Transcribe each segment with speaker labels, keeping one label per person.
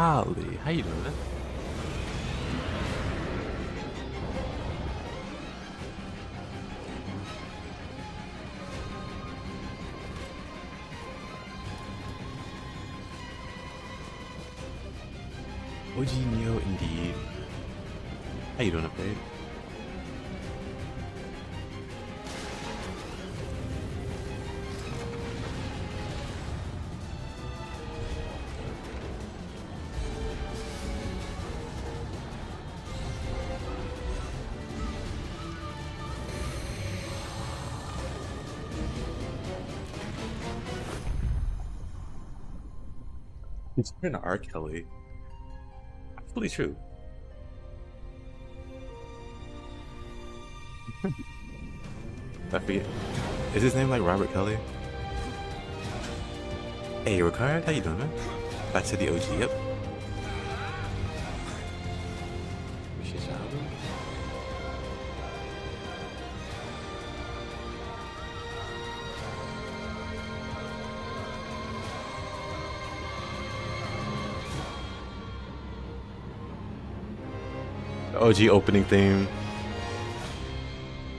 Speaker 1: Holly, how you doing? OG Nioh indeed. How you doing, upgrade? He's an R. Kelly. Absolutely true. I forget. Is his name like Robert Kelly? Hey, Ricard, how you doing, man? Back to the OG, yep. Appreciate y'all. The OG opening theme.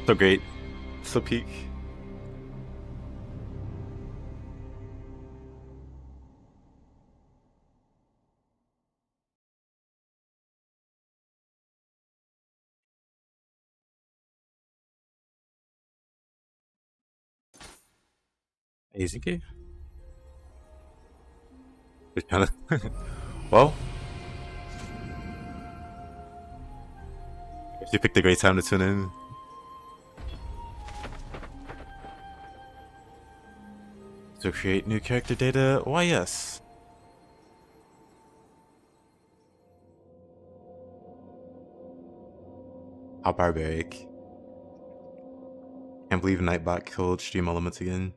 Speaker 1: So great. So peak. Hey, Zinke? Just kinda well, you picked a great time to tune in. To create new character data? Why, yes. How barbaric. Can't believe Nightbot killed Stream Elements again.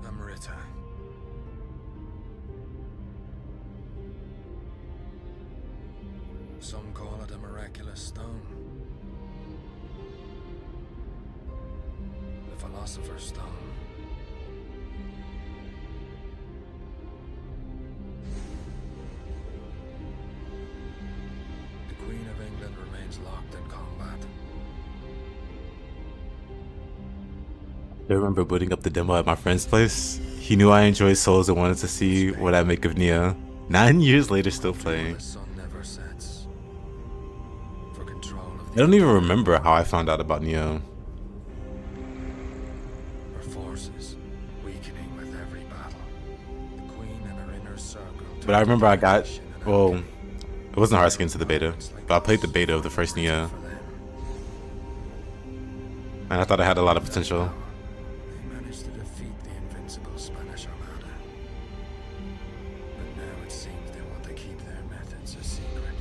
Speaker 2: Amrita. Some call it a miraculous stone. The Philosopher's Stone. The Queen of England remains locked in combat.
Speaker 1: I remember booting up the demo at my friend's place. He knew I enjoyed Souls and wanted to see what I make of Nioh. 9 years later, still playing. I don't even remember how I found out about Nioh.
Speaker 2: Her forces weakening with every battle. The Queen and her inner circle.
Speaker 1: But I remember I got, well, it wasn't hard to get into the beta, but I played the beta of the first Nioh. And I thought it had a lot of potential.
Speaker 2: They managed to defeat the invincible Spanish Armada. But now it seems they want to keep their methods a secret.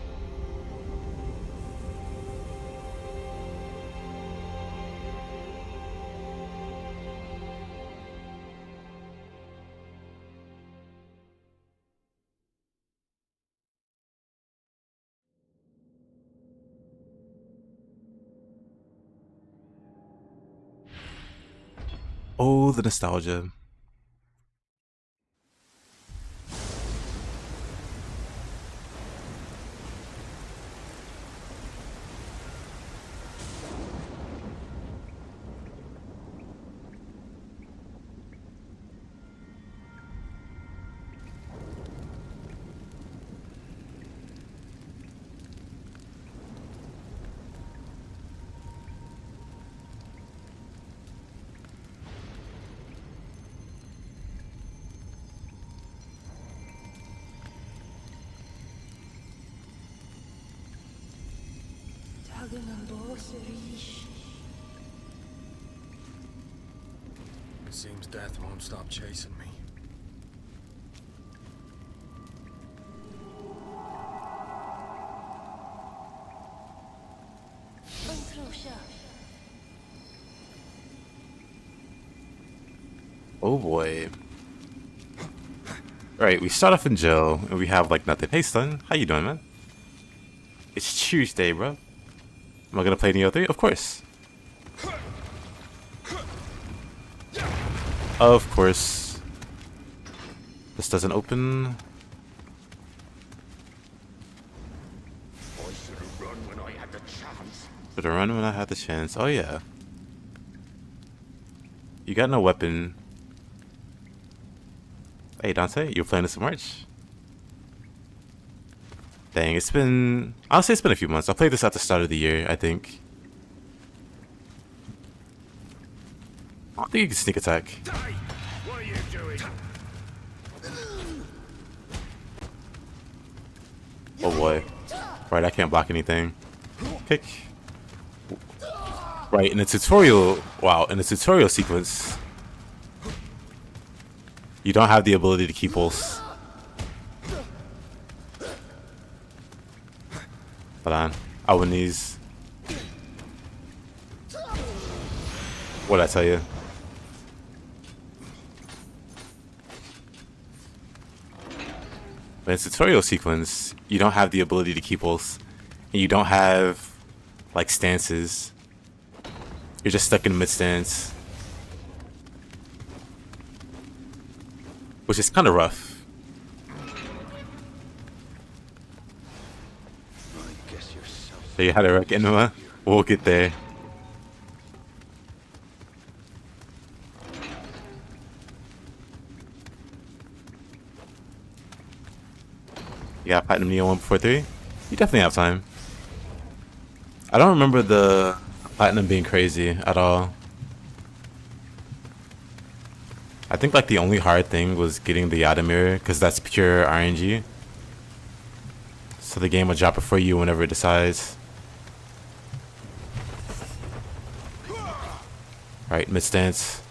Speaker 1: Oh, the nostalgia.
Speaker 2: It seems death won't stop chasing me.
Speaker 1: Oh boy. Alright, we start off in jail and we have like nothing. Hey son, how you doing, man? It's Tuesday, bro. Am I gonna play Nioh 3? Of course. Of course. This doesn't open.
Speaker 2: I should have run when I had the chance.
Speaker 1: Should have run when I had the chance. Oh yeah. You got no weapon. Hey Dante, you're playing this in March? Dang, it's been... Honestly, it's been a few months. I played this at the start of the year, I think. I don't think you can sneak attack.
Speaker 2: What are you doing?
Speaker 1: Oh boy. Right, I can't block anything. Kick. Right, in the tutorial... Wow, in the tutorial sequence... You don't have the ability to keep pulse. Hold on. I win these. What'd I tell you? But in tutorial sequence, you don't have the ability to keep pulse. And you don't have, like, stances. You're just stuck in mid stance. Which is kind of rough. So you had a wreck Enema? We'll get there. You got Platinum Nioh 1 before 3? You definitely have time. I don't remember the Platinum being crazy at all. I think like the only hard thing was getting the Yada mirror, because that's pure RNG. So the game will drop it for you whenever it decides. Right, mid stance.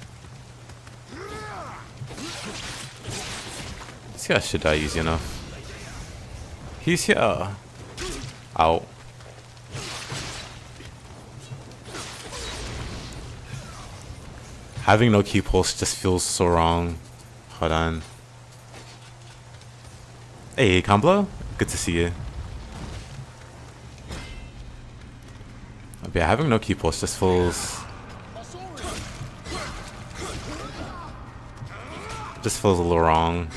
Speaker 1: This guy should die easy enough. He's here. Out. Having no key pulse just feels so wrong. Hold on. Hey, Comblo. Good to see you. But yeah, having no key pulse just feels... Just feels a little wrong.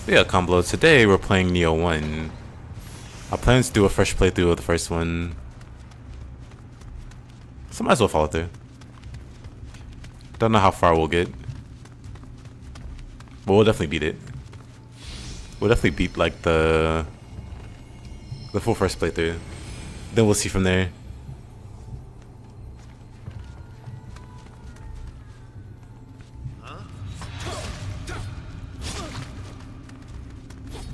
Speaker 1: Yeah, Comblo, today we're playing Nioh 1. I plan to do a fresh playthrough of the first one. So might as well follow through. Don't know how far we'll get. But we'll definitely beat it. We'll definitely beat like the full first playthrough. Then we'll see from there.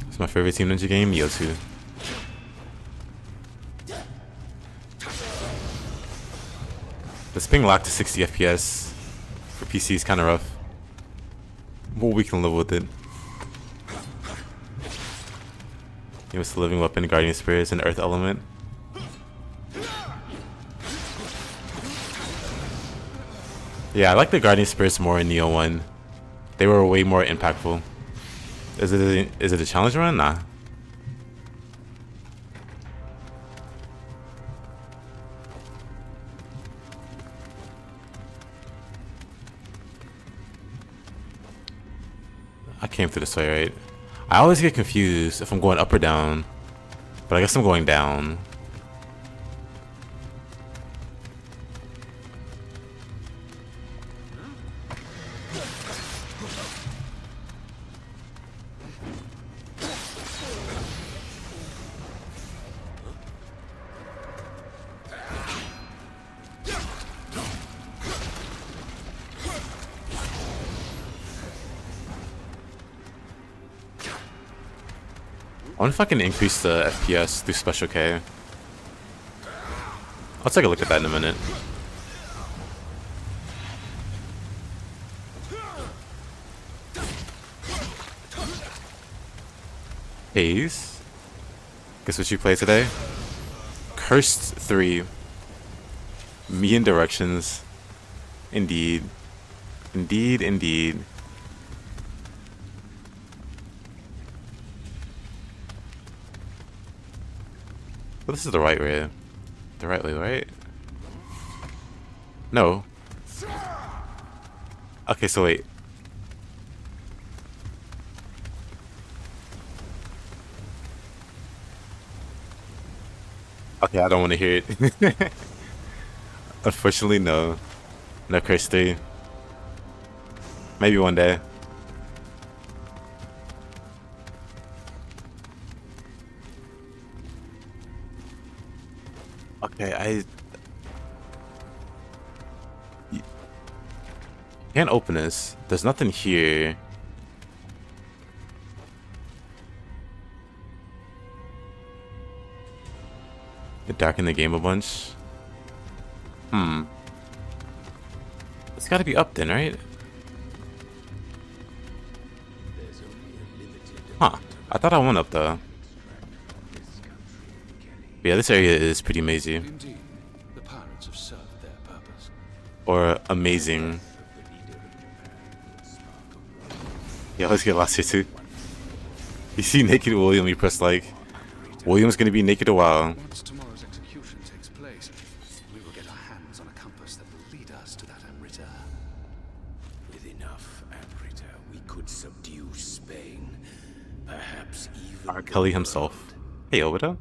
Speaker 1: It's my favorite Team Ninja game, Nioh 2. The ping locked to 60 FPS for PC is kind of rough. But we can live with it. He was the living weapon, Guardian Spirits, and Earth Element. Yeah, I like the Guardian Spirits more in Nioh 1. They were way more impactful. Is it a challenge run? Nah. I came through this way, right? I always get confused if I'm going up or down. But I guess I'm going down. I wonder if I can increase the FPS through Special K. I'll take a look at that in a minute. Haze. Guess what you play today? Cursed 3. Me and directions. Indeed. Indeed, indeed. Well, this is the right way. The right way, right? No. Okay, so wait. Okay, I don't want to hear it. Unfortunately, no. No Curse 3. Maybe one day. Okay, you can't open this. There's nothing here. It darkened the game a bunch. It's gotta be up then, right? Huh. I thought I went up though. But yeah, this area is pretty mazy.
Speaker 2: Indeed, the pirates have served their purpose.
Speaker 1: Or amazing. Yeah, let's get lost here too. You see naked William, you press like. William's gonna be naked a while.
Speaker 2: Once tomorrow's execution takes place, we will get our hands on a compass that will lead us to that Amrita.
Speaker 3: With enough Amrita, we could subdue Spain. Perhaps even
Speaker 1: R. Kelly himself. Hey, Obita.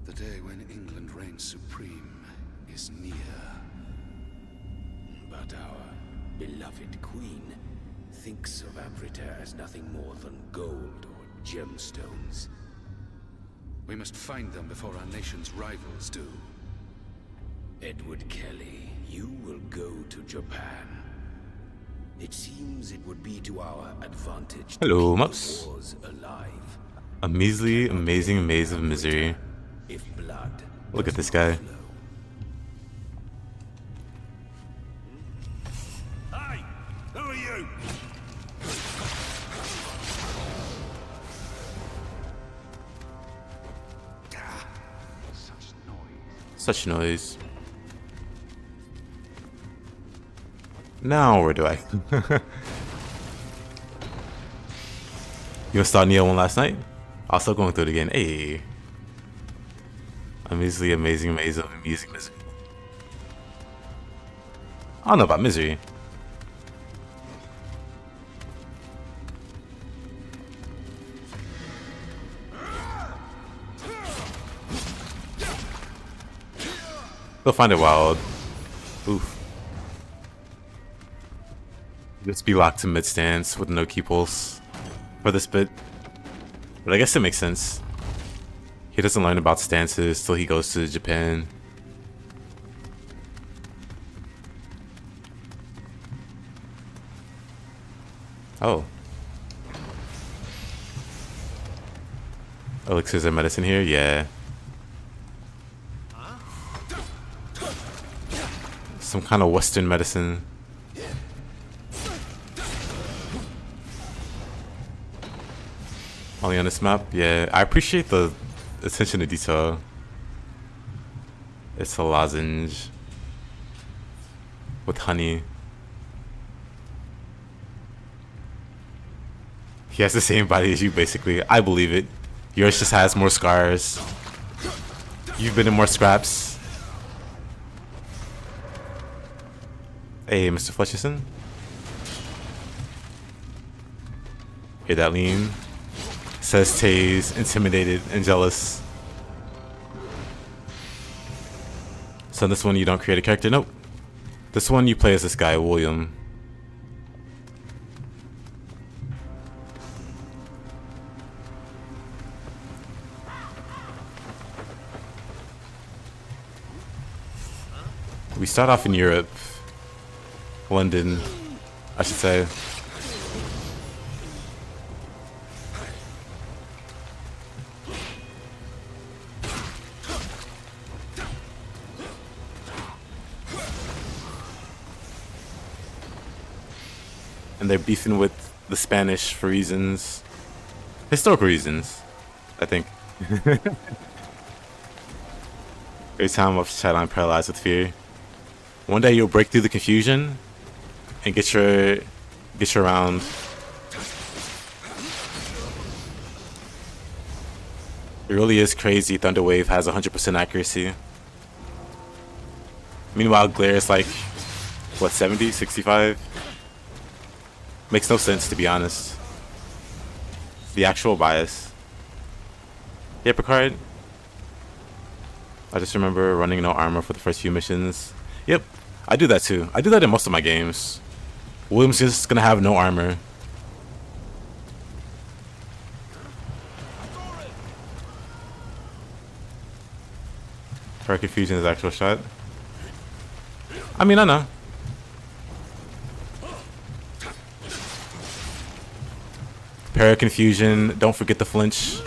Speaker 2: The day when England reigns supreme is near.
Speaker 3: But our beloved queen thinks of Amrita as nothing more than gold or gemstones.
Speaker 2: We must find them before our nation's rivals do.
Speaker 3: Edward Kelly, you will go to Japan. It seems it would be to our advantage to
Speaker 1: Hello,
Speaker 3: keep
Speaker 1: Mups.
Speaker 3: the wars alive.
Speaker 1: A measly, amazing maze of misery.
Speaker 3: If blood
Speaker 1: Look at
Speaker 3: does
Speaker 1: this
Speaker 3: not
Speaker 1: guy.
Speaker 3: flow.
Speaker 4: Hey! Who are you?
Speaker 1: Such noise. Now where do I? You start Nioh one last night? Also going through it again. Hey. A measly, amazing maze of amusing misery. I don't know about misery. They'll find it wild. Oof. Just be locked to mid stance with no key pulse for this bit. But I guess it makes sense. He doesn't learn about stances till he goes to Japan. Oh. Elixirs of medicine here? Yeah. Some kind of Western medicine. Only on this map? Yeah, I appreciate the attention to detail. It's a lozenge with honey. He has the same body as you, basically. I believe it. Yours just has more scars. You've been in more scraps. Hey, Mr. Fletcherson. Hear that lean? Says Taze, intimidated and jealous. So this one you don't create a character? Nope. This one you play as this guy, William. We start off in Europe. London, I should say. And they're beefing with the Spanish for reasons. Historical reasons, I think. Every time I've chat, I'm paralyzed with fear. One day you'll break through the confusion and get your round. It really is crazy. Thunder Wave has 100% accuracy. Meanwhile, Glare is like, what, 70, 65? Makes no sense, to be honest. The actual bias. Yeah, Picard. I just remember running no armor for the first few missions. Yep, I do that too. I do that in most of my games. William's just gonna have no armor. Her confusion is actual shot. I mean, I know. Para confusion. Don't forget the flinch.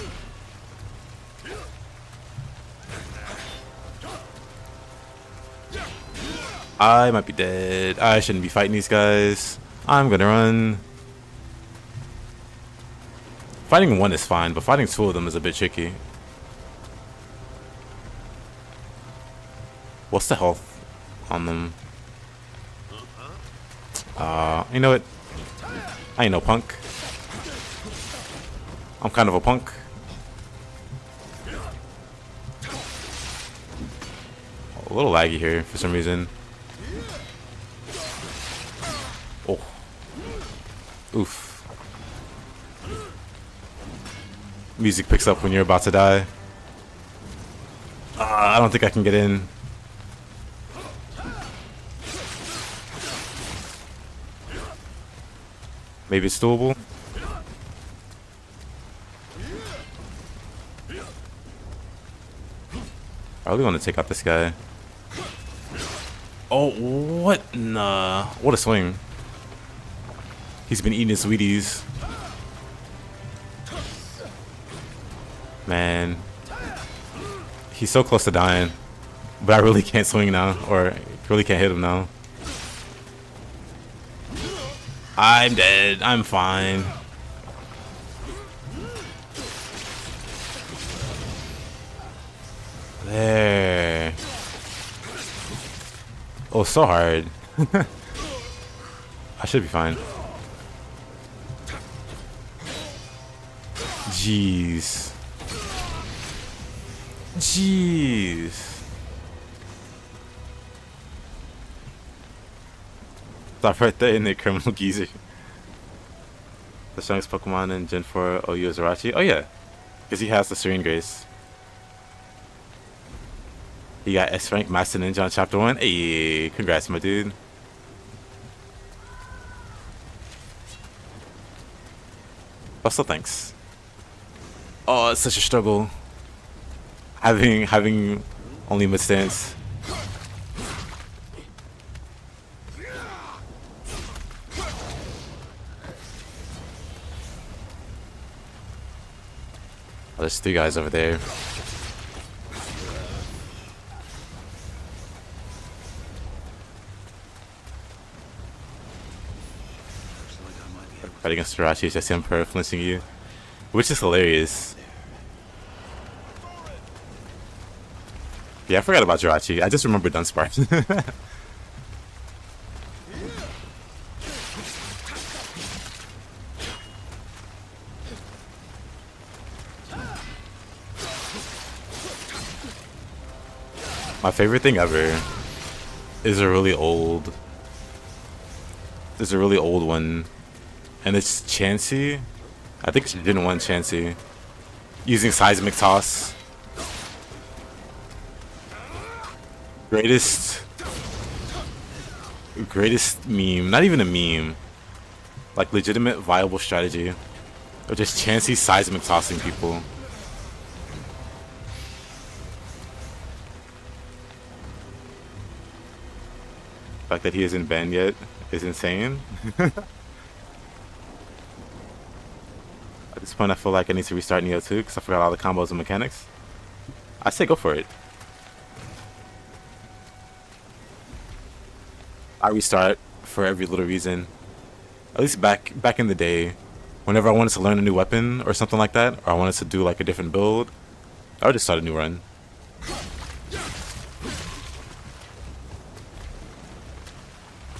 Speaker 1: I might be dead. I shouldn't be fighting these guys. I'm gonna run. Fighting one is fine, but fighting two of them is a bit tricky. What's the health on them? You know what? I ain't no punk. I'm kind of a punk. A little laggy here for some reason. Oh. Oof. Music picks up when you're about to die. I don't think I can get in. Maybe it's doable. I really want to take out this guy. Oh, what? Nah. What a swing. He's been eating his Wheaties. Man. He's so close to dying. But I really can't swing now. Or really can't hit him now. I'm dead. I'm fine. There. Oh, so hard. I should be fine. Jeez. Jeez. Stop right there in the criminal geezer. The strongest Pokemon in Gen 4 OU is Irachi. Oh yeah. Because he has the Serene Grace. He got S rank Master Ninja on Chapter 1. Hey, congrats, my dude. Also, thanks. Oh, it's such a struggle. Having only mid stance. Oh, there's 3 guys over there. Fighting against Jirachi, just him flinching you, which is hilarious. Yeah, I forgot about Jirachi. I just remember Dunsparce. My favorite thing ever is a really old. There's a really old one. And it's Chansey. I think she didn't want Chansey. Using Seismic Toss. Greatest meme. Not even a meme. Like legitimate viable strategy. Or just Chansey Seismic Tossing people. The fact that he isn't banned yet is insane. At this point, I feel like I need to restart Nioh 2 because I forgot all the combos and mechanics. I say go for it. I restart for every little reason. At least back in the day, whenever I wanted to learn a new weapon or something like that, or I wanted to do like a different build, I would just start a new run.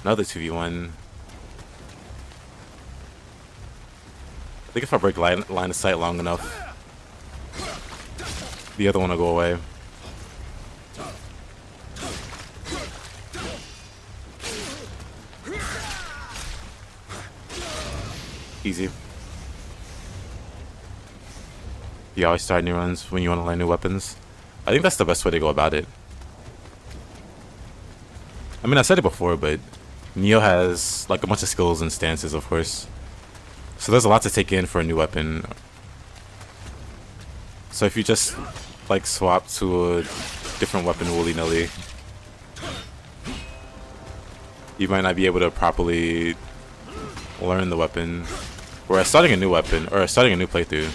Speaker 1: Another 2v1. I think if I break line of sight long enough, the other one will go away. Easy. You always start new runs when you want to learn new weapons. I think that's the best way to go about it. I mean, I said it before, but Nioh has like a bunch of skills and stances, of course. So there's a lot to take in for a new weapon. So if you just like swap to a different weapon willy-nilly, you might not be able to properly learn the weapon. Whereas starting a new weapon, or starting a new playthrough,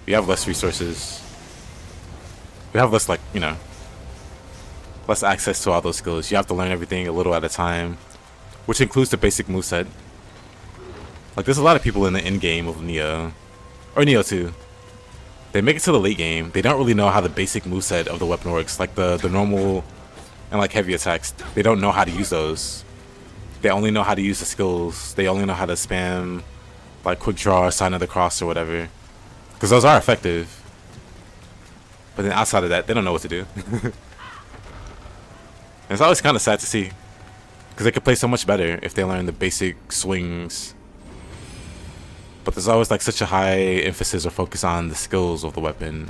Speaker 1: you have less resources. You have less, like, you know, less access to all those skills. You have to learn everything a little at a time, which includes the basic moveset. Like, there's a lot of people in the end game of Nioh, or Nioh 2. They make it to the late game. They don't really know how the basic moveset of the weapon works, like the normal and like heavy attacks. They don't know how to use those. They only know how to use the skills. They only know how to spam like quick draw or sign of the cross or whatever, because those are effective. But then outside of that, they don't know what to do. And it's always kind of sad to see, because they could play so much better if they learn the basic swings. But there's always like such a high emphasis or focus on the skills of the weapon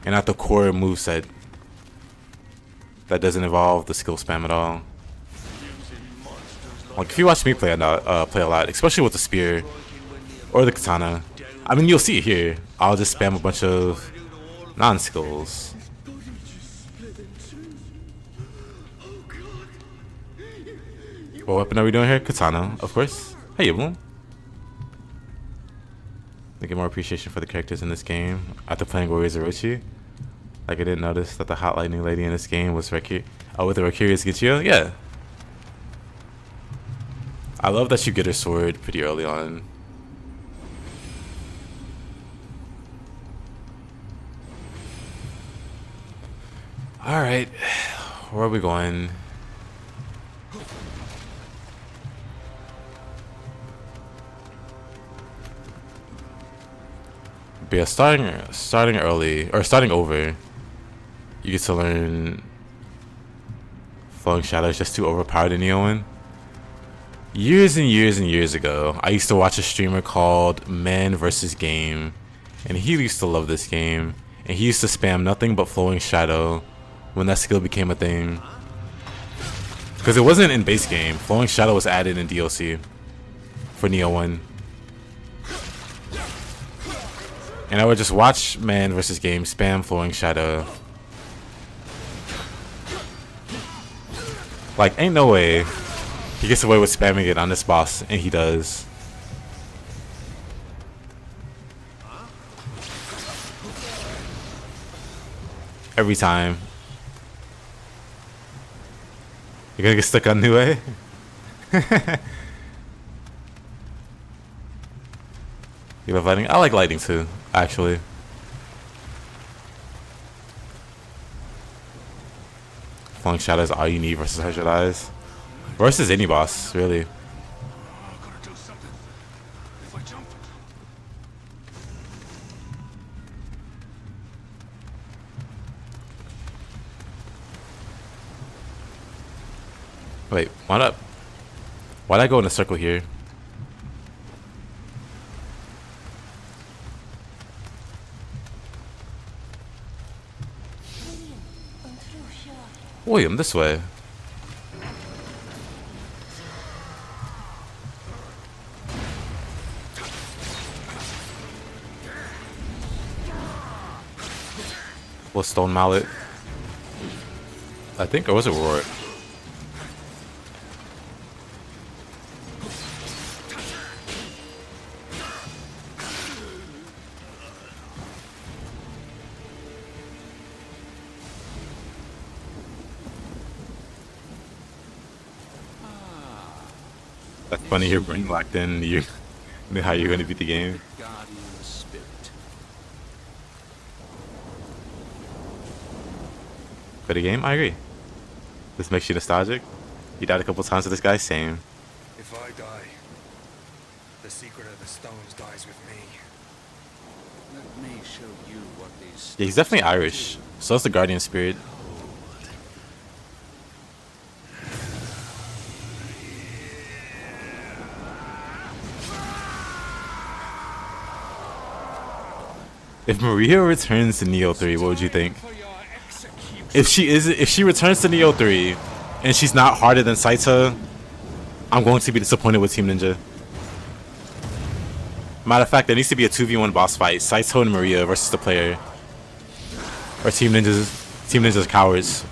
Speaker 1: and not the core moveset that doesn't involve the skill spam at all. Like if you watch me play a lot, especially with the spear or the katana, I mean, you'll see it here. I'll just spam a bunch of non-skills. What weapon are we doing here? Katana, of course. Hey, Bloom. To get more appreciation for the characters in this game after playing Warriors Orochi. Like I didn't notice that the hot lightning lady in this game was with the Rikiri's Gichio? Yeah. I love that you get her sword pretty early on. Alright, where are we going? But yeah, starting early, or starting over, you get to learn Flowing Shadow is just too overpowered in Nioh. Years and years and years ago, I used to watch a streamer called Man vs. Game, and he used to love this game, and he used to spam nothing but Flowing Shadow when that skill became a thing. Because it wasn't in base game. Flowing Shadow was added in DLC for Nioh 1. And I would just watch Man vs. Game spam Flowing Shadow. Like, ain't no way he gets away with spamming it on this boss, and he does. Every time. You're gonna get stuck on Nioh? You love lighting? I like lighting too, actually. Flowing Shadow is all you need versus 100 Eyes. Versus any boss, really. Wait, why not? Why'd I go in a circle here? William, this way. Well, Stone Mallet, I think, or was it Roar? That's funny, your brain locked in, you knew how you're going to beat the game. For the game, I agree. This makes you nostalgic. You died a couple times with this guy, same.
Speaker 2: If I die, the secret of the stones dies with me.
Speaker 3: Let me show you what these.
Speaker 1: Yeah, he's definitely Irish. So is the Guardian Spirit. If Maria returns to Nioh 3, what would you think? If she returns to Nioh 3 and she's not harder than Saita, I'm going to be disappointed with Team Ninja. Matter of fact, there needs to be a 2v1 boss fight, Saito and Maria versus the player. Or Team Ninja's cowards.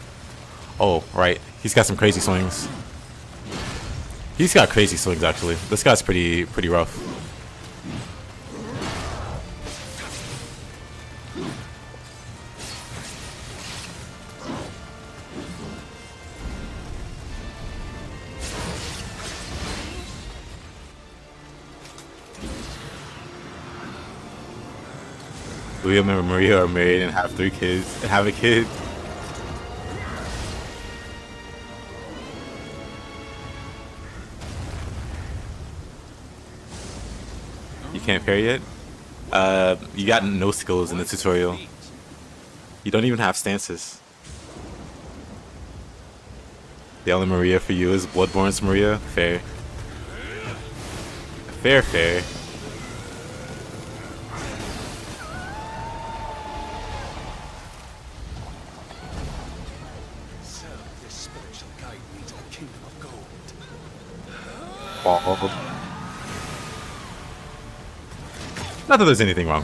Speaker 1: Oh, right. He's got some crazy swings. He's got crazy swings actually. This guy's pretty rough. William and Maria are married and have 3 kids and have a kid. You can't parry yet? You got no skills in the tutorial. You don't even have stances. The only Maria for you is Bloodborne's Maria? Fair. Fair. Not that there's anything wrong.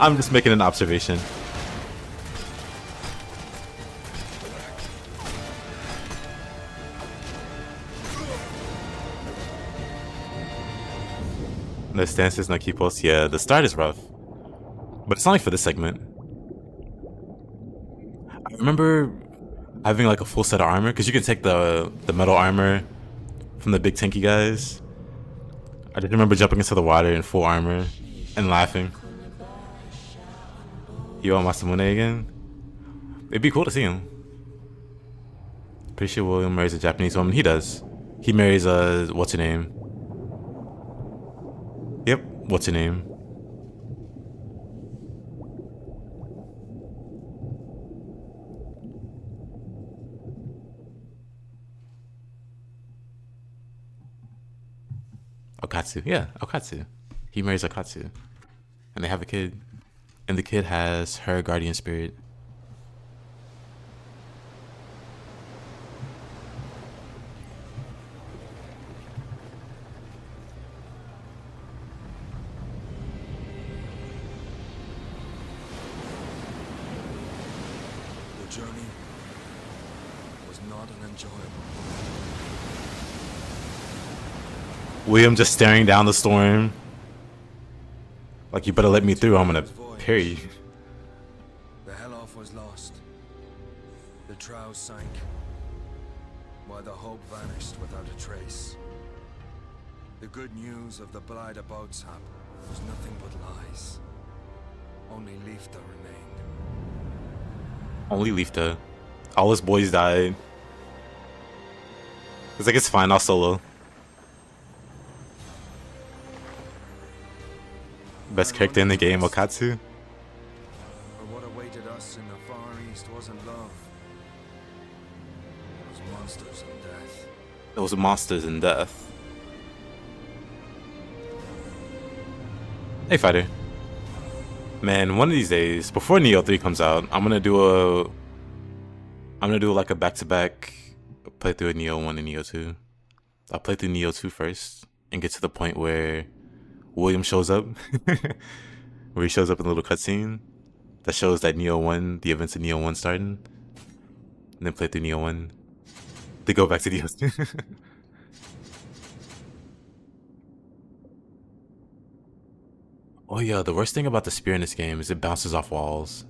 Speaker 1: I'm just making an observation. No stances, no key posts. Yeah, the start is rough. But it's only for this segment. I remember having like a full set of armor, because you can take the metal armor from the big tanky guys. I just remember jumping into the water in full armor and laughing. You want Masamune again? It'd be cool to see him. Pretty sure William marries a Japanese woman. He does. He marries what's her name? Yep, what's her name? Okatsu, yeah, Okatsu. He marries Okatsu. And they have a kid. And the kid has her guardian spirit.
Speaker 2: The journey was not an enjoyable.
Speaker 1: William just staring down the storm. Like, you better let me through, I'm gonna parry you.
Speaker 2: The Helloff was lost. The trow sank, while the hope vanished without a trace. The good news of the Blighter Boatshap was nothing but lies. Only Leifta remained.
Speaker 1: Only Leifta. All his boys died. It's like, it's fine, I'll solo. Best character in the game, Okatsu.
Speaker 2: But what awaited us in the Far East wasn't love. It was monsters and death.
Speaker 1: Those monsters and death. Hey, fighter. Man, one of these days, before Nioh 3 comes out, I'm gonna do like a back-to-back playthrough of Nioh 1 and Nioh 2. I'll play through Nioh 2 first and get to the point where William shows up. Where he shows up in a little cutscene that shows that Nioh 1, the events of Nioh 1 starting. And then play through Nioh 1. They go back to Nioh 2. Oh yeah, the worst thing about the spear in this game is it bounces off walls.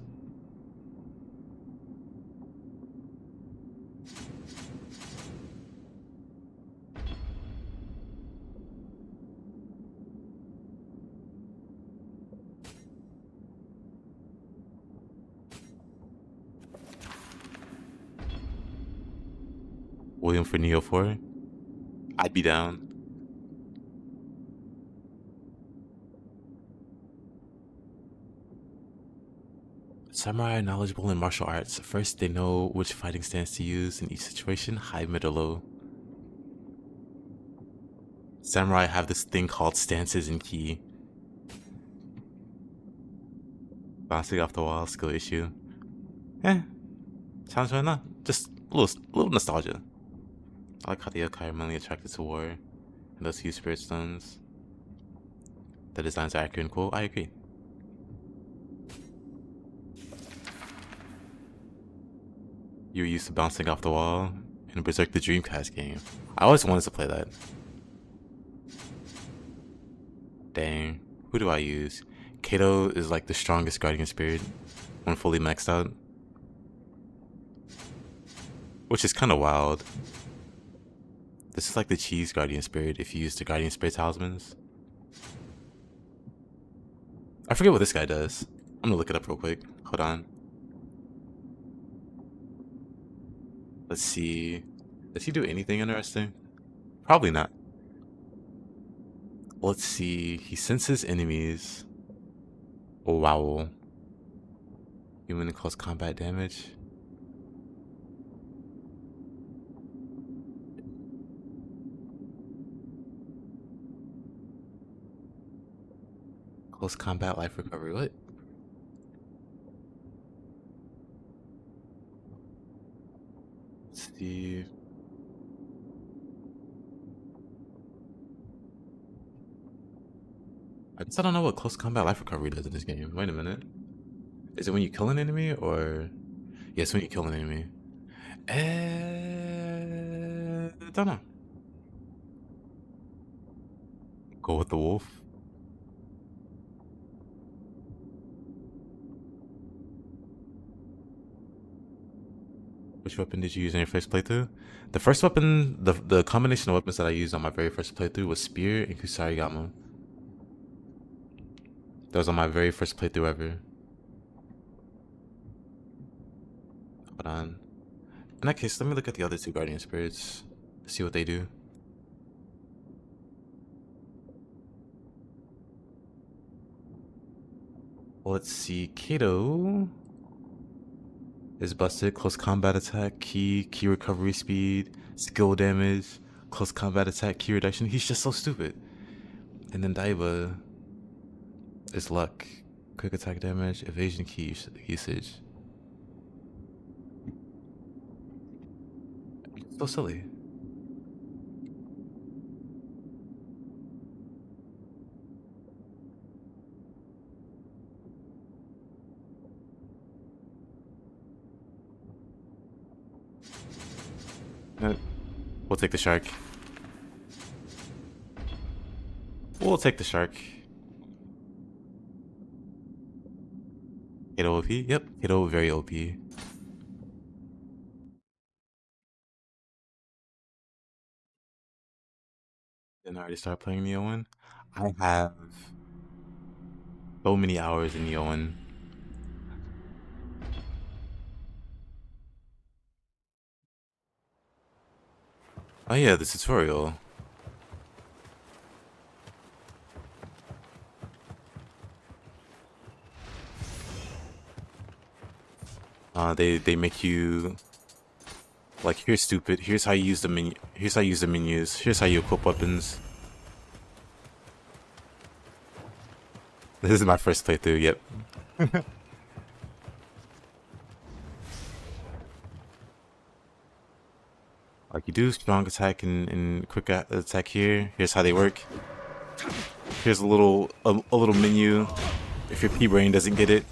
Speaker 1: William for Nioh 4. I'd be down. Samurai are knowledgeable in martial arts. First, they know which fighting stance to use in each situation, high, mid, or low. Samurai have this thing called stances and ki. Bouncing off the wall, skill issue. Sounds right enough. Just a little nostalgia. I like how the yokai are mainly attracted to war, and those use spirit stones. The designs are accurate and cool. I agree. You're used to bouncing off the wall in Berserk the Dreamcast game. I always wanted to play that. Dang. Who do I use? Kato is like the strongest guardian spirit when fully maxed out. Which is kind of wild. This is like the cheese guardian spirit if you use the guardian spirit talismans. I forget what this guy does. I'm gonna look it up real quick. Hold on. Let's see. Does he do anything interesting? Probably not. Let's see. He senses enemies. Oh, wow. Human and close combat damage. Close combat life recovery. What? Let's see. I just don't know what close combat life recovery does in this game. Wait a minute. Is it when you kill an enemy or? Yes, when you kill an enemy. I don't know. Go with the wolf. Which weapon did you use in your first playthrough? The first weapon, the combination of weapons that I used on my very first playthrough was Spear and Kusarigama. That was on my very first playthrough ever. Hold on. In that case, let me look at the other two Guardian Spirits. See what they do. Let's see. Kato is busted. Close combat attack, key recovery speed, skill damage, close combat attack, key reduction. He's just so stupid. And then Daiba is luck, quick attack damage, evasion key usage. So silly. We'll take the shark. We'll take the shark. Kato OP? Yep, Kato very OP. Didn't already start playing Nioh 1? I have so many hours in Nioh 1. Oh yeah, the tutorial. They make you like, here's stupid. Here's how you use the menu. Here's how you use the menus. Here's how you equip weapons. This is my first playthrough. Yep. Like, you do strong attack and quick attack here. Here's how they work. Here's a little menu if your P-brain doesn't get it.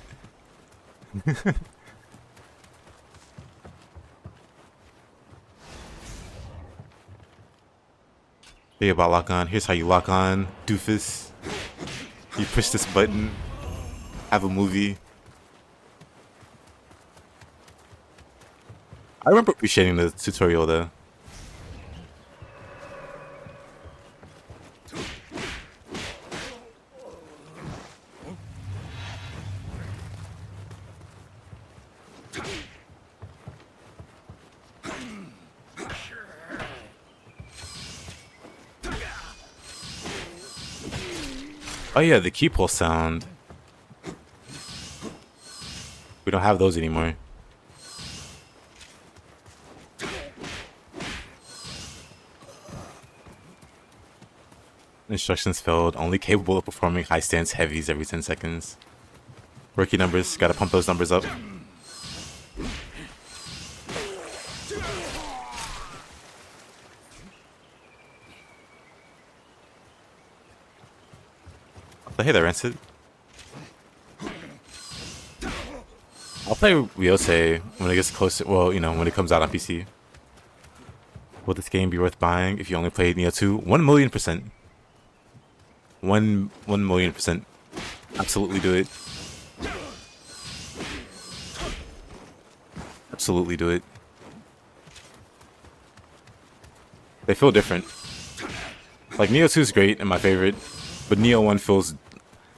Speaker 1: Hey, about lock on. Here's how you lock on, doofus. You push this button. Have a movie. I remember appreciating the tutorial though. Oh yeah, the key pulse sound. We don't have those anymore. Instructions failed. Only capable of performing high stance heavies every 10 seconds. Rookie numbers. Gotta pump those numbers up. Oh, hey there, Rancid. I'll play Ryotei when it gets closer. Well, you know, when it comes out on PC. Will this game be worth buying if you only played Nioh 2? 1,000,000%. 1,000,000%. Absolutely do it. Absolutely do it. They feel different. Like, Nioh 2 is great and my favorite, but Nioh 1 feels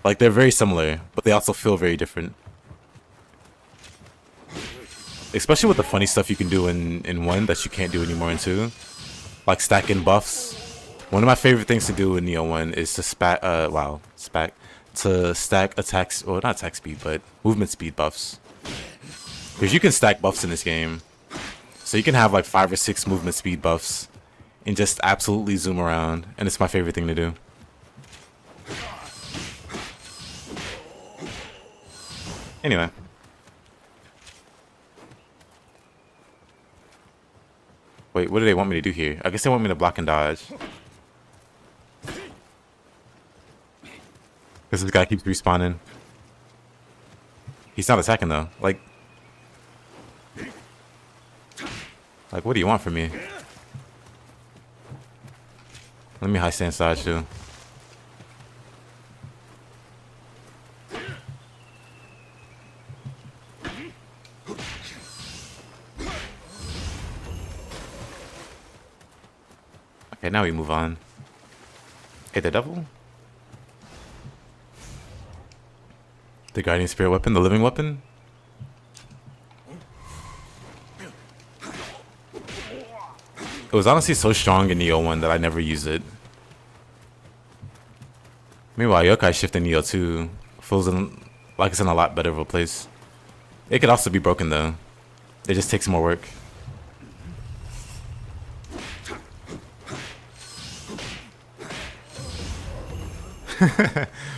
Speaker 1: like they're very similar, but they also feel very different. Especially with the funny stuff you can do in 1 that you can't do anymore in 2. Like stacking buffs. One of my favorite things to do in Nioh 1 is to stack attacks, well, not attack speed, but movement speed buffs. Because you can stack buffs in this game. So you can have like 5 or 6 movement speed buffs and just absolutely zoom around, and it's my favorite thing to do. Anyway. Wait, what do they want me to do here? I guess they want me to block and dodge. Because this guy keeps respawning. He's not attacking though. Like, what do you want from me? Let me high stance dodge too. Okay, now we move on. Hey, the devil? The guardian spirit weapon, the living weapon? It was honestly so strong in Nioh 1 that I never used it. Meanwhile, Yokai Shift in Nioh 2 feels like it's in a lot better of a place. It could also be broken though. It just takes more work.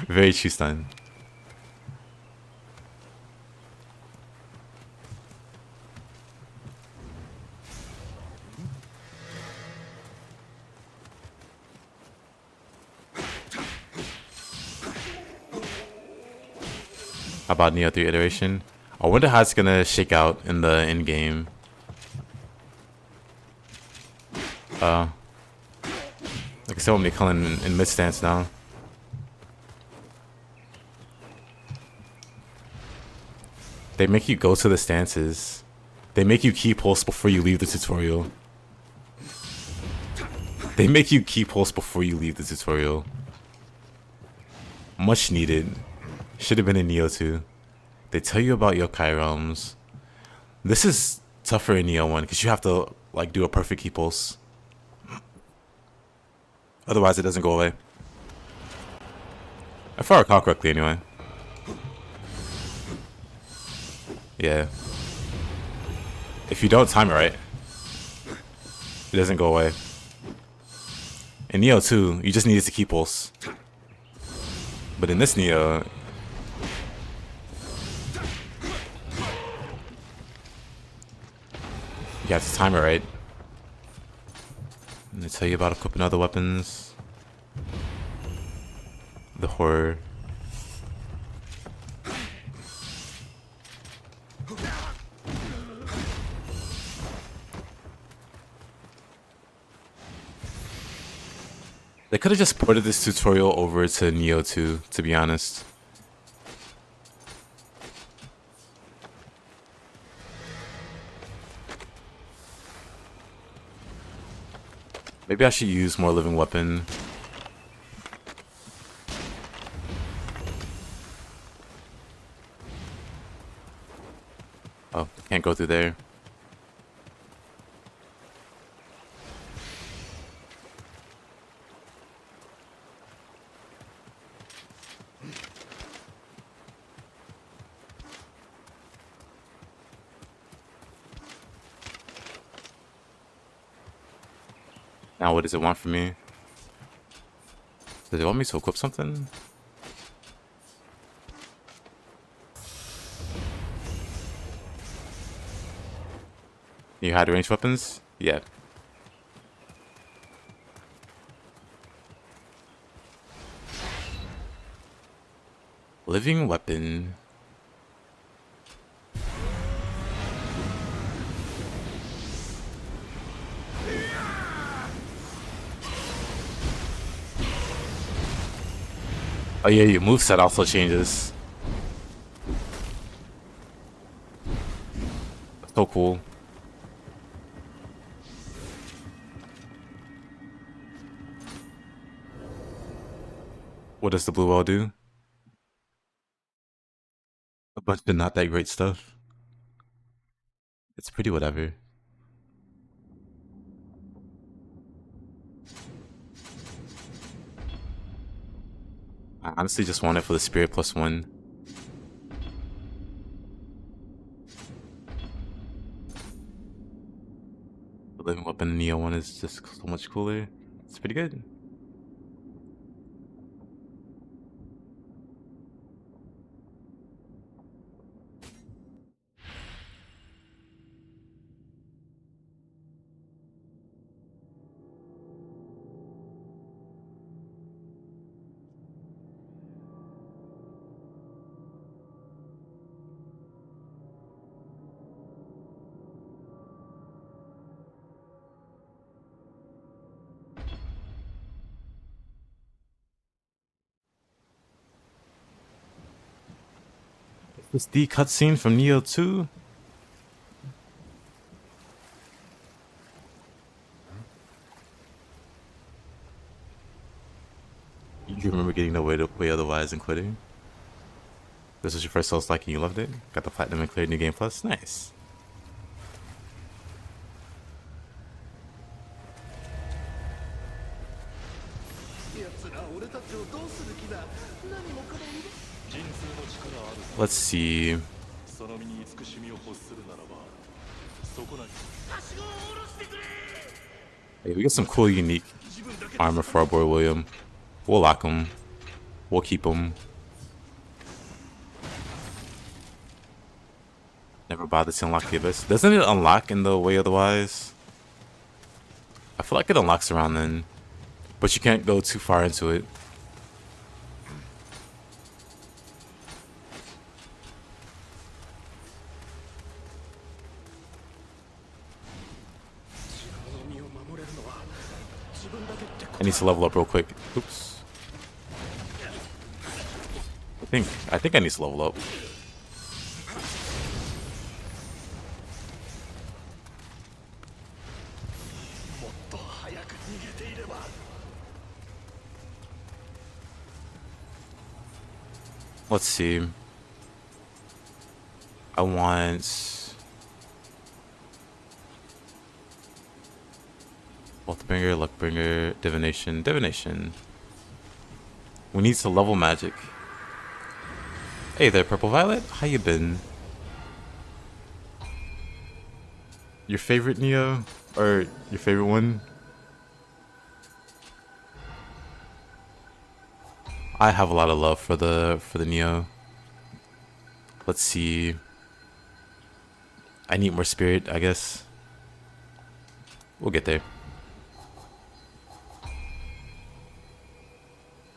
Speaker 1: Very true stun. How about Nioh 3 iteration? I wonder how it's gonna shake out in the end game. Like I said, I'm calling in mid stance now. They make you go to the stances. They make you key pulse before you leave the tutorial. They make you key pulse before you leave the tutorial. Much needed. Should have been in Nioh 2. They tell you about yokai realms. This is tougher in Nioh 1 because you have to like do a perfect key pulse. Otherwise it doesn't go away. If I recall correctly anyway. Yeah. If you don't time it right, it doesn't go away. In Nioh 2, you just needed to key pulse. But in this Nioh, you have to time it right. And they tell you about equipping other weapons. The horror. They could have just ported this tutorial over to Nioh 2, to be honest. Maybe I should use more living weapon. Oh, can't go through there. Now what does it want from me? Does it want me to equip something? You had ranged weapons? Yeah. Living weapon. Oh yeah, your moveset also changes. So cool. What does the blue wall do? A bunch of not that great stuff. It's pretty whatever. I honestly just want it for the spirit +1. The living weapon Nioh one is just so much cooler. It's pretty good. Is this the cutscene from Nioh 2? You remember getting the way otherwise and quitting? This was your first Soulslike and you loved it? Got the platinum and cleared New Game Plus? Nice. Let's see. Hey, we got some cool, unique armor for our boy William. We'll lock him. We'll keep him. Never bothered to unlock the abyss. Doesn't it unlock in the way otherwise? I feel like it unlocks around then. But you can't go too far into it. I need to level up real quick. Oops. I think I need to level up. Let's see. I want Wealthbringer, Luckbringer, Divination, Divination. We need to level magic. Hey there, Purple Violet. How you been? Your favorite Nioh? Or your favorite one? I have a lot of love for the Nioh. Let's see. I need more spirit, I guess. We'll get there.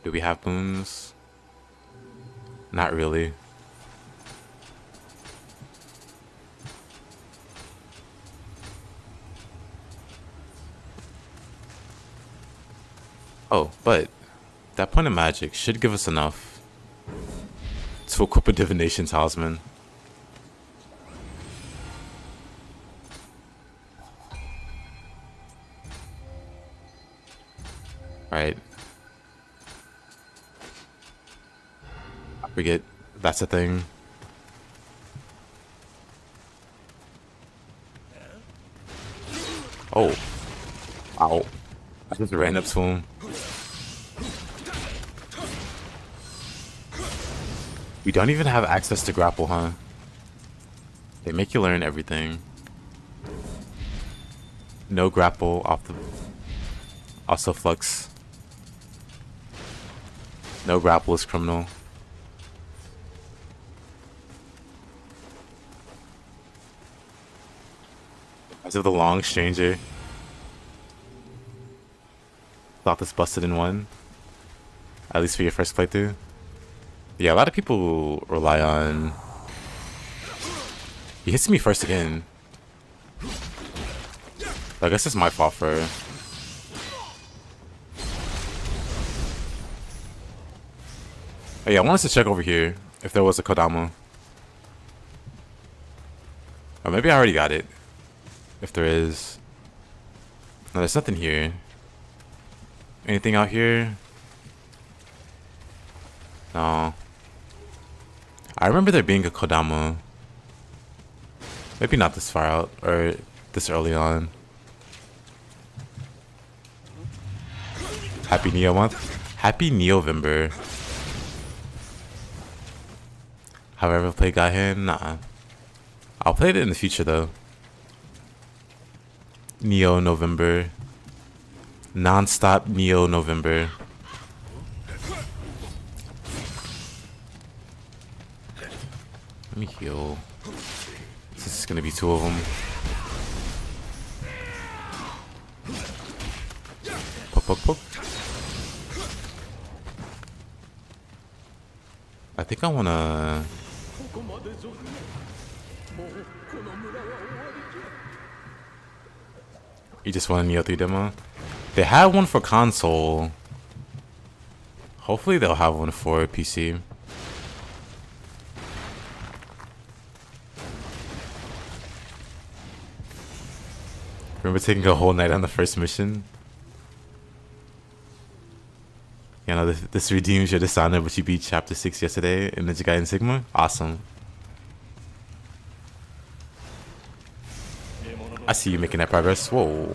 Speaker 1: Do we have boons? Not really. Oh, but that point of magic should give us enough to equip a divination talisman. Alright. I forget that's a thing. Oh. Ow. I just ran up to him. We don't even have access to grapple, huh? They make you learn everything. No grapple off the... Also Flux. No grapple is criminal. As of the long stranger. Thought this busted in one. At least for your first playthrough. Yeah, a lot of people rely on... He hits me first again. I guess it's my fault for... Oh yeah, I wanted to check over here if there was a Kodama. Or maybe I already got it. If there is. No, there's nothing here. Anything out here? No. I remember there being a Kodama. Maybe not this far out, or this early on. Happy Nioh month. Happy Niohvember. Have I ever played Gahen? Nah. I'll play it in the future though. Niohvember. Non-stop Niohvember. Let me heal. This is gonna be two of them. Poke, poke, poke. I think I wanna... You just want a Nioh 3 demo? They had one for console. Hopefully they'll have one for PC. Remember taking a whole night on the first mission? You know, this redeems your dishonor, but you beat chapter 6 yesterday in Ninja Gaiden Sigma? Awesome. I see you making that progress. Whoa.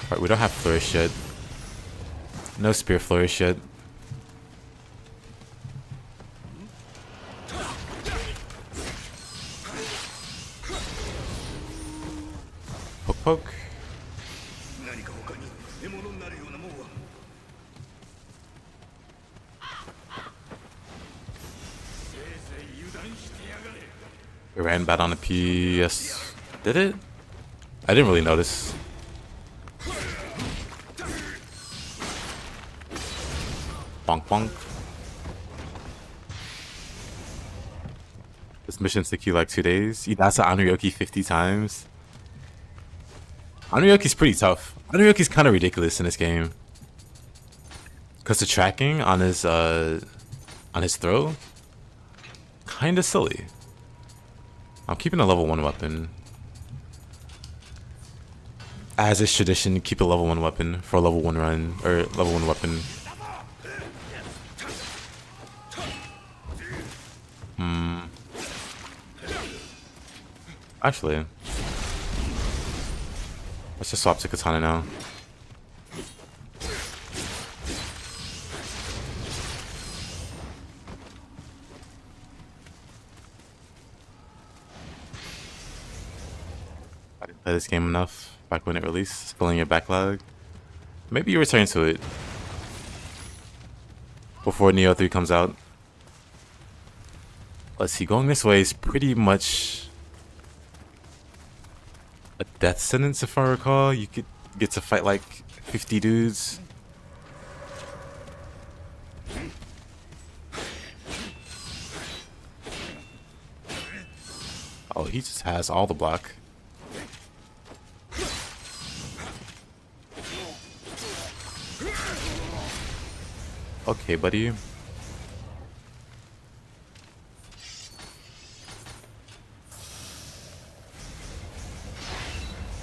Speaker 1: Alright, we don't have flourish yet. No spear flourish yet. Poke poke. It ran bad on the PS. Did it? I didn't really notice. Bonk bonk. This mission's took you like 2 days. You that's an Anuyoki 50 times. Anuyoki's pretty tough. Anuyoki's kind of ridiculous in this game. Cause the tracking on his throw, kinda silly. I'm keeping a level 1 weapon. As is tradition, keep a level 1 weapon for a level 1 run, or level 1 weapon. Actually, let's just swap to Katana now. I didn't play this game enough back when it released, filling your backlog. Maybe you return to it before Nioh 3 comes out. Let's see, going this way is pretty much a death sentence, if I recall. You could get to fight like 50 dudes. Oh, he just has all the block. Okay, buddy.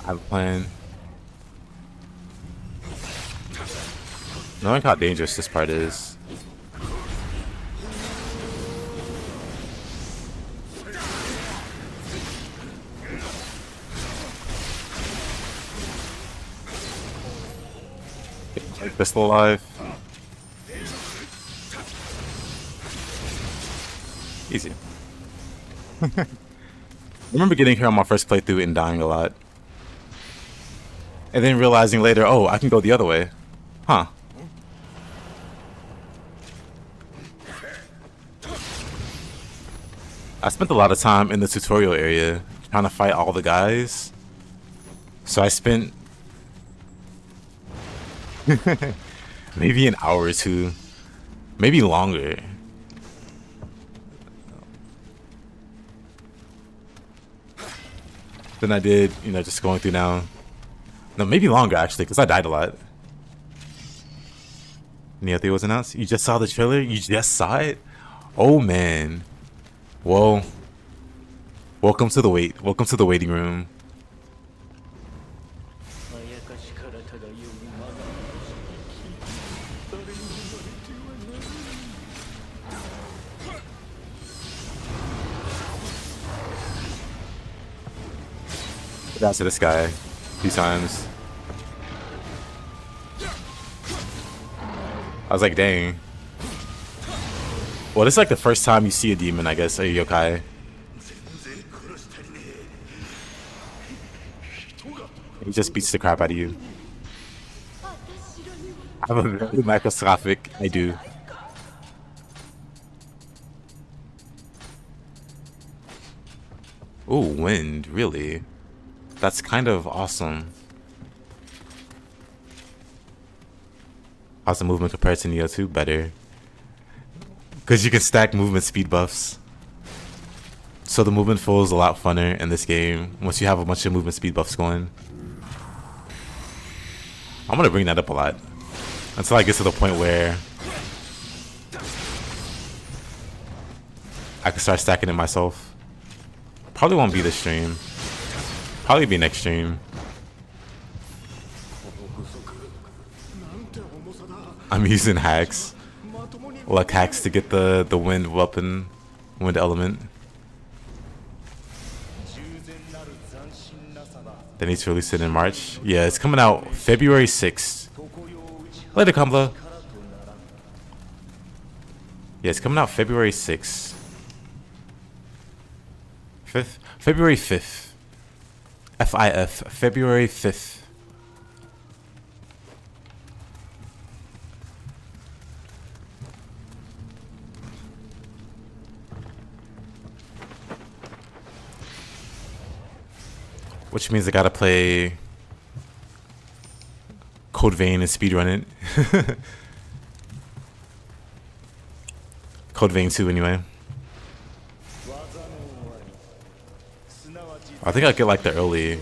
Speaker 1: I have a plan. Knowing how dangerous this part is. Pistol alive. Easy. I remember getting here on my first playthrough and dying a lot. And then realizing later, oh, I can go the other way. Huh. I spent a lot of time in the tutorial area trying to fight all the guys. So I spent maybe an hour or two, maybe longer. Than I did, you know, just going through now. No, maybe longer actually, because I died a lot. Nioh 3 was announced. You just saw the trailer? You just saw it? Oh man. Well, welcome to the wait. Welcome to the waiting room. Down to this guy a few times. I was like, dang. Well, this is like the first time you see a demon, I guess, a yokai. He just beats the crap out of you. I'm a very microscopic, I do. Ooh, wind, really? That's kind of awesome. How's the movement compared to Nioh 2? Better. Because you can stack movement speed buffs. So the movement feels a lot funner in this game once you have a bunch of movement speed buffs going. I'm gonna bring that up a lot until I get to the point where I can start stacking it myself. Probably won't be this stream. Probably be next stream. I'm using hacks. Like hacks to get the wind weapon, wind element. They need to release it in March. Yeah, it's coming out February 6th. Later, Kumbla. Yeah, it's coming out February 6th. 5th? February 5th. FIF, February 5th. Which means I gotta play Code Vein and speedrun it. Code Vein 2 anyway. I think I'll get like the early.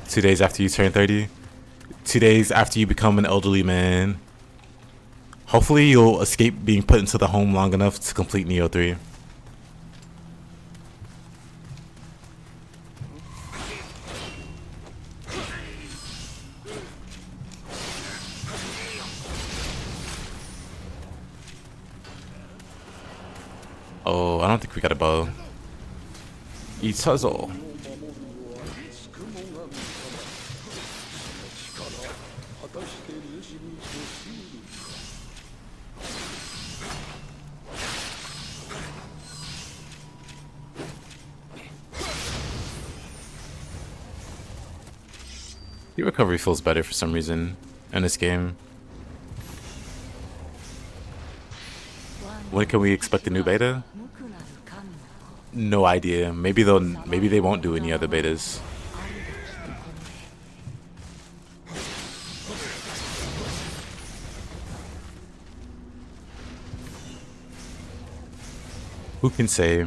Speaker 1: Two days after you turn 30. 2 days after you become an elderly man. Hopefully you'll escape being put into the home long enough to complete Nioh 3. Oh, I don't think we got a bow. Eat puzzle. The recovery feels better for some reason in this game. When can we expect a new beta? No idea. Maybe they won't do any other betas. Who can say?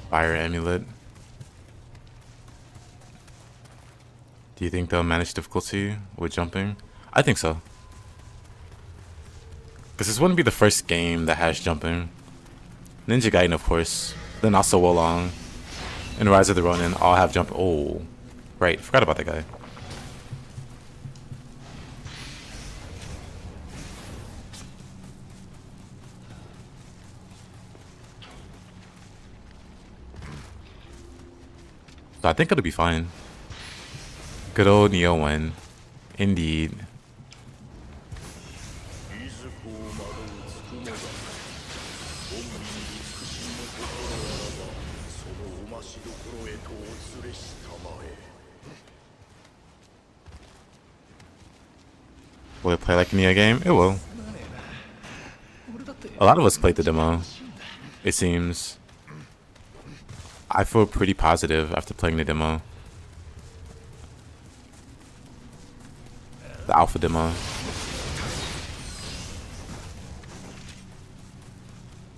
Speaker 1: Fire amulet. Do you think they'll manage difficulty with jumping? I think so. Because this wouldn't be the first game that has jumping. Ninja Gaiden, of course. Then also Wolong. And Rise of the Ronin all have jump. Oh. Right, forgot about that guy. So I think it'll be fine. Good old Nioh 1. Indeed. Will it play like a Nioh game? It will. A lot of us played the demo, it seems. I feel pretty positive after playing the demo. The alpha demo.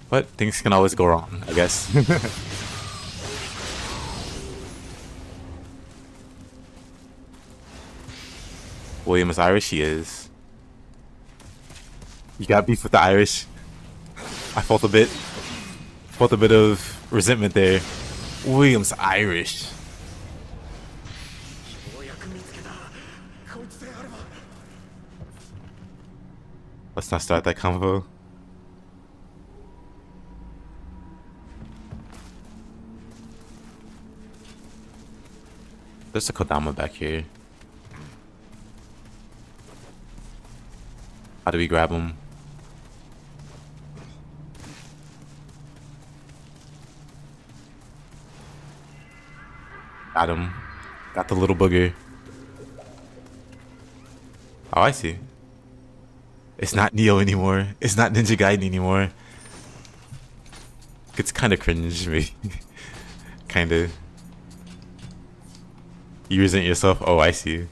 Speaker 1: But things can always go wrong, I guess. William is Irish? He is. You got beef with the Irish? I felt a bit of resentment there. William's Irish. Let's not start that convo. There's a Kodama back here. How do we grab him? Got him. Got the little booger. Oh, I see. It's not Nioh anymore. It's not Ninja Gaiden anymore. It's kind of cringe, me. Kind of. You resent yourself? Oh, I see.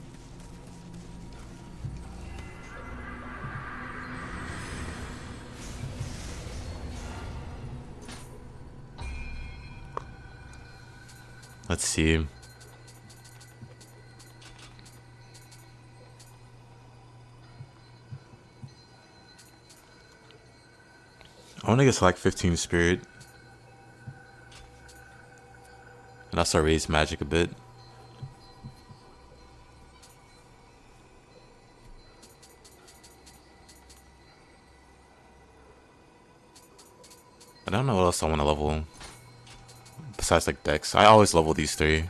Speaker 1: Let's see. I want to get to like 15 spirit. And also raise magic a bit. I don't know what else I want to level. Besides like Dex. I always level these three.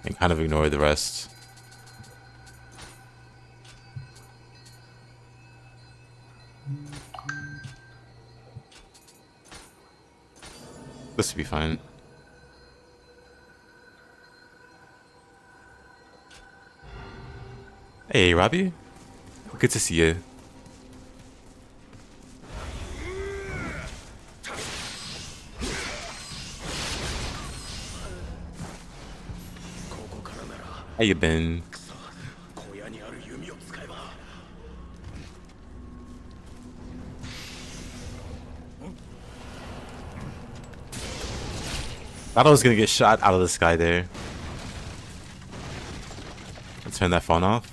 Speaker 1: And kind of ignore the rest. This would be fine. Hey, Robbie. Good to see you. How you been? Thought I was gonna get shot out of the sky there. Let's turn that phone off.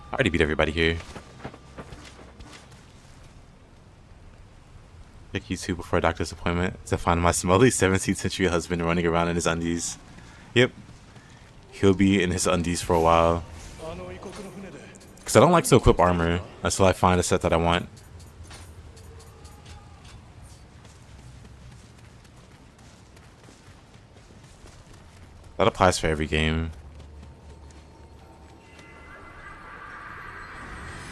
Speaker 1: I already beat everybody here. Check YouTube before a doctor's appointment to find my smelly 17th century husband running around in his undies. Yep. He'll be in his undies for a while. Because I don't like to equip armor until I find a set that I want. That applies for every game.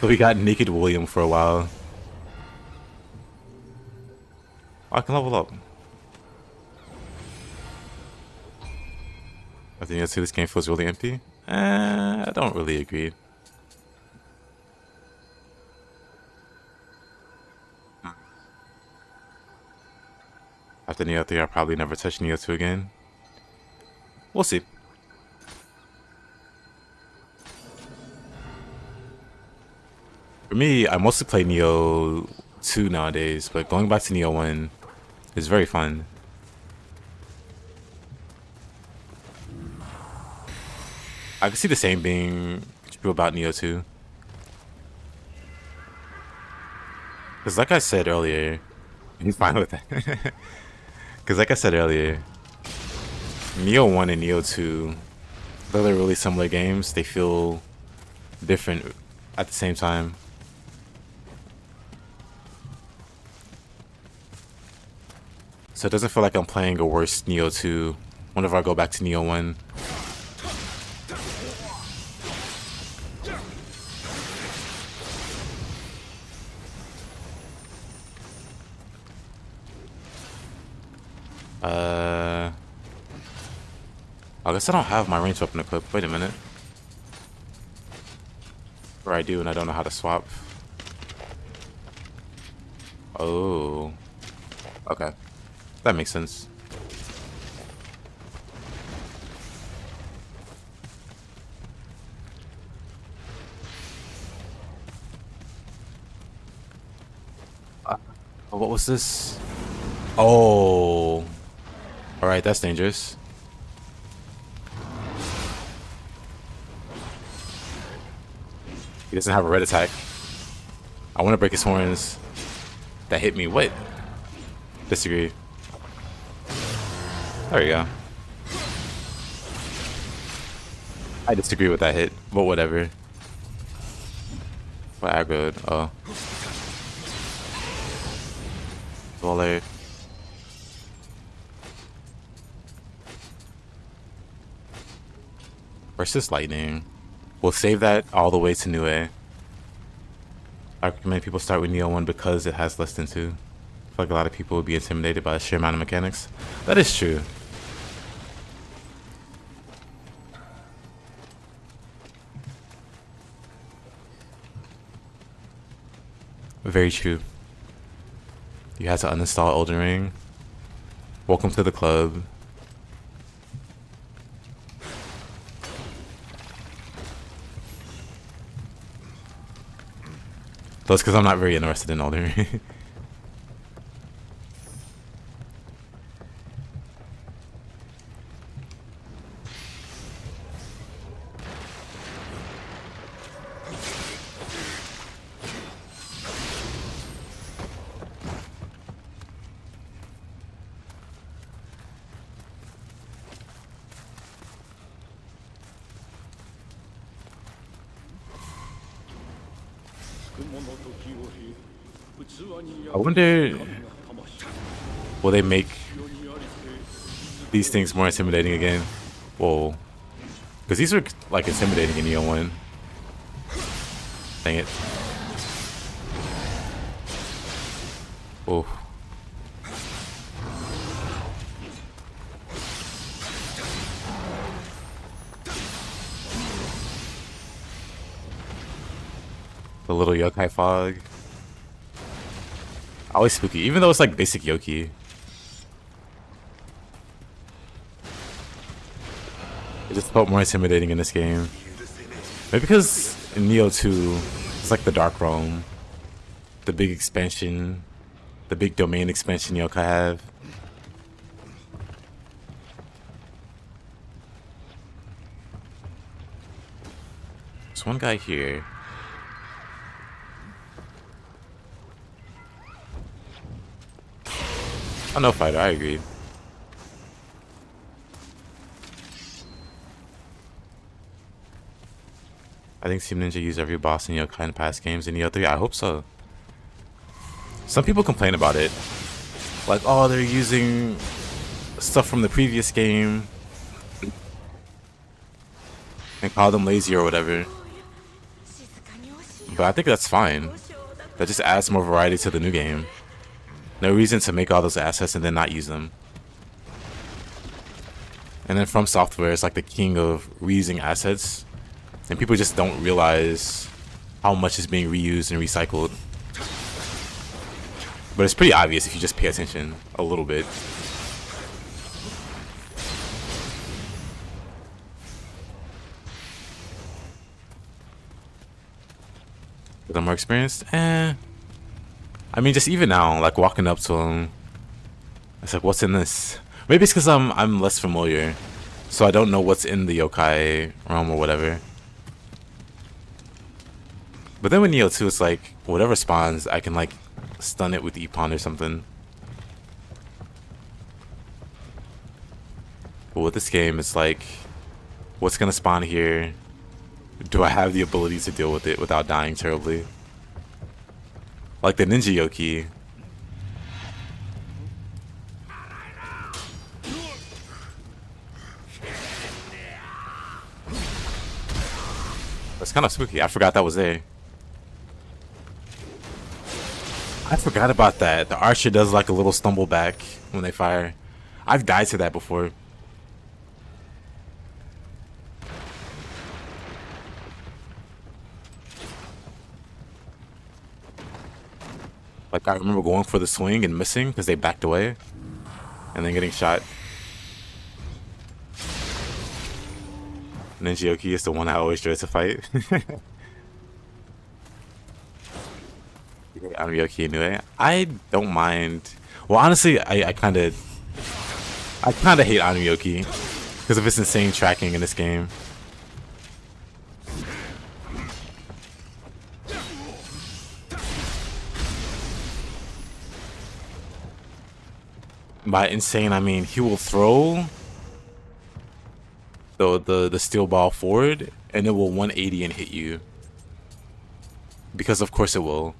Speaker 1: So we got Naked William for a while. I can level up. I think this game feels really empty. I don't really agree. After Nioh 3, I'll probably never touch Nioh 2 again. We'll see. For me, I mostly play Nioh 2 nowadays, but going back to Nioh 1 is very fun. I can see the same being true about Nioh 2. Because like I said earlier, he's fine with that. Because like I said earlier, Nioh 1 and Nioh 2, though they're really similar games, they feel different at the same time. So it doesn't feel like I'm playing a worse Nioh 2 whenever I go back to Nioh 1. I guess I don't have my range weapon equipped. Wait a minute. Or I do, and I don't know how to swap. Oh. Okay. That makes sense. What was this? Oh. Alright, that's dangerous. He doesn't have a red attack. I want to break his horns. That hit me. What? Disagree. There we go. I disagree with that hit, but whatever. What aggroed? Oh. Waller. Versus lightning. We'll save that all the way to Nioh. I recommend people start with Nioh 1 because it has less than 2. I feel like a lot of people would be intimidated by the sheer amount of mechanics. That is true. Very true. You had to uninstall Elden Ring. Welcome to the club. That's because I'm not very interested in Elden Ring. I wonder, will they make these things more intimidating again? Whoa. Because these are like intimidating in Nioh 1. Dang it. Oh. The little yokai fog. Always spooky, even though it's like basic Yoki. It just felt more intimidating in this game. Maybe because in Nioh 2, it's like the Dark Realm, the big expansion, the big domain expansion yokai have. There's one guy here. Oh, no fighter, I agree. I think Team Ninja used every boss in Yokai in past games in Nioh 3. I hope so. Some people complain about it. Like, oh, they're using stuff from the previous game and call them lazy or whatever. But I think that's fine. That just adds more variety to the new game. No reason to make all those assets and then not use them. And then From Software is like the king of reusing assets. And people just don't realize how much is being reused and recycled. But it's pretty obvious if you just pay attention a little bit. With I'm more experienced? I mean, just even now, like walking up to him, it's like, what's in this? Maybe it's because I'm less familiar, so I don't know what's in the yokai realm or whatever. But then with Nioh 2, it's like whatever spawns, I can like stun it with Epon or something. But with this game, it's like, what's gonna spawn here? Do I have the ability to deal with it without dying terribly? Like the Ninja Yoki. That's kind of spooky. I forgot that was there. I forgot about that. The archer does like a little stumble back when they fire. I've died to that before. Like, I remember going for the swing and missing because they backed away. And then getting shot. Nioh is the one I always try to fight. Nioh. I don't mind. Well, honestly, I kind of hate Nioh because of its insane tracking in this game. By insane, I mean he will throw the steel ball forward and it will 180 and hit you. Because of course it will.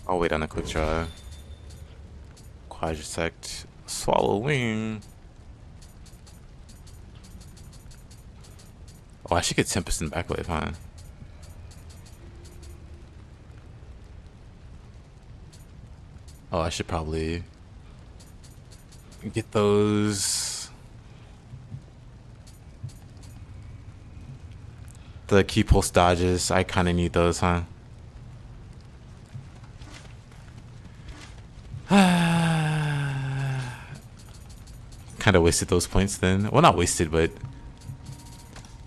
Speaker 1: I'll wait on a quick draw. Quadrisect. Swallow wing. Oh, I should get Tempest in backwave, huh? Oh, I should probably get those. The key pulse dodges. I kind of need those, huh? Kind of wasted those points then. Well, not wasted, but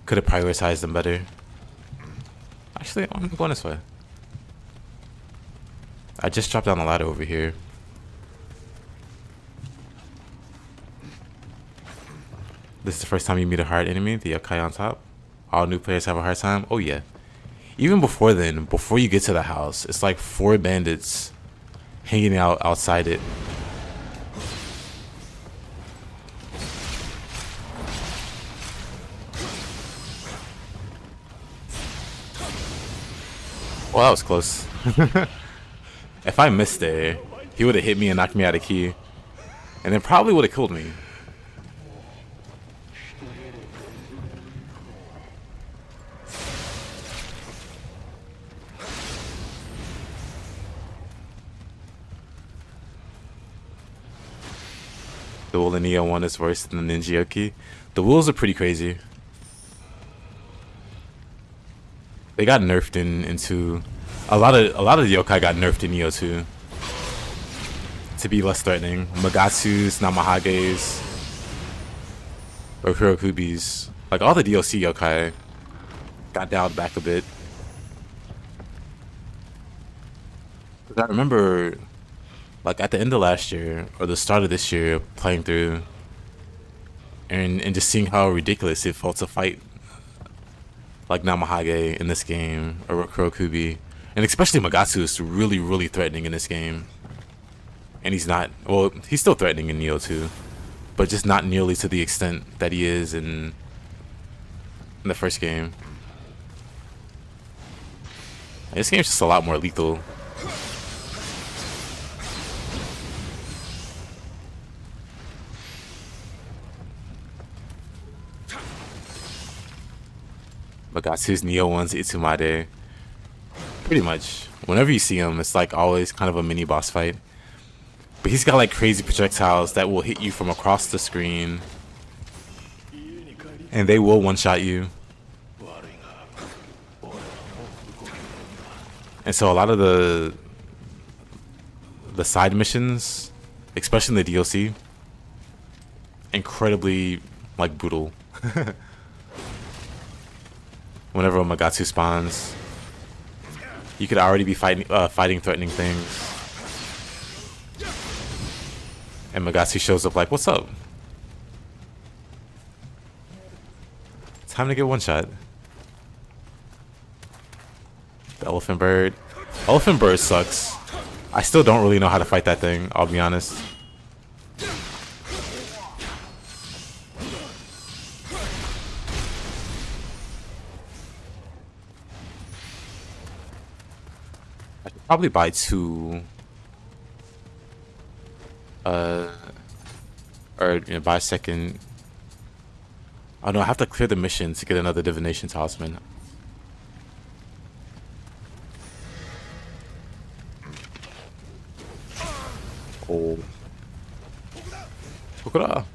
Speaker 1: could have prioritized them better. Actually, I'm going this way. I just dropped down the ladder over here. This is the first time you meet a hard enemy, the yokai on top. All new players have a hard time. Oh yeah. Even before then, before you get to the house, it's like 4 bandits hanging out outside it. Well, that was close. If I missed there, he would have hit me and knocked me out of key. And then probably would have killed me. The Will in Nioh 1 is worse than the Nioh. The Wills are pretty crazy. They got nerfed into a lot of the yokai got nerfed in Nioh 2 to be less threatening. Magatsus, Namahages, or Kurokubis. Like all the DLC yokai got dialed back a bit. 'Cause I remember like at the end of last year or the start of this year playing through and just seeing how ridiculous it felt to fight like Namahage in this game or Kurokubi. And especially Magatsu is really, really threatening in this game. And he's not, well, he's still threatening in Nioh 2, but just not nearly to the extent that he is in the first game. This game's just a lot more lethal. Magatsu's Nioh 1's Itsumade. Pretty much. Whenever you see him, it's like always kind of a mini boss fight. But he's got like crazy projectiles that will hit you from across the screen. And they will one-shot you. And so a lot of the side missions, especially in the DLC, incredibly like brutal. Whenever a Magatsu spawns, you could already be fighting threatening things. And Magatsu shows up like, what's up? Time to get one shot. The elephant bird. Elephant bird sucks. I still don't really know how to fight that thing, I'll be honest. Probably buy 2 or buy a second. Oh no, I have to clear the mission to get another divination talisman. Oh, Sakura.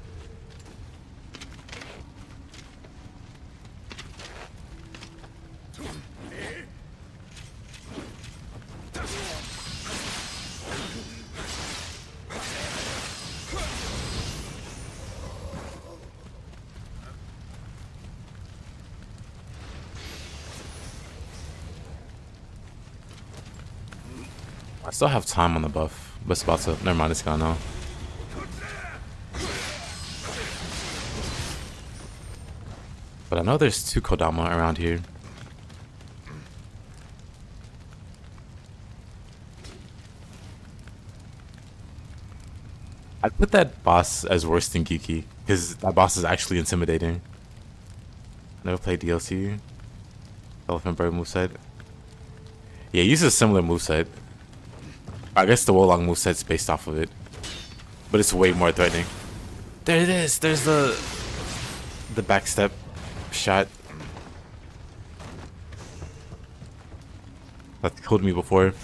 Speaker 1: I still have time on the buff, but it's about to. Never mind, it's gone now. But I know there's 2 Kodama around here. I'd put that boss as worse than Geeky, because that boss is actually intimidating. Never played DLC. Niohvember moveset. Yeah, he uses a similar moveset. I guess the Wolong moveset's based off of it. But it's way more threatening. There it is! There's the backstep shot. That killed me before.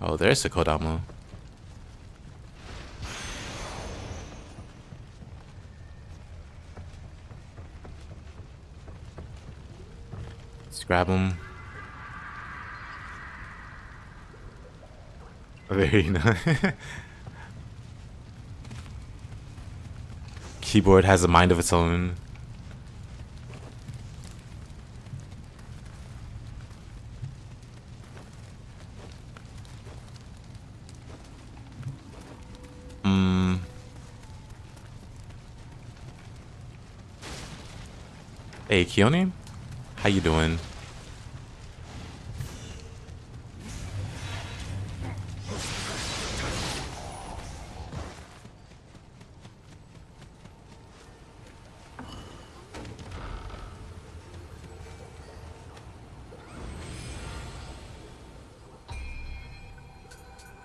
Speaker 1: Oh, there's a Kodama. Let's grab him. Very nice. Keyboard has a mind of its own. Hey, Keone? How you doing?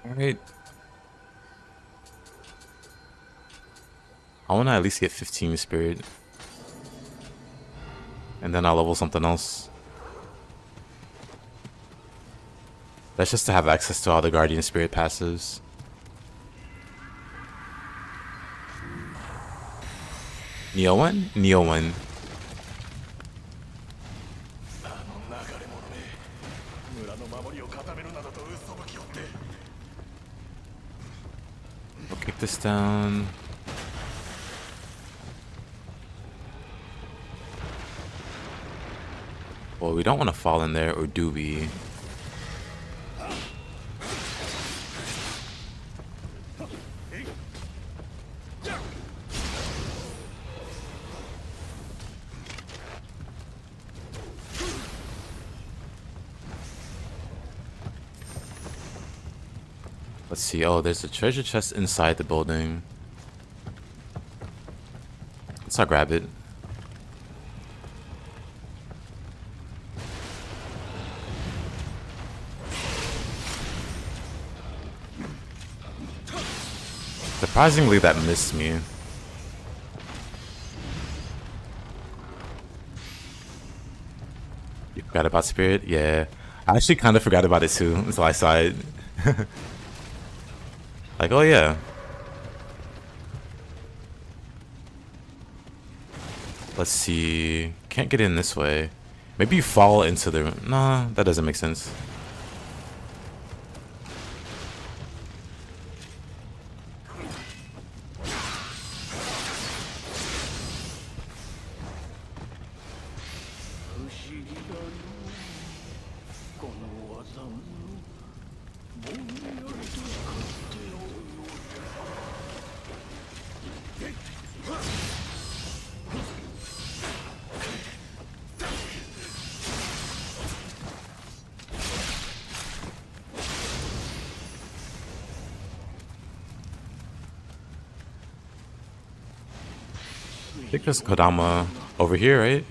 Speaker 1: Alright. I want to at least get 15 spirit. And then I'll level something else. That's just to have access to all the Guardian Spirit passives. Nioh one? Nioh one. We'll kick this down. Well, we don't want to fall in there, or do we? Let's see. Oh, there's a treasure chest inside the building. Let's not grab it. Surprisingly, that missed me. You forgot about Spirit? Yeah. I actually kind of forgot about it too until I saw it. Like, oh yeah. Let's see. Can't get in this way. Maybe you fall into the... Nah, that doesn't make sense. I think there's Kodama over here, right?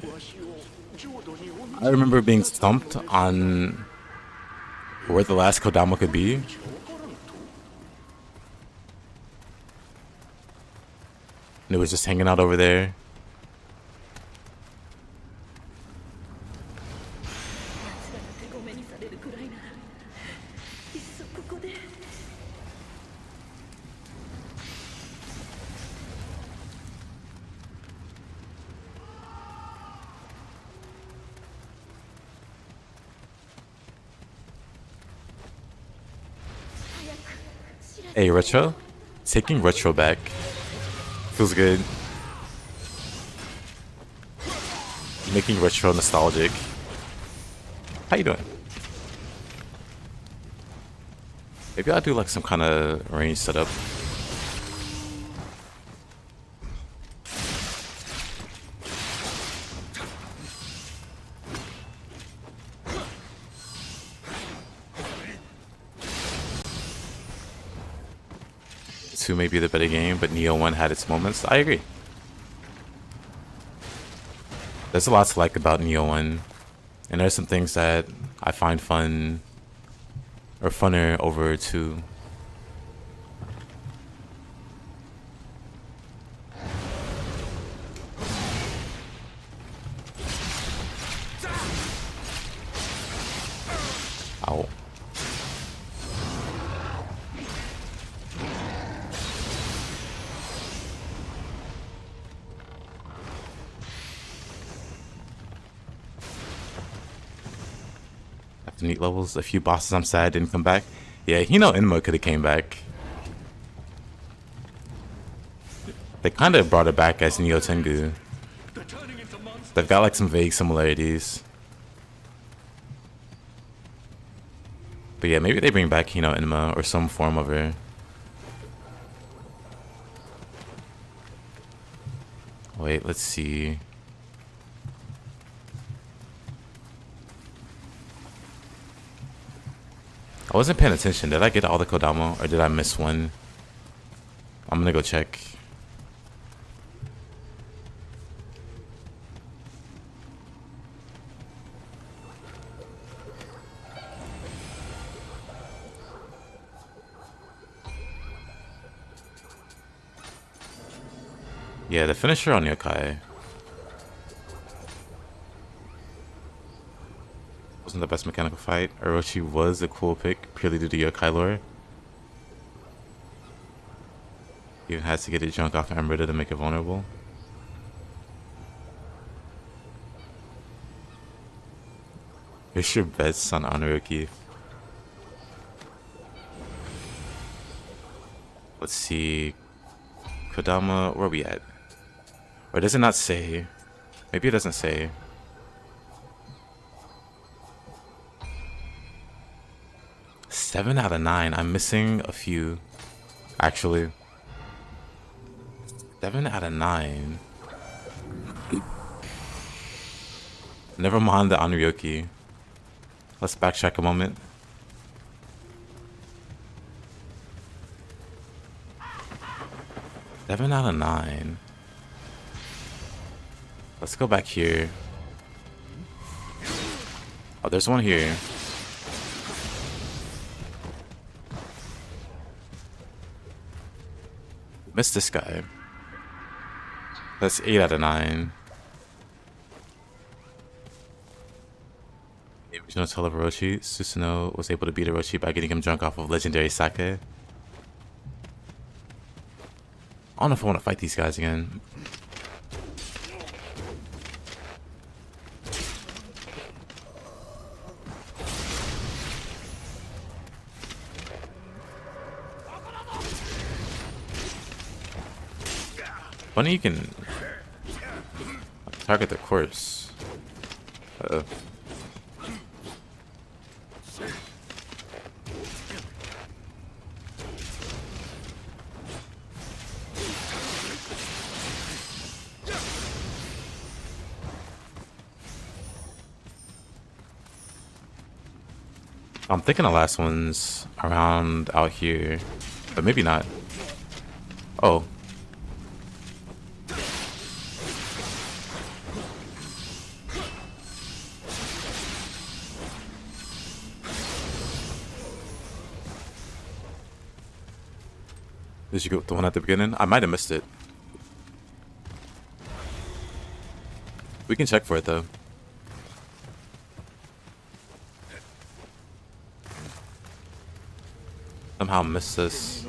Speaker 1: I remember being stumped on where the last Kodama could be. And it was just hanging out over there. Hey, Retro? Taking Retro back. Feels good. Making Retro nostalgic. How you doing? Maybe I'll do like some kind of range setup. Two may be the better game, but Nioh 1 had its moments. I agree. There's a lot to like about Nioh 1, and there's some things that I find fun or funner over 2. Ow. After neat levels, a few bosses I'm sad didn't come back. Yeah, Enma could have came back. They kind of brought it back as Nioh Tengu. They've got like some vague similarities. But yeah, maybe they bring back Enma or some form of her. Wait, let's see. I wasn't paying attention. Did I get all the Kodama or did I miss one? I'm gonna go check. Yeah, the finisher on Yokai wasn't the best mechanical fight. Orochi was a cool pick purely due to Yokai lore. Even has to get his junk off Amrita to make it vulnerable. Here's your bets on Orochi. Let's see. Kodama, where are we at? Or does it not say? Maybe it doesn't say. Seven out of 9. I'm missing a few. Actually. 7 out of 9. Never mind the Onryoki. Let's backtrack a moment. Seven out of 9. Let's go back here. Oh, there's one here. Missed this guy. That's 8 out of 9. The original tale of Orochi, Susanoo was able to beat Orochi by getting him drunk off of legendary sake. I don't know if I want to fight these guys again. Funny you can target the corpse. Uh-oh. I'm thinking the last one's around out here, but maybe not. Oh. Did you go with the one at the beginning? I might have missed it. We can check for it though. Somehow missed this.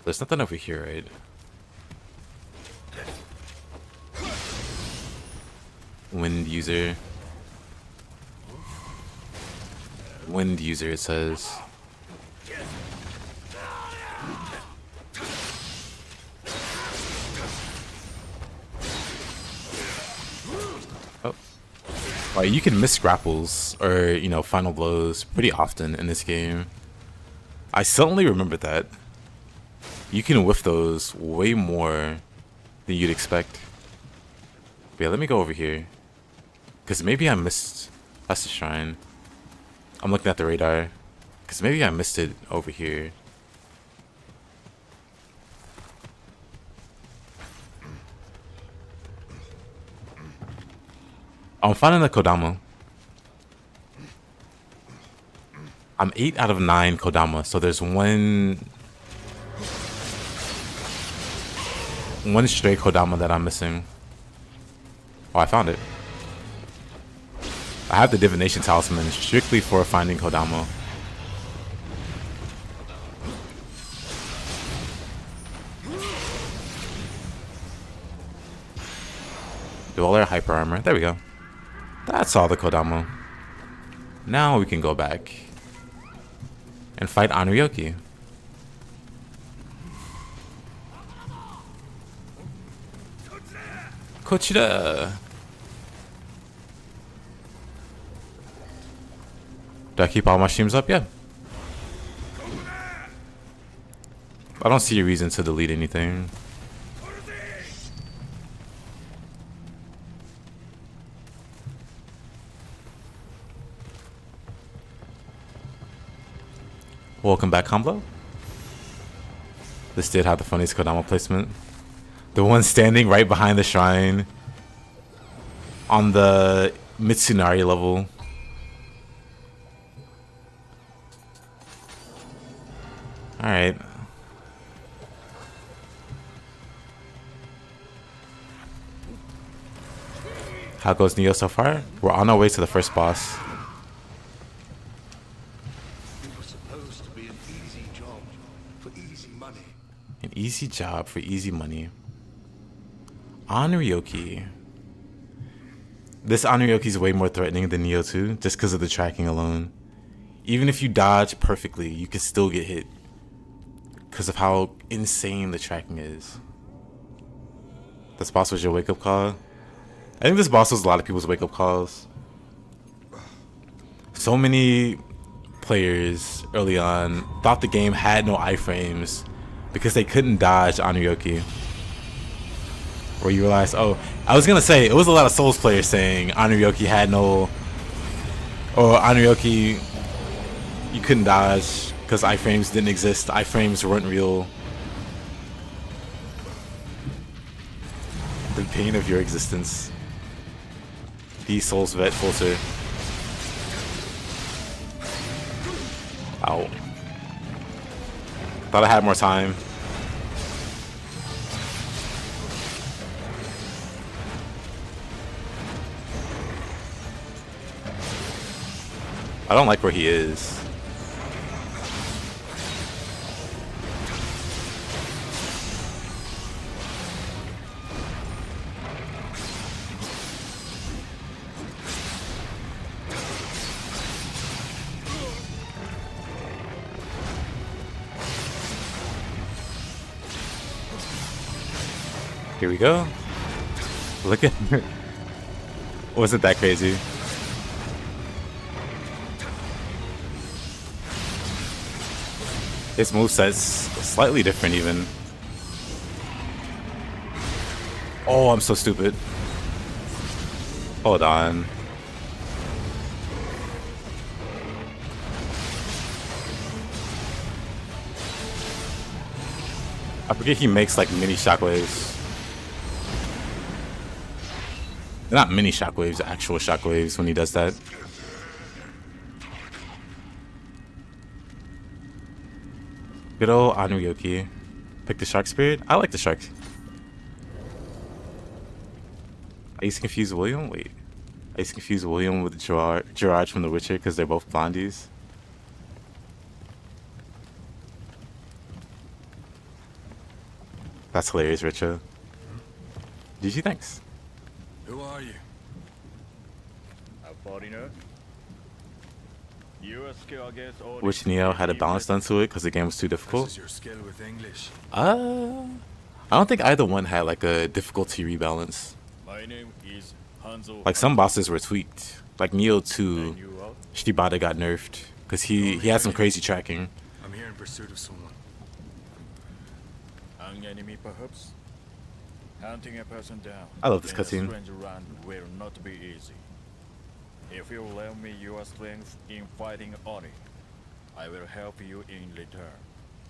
Speaker 1: There's nothing over here, right? Wind user. Wind user, it says. Oh. Right, you can miss grapples or, you know, final blows pretty often in this game. I suddenly remembered that. You can whiff those way more than you'd expect. But yeah, let me go over here. Because maybe I missed... That's the shrine. I'm looking at the radar. Because maybe I missed it over here. I'm finding the Kodama. I'm 8 out of 9 Kodama, so there's one stray Kodama that I'm missing. Oh, I found it. I have the Divination Talisman strictly for finding Kodama. Dweller Hyper Armor. There we go. That's all the Kodama. Now we can go back and fight Anryoki. Kochira! Do I keep all my streams up? Yeah. I don't see a reason to delete anything. Welcome back, Combo. This did have the funniest Kodama placement. The one standing right behind the shrine on the Mitsunari level. Alright. How goes Nioh so far? We're on our way to the first boss. An easy job for easy money. Anryoki. This Anryoki is way more threatening than Nioh 2, just because of the tracking alone. Even if you dodge perfectly, you can still get hit. Because of how insane the tracking is. This boss was your wake-up call? I think this boss was a lot of people's wake-up calls. So many players early on thought the game had no iframes because they couldn't dodge Anryoki. Where you realize, oh, I was gonna say, it was a lot of Souls players saying Anryoki had no... Or Anryoki, you couldn't dodge because iframes didn't exist. Iframes weren't real. The pain of your existence. The Souls vet filter. Ow. Thought I had more time. I don't like where he is. Here we go. Look at wasn't that crazy? His moveset's slightly different even. Oh, I'm so stupid. Hold on. I forget he makes like mini shockwaves. They're not mini shockwaves, actual shockwaves when he does that. Good old Anryoki. Pick the shark spirit. I like the shark. I used to confuse William. Wait, I used to confuse William with Gerard from The Witcher because they're both blondies. That's hilarious, Richa. GG, thanks.
Speaker 2: Who are you?
Speaker 5: A foreigner? You are skill against all
Speaker 1: Which
Speaker 5: these
Speaker 1: Nioh had a
Speaker 5: people.
Speaker 1: balance done to it because the game was too
Speaker 2: This
Speaker 1: difficult?
Speaker 2: is your skill with English.
Speaker 1: I don't think either one had like a difficulty rebalance.
Speaker 5: My name is Hanzo.
Speaker 1: Like some bosses were tweaked. Like Nioh 2,
Speaker 5: You out?
Speaker 1: Shibata got nerfed because he had some crazy tracking.
Speaker 2: I'm here in pursuit of someone.
Speaker 5: An enemy, perhaps? Hunting a person down.
Speaker 1: I love this
Speaker 5: in a
Speaker 1: cutscene.
Speaker 5: strange land will not be easy. If you lend me your strength in fighting Oni, I will help you in return.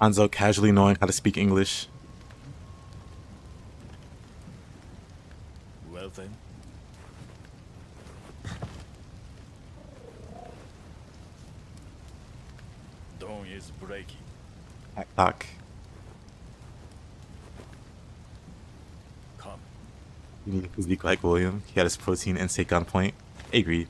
Speaker 1: Hanzo casually knowing how to speak English.
Speaker 5: Well then. Dawn is breaking.
Speaker 1: Doc.
Speaker 5: Come.
Speaker 1: You need a physique like William. He had his protein intake on point. Agreed.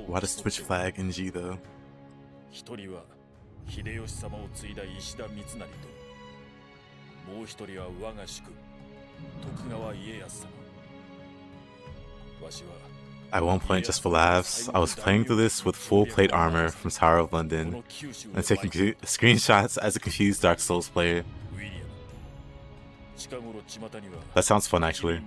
Speaker 1: Why does Twitch flag in G though?
Speaker 5: 一人は秀吉様を継いだ石田三成と、もう一人は我が主君徳川家康様。わしは
Speaker 1: At one point, just for laughs, I was playing through this with full plate armor from Tower of London and taking screenshots as a confused Dark Souls player. That sounds fun, actually.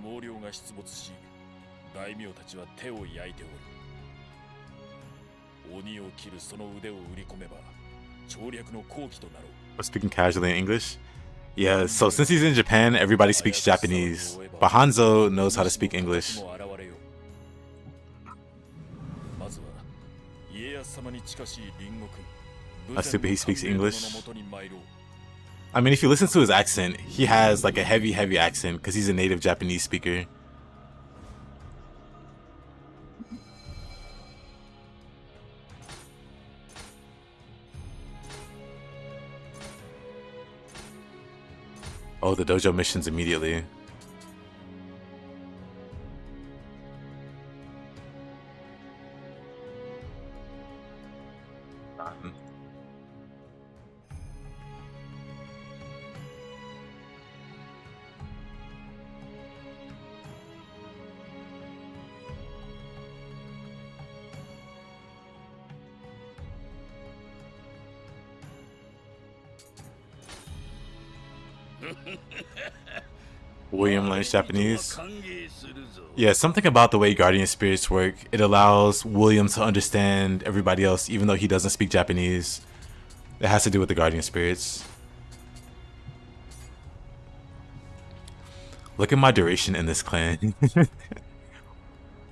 Speaker 1: We're speaking casually in English? Yeah, so since he's in Japan, everybody speaks Japanese. But Hanzo knows how to speak English. That's stupid, he speaks English. I mean, if you listen to his accent, he has like a heavy accent because he's a native Japanese speaker. Oh, the dojo missions immediately. William learns Japanese. Yeah, something about the way Guardian Spirits work. It allows William to understand everybody else even though he doesn't speak Japanese. It has to do with the Guardian Spirits. Look at my duration in this clan.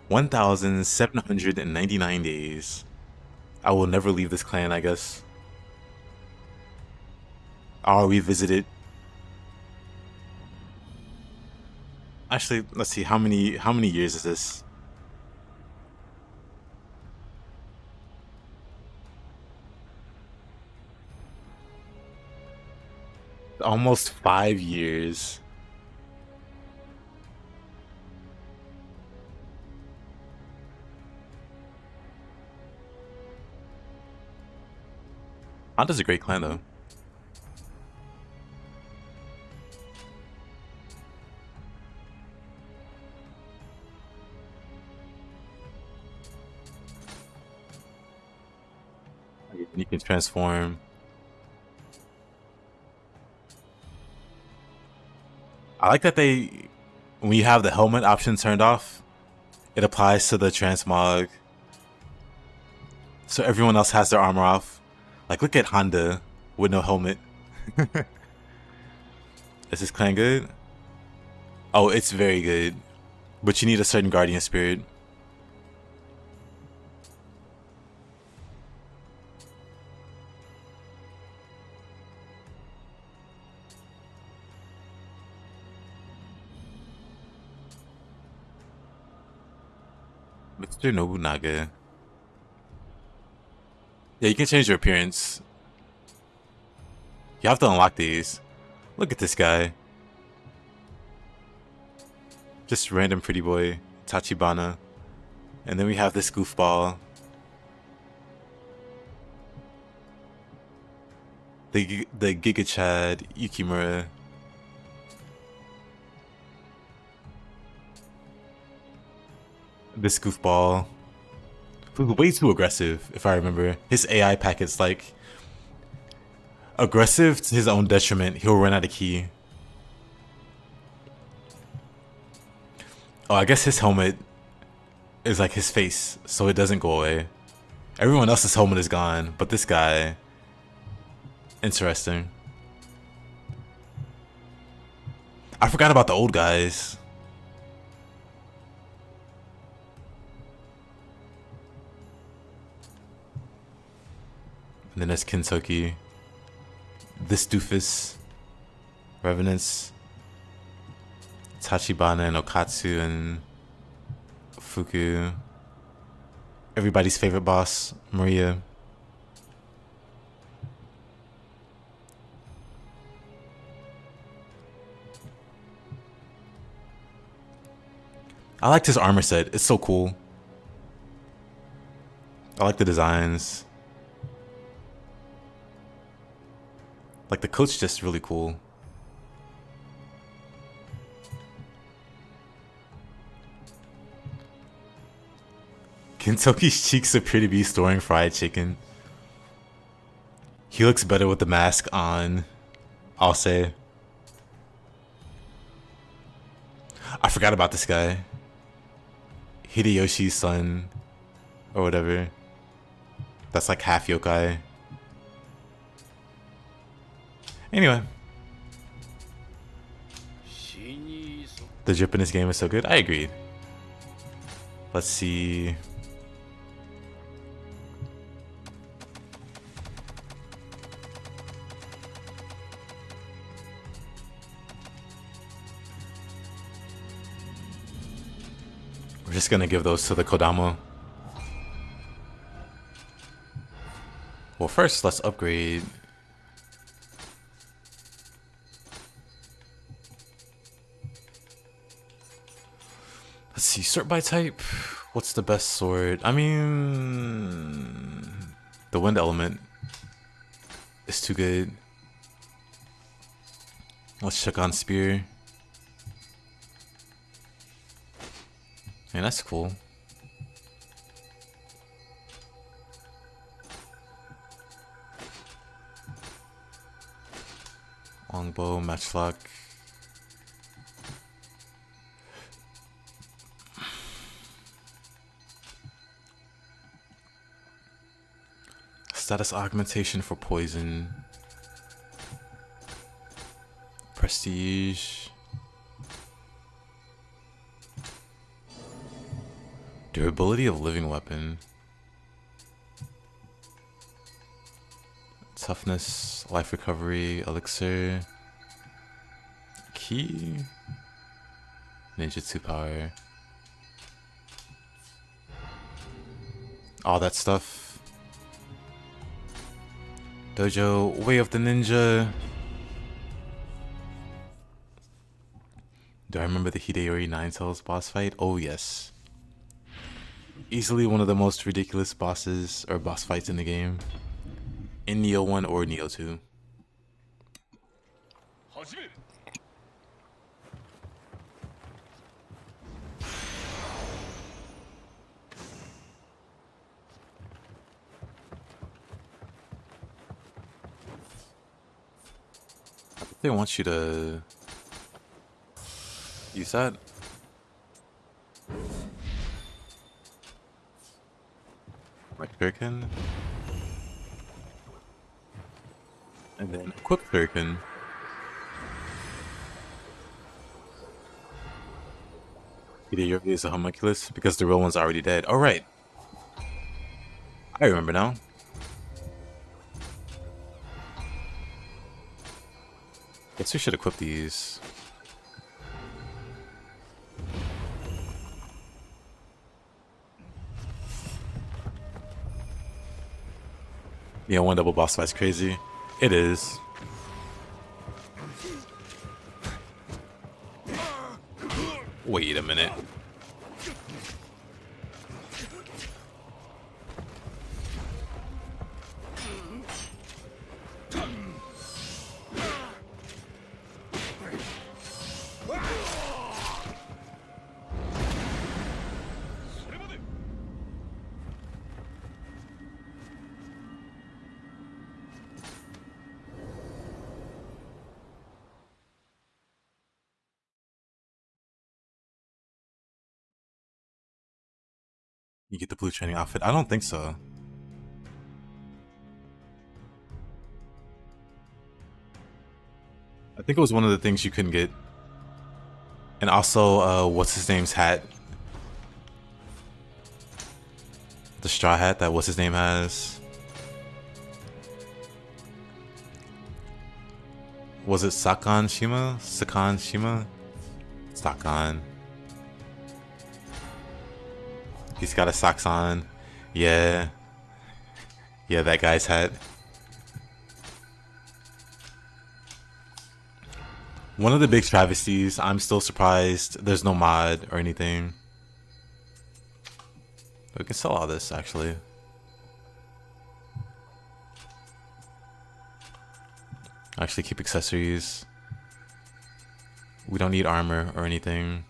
Speaker 1: 1,799 days. I will never leave this clan, I guess. I'll revisit it. Actually, let's see, how many years is this? Almost 5 years. Honda's a great clan though. You can transform. I like that when you have the helmet option turned off, it applies to the transmog So everyone else has their armor off. Like, look at Honda with no helmet. Is this clan good? Oh, it's very good. But you need a certain guardian spirit. Mr. Nobunaga. Yeah, you can change your appearance. You have to unlock these. Look at this guy. Just random pretty boy, Tachibana. And then we have this goofball. The Giga Chad, Yukimura. This goofball. Who's way too aggressive, if I remember. His AI packet's like aggressive to his own detriment. He'll run out of key. Oh, I guess his helmet is like his face, so it doesn't go away. Everyone else's helmet is gone, but this guy... Interesting. I forgot about the old guys. And then there's Kintoki. This doofus. Revenants. Tachibana and Okatsu and Fuku. Everybody's favorite boss, Maria. I liked his armor set. It's so cool. I like the designs. Like the coat's just really cool. Kintoki's cheeks appear to be storing fried chicken. He looks better with the mask on, I'll say. I forgot about this guy. Hideyoshi's son, or whatever. That's like half yokai. Anyway. The drip in this game is so good. I agree. Let's see. We're just gonna give those to the Kodama. Well, first, let's upgrade. Let's see, sort by type. What's the best sword? I mean, the wind element is too good. Let's check on spear. Man, that's cool. Longbow, matchlock. Status augmentation for poison. Prestige. Durability of living weapon. Toughness, life recovery, elixir. Key. Ninjutsu power. All that stuff. Dojo, Way of the Ninja. Do I remember the Hideyori Ninetales boss fight? Oh yes. Easily one of the most ridiculous bosses or boss fights in the game. In Nioh 1 or Nioh 2. They want you to use that. Right. Shuriken. And then equip Shuriken. Either is a homunculus because the real one's already dead. Oh, right. I remember now. Guess we should equip these. Yeah, one double boss fight's crazy. It is. Wait a minute. You get the blue training outfit? I don't think so. I think it was one of the things you couldn't get. And also, what's his name's hat? The straw hat that what's his name has. Was it Sakan Shima? Sakan Shima? Sakan. He's got a socks on. Yeah. Yeah, that guy's hat. One of the big travesties. I'm still surprised there's no mod or anything. We can sell all this, actually. Actually, keep accessories. We don't need armor or anything.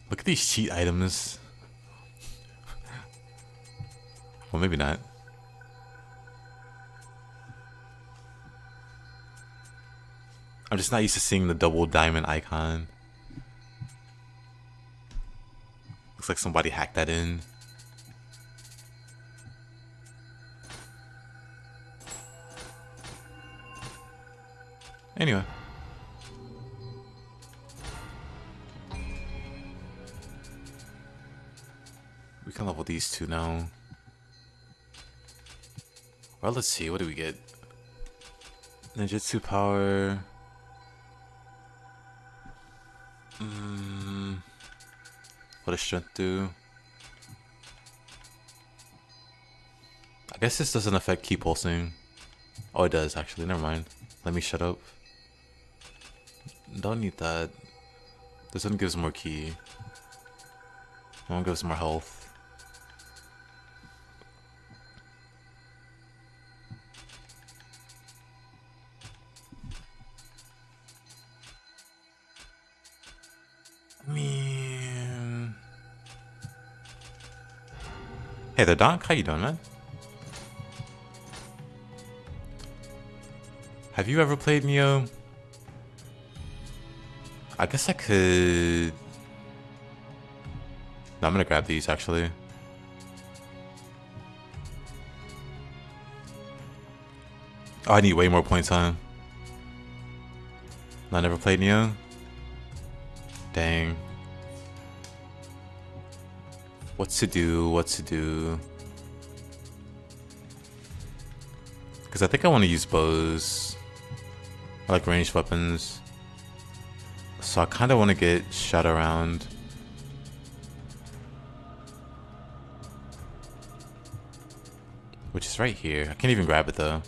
Speaker 1: Look at these cheat items. Well, maybe not. I'm just not used to seeing the double diamond icon. Looks like somebody hacked that in. Anyway. We can level these two now. Well, let's see. What do we get? Ninjutsu power. What does strength do? I guess this doesn't affect key pulsing. Oh, it does actually. Never mind. Let me shut up. Don't need that. This one gives more key. That one gives more health. I mean... Hey there, Donk. How you doing, man? Have you ever played Nioh? I guess I could... No, I'm gonna grab these, actually. Oh, I need way more points, huh? I never played Nioh? Dang. What to do, what to do. Because I think I want to use bows. I like ranged weapons. So I kind of want to get shot around. Which is right here. I can't even grab it though.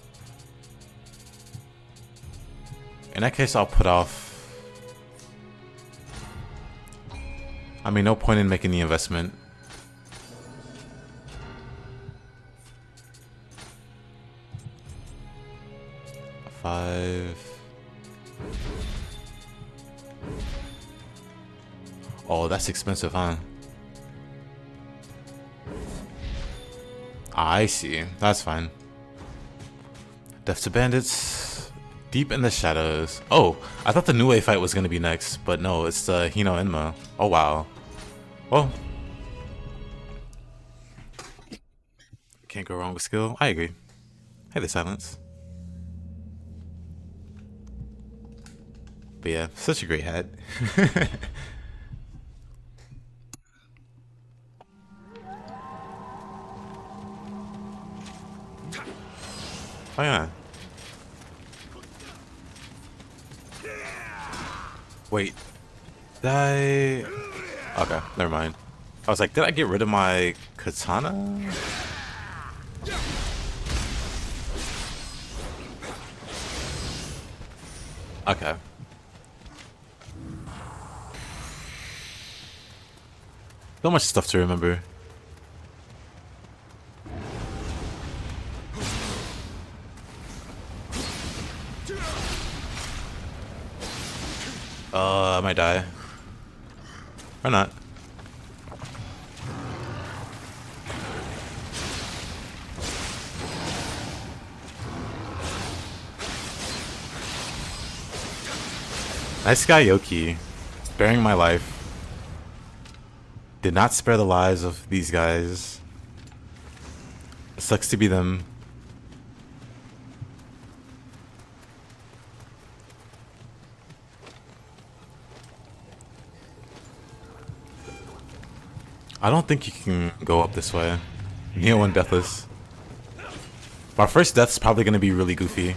Speaker 1: In that case, I'll put off... I mean, no point in making the investment. Oh, that's expensive, huh? I see. That's fine. Death to bandits. Deep in the shadows. Oh, I thought the Nioh fight was gonna be next, but no, it's the Niohvember. Oh wow. Well, can't go wrong with skill. I agree. Hey, the silence. But yeah, such a great hat. Oh yeah. Wait. Did I... Okay, never mind. I was like, did I get rid of my katana? Okay. So much stuff to remember. I might die. Or not. Nice guy Yoki. Sparing my life. Did not spare the lives of these guys. It sucks to be them. I don't think you can go up this way. Nioh and Deathless. Our first death's probably gonna be really goofy.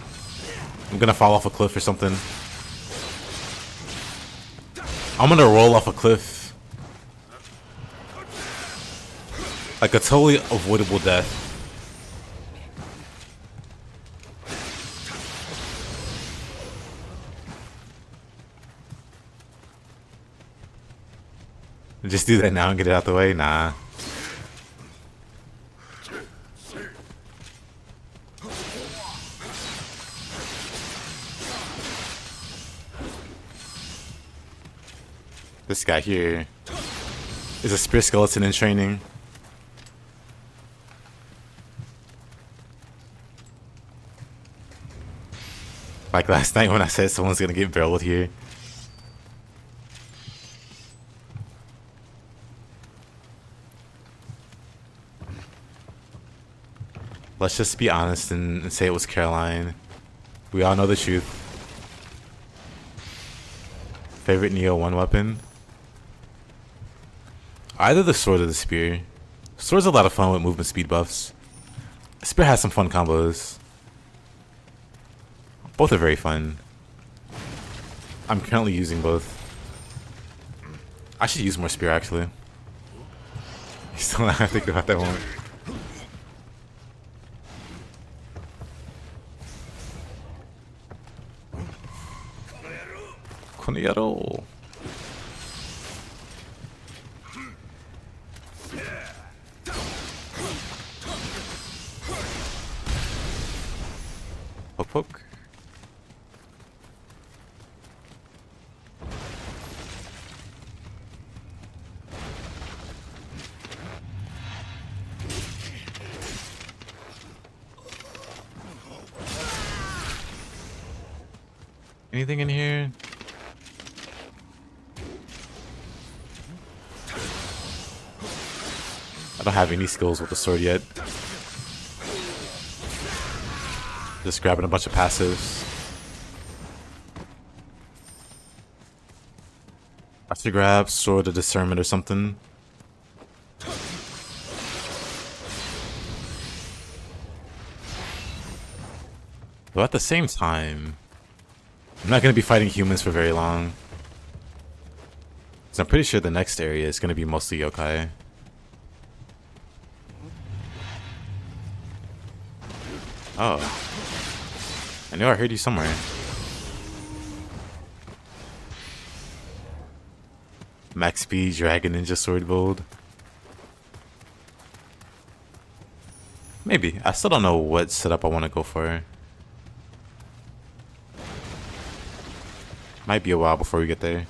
Speaker 1: I'm gonna fall off a cliff or something. I'm gonna roll off a cliff. Like a totally avoidable death. Just do that now and get it out the way? Nah. This guy here is a spear skeleton in training. Like last night when I said someone's gonna get barreled here. Let's just be honest and say it was Caroline. We all know the truth. Favorite Nioh 1 weapon? Either the sword or the spear. Sword's a lot of fun with movement speed buffs. Spear has some fun combos. Both are very fun. I'm currently using both. I should use more spear actually. Still not thinking about that one. Koneyaro. Poke poke. Anything in here? I don't have any skills with the sword yet. Just grabbing a bunch of passives. I should grab Sword of Discernment or something. But at the same time, I'm not going to be fighting humans for very long. So I'm pretty sure the next area is going to be mostly yokai. Oh. I knew I heard you somewhere. Max speed, Dragon Ninja Sword build. Maybe. I still don't know what setup I want to go for. Might be a while before we get there.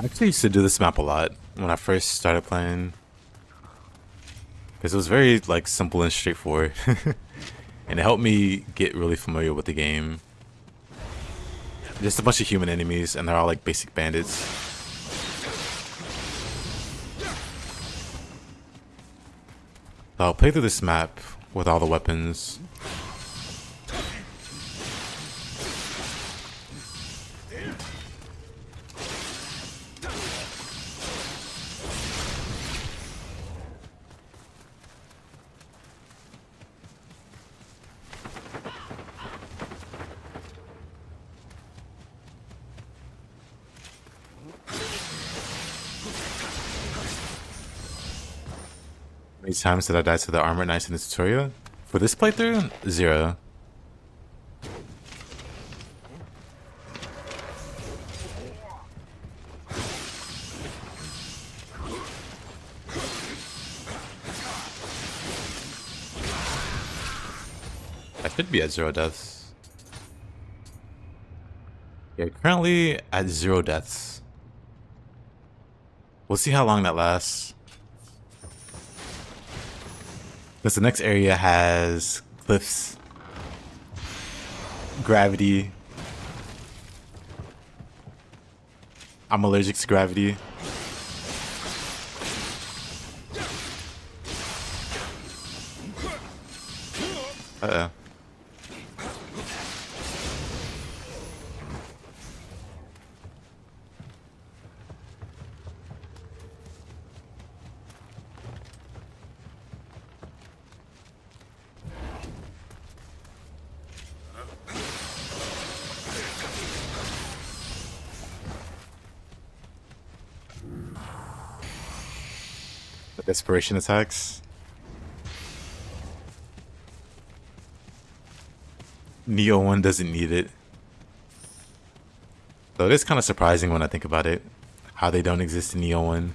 Speaker 1: I actually used to do this map a lot when I first started playing. Because it was very like simple and straightforward. And it helped me get really familiar with the game. Just a bunch of human enemies and they're all like basic bandits. So I'll play through this map with all the weapons. How many times did I die to the armor knights in the tutorial? For this playthrough, 0. I should be at 0 deaths. Yeah, currently at 0 deaths. We'll see how long that lasts. Because the next area has cliffs, gravity. I'm allergic to gravity. Uh-oh. Desperation attacks. Nioh 1 doesn't need it. So it is kind of surprising when I think about it, how they don't exist in Nioh 1.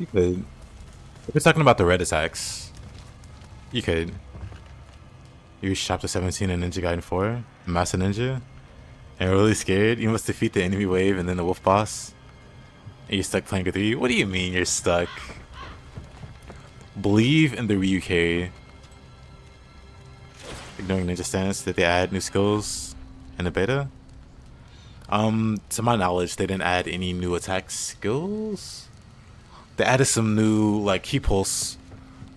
Speaker 1: You could. If we're talking about the red attacks, you could. Use Chapter 17 and Ninja Gaiden 4, Master Ninja, and you're really scared. You must defeat the enemy wave and then the wolf boss. And you're stuck playing with Ryu. What do you mean you're stuck? Believe in the Ryu carry. Ignoring Ninja stance. Did they add new skills in the beta? To my knowledge, they didn't add any new attack skills. They added some new, like, key pulse.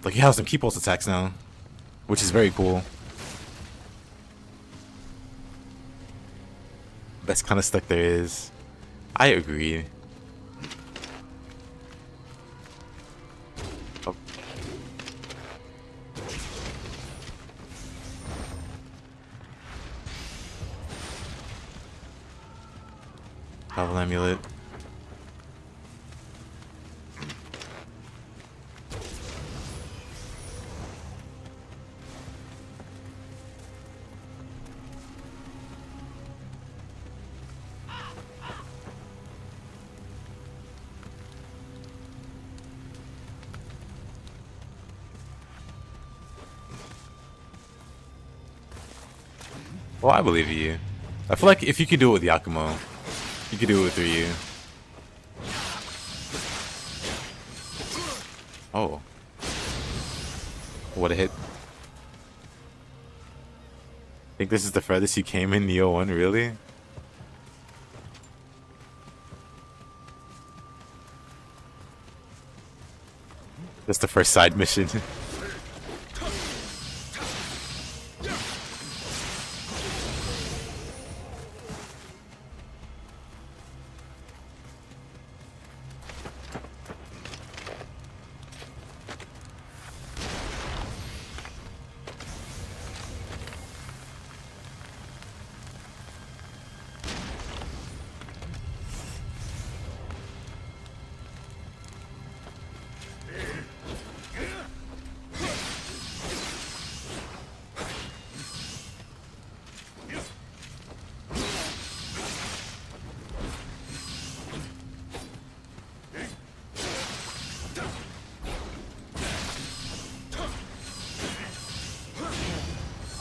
Speaker 1: Like, you have some key pulse attacks now, which is very cool. Best kind of stuff there is. I agree. Oh. Travel amulet. Well, I believe you. I feel like if you could do it with Yakumo, you could do it with Ryu. Oh. What a hit. Think this is the furthest you came in Nioh 1, really? That's the first side mission.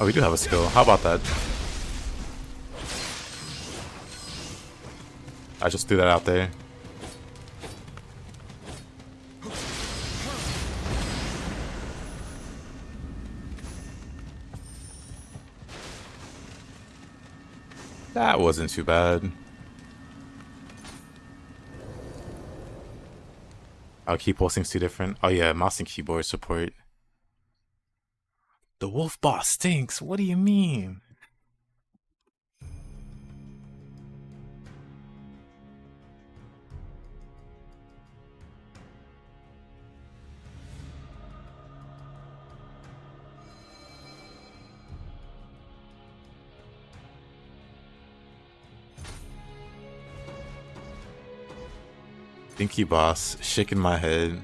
Speaker 1: Oh, we do have a skill. How about that? I just threw that out there. That wasn't too bad. Oh, key pulsing's too different. Oh yeah, mouse and keyboard support. The wolf boss stinks. What do you mean? Stinky boss, shaking my head.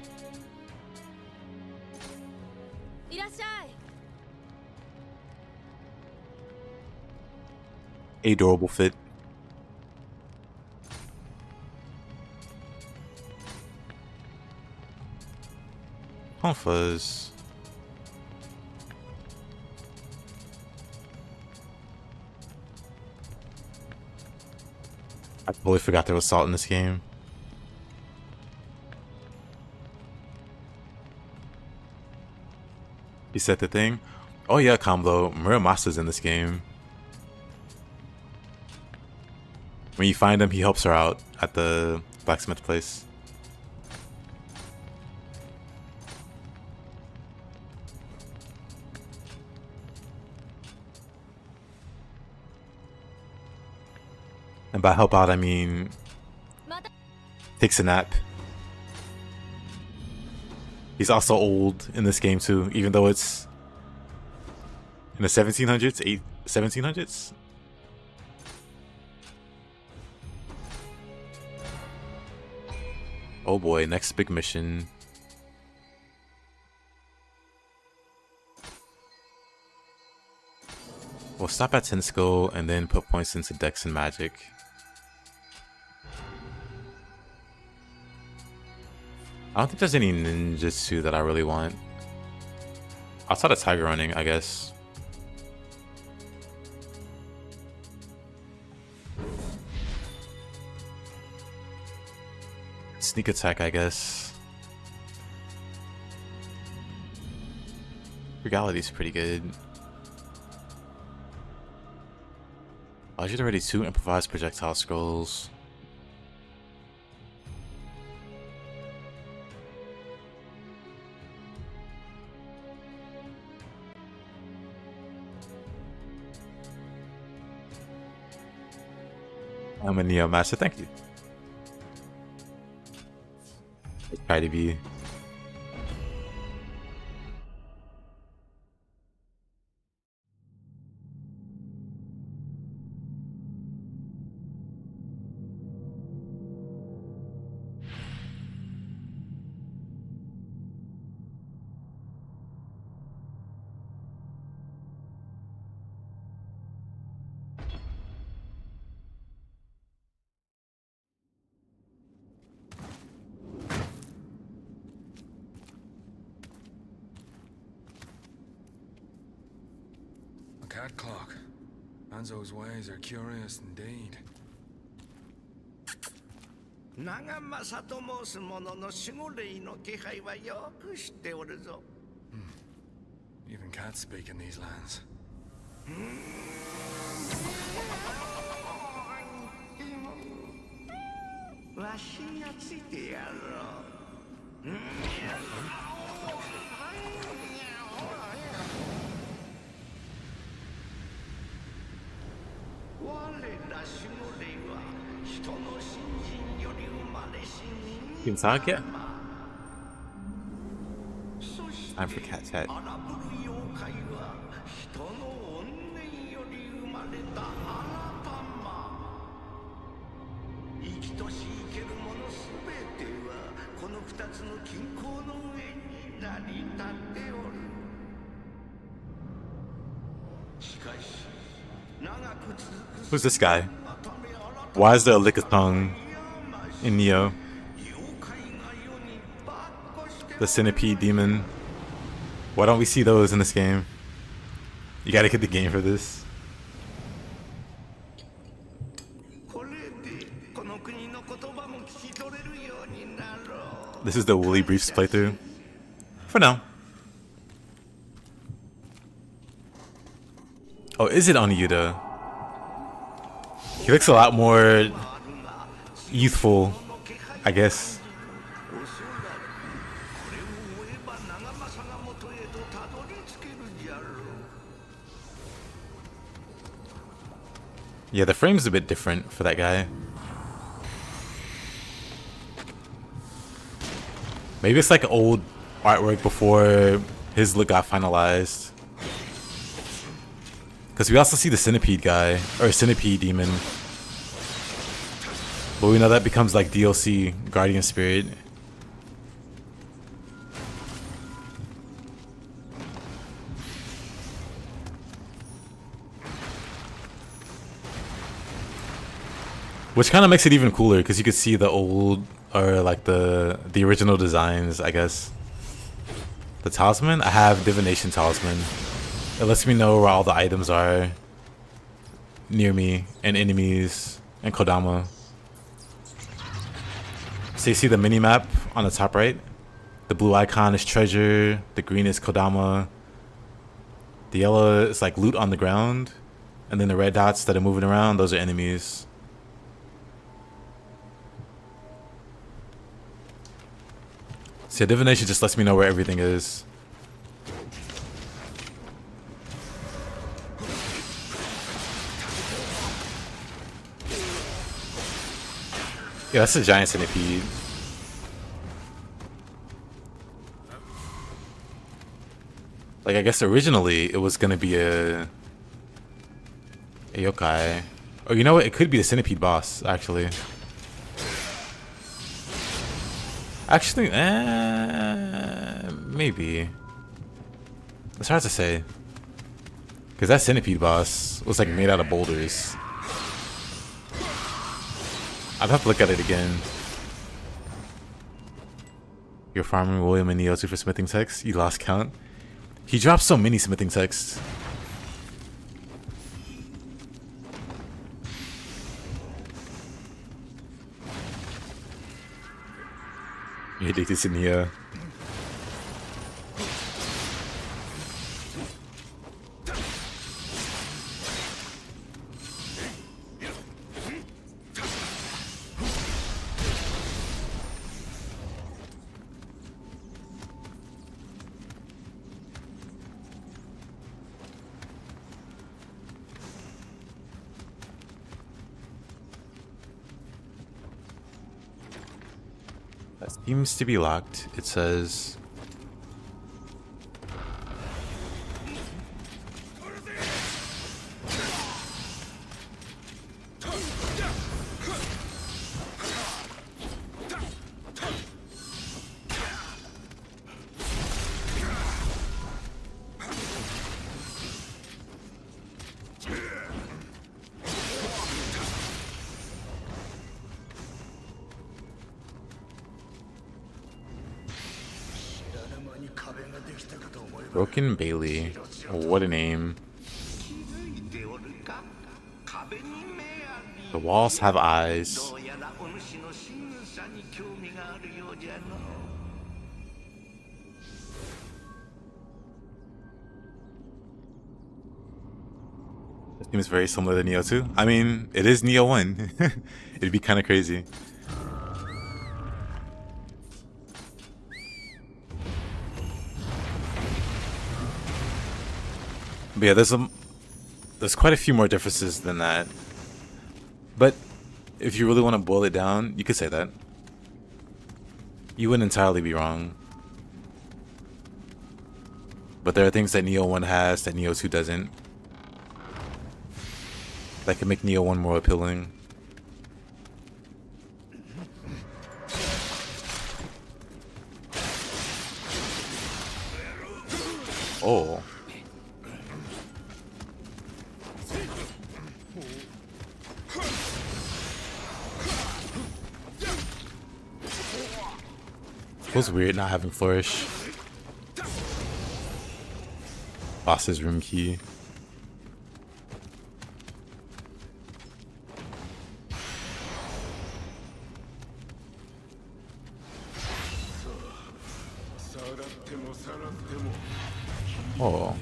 Speaker 1: Adorable fit. Oh, fuzz. I totally forgot there was salt in this game. You said the thing? Oh yeah, Combo. Muramasa's in this game. When you find him, he helps her out at the blacksmith place. And by help out, I mean takes a nap. He's also old in this game too, even though it's in the 1700s, 1700s. Oh boy, next big mission. We'll stop at 10 skill and then put points into Dex and Magic. I don't think there's any ninjutsu that I really want. Outside of tiger running, I guess. Sneak attack, I guess. Frugality's pretty good. I should already 2 improvised projectile scrolls. I'm a Nioh master, thank you. Try to be.
Speaker 2: Cat clock. Anzo's ways are curious indeed. Even cats speak in these lands.
Speaker 1: Kinsakia? Time for cat chat. Who's this guy? Why is there a lick of tongue in Nioh? The centipede demon. Why don't we see those in this game? You gotta get the game for this. This is the Woolly Briefs playthrough. For now. Oh, is it on Yuta? He looks a lot more youthful, I guess. Yeah, the frame's a bit different for that guy. Maybe it's like old artwork before his look got finalized. Because we also see the Centipede guy, or Centipede Demon. But we know that becomes like DLC Guardian Spirit. Which kind of makes it even cooler because you could see the old, or like the original designs, I guess. The talisman? I have Divination Talisman. It lets me know where all the items are near me, and enemies, and Kodama. So you see the mini-map on the top right? The blue icon is treasure, the green is Kodama, the yellow is like loot on the ground, and then the red dots that are moving around, those are enemies. So yeah, divination just lets me know where everything is. Yeah, that's a giant centipede. Like, I guess originally it was gonna be a yokai. Or you know what? It could be the centipede boss, actually. Actually, maybe. It's hard to say. Because that centipede boss was like made out of boulders. I'd have to look at it again. You're farming William and Nioh for smithing texts? You lost count? He dropped so many smithing texts. You're addicted to Nioh. That seems to be locked. It says... Broken Bailey. What a name. The walls have eyes. This seems very similar to Nioh 2. I mean, it is Nioh 1. It'd be kind of crazy. But yeah, there's quite a few more differences than that. But if you really want to boil it down, you could say that. You wouldn't entirely be wrong. But there are things that Nioh 1 has that Nioh 2 doesn't. That can make Nioh 1 more appealing. Oh. Feels weird not having flourish. Boss's room key. Oh.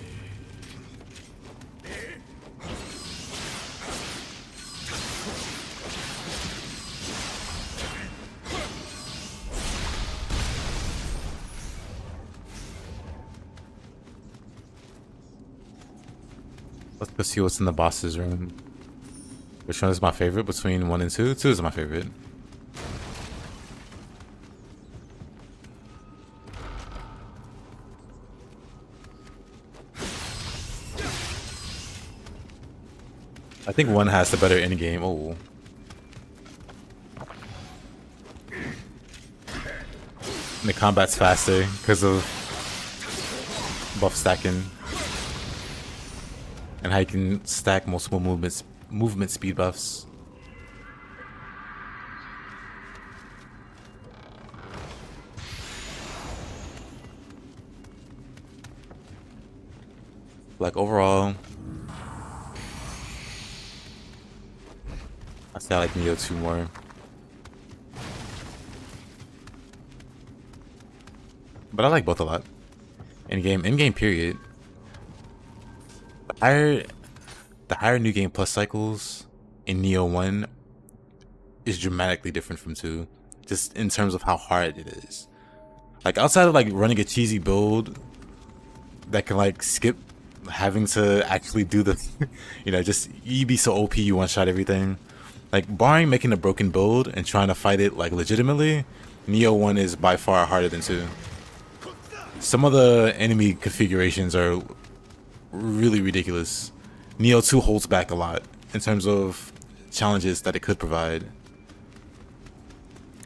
Speaker 1: Let's go see what's in the boss's room. Which one is my favorite between 1 and 2? 2 is my favorite. I think 1 has the better end game. Oh. And the combat's faster because of buff stacking. And how you can stack multiple movement speed buffs. Like overall, I say I like Nioh 2 more. But I like both a lot. In game period. The higher new game plus cycles in Nioh 1 is dramatically different from 2. Just in terms of how hard it is. Like outside of like running a cheesy build that can like skip having to actually do the you know, just you be so OP you one shot everything. Like barring making a broken build and trying to fight it like legitimately, Nioh 1 is by far harder than 2. Some of the enemy configurations are really ridiculous. Nioh 2 holds back a lot in terms of challenges that it could provide.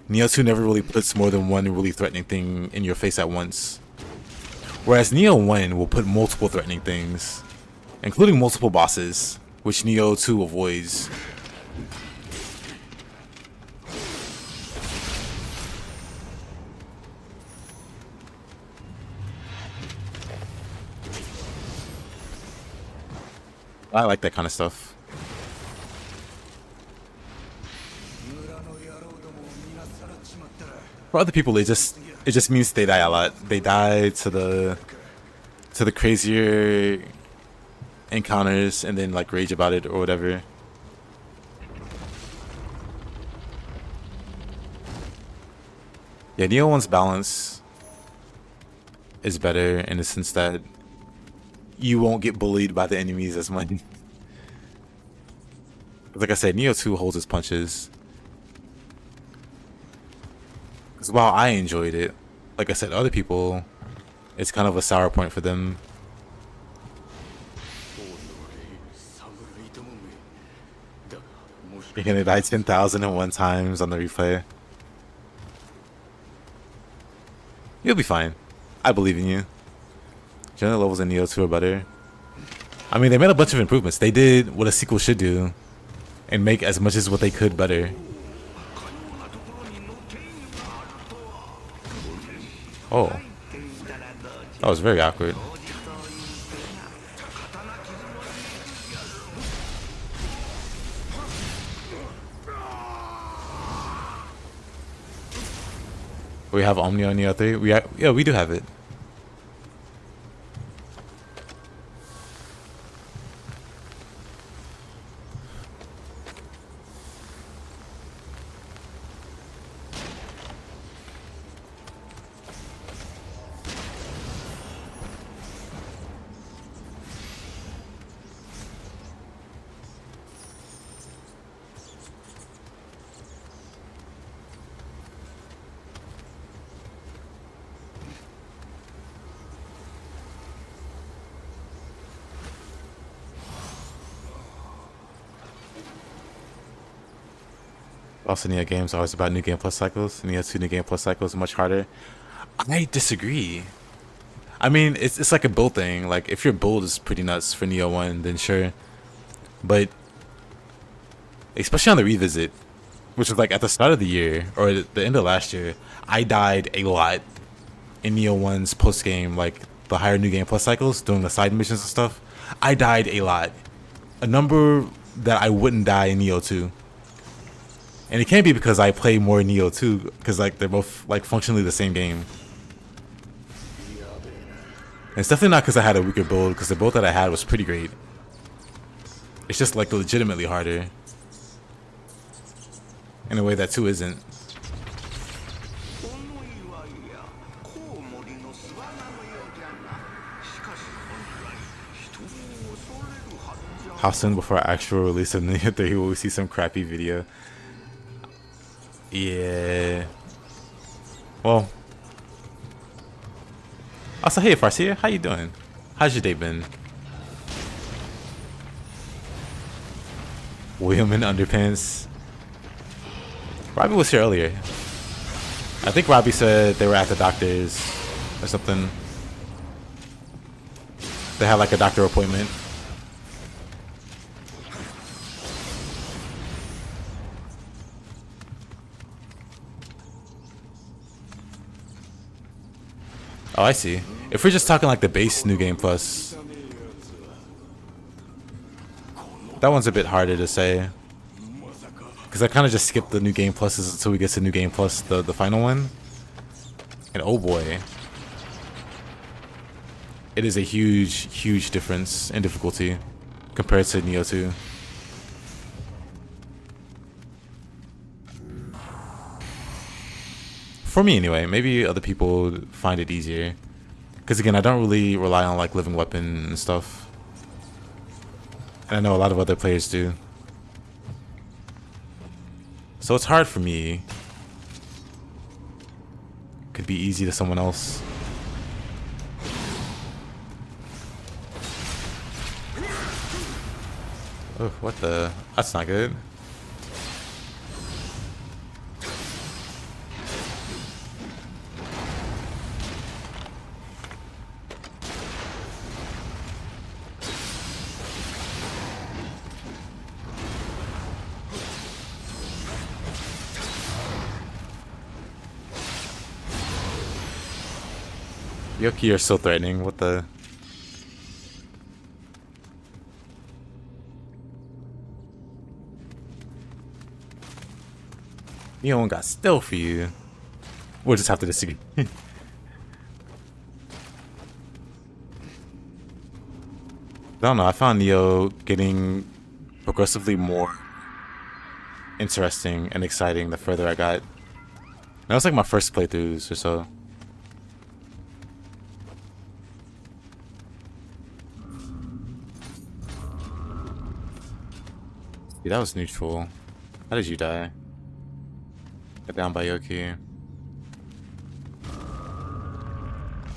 Speaker 1: Nioh 2 never really puts more than one really threatening thing in your face at once. Whereas Nioh 1 will put multiple threatening things, including multiple bosses, which Nioh 2 avoids. I like that kind of stuff. For other people, it just means they die a lot. They die to the crazier encounters and then like rage about it or whatever. Yeah, Nioh 1's balance is better in the sense that you won't get bullied by the enemies as much. Like I said, Nioh 2 holds its punches. Because while I enjoyed it, like I said, other people, it's kind of a sour point for them. You're gonna die 10,001 times on the replay. You'll be fine. I believe in you. General levels in Nioh 2 are better. I mean, they made a bunch of improvements. They did what a sequel should do and make as much as what they could better. Oh. That was very awkward. We have Omni on Nioh 3? Yeah, we do have it. Also, Nioh games are always about new game plus cycles. Nioh 2 new game plus cycles are much harder. I disagree. I mean, it's like a build thing. Like, if your build is pretty nuts for Nioh 1, then sure. But, especially on the revisit, which was like at the start of the year, or the end of last year, I died a lot in Nioh 1's post-game, like, the higher new game plus cycles, doing the side missions and stuff. I died a lot. A number that I wouldn't die in Nioh 2. And it can't be because I play more Nioh 2, because like they're both like functionally the same game. it's definitely not because I had a weaker build, because the build that I had was pretty great. It's just like legitimately harder in a way that 2 isn't. How soon before actual release of Nioh 3 will we see some crappy video? Yeah. Well. Also, hey Farsia, how you doing? How's your day been? William in underpants. Robbie was here earlier. I think Robbie said they were at the doctor's or something. They had like a doctor appointment. Oh, I see. If we're just talking like the base New Game Plus, that one's a bit harder to say. Because I kind of just skipped the New Game Pluses until we get to New Game Plus, the final one. And oh boy. It is a huge, huge difference in difficulty compared to Nioh 2. For me anyway, maybe other people find it easier. Because again, I don't really rely on like living weapon and stuff. And I know a lot of other players do. So it's hard for me. Could be easy to someone else. Oh, what the? That's not good. Yoki, you're so threatening. What the? Nioh got stealth for you. We'll just have to disagree. I don't know. I found Nioh getting progressively more interesting and exciting the further I got. That was like my first playthroughs or so. Dude, that was neutral. How did you die? Get down by Yoki.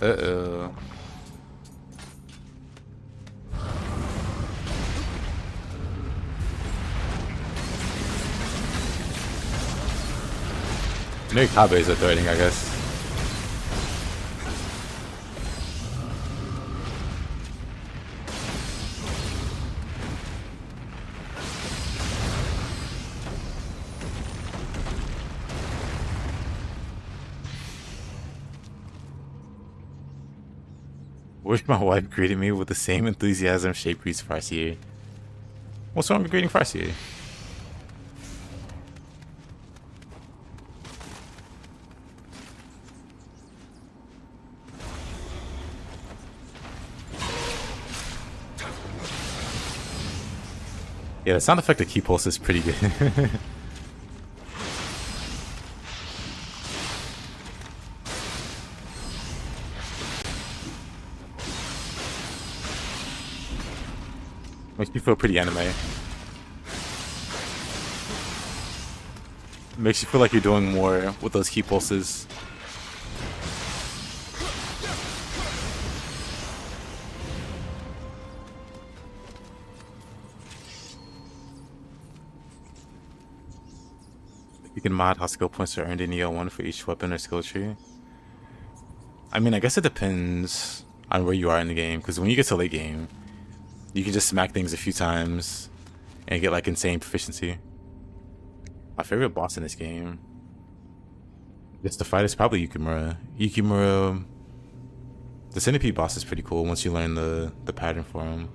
Speaker 1: Uh-oh. Niohvember is a threatening, I guess. Wish my wife greeted me with the same enthusiasm Shape greets Farsier. What's wrong with greeting Farsier? Yeah, the sound effect of key pulse is pretty good. Makes me feel pretty anime. Makes you feel like you're doing more with those key pulses. You can mod how skill points are earned in Nioh 1 for each weapon or skill tree. I mean, I guess it depends on where you are in the game, because when you get to late game, you can just smack things a few times and get like insane proficiency. My favorite boss in this game, just to fight, is probably Yukimura. Yukimura, the centipede boss is pretty cool once you learn the pattern for him.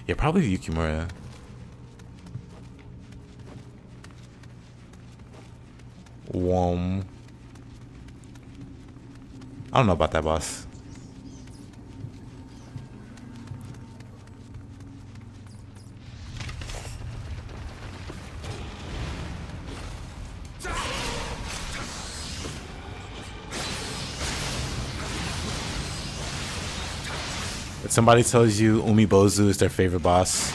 Speaker 1: Yeah, probably Yukimura. Wom. I don't know about that boss. If somebody tells you Umibozu is their favorite boss,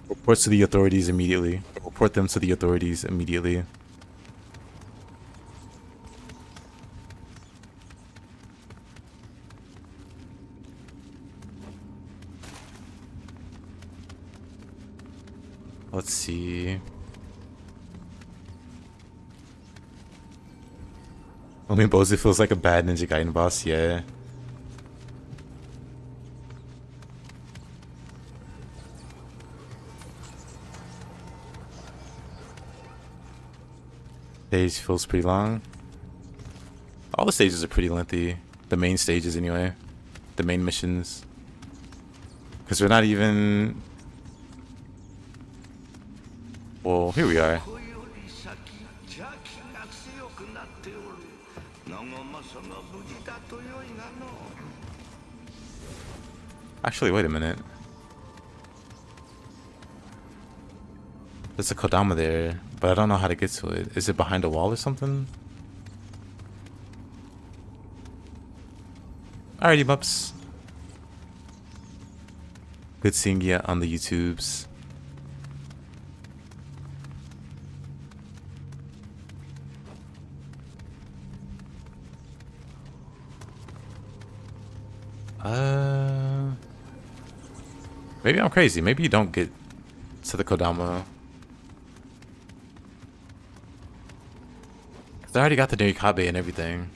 Speaker 1: report to the authorities immediately. Report them to the authorities immediately. Let's see. Umibozu feels like a bad Ninja Gaiden boss, yeah. Stage feels pretty long. All the stages are pretty lengthy. The main stages, anyway. The main missions. Because we're not even... Well, here we are. Actually, wait a minute. There's a Kodama there, but I don't know how to get to it. Is it behind a wall or something? Alrighty, Mups. Good seeing you on the YouTubes. Maybe I'm crazy. Maybe you don't get to the Kodama. I already got the Niohkabe and everything.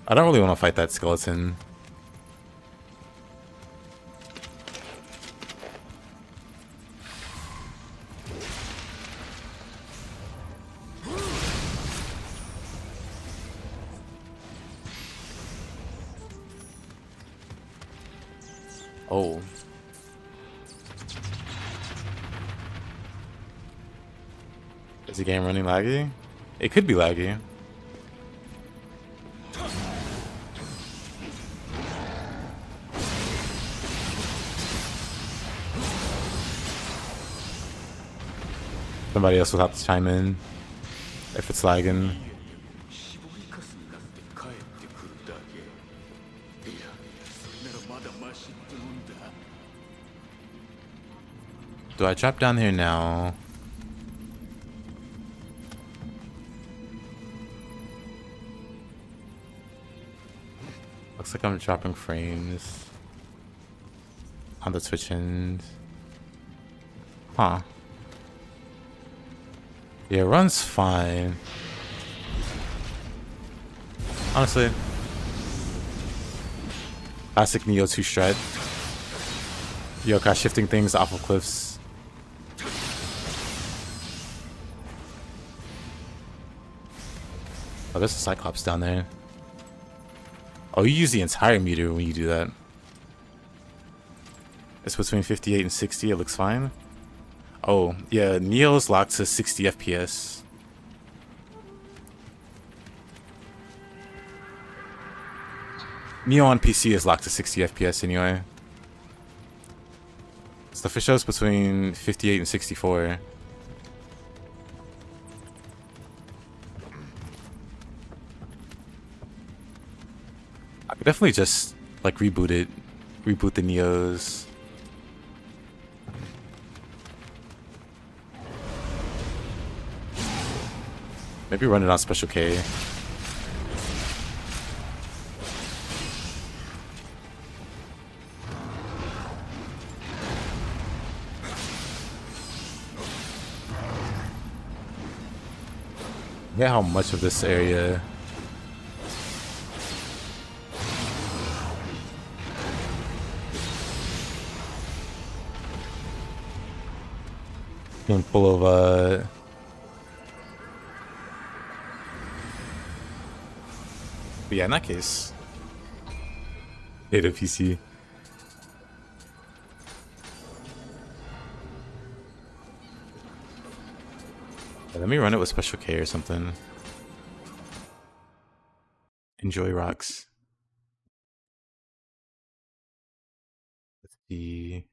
Speaker 1: I don't really want to fight that skeleton. Oh. Is the game running laggy? It could be laggy. Somebody else will have to chime in if it's lagging. Do I drop down here now? Looks like I'm dropping frames on the Twitch end. Huh. Yeah, it runs fine. Honestly. Classic Nioh 2 strat. Yoka shifting things off of cliffs. Oh, there's a Cyclops down there. Oh, you use the entire meter when you do that. It's between 58 and 60. It looks fine. Oh, yeah. Nioh's locked to 60 FPS. Nioh on PC is locked to 60 FPS anyway. Stuff it shows between 58 and 64. I could definitely just like reboot it, reboot the Niohs. Maybe run it on Special K. Yeah, how much of this area being full of But yeah, in that case, native PC. Yeah, let me run it with Special K or something. Enjoy rocks. Let's see.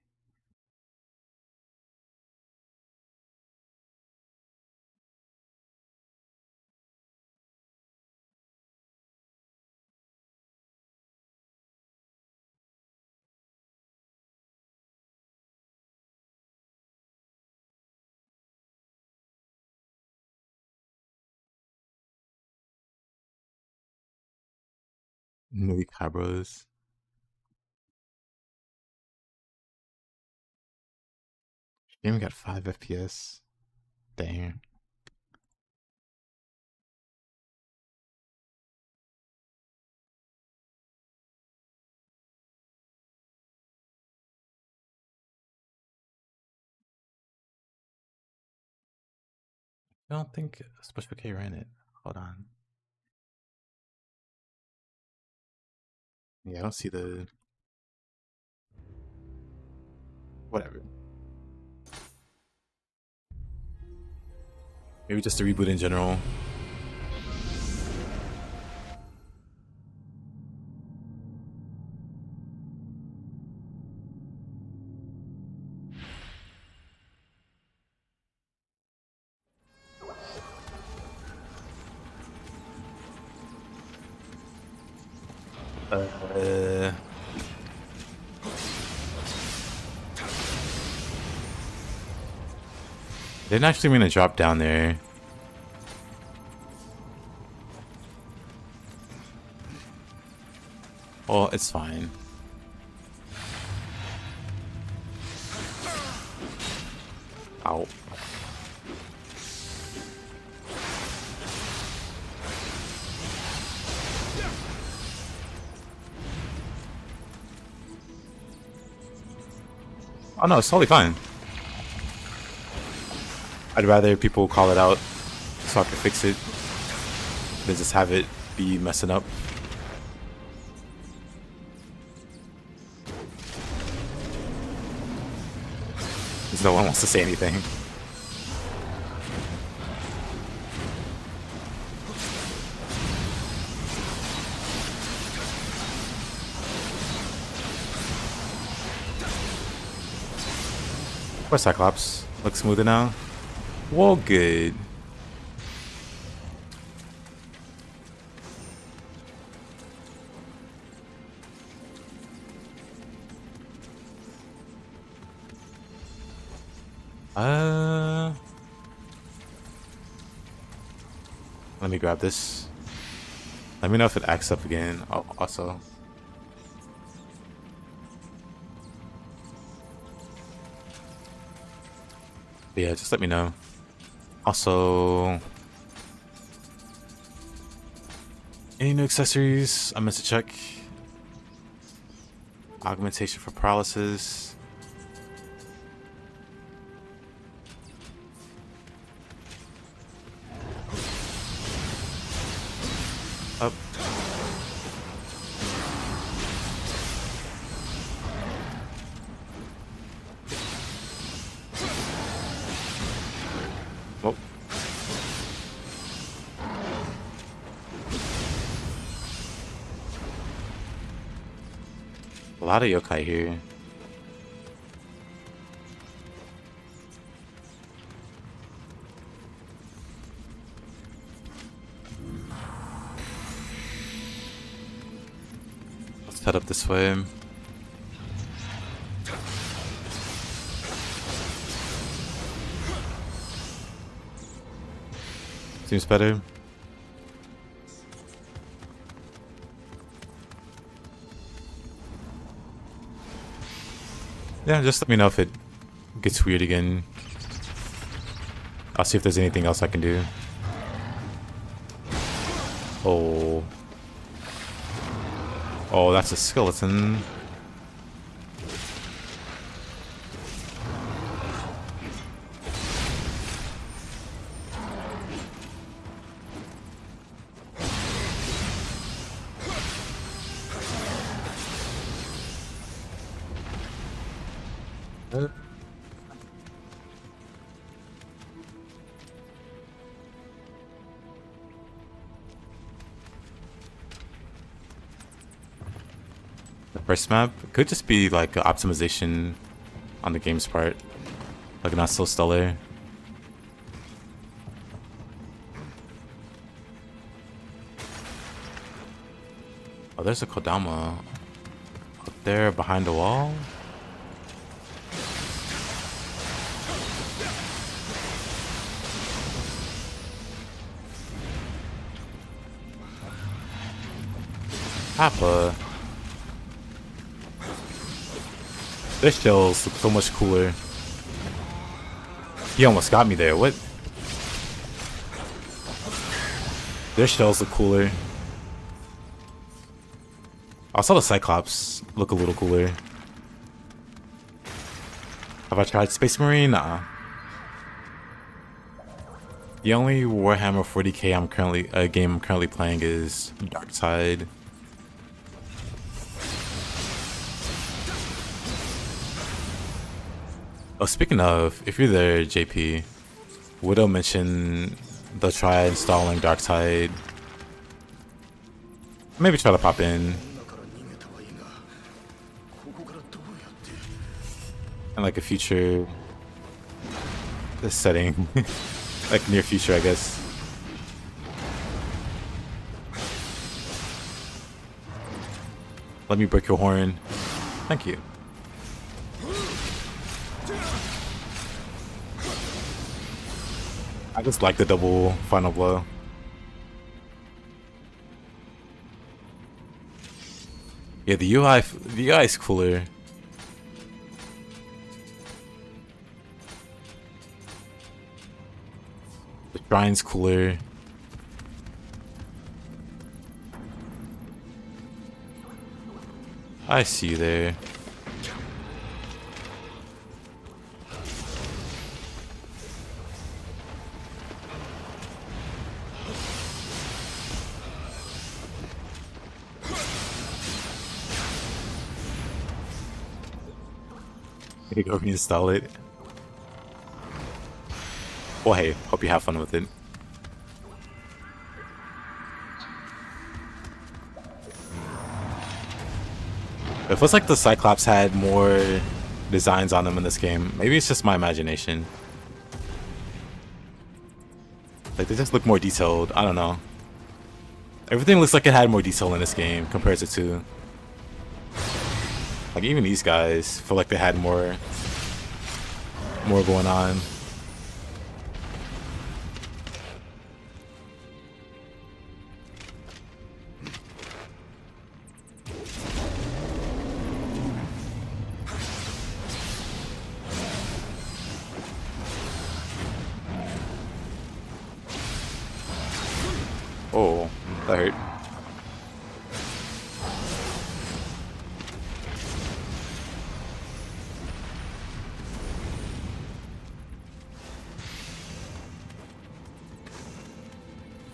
Speaker 1: Newly Cabros. Game got 5 FPS. Dang. I don't think Special K ran it. Hold on. Yeah, I don't see the... Whatever. Maybe just a reboot in general. Didn't actually mean to drop down there. Well, it's fine. Ow. Oh no, it's totally fine. I'd rather people call it out so I can fix it than just have it be messing up. Because no one wants to say anything. Poor Cyclops. Looks smoother now. Well, good. Let me grab this. Let me know if it acts up again. Oh, also. But yeah, just let me know. Also, any new accessories? I meant to check. Augmentation for paralysis. Up. Whoa. A lot of yokai here. Let's head up this way. Seems better. Yeah, just let me know if it gets weird again. I'll see if there's anything else I can do. Oh. Oh, that's a skeleton. The first map could just be like an optimization on the game's part, like not so stellar. Oh, there's a Kodama up there behind the wall. Papa. Their shells look so much cooler. He almost got me there. What? Their shells look cooler. I saw the Cyclops look a little cooler. Have I tried Space Marine? Nah. The only Warhammer 40k game I'm currently playing is Darkside. Oh, speaking of, if you're there, JP, Widow mentioned they'll try installing Darkside. Maybe try to pop in. In like a future setting. Like near future, I guess. Let me break your horn. Thank you. I just like the double final blow. Yeah, the UI is cooler. The shrine's cooler. I see you there. Gonna go reinstall it. Well, hey, hope you have fun with it. It feels like the Cyclops had more designs on them in this game. Maybe it's just my imagination. Like, they just look more detailed. I don't know. Everything looks like it had more detail in this game compared to 2. Like, even these guys feel like they had more going on. Oh, that hurt.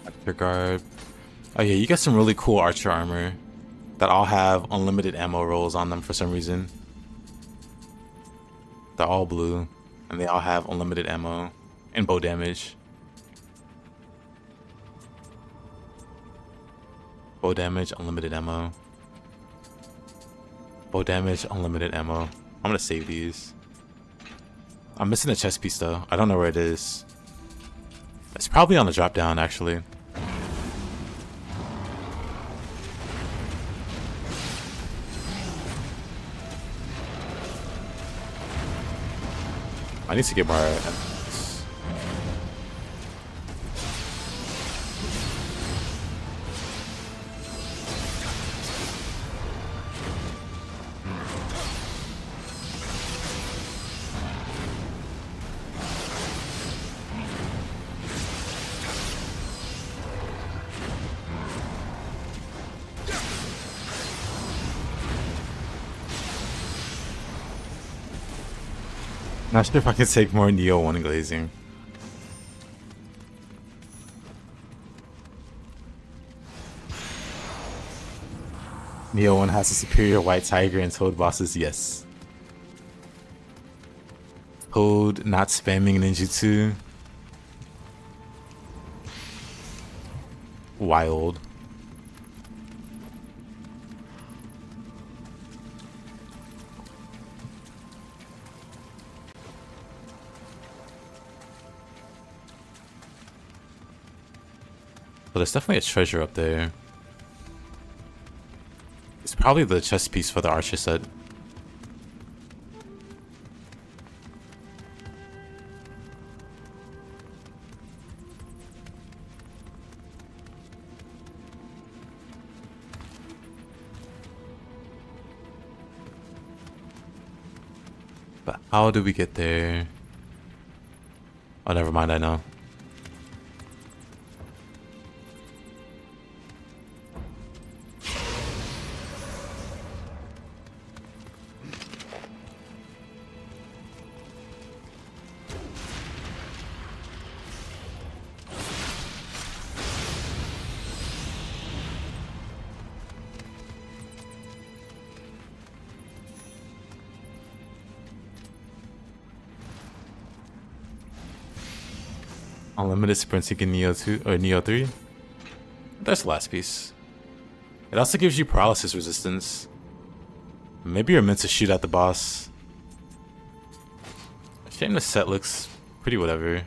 Speaker 1: Archer guard. Oh yeah, you get some really cool archer armor that all have unlimited ammo rolls on them for some reason. They're all blue, and they all have unlimited ammo and bow damage. Bow damage, unlimited ammo. Bow damage, unlimited ammo. I'm gonna save these. I'm missing a chest piece though. I don't know where it is. It's probably on the drop down actually. I need to get more. Not sure if I can take more Nioh 1 glazing. Nioh 1 has a superior white tiger and toad bosses, yes. Code not spamming ninjutsu. Wild. But there's definitely a treasure up there. It's probably the chest piece for the archer set. But how do we get there? Oh, never mind, I know. Unlimited sprinting in Nioh 2 or Nioh 3. That's the last piece. It also gives you paralysis resistance. Maybe you're meant to shoot at the boss. Shame the set looks pretty whatever.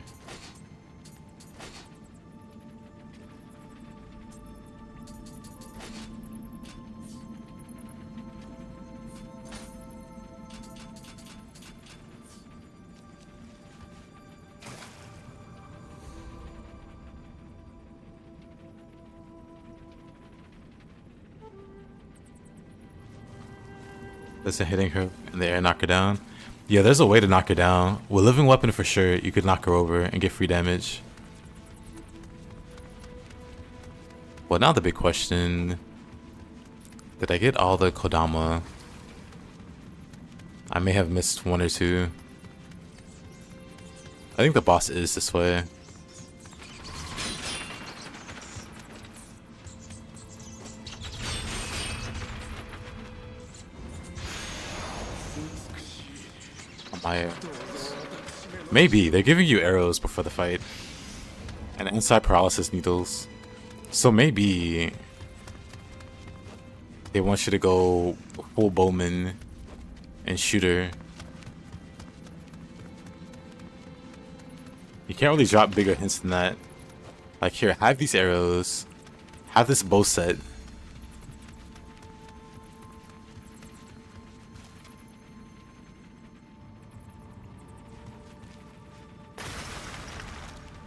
Speaker 1: Doesn't hitting her in the air knock her down? Yeah, there's a way to knock her down. With living weapon for sure, you could knock her over and get free damage. Well, now the big question. Did I get all the Kodama? I may have missed one or two. I think the boss is this way. Maybe they're giving you arrows before the fight and anti-paralysis needles, so maybe they want you to go full bowman and shooter. You can't really drop bigger hints than that. Like, here, have these arrows, have this bow set.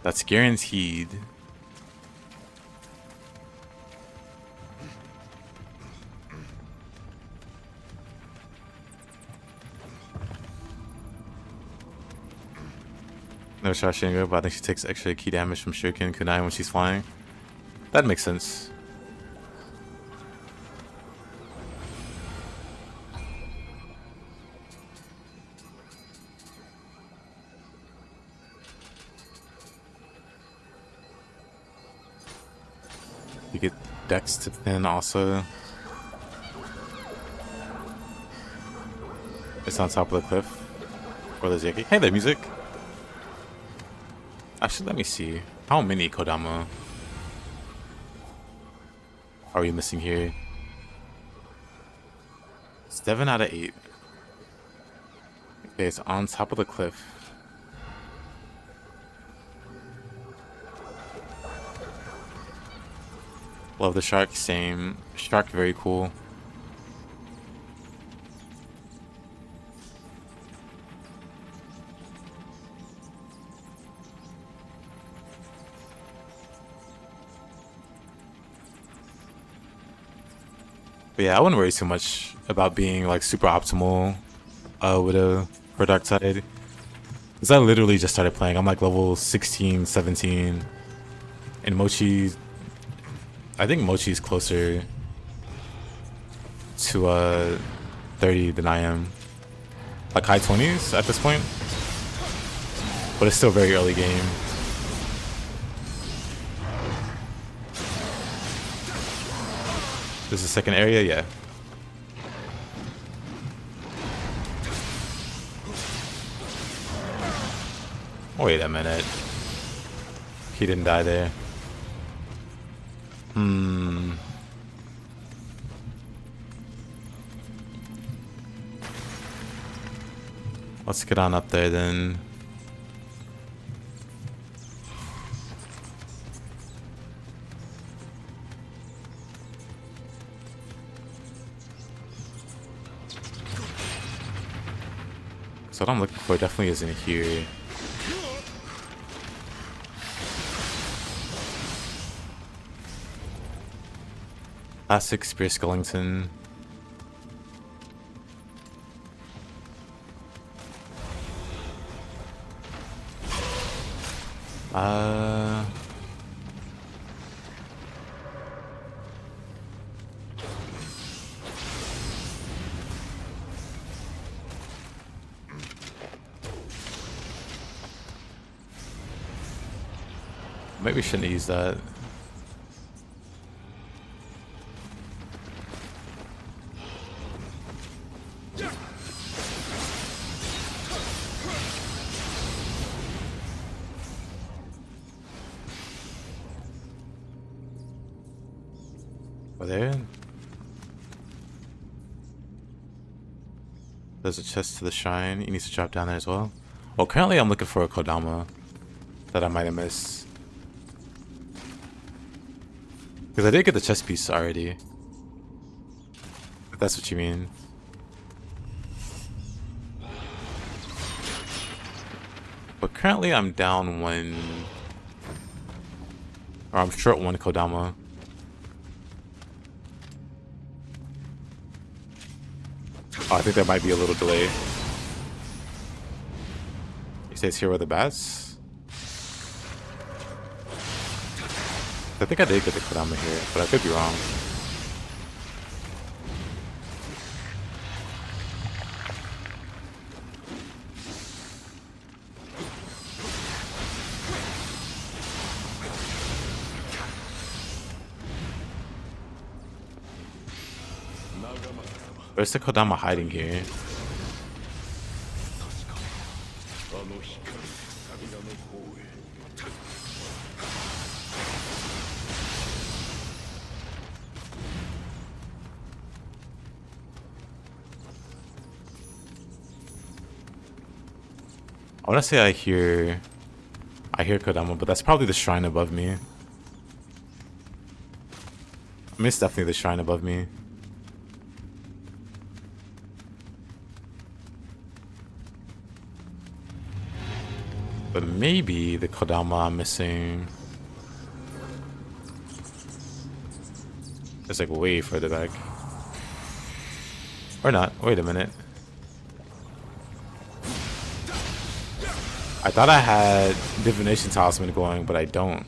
Speaker 1: That's guaranteed. No shot Shingo, but I think she takes extra key damage from Shuriken Kunai when she's flying. That makes sense. You get Dex to thin also. It's on top of the cliff. Or there's Yaki. Hey there, music! Actually, let me see. How many Kodama are we missing here? 7 out of 8. Okay, it's on top of the cliff. Love the shark, same. Shark, very cool. But yeah, I wouldn't worry too much about being like super optimal with a for Dark Side. Because I literally just started playing. I'm like level 16, 17. And Mochi, I think Mochi's closer to 30 than I am. Like high 20s at this point. But it's still very early game. This is the second area, yeah. Wait a minute. He didn't die there. Let's get on up there then. So what I'm looking for definitely isn't here. Classic Spear Skellington. Maybe we shouldn't use that. There. There's a chest to the shrine. He needs to drop down there as well. Well, currently I'm looking for a Kodama that I might have missed. Because I did get the chest piece already. If that's what you mean. But currently I'm down one... Or I'm short one Kodama. Oh, I think there might be a little delay. He says here with the bats. I think I did get the Kodama here, but I could be wrong. Where's the Kodama hiding here? I want to say I hear Kodama, but that's probably the shrine above me. I mean, it's definitely the shrine above me. But maybe the Kodama I'm missing is like way further back. Or not. Wait a minute. I thought I had Divination Talisman going, but I don't.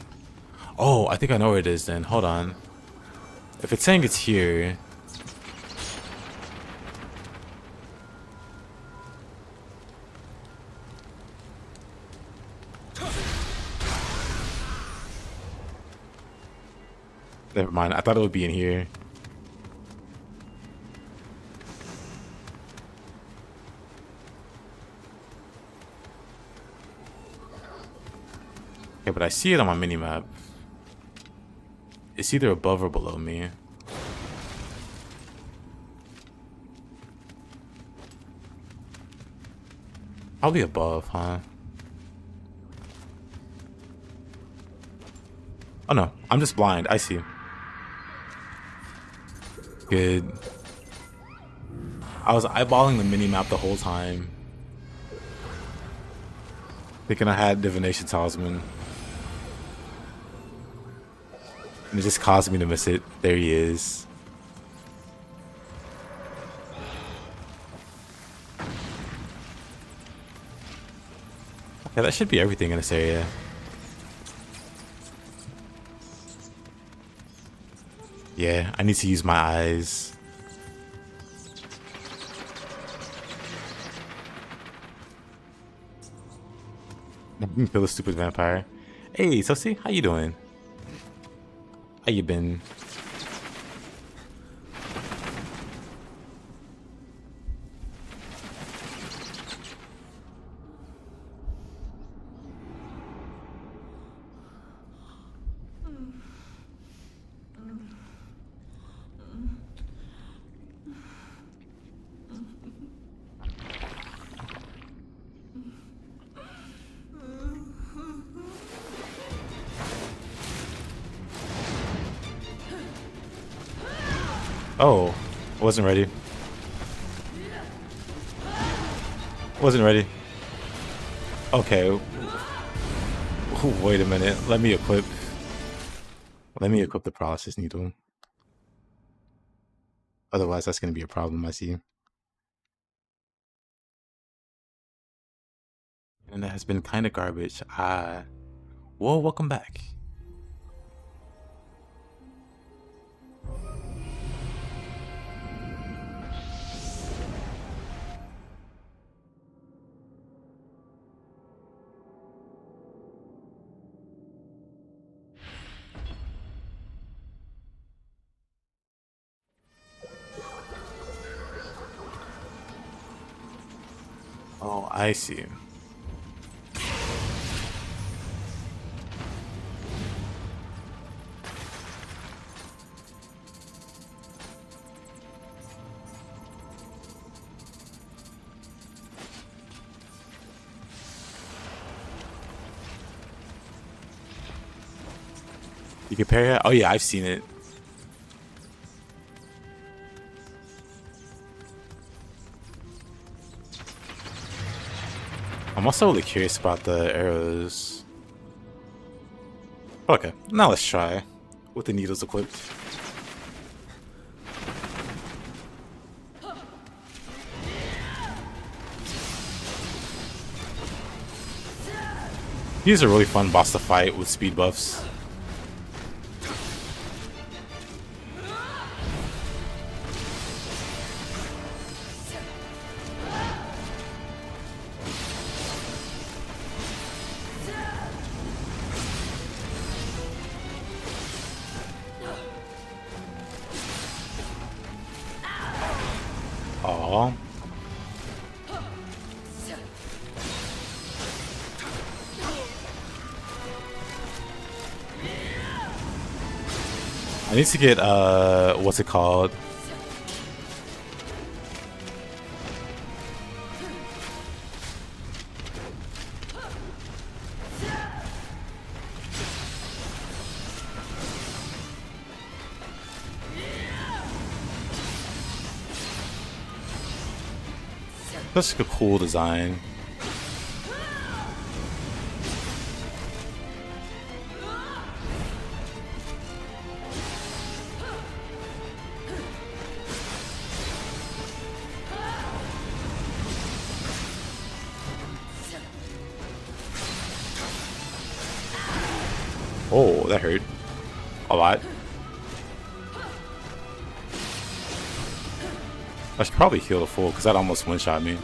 Speaker 1: Oh, I think I know where it is then. Hold on. If it's saying it's here... Never mind, I thought it would be in here. Okay, but I see it on my minimap. It's either above or below me. Probably above, huh? Oh no, I'm just blind. I see. Good. I was eyeballing the mini-map the whole time, thinking I had Divination Talisman. And it just caused me to miss it. There he is. Okay, that should be everything in this area. Yeah, I need to use my eyes. Kill the stupid vampire. Hey, Sosi, how you doing? How you been? Oh, wasn't ready. Wasn't ready. Okay. Wait a minute. Let me equip the paralysis needle. Otherwise, that's gonna be a problem, I see. And that has been kind of garbage. Well, welcome back. Oh, I see. You compare it? Oh yeah, I've seen it. I'm also really curious about the arrows. Okay, now let's try with the needles equipped. These are really fun boss to fight with speed buffs. Aww. I need to get what's it called? That's like a cool design. Oh, that hurt a lot. I should probably heal the full because that almost one-shot me.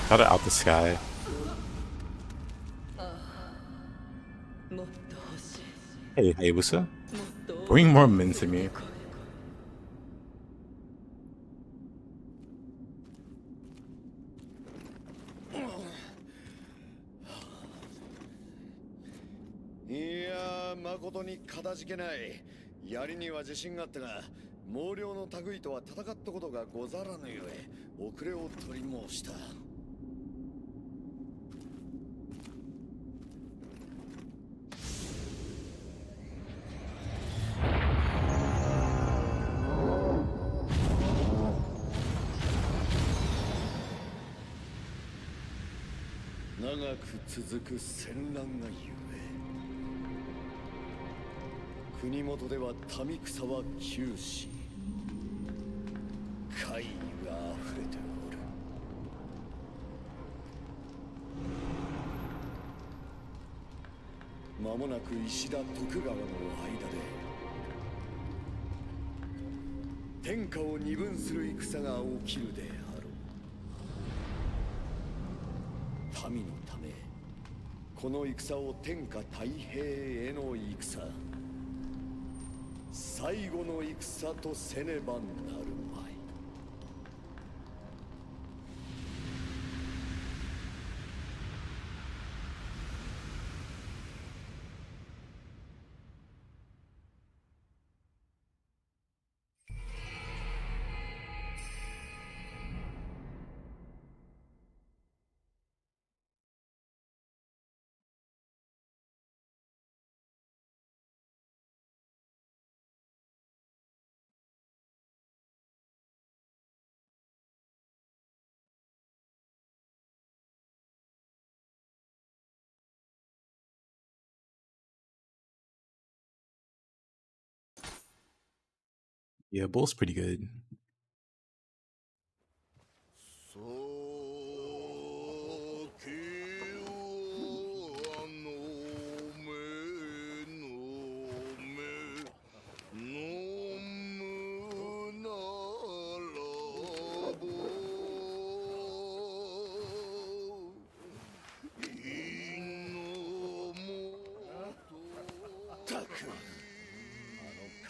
Speaker 1: Shot it out the sky. Hey, Hayabusa. Bring more men to me.
Speaker 6: Yeah, 誠にかたじけない。槍には自信があったが、毛量の類とは戦ったことがござらぬゆえ、遅れを取り申した。長く続く戦乱がゆえ、国元では民草は窮し、怪異が溢れておる。間もなく石田徳川の間で天下を二分する戦が起きるであろう。民のため、この戦を天下太平への戦、最後の戦とせねばなるまい。
Speaker 1: Yeah, Bull's pretty good.
Speaker 6: たく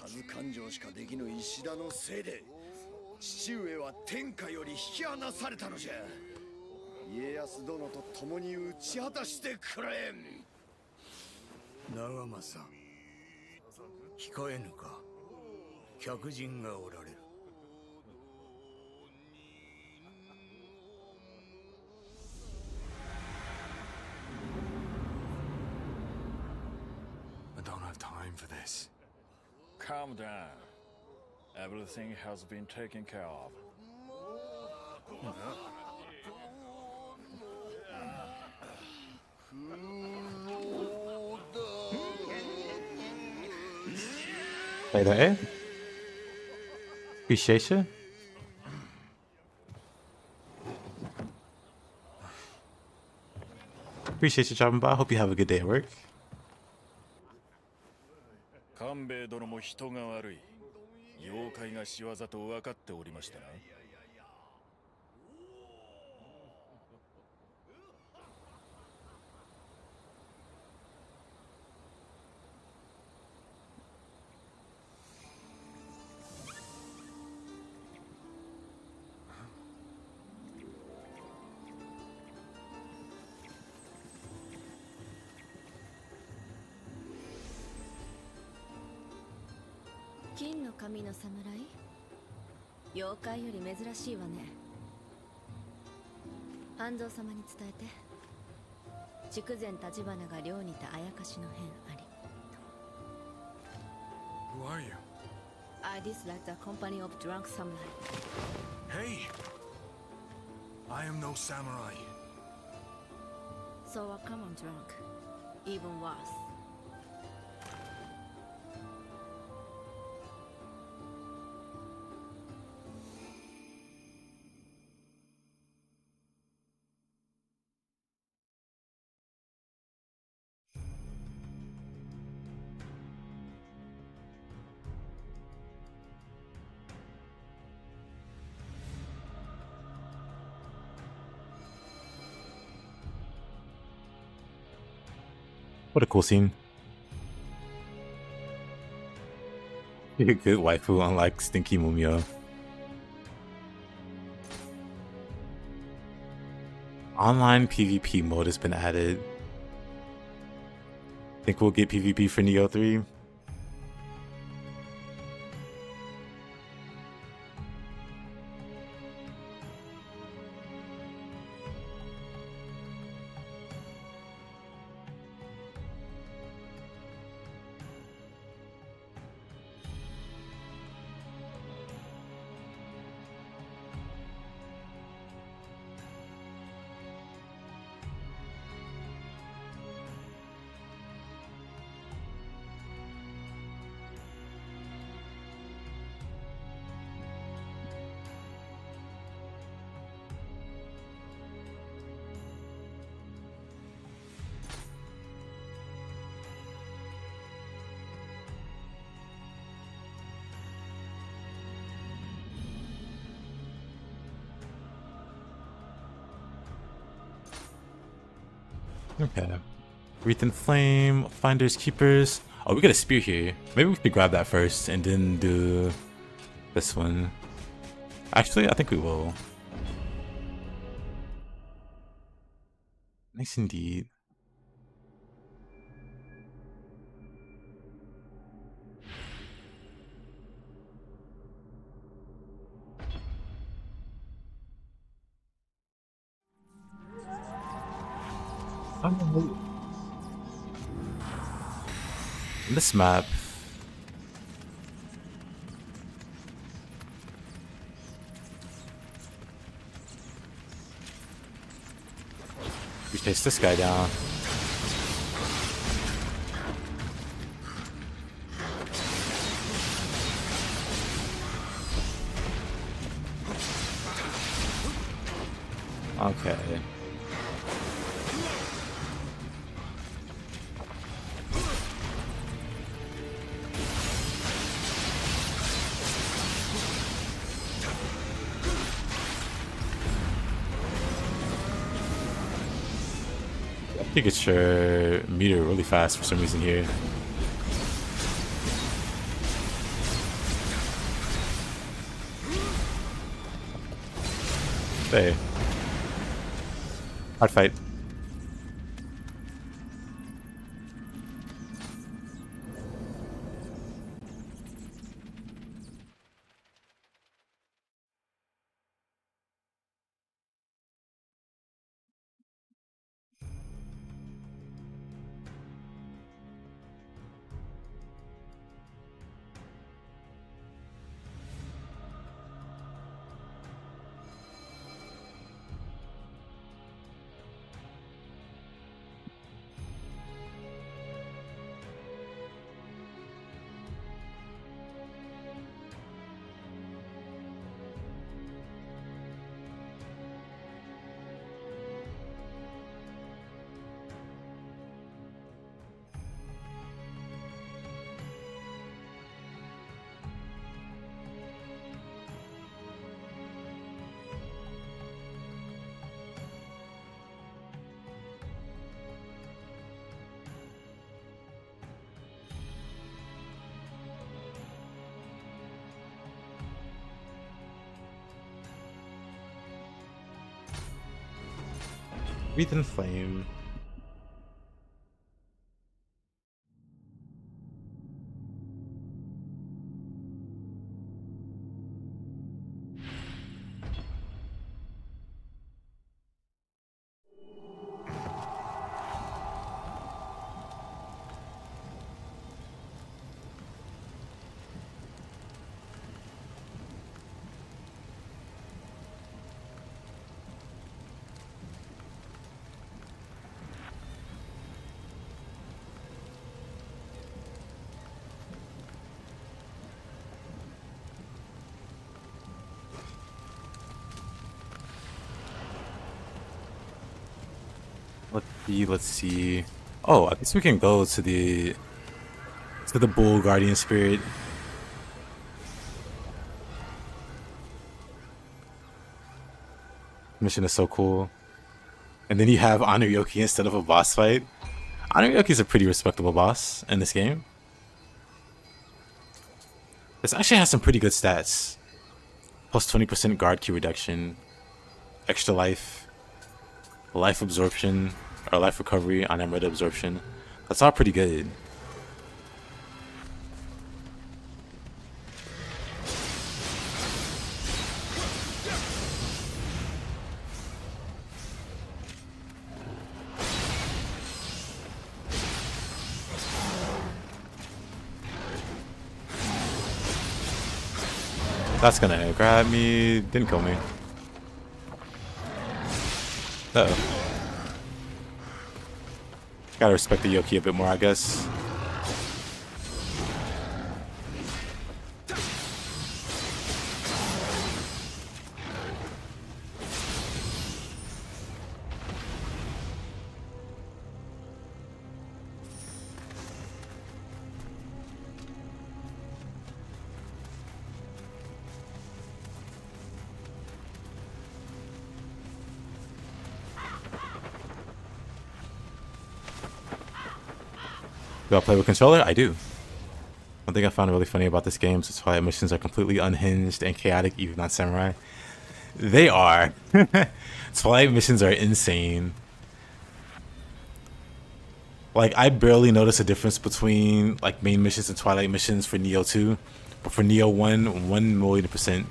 Speaker 6: 数勘定しかできぬ石田のせいで父上は天下より引き離されたのじゃ。家康殿と共に打ち果たしてくれ。
Speaker 3: 長政、控えぬか。客人がおられる。
Speaker 2: I don't have time for this.
Speaker 5: Calm down. Everything has been taken care of.
Speaker 1: Hey there. Appreciation. Appreciate you dropping by. Hope you have a good day at work.
Speaker 5: 官兵衛殿も人が悪い。妖怪が仕業と分かっておりましたな。
Speaker 7: 金の髪の侍？妖怪より珍しいわね。半蔵様に伝えて。筑前立花が寮にてあやかしの変あり。
Speaker 2: Who are you?
Speaker 7: I dislike the company of drunk samurai.
Speaker 2: Hey! I am no samurai.
Speaker 7: So a common drunk. Even worse.
Speaker 1: What a cool scene. You're a good waifu, unlike Stinky Mumio. Online PvP mode has been added. Think we'll get PvP for Nioh 3? Okay. Wreath and Flame, Finders, Keepers. Oh, we got a spear here. Maybe we could grab that first and then do this one. Actually, I think we will. Nice indeed. This map. We chase this guy down. Okay. I think it's your meter really fast for some reason here. Hey. Hard fight. Breathe in flame. Let's see. Oh, I guess we can go to the bull guardian spirit. Mission is so cool. And then you have Honor Yoki instead of a boss fight. Honor Yoki is a pretty respectable boss in this game. This actually has some pretty good stats. Plus 20% guard Q reduction, extra life, life absorption, or life recovery on emerald absorption. That's all pretty good. That's gonna grab me, didn't kill me. Uh-oh. Gotta respect the Yoki a bit more, I guess. Do I play with controller? I do. One thing I found really funny about this game is Twilight missions are completely unhinged and chaotic, even on Samurai. They are. Twilight missions are insane. Like, I barely notice a difference between like main missions and Twilight missions for Nioh 2, but for Nioh 1, 1,000,000%.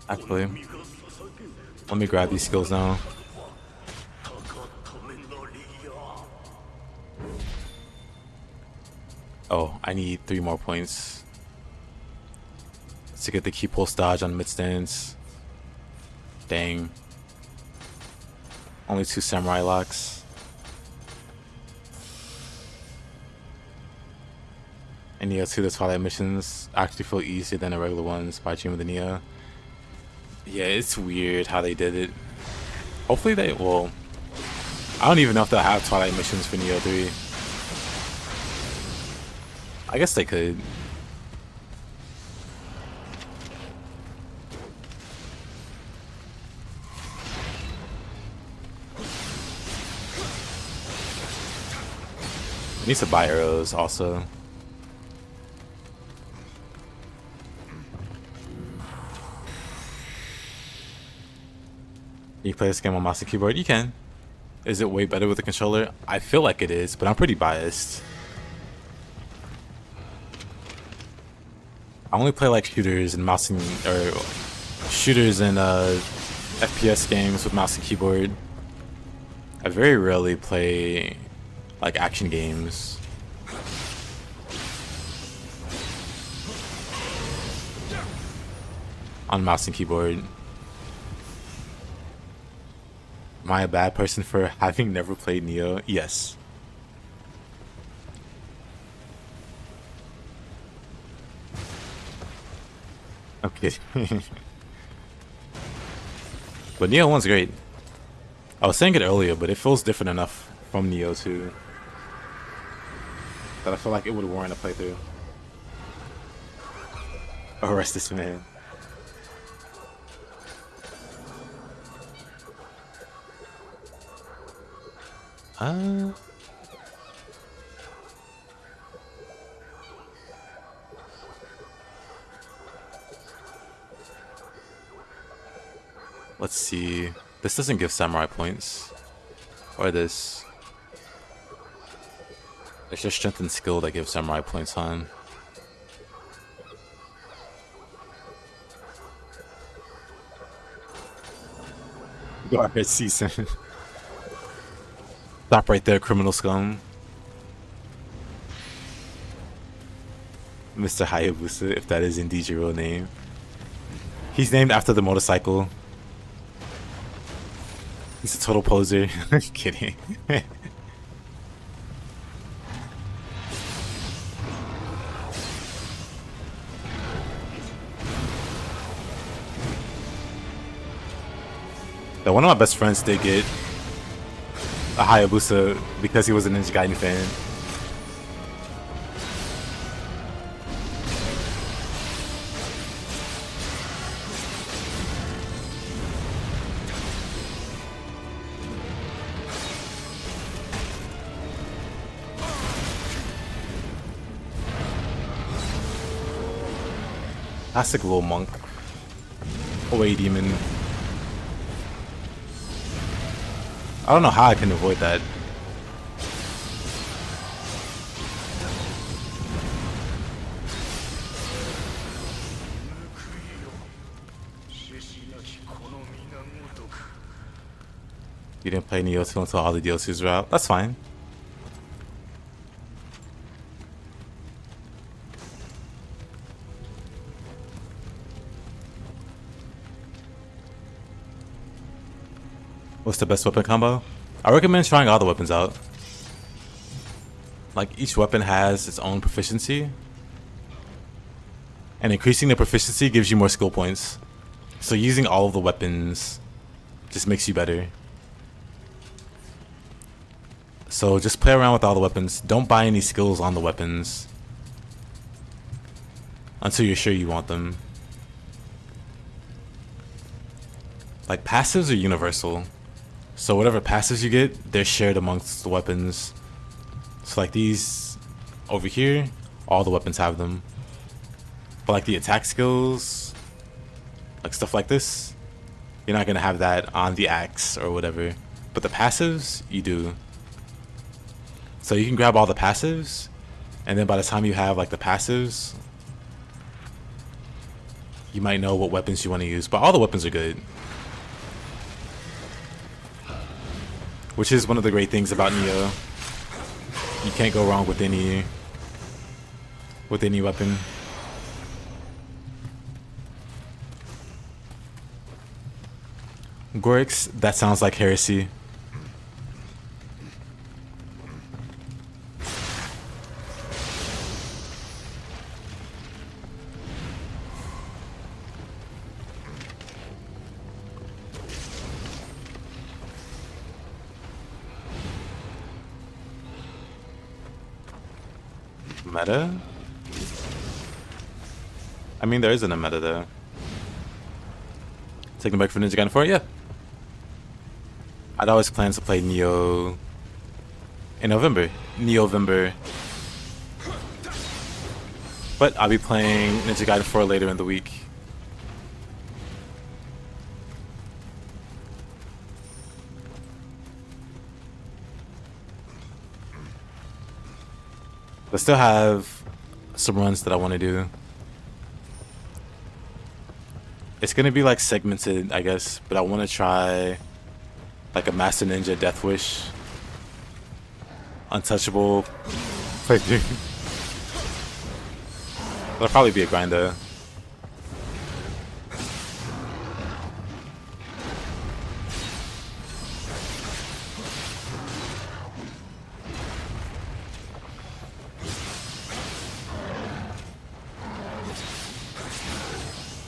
Speaker 1: Actually, let me grab these skills now. Oh, I need 3 more points to get the key pulse dodge on mid stance. Dang. Only 2 samurai locks. And Nioh 2, the Twilight missions actually feel easier than the regular ones by Dream of the Nioh. Yeah, it's weird how they did it. Hopefully they will. I don't even know if they'll have Twilight missions for Nioh 3. I guess they could. I need to buy arrows also. You play this game on mouse and keyboard? You can. Is it way better with the controller? I feel like it is, but I'm pretty biased. I only play like shooters and mouse and shooters and FPS games with mouse and keyboard. I very rarely play like action games. On mouse and keyboard. Am I a bad person for having never played Nioh? Yes. Okay. But Nioh 1's great. I was saying it earlier, but it feels different enough from Nioh 2 that I feel like it would warrant a playthrough. Arrest this man. Let's see. This doesn't give samurai points. Or this. It's just strength and skill that gives samurai points on. Garbage season. Stop right there, criminal scum. Mr. Hayabusa, if that is indeed your real name. He's named after the motorcycle. He's a total poser. Kidding. One of my best friends did get a Hayabusa because he was a Ninja Gaiden fan. Classic little monk. Away demon. I don't know how I can avoid that. You didn't play Nioh 2 until all the DLCs were out. That's fine. What's the best weapon combo? I recommend trying all the weapons out. Like, each weapon has its own proficiency. And increasing the proficiency gives you more skill points. So using all of the weapons just makes you better. So just play around with all the weapons. Don't buy any skills on the weapons until you're sure you want them. Like, passives are universal. So whatever passives you get, they're shared amongst the weapons. So like these over here, all the weapons have them. But like the attack skills, like stuff like this, you're not gonna have that on the axe or whatever. But the passives, you do. So you can grab all the passives, and then by the time you have like the passives, you might know what weapons you want to use. But all the weapons are good. Which is one of the great things about Nioh. You can't go wrong with any. with any weapon. Gorix, that sounds like heresy. Meta? I mean, there isn't a meta though. Taking back for Ninja Gaiden 4? Yeah. I'd always planned to play Nioh in November. Niohvember. But I'll be playing Ninja Gaiden 4 later in the week. I still have some runs that I want to do. It's gonna be like segmented, I guess, but I want to try like a Master Ninja Death Wish Untouchable playthrough. That'll probably be a grind though.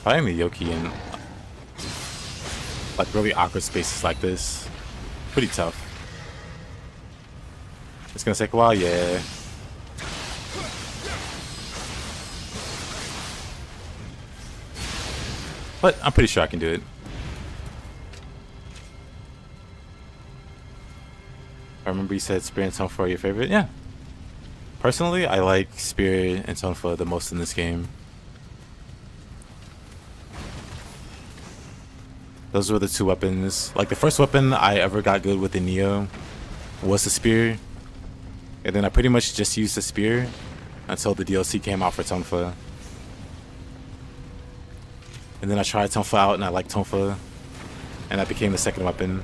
Speaker 1: Finding the Yoki in like really awkward spaces like this, pretty tough. It's gonna take a while, yeah. But I'm pretty sure I can do it. I remember you said Spirit and Tonfa are your favorite. Yeah. Personally, I like Spirit and Tonfa the most in this game. Those were the two weapons. Like the first weapon I ever got good with in Nioh was the spear. And then I pretty much just used the spear until the DLC came out for Tonfa. And then I tried Tonfa out and I liked Tonfa. And that became the second weapon.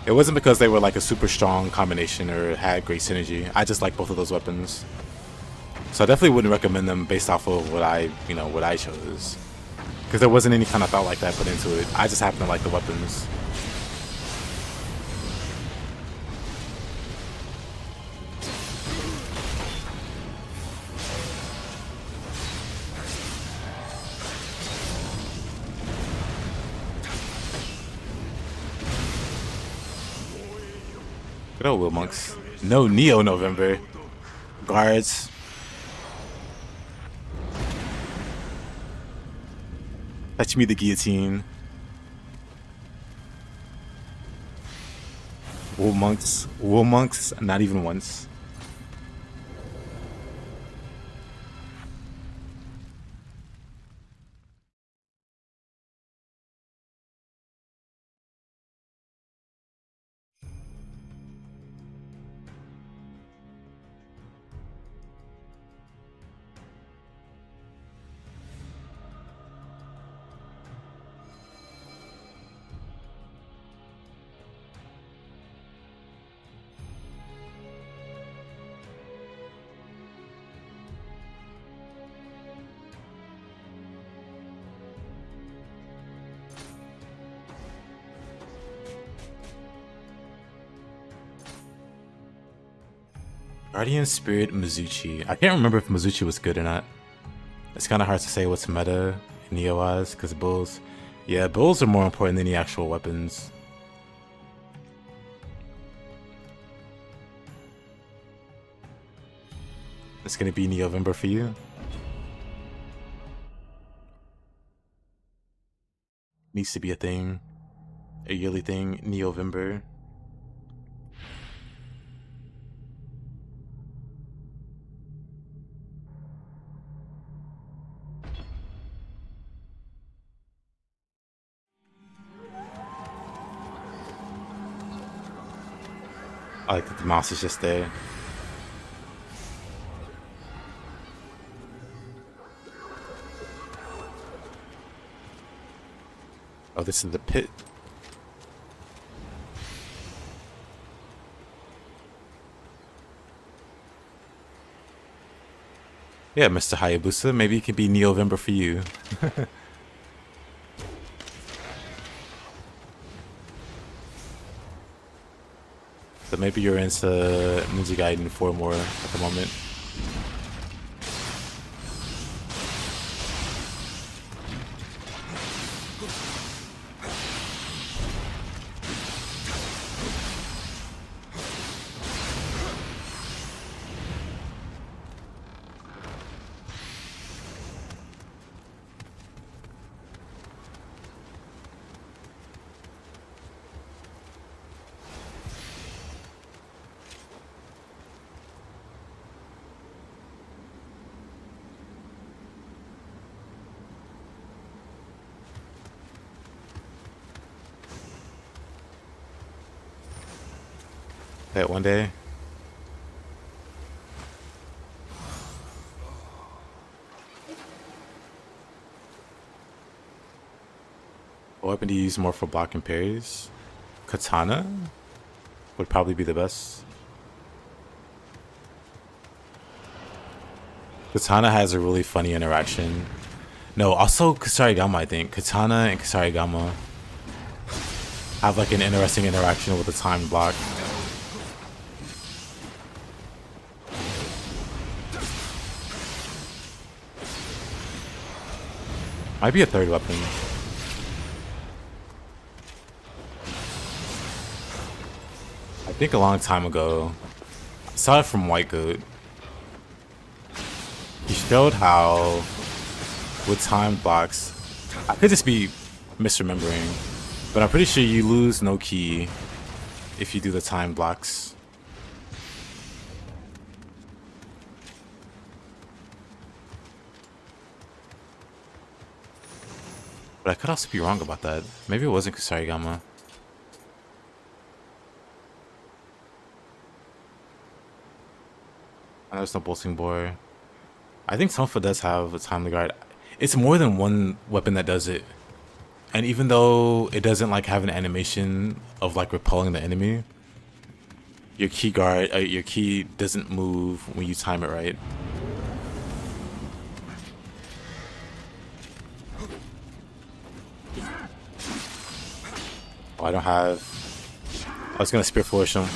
Speaker 1: It wasn't because they were like a super strong combination or had great synergy. I just like both of those weapons. So I definitely wouldn't recommend them based off of what I chose. Because there wasn't any kind of thought like that put into it. I just happen to like the weapons. Good old Will Monks. No Niohvember. Guards. Touch me the guillotine. Wool monks, not even once. Guardian Spirit Mizuchi. I can't remember if Mizuchi was good or not. It's kind of hard to say what's meta in Nioh-wise, because bulls. Yeah, bulls are more important than the actual weapons. It's gonna be Niohvember for you. Needs to be a thing. A yearly thing, Niohvember. I like that the mouse is just there. Oh, this is the pit. Yeah, Mr. Hayabusa, maybe it could be Niohvember for you. So maybe you're into Ninja Gaiden 4 more at the moment. That one day. What weapon do you use more for blocking parries? Katana would probably be the best. Katana has a really funny interaction. No, also Kusarigama, I think. Katana and Kusarigama have like an interesting interaction with the time block. Might be a third weapon. I think a long time ago, I saw it from White Goat. He showed how with time blocks, I could just be misremembering, but I'm pretty sure you lose no ki if you do the time blocks. But I could also be wrong about that. Maybe it wasn't Kusarigama. There's no bolting bore. I think Tonfa does have a timely guard. It's more than one weapon that does it. And even though it doesn't like have an animation of like repelling the enemy, your key guard, your key doesn't move when you time it right. Oh, I don't have. I was gonna spear flourish him.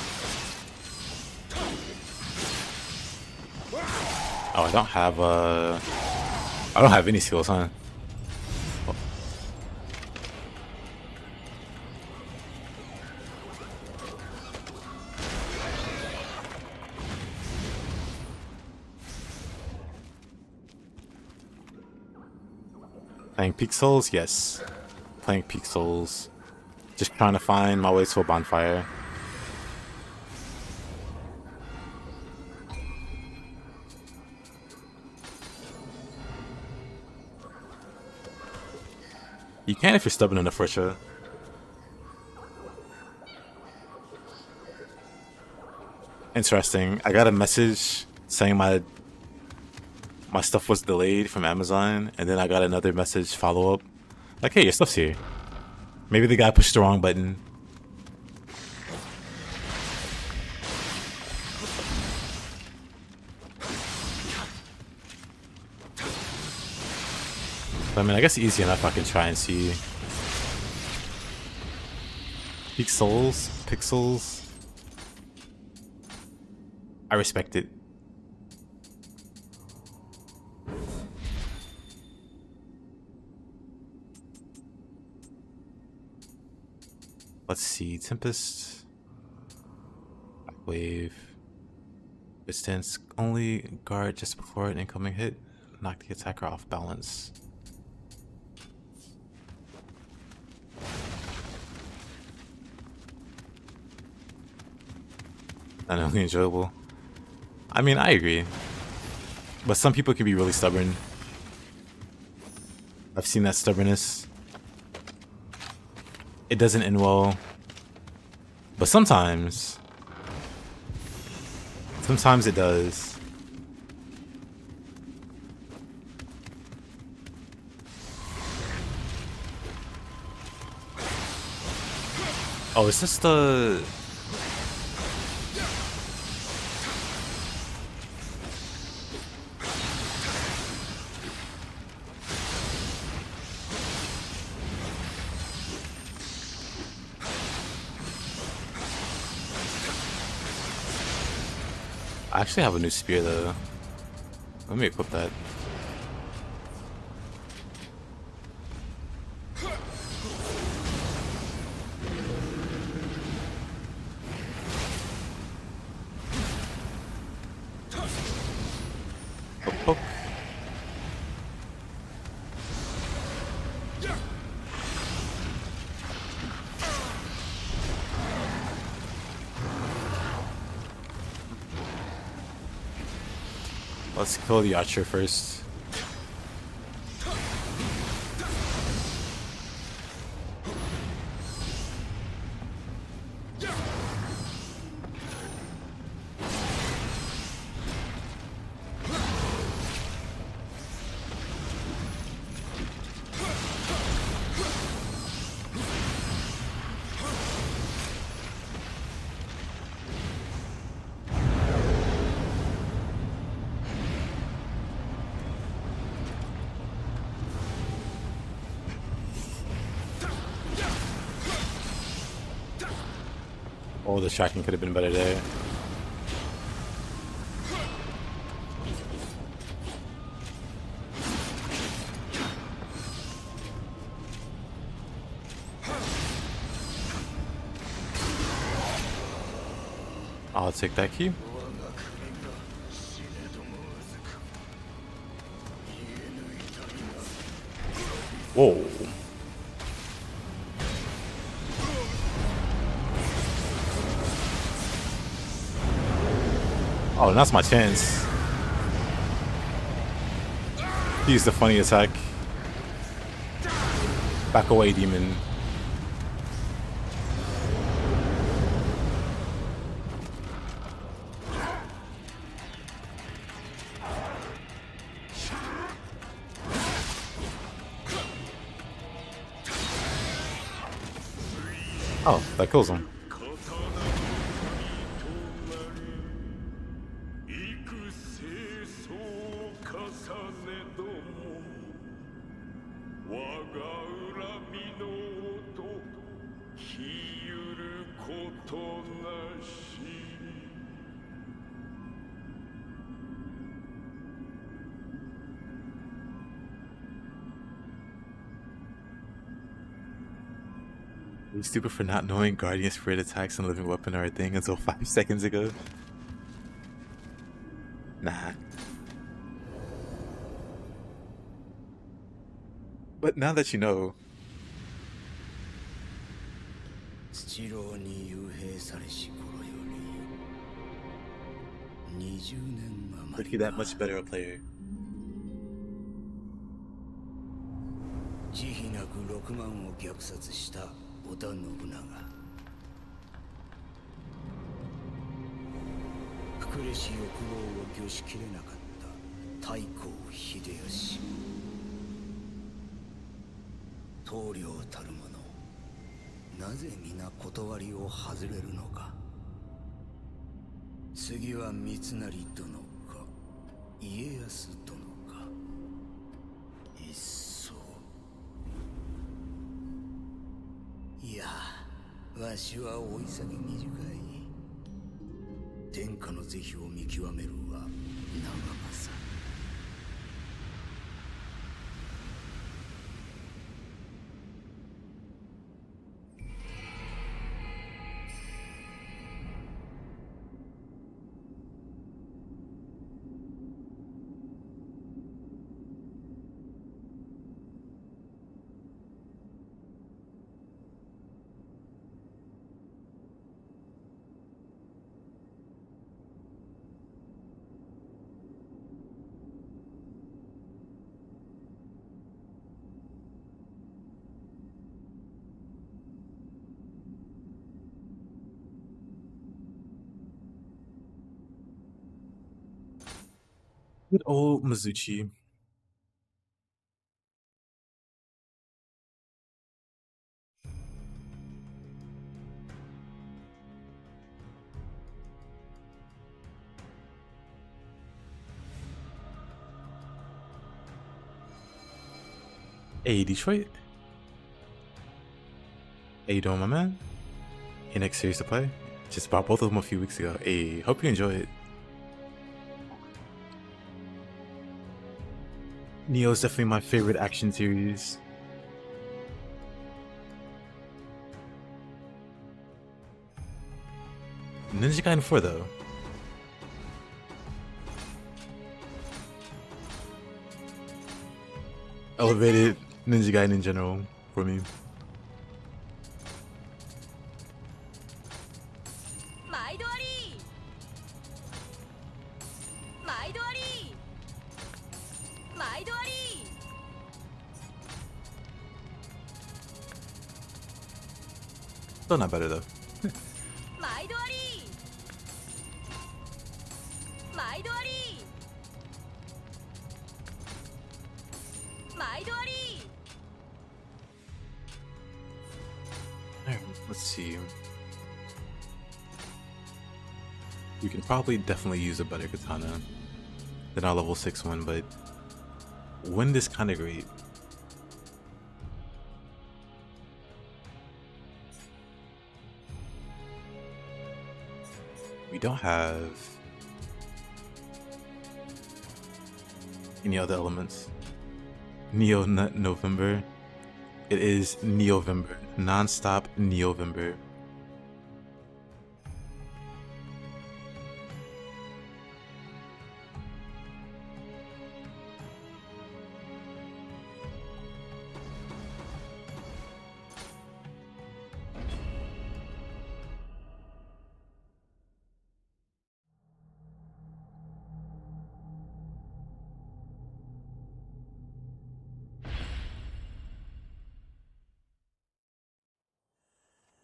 Speaker 1: Oh, I don't have any skills, huh? Oh. Playing Pixels? Yes. Playing Pixels. Just trying to find my way to a bonfire. You can if you're stubborn enough for sure. Interesting. I got a message saying my stuff was delayed from Amazon, and then I got another message follow up like, hey, your stuff's here. Maybe the guy pushed the wrong button. But, I mean, I guess easy enough I can try and see. Pixels. I respect it. Let's see, Tempest, Wave, distance, only guard just before an incoming hit, knock the attacker off balance. Not only enjoyable. I mean, I agree, but some people can be really stubborn. I've seen that stubbornness. It doesn't end well, but sometimes it does. Oh, is this the... I actually have a new spear though. Let me equip that. Poke, poke. Let's kill the archer first. Oh, the tracking could have been better there. I'll take that key. Whoa. Oh, that's my chance. Use the funny attack. Back away, demon. Oh, that kills him. Are you stupid for not knowing Guardian Spirit attacks and living weapon are a thing until 5 seconds ago? Nah. But now that you know. Make you that much better a player.
Speaker 3: 慈悲なく6万を虐殺した織田信長。膨れし欲望を御しきれなかった太閤秀吉。棟梁たる者、なぜ皆断りを外れるのか。次は三成殿か家康殿か。一層。いや、わしは追い下げ短い。天下の是非を見極めるは長政。
Speaker 1: Good old Mizuchi. Hey, Detroit. How you doing, my man? Your next series to play? Just bought both of them a few weeks ago. Hey, hope you enjoy it. Nioh is definitely my favorite action series. Ninja Gaiden 4 though. Elevated Ninja Gaiden in general for me. Still not better though. Alright, let's see. You can probably definitely use a better katana than our level 6 one, but wind is kind of great. We don't have any other elements. Niohvember. It is Niohvember. Non-stop Niohvember.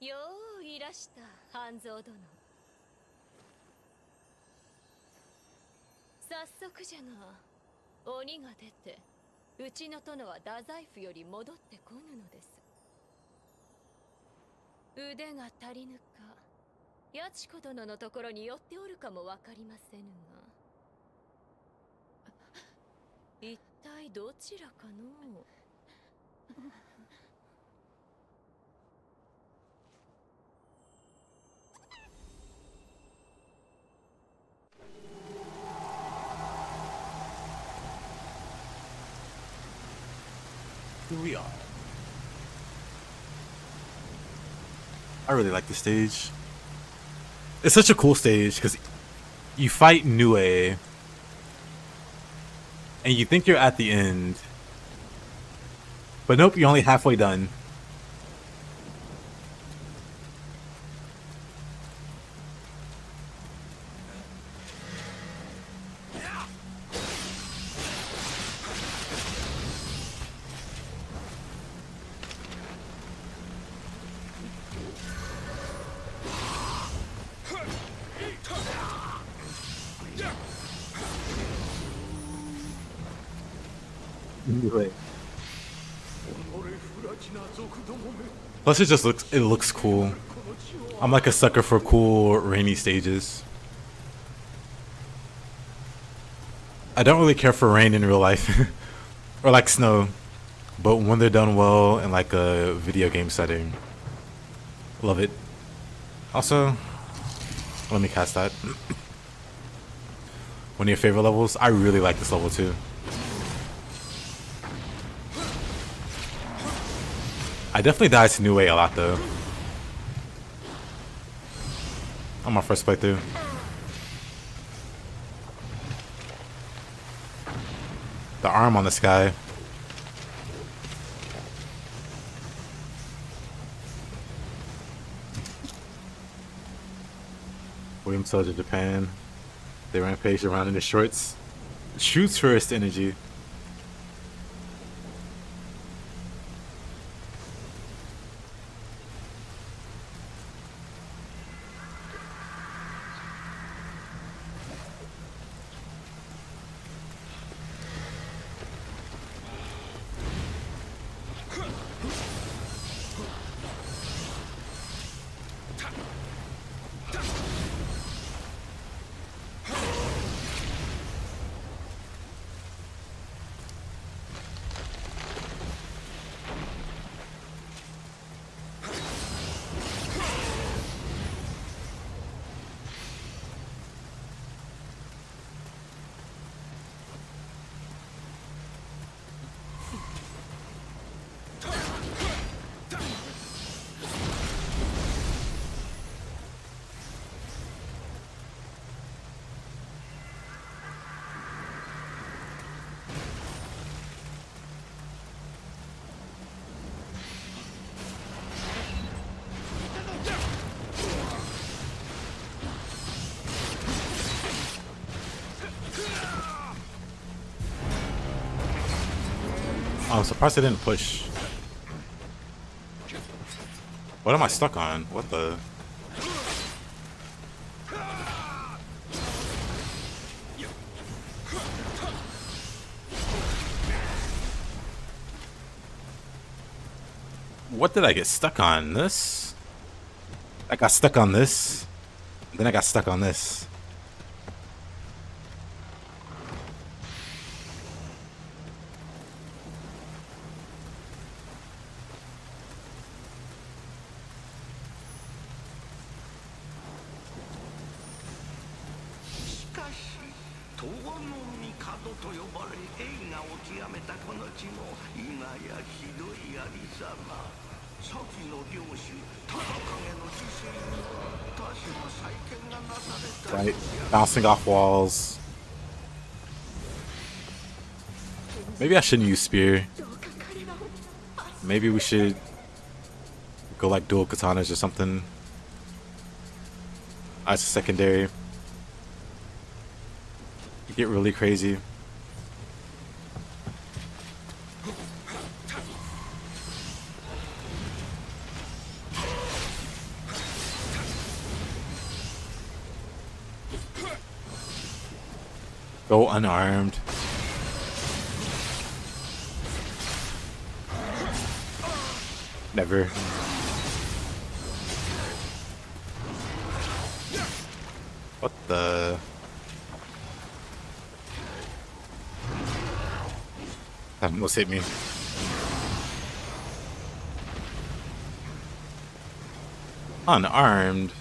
Speaker 7: よういらした半蔵殿。早速じゃが鬼が出てうちの殿は太宰府より戻ってこぬのです。腕が足りぬか八千子殿のところに寄っておるかもわかりませぬが一体どちらかの
Speaker 1: Here we are. I really like the stage. It's such a cool stage because you fight Nioh and you think you're at the end, but nope, you're only halfway done. Plus it looks cool. I'm like a sucker for cool rainy stages. I don't really care for rain in real life or like snow, but when they're done well in like a video game setting, love it. Also, let me cast that. One of your favorite levels? I really like this level too. I definitely died to Nioh a lot though. On my first playthrough. The arm on this guy. William Soldier Japan. They rampage around in the shorts. Shoots first energy. I'm surprised I didn't push. What am I stuck on? What the? What did I get stuck on? This? I got stuck on this. Then I got stuck on this. Right, bouncing off walls. Maybe I shouldn't use spear. Maybe we should go like dual katanas or something as a secondary. Get really crazy. Go unarmed. Never. What the? That almost hit me. Unarmed.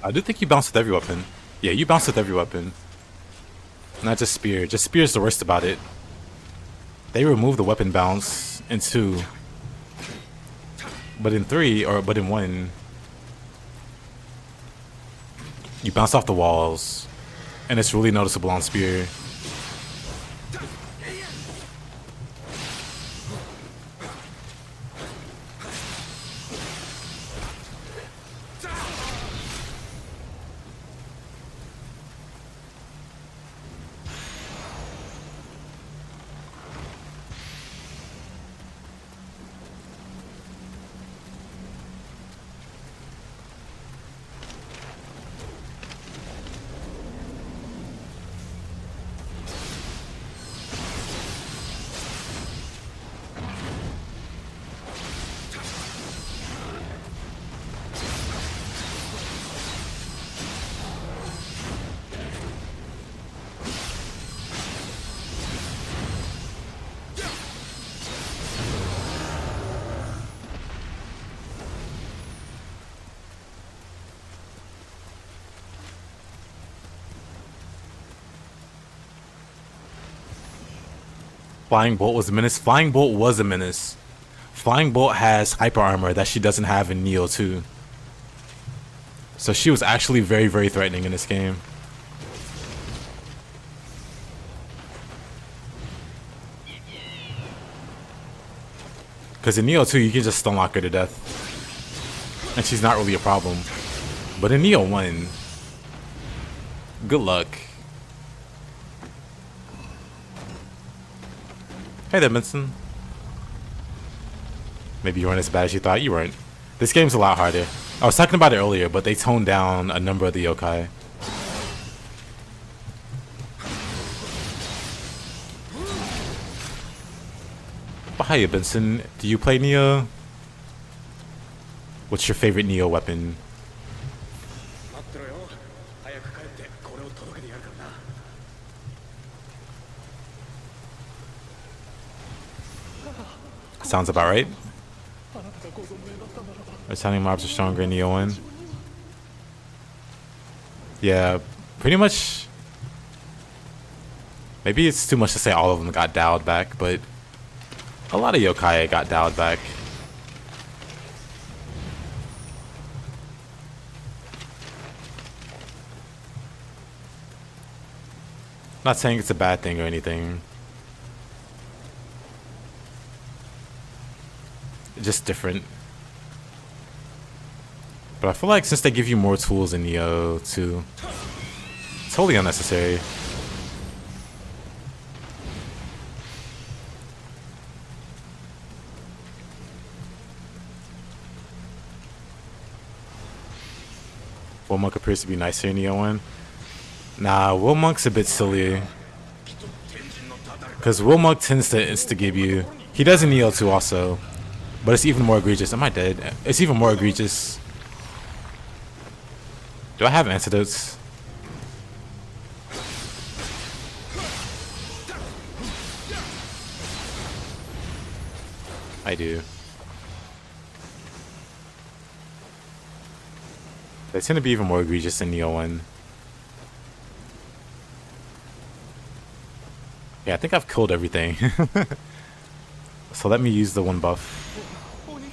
Speaker 1: I do think you bounce with every weapon. Yeah, you bounce with every weapon. Not just spear. Just spear is the worst about it. They remove the weapon bounce in 2. But in 3, but in 1, you bounce off the walls. And it's really noticeable on spear. Flying Bolt was a menace. Flying Bolt was a menace. Flying Bolt has hyper armor that she doesn't have in Nioh 2. So she was actually very, very threatening in this game. Because in Nioh 2, you can just stun lock her to death. And she's not really a problem. But in Nioh 1, good luck. Hey there, Benson. Maybe you weren't as bad as you thought. You weren't. This game's a lot harder. I was talking about it earlier, but they toned down a number of the yokai. But hiya, Benson. Do you play Nioh? What's your favorite Nioh weapon? Sounds about right. Returning mobs are stronger in Nioh. Yeah, pretty much. Maybe it's too much to say all of them got dialed back, but a lot of yokai got dialed back. Not saying it's a bad thing or anything. Just different. But I feel like since they give you more tools in Nioh too, it's totally unnecessary. Woolmonk appears to be nicer in Nioh 1. Nah, Woolmonk's a bit silly. Because Woolmonk tends to insta-give you. He does in Nioh 2 also. But it's even more egregious. Am I dead? It's even more egregious. Do I have antidotes? I do. They tend to be even more egregious in Nioh 1. Yeah, I think I've killed everything. So let me use the one buff.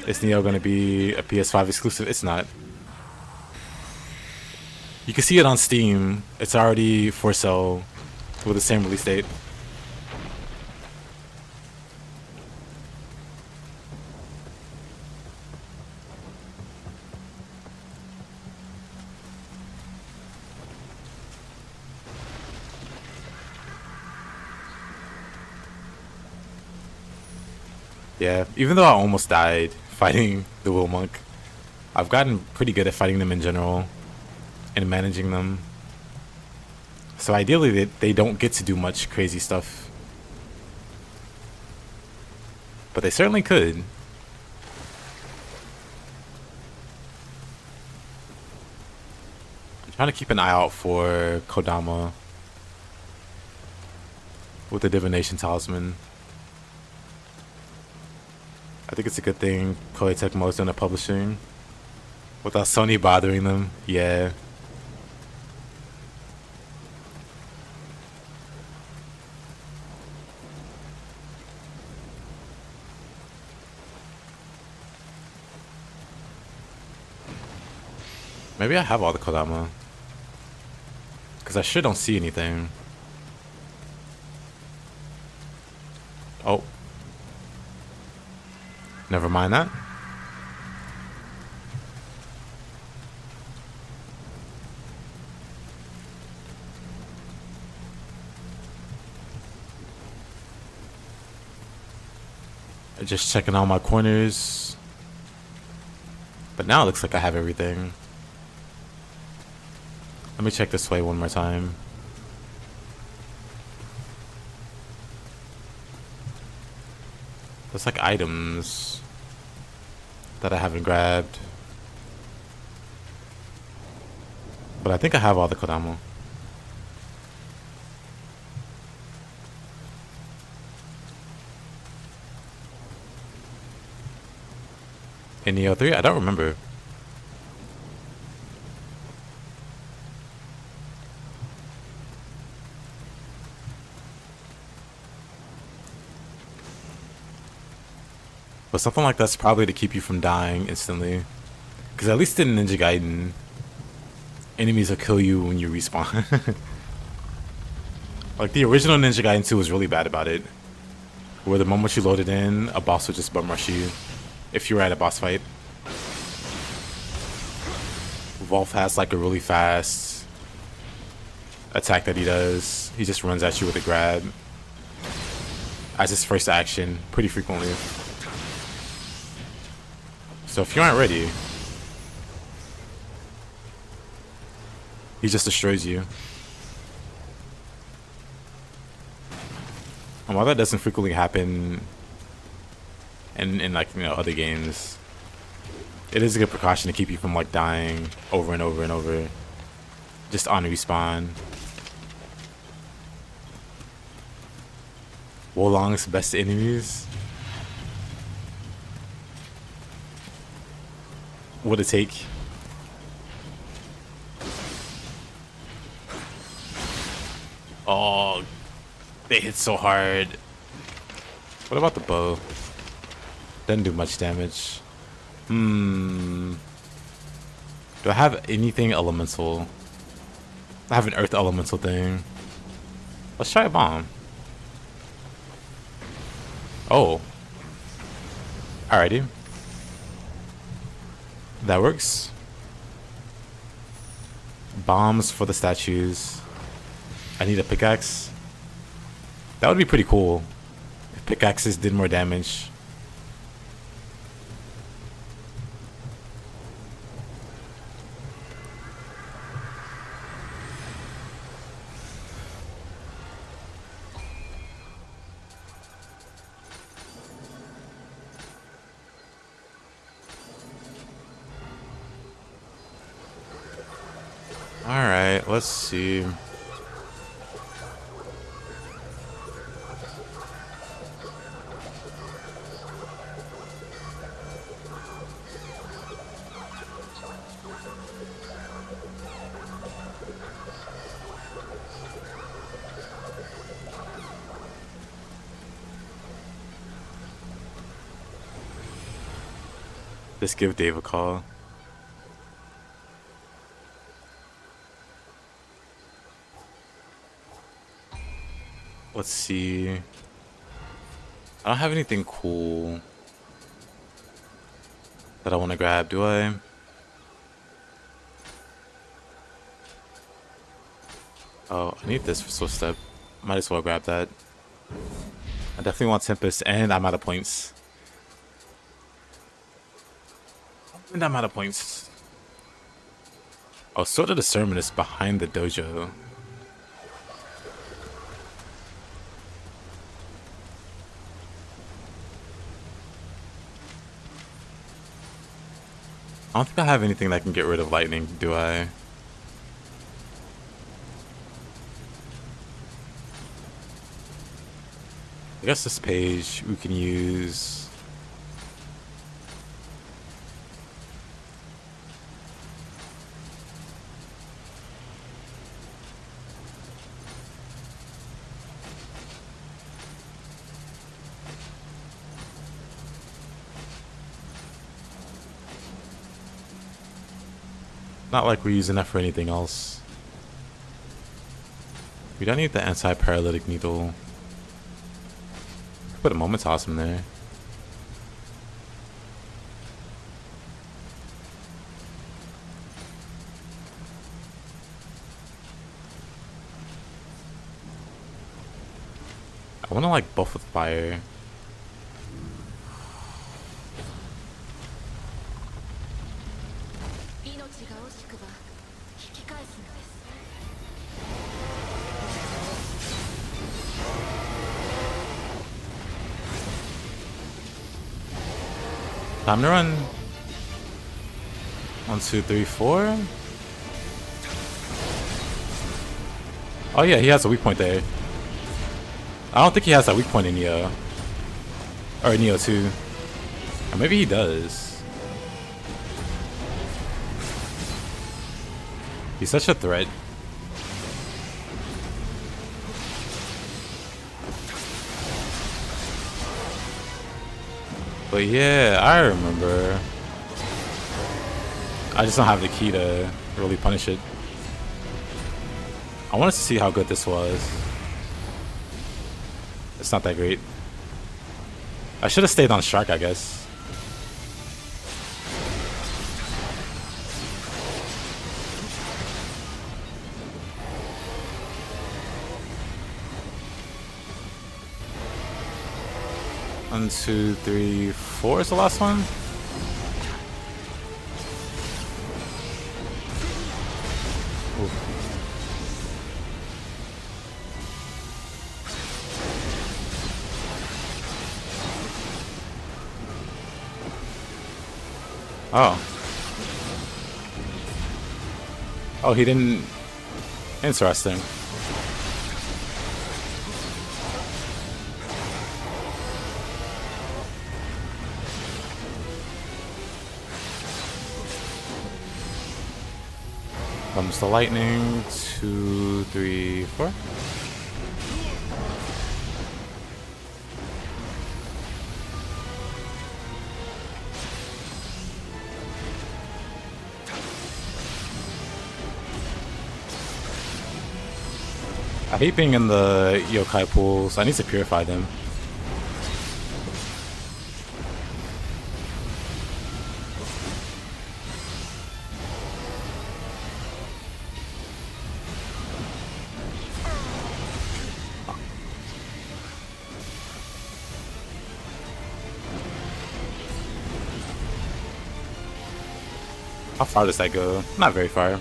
Speaker 1: Is Nioh going to be a PS5 exclusive? It's not. You can see it on Steam. It's already for sale with the same release date. Yeah, even though I almost died fighting the Woolmonk, I've gotten pretty good at fighting them in general and managing them. So ideally they don't get to do much crazy stuff. But they certainly could. I'm trying to keep an eye out for Kodama with the Divination Talisman. I think it's a good thing Koei Tecmo is done at publishing without Sony bothering them. Yeah. Maybe I have all the Kodama. Because I sure don't see anything. Oh. Never mind that. Just checking all my corners. But now it looks like I have everything. Let me check this way one more time. There's like items that I haven't grabbed. But I think I have all the Kodama. In Nioh 3? I don't remember. But something like that's probably to keep you from dying instantly. Because at least in Ninja Gaiden, enemies will kill you when you respawn. Like the original Ninja Gaiden 2 was really bad about it. Where the moment you loaded in, a boss would just bum rush you. If you were at a boss fight. Wolf has like a really fast attack that he does. He just runs at you with a grab as his first action pretty frequently. So if you aren't ready, he just destroys you. And while that doesn't frequently happen in like, you know, other games, it is a good precaution to keep you from like dying over and over and over just on respawn. Wolong's best enemies. would it take? Oh, they hit so hard. What about the bow? Doesn't do much damage. Do I have anything elemental? I have an earth elemental thing. Let's try a bomb. Oh. Alrighty. That works. Bombs for the statues. I need a pickaxe. That would be pretty cool if pickaxes did more damage. Alright, let's see. Just give Dave a call. Let's see. I don't have anything cool that I want to grab, do I? Oh, I need this for Swift Step. Might as well grab that. I definitely want Tempest, and I'm out of points. And I'm out of points. Oh, Sword of Discernment is behind the dojo. I don't think I have anything that can get rid of lightning, do I? I guess this page we can use. Not like we're using that for anything else. We don't need the anti-paralytic needle. Put a Momentos in there. I want to like buff with fire. Time to run. 1, 2, 3, 4. Oh yeah, he has a weak point there. I don't think he has that weak point in Nioh. Or Nioh 2. Or maybe he does. He's such a threat. But yeah, I remember. I just don't have the key to really punish it. I wanted to see how good this was. It's not that great. I should have stayed on Shark, I guess. One, 2, 3, 4 is the last one. Ooh. Oh. Oh, he didn't. Interesting. Burst of lightning. 2, 3, 4. I hate being in the yokai pools. I need to purify them. How far does that go? Not very far.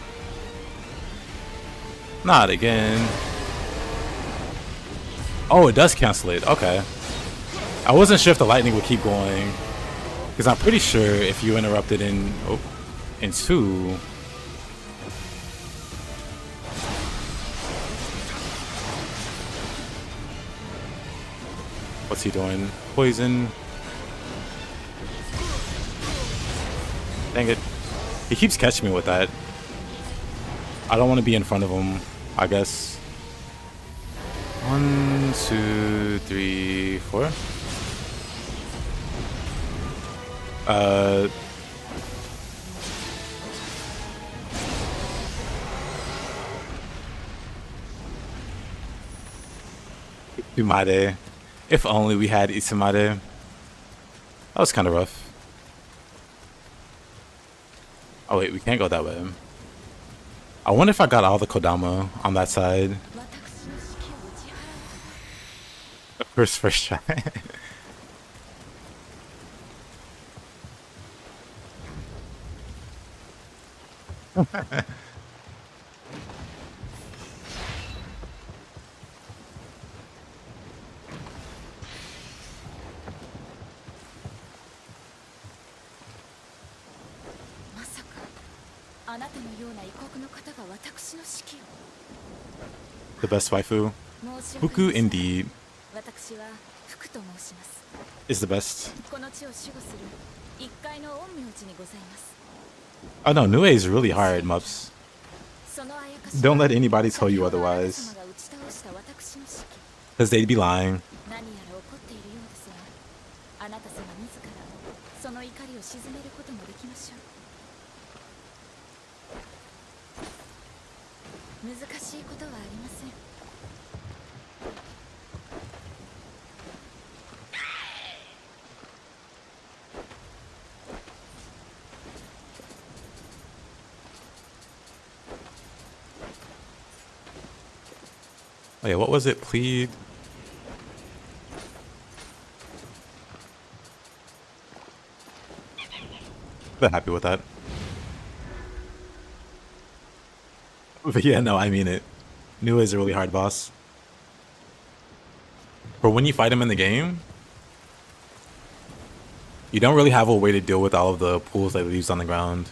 Speaker 1: Not again. Oh, it does cancel it. Okay. I wasn't sure if the lightning would keep going. Because I'm pretty sure if you interrupt it in 2. What's he doing? Poison. Dang it. He keeps catching me with that. I don't want to be in front of him, I guess. 1, 2, 3, 4. Itsunade. If only we had Itsunade. That was kind of rough. Oh wait, we can't go that way. I wonder if I got all the Kodama on that side. First try. The best waifu. Fuku indeed. Is the best. Oh no, Nioh is really hard, Mups. Don't let anybody tell you otherwise. Because they'd be lying. Oh yeah, what was it? Plead. I'm happy with that. But yeah, no, I mean it. Nioh is a really hard boss. For when you fight him in the game, you don't really have a way to deal with all of the pools that he leaves on the ground.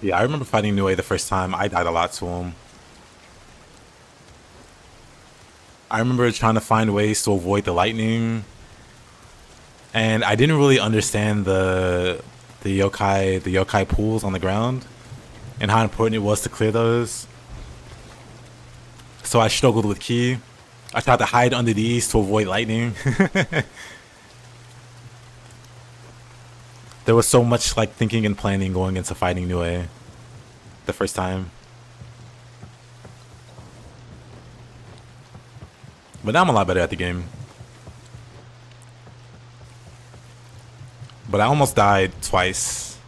Speaker 1: Yeah, I remember fighting Nioh the first time. I died a lot to him. I remember trying to find ways to avoid the lightning. And I didn't really understand the yokai pools on the ground and how important it was to clear those. So I struggled with ki. I tried to hide under these to avoid lightning. There was so much like thinking and planning going into fighting Nioh the first time. But now I'm a lot better at the game. But I almost died twice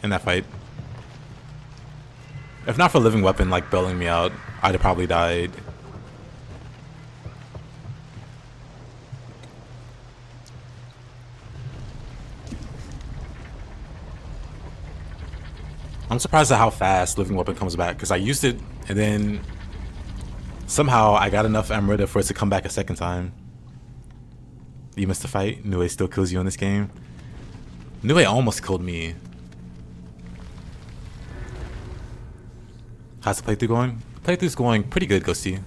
Speaker 1: in that fight. If not for Living Weapon like bailing me out, I'd have probably died. I'm surprised at how fast Living Weapon comes back, because I used it and then somehow I got enough Amrita for it to come back a second time. You missed the fight. Nioh still kills you in this game. Nioh almost killed me. How's the playthrough going? Playthrough's going pretty good, Ghosty.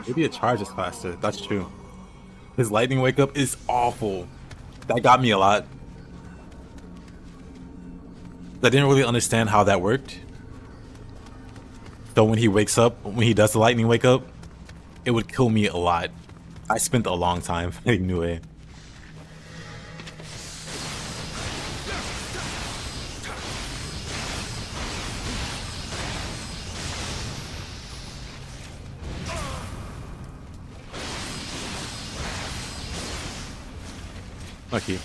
Speaker 1: Maybe a charge is faster. That's true. His lightning wake up is awful. That got me a lot. I didn't really understand how that worked. So when he wakes up, when he does the lightning wake up, it would kill me a lot. I spent a long time fighting Nioh. Okay.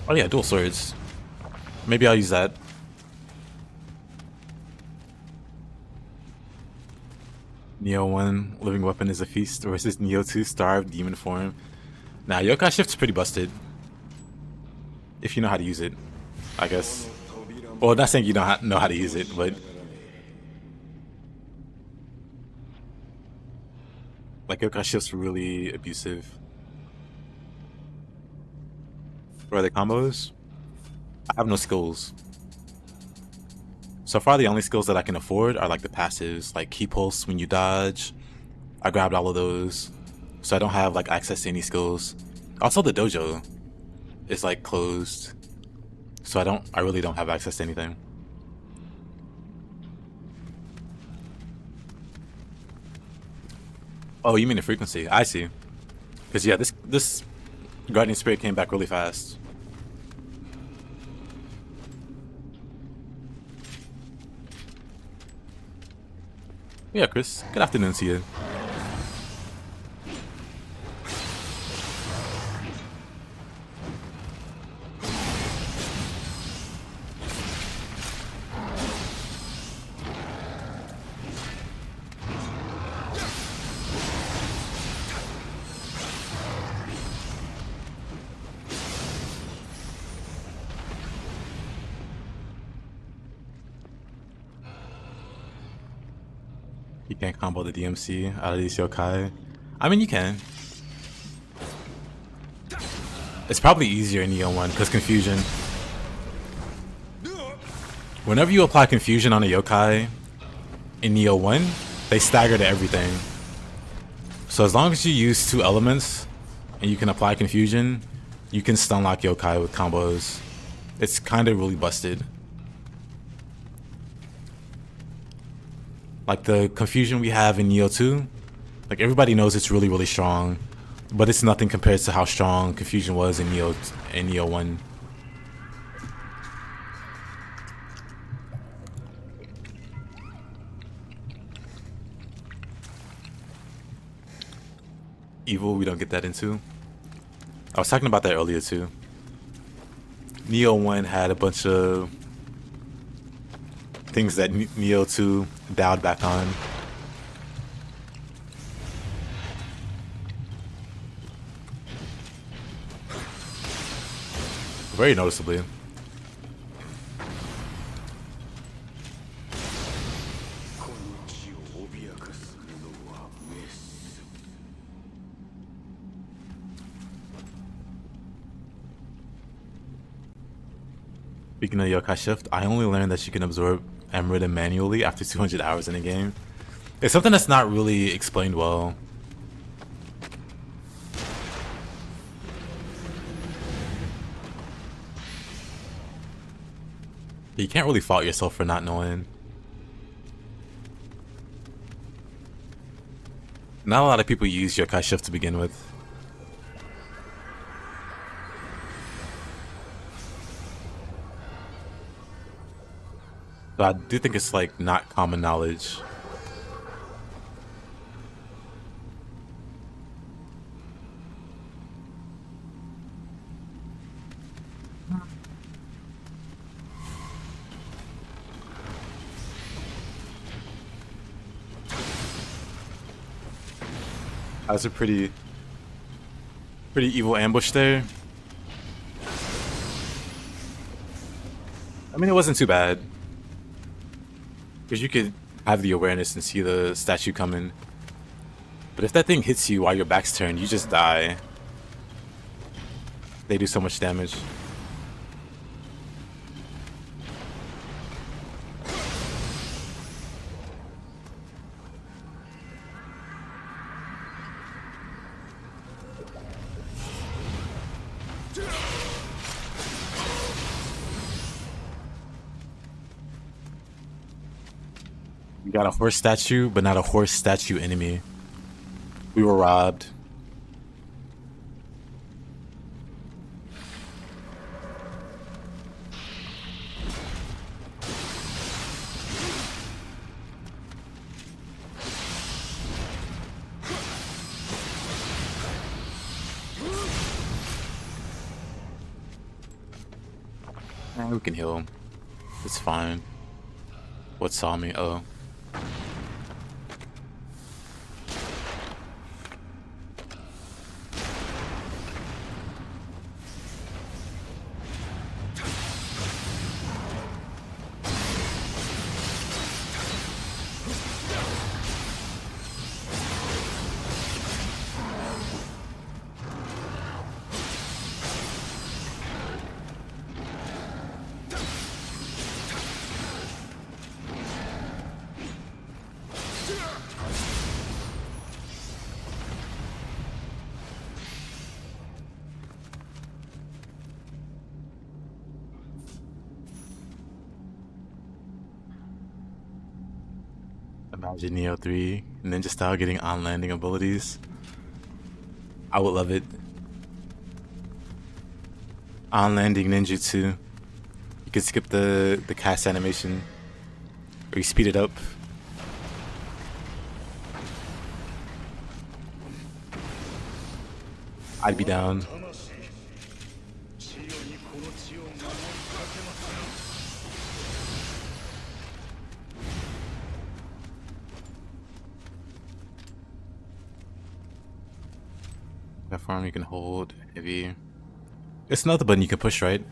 Speaker 1: Oh yeah, dual swords. Maybe I'll use that. Nioh 1 living weapon is a feast versus Nioh 2 starved demon form. Nah, yokai shift's pretty busted. If you know how to use it, I guess. Well, not saying you don't know how to use it, but like yokai shift's really abusive. What are the combos? I have no skills. So far, the only skills that I can afford are like the passives, like key pulse when you dodge. I grabbed all of those, so I don't have like access to any skills. Also, the dojo is like closed, so I really don't have access to anything. Oh, you mean the frequency? I see. Because yeah, this Guardian Spirit came back really fast. Yeah, Chris. Good afternoon to you. You can't combo the DMC out of these yokai. I mean, you can. It's probably easier in Nioh 1 because confusion. Whenever you apply confusion on a yokai in Nioh 1, they stagger to everything. So as long as you use 2 elements and you can apply confusion, you can stun lock yokai with combos. It's kind of really busted. Like the confusion we have in Nioh 2, like everybody knows it's really, really strong, but it's nothing compared to how strong confusion was in Nioh 1. Evil, we don't get that into. I was talking about that earlier too. Nioh 1 had a bunch of things that Nioh 2 dialed back on. Very noticeably. Speaking of yokai shift, I only learned that you can absorb Emerald manually after 200 hours in a game. It's something that's not really explained well. You can't really fault yourself for not knowing. Not a lot of people use yokai shift to begin with. But I do think it's like not common knowledge. That was a pretty evil ambush there. I mean, it wasn't too bad. Because you could have the awareness and see the statue coming. But if that thing hits you while your back's turned, you just die. They do so much damage. We got a horse statue, but not a horse statue enemy. We were robbed. We can heal him. It's fine. What saw me? Oh. Imagine Nioh 3 ninja style getting on landing abilities. I would love it. On landing ninjutsu. You could skip the cast animation. Or you speed it up. I'd be down. That farm you can hold, heavy. It's another button you can push, right?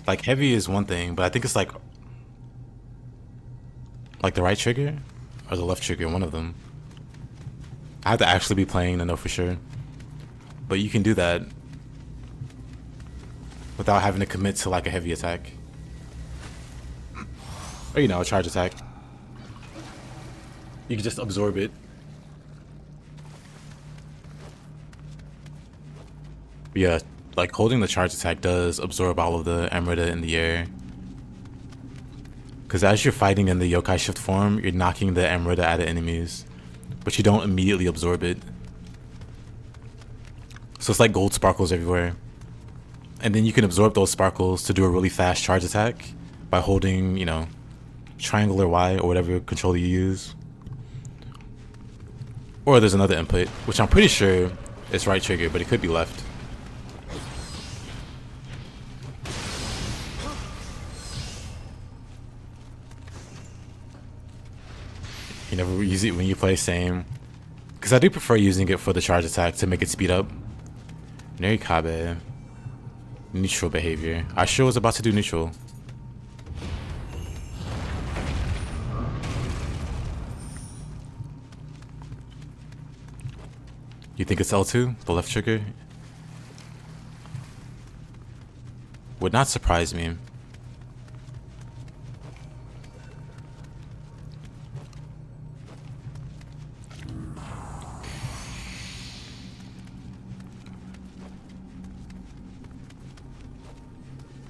Speaker 1: Like heavy is one thing, but I think it's like the right trigger or the left trigger, one of them. I have to actually be playing to know for sure. But you can do that without having to commit to like a heavy attack. Or, you know, a charge attack. You can just absorb it. But yeah, like holding the charge attack does absorb all of the Emerita in the air. Because as you're fighting in the yokai shift form, you're knocking the Emerita out of enemies. But you don't immediately absorb it. So it's like gold sparkles everywhere. And then you can absorb those sparkles to do a really fast charge attack by holding, you know, triangle or Y or whatever controller you use. Or there's another input, which I'm pretty sure is right trigger, but it could be left. You never use it when you play same. Because I do prefer using it for the charge attack to make it speed up. Nerikabe. Neutral behavior. I sure was about to do neutral. You think it's L2? The left trigger? Would not surprise me.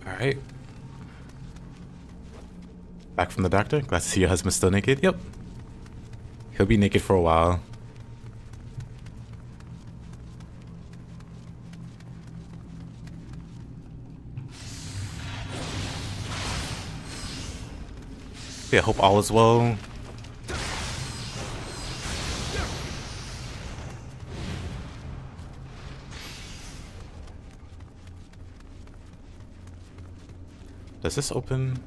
Speaker 1: Alright. Back from the doctor. Glad to see your husband's still naked. Yep. He'll be naked for a while. Yeah, hope all is well. Does this open?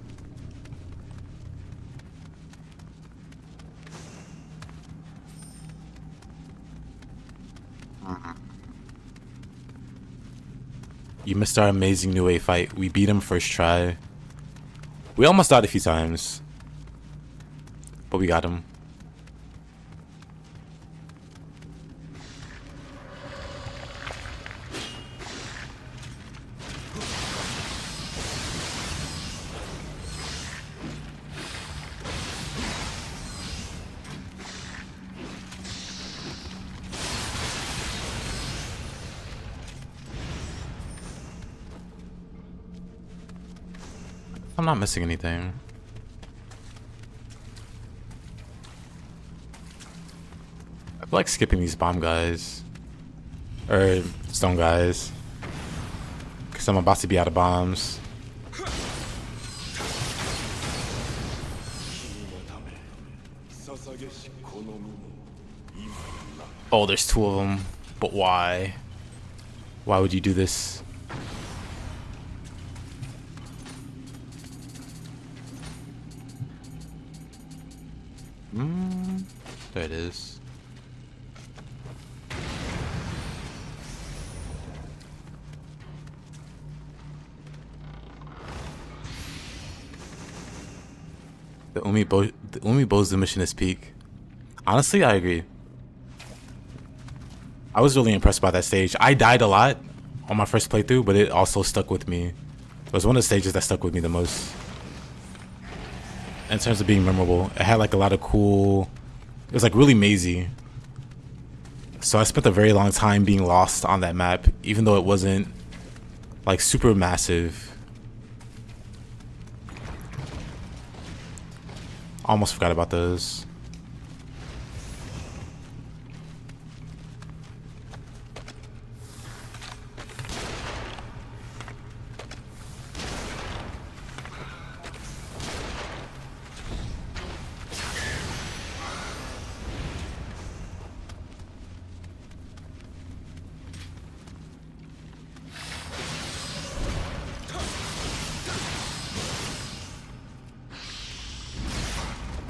Speaker 1: You missed our amazing Nioh fight. We beat him first try. We almost died a few times, but we got him. I'm not missing anything. I feel like skipping these bomb guys. Or stone guys. Because I'm about to be out of bombs. Oh, there's two of them. But why? Why would you do this? There it is. The Umi bows the mission is peak. Honestly, I agree. I was really impressed by that stage. I died a lot on my first playthrough, but it also stuck with me. It was one of the stages that stuck with me the most. In terms of being memorable, it had like a lot of cool. It was like really mazy. So I spent a very long time being lost on that map, even though it wasn't like super massive. Almost forgot about those.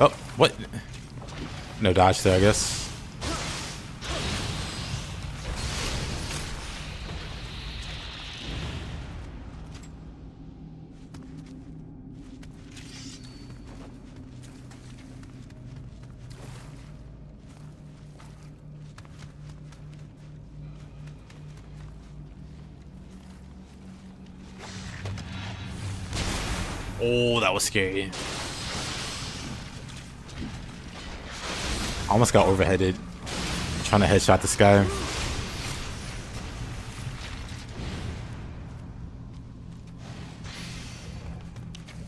Speaker 1: Oh, what? No dodge there, I guess. Oh, that was scary. Almost got overheaded trying to headshot this guy.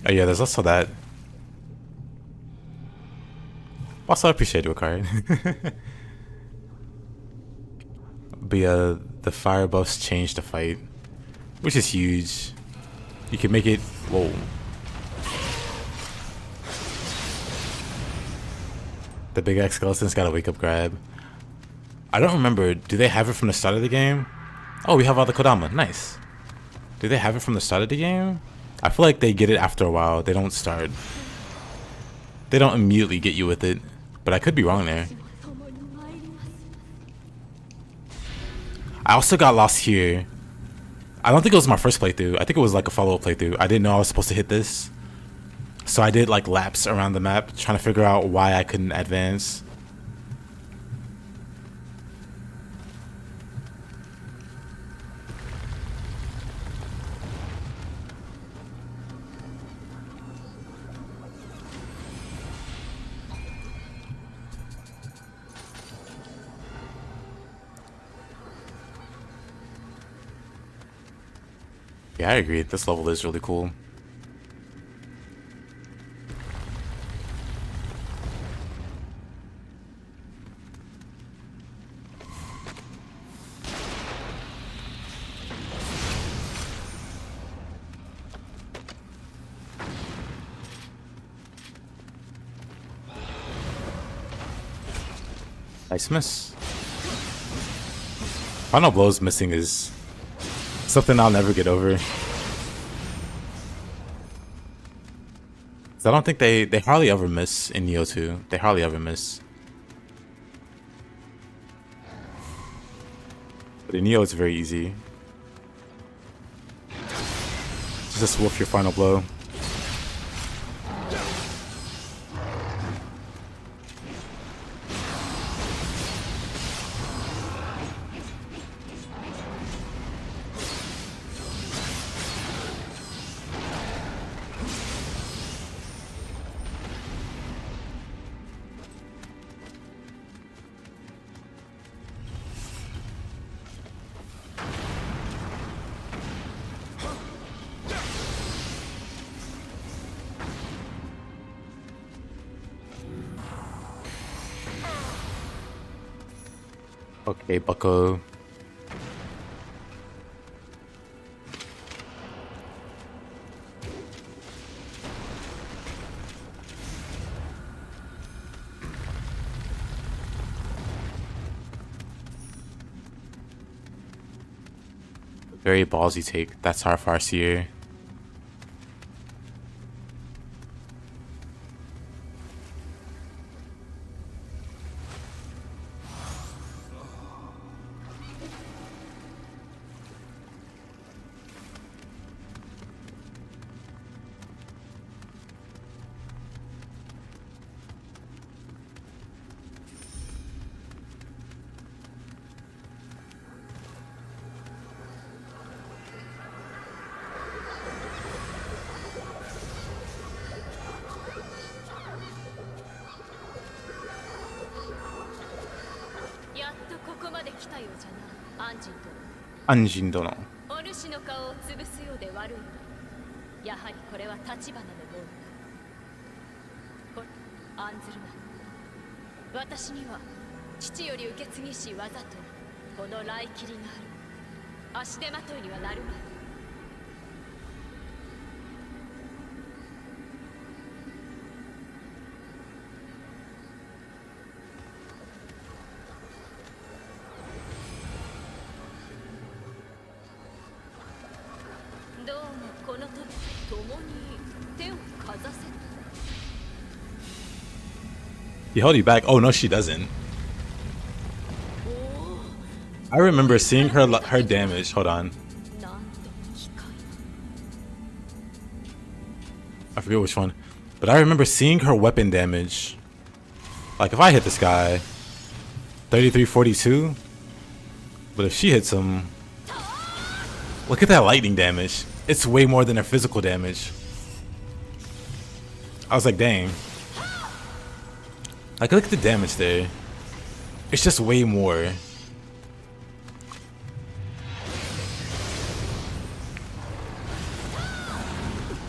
Speaker 1: Oh yeah, there's also that. Also, I appreciate your card. But yeah, the fire buffs changed the fight, which is huge. You can make it. Whoa. The big X skeleton's got a wake up grab. I don't remember. Do they have it from the start of the game? Oh, we have all the Kodama. Nice. Do they have it from the start of the game? I feel like they get it after a while. They don't start. They don't immediately get you with it. But I could be wrong there. I also got lost here. I don't think it was my first playthrough. I think it was like a follow-up playthrough. I didn't know I was supposed to hit this. So I did like laps around the map trying to figure out why I couldn't advance. Yeah, I agree. This level is really cool. Nice miss. Final blows missing is something I'll never get over. I don't think they hardly ever miss in Nioh 2. They hardly ever miss. But in Nioh, it's very easy. Just wolf your final blow. Okay, bucko. Very ballsy take. That's our Farseer. Anjin殿。
Speaker 7: お主の顔を潰すようで悪いが、やはりこれは立花のものか。案ずるな。私には父より受け継ぎし技とこの雷切りがある。足手まといにはなるまい。どうもこの時共に手をかざせた。
Speaker 1: He held you back. Oh no, she doesn't. I remember seeing her damage. Hold on. I forget which one, but I remember seeing her weapon damage. Like if I hit this guy, 3342. But if she hits him, look at that lightning damage. It's way more than her physical damage. I was like, dang. Like, look at the damage there. It's just way more.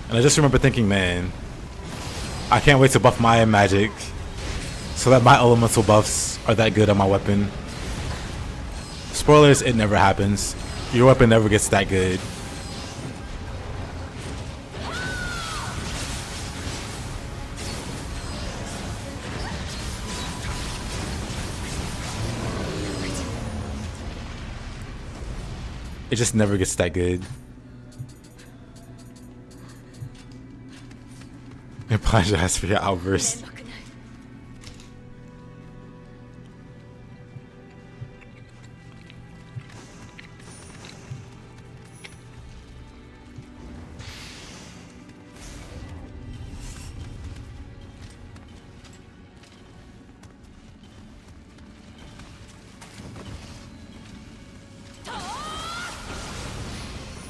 Speaker 1: And I just remember thinking, man, I can't wait to buff my magic so that my elemental buffs are that good on my weapon. Spoilers, it never happens. Your weapon never gets that good. It just never gets that good. I apologize for your outburst.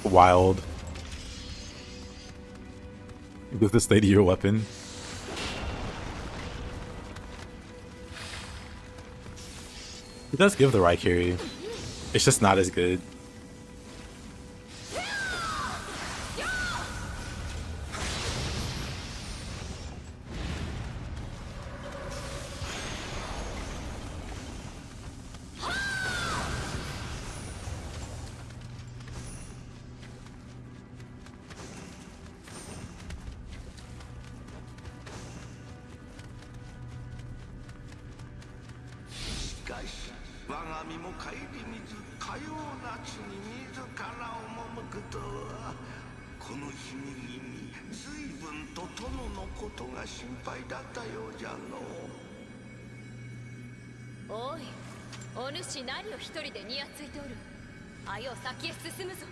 Speaker 1: Wild. Give this lady your weapon. He does give the Raikiri. It's just not as good.
Speaker 7: おい、お主何を一人でにやついておる。愛を先へ進むぞ。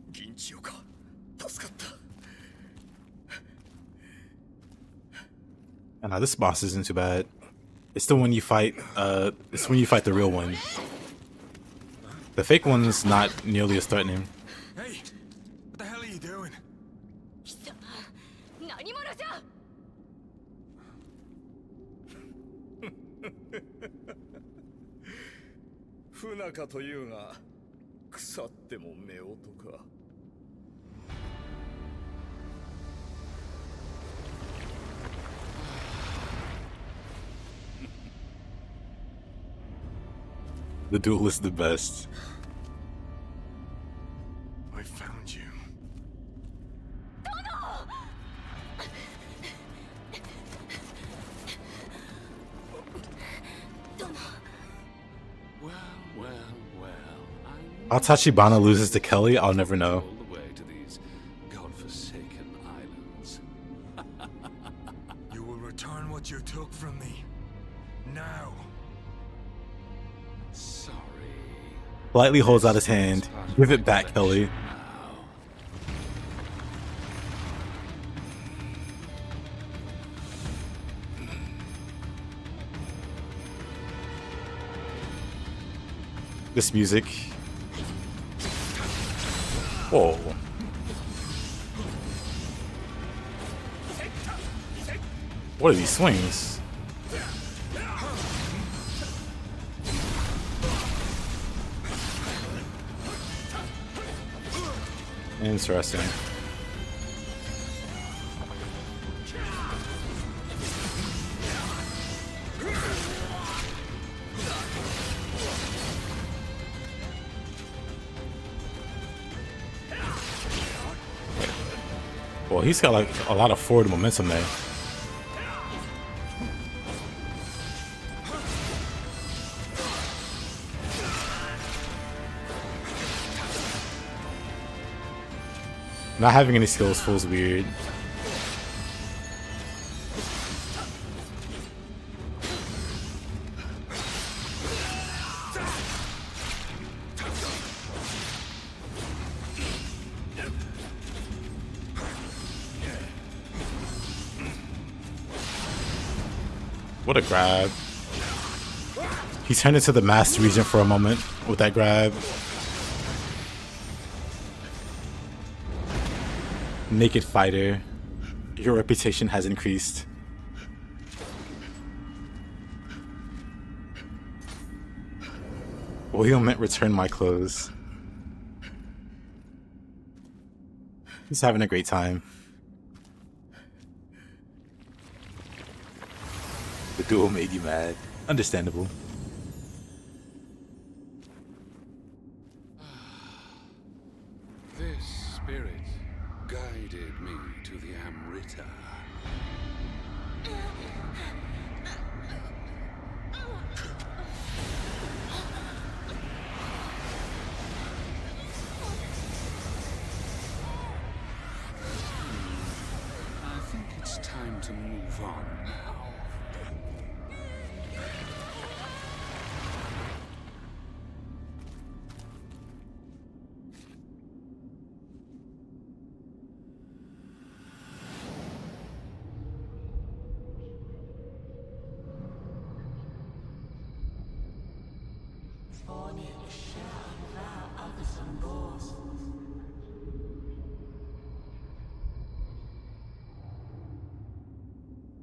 Speaker 5: 銀千代か、助かった。
Speaker 1: And now this boss isn't too bad. It's the one you fight. It's when you fight the real one. The fake one's not nearly as threatening.
Speaker 2: Hey, what the hell are you doing?
Speaker 7: 貴様、何者じゃ。
Speaker 5: 不仲というが、腐っても夫婦か。
Speaker 1: The duel is the best.
Speaker 2: I found you.
Speaker 3: Well, well, well.
Speaker 1: How Tachibana loses to Kelly, I'll never know.
Speaker 3: All the way to these godforsaken islands.
Speaker 2: You will return what you took from me. Now.
Speaker 3: Sorry.
Speaker 1: Politely holds out his hand. Give it back, Kelly. This music. Whoa. What are these swings? Interesting. Well, he's got like a lot of forward momentum there. Not having any skills feels weird. What a grab. He turned into the Master Regent for a moment with that grab. Naked fighter, your reputation has increased. William meant return my clothes. He's having a great time. The duel made you mad. Understandable.
Speaker 3: This spirit guided me to the Amrita. I think it's time to move on now.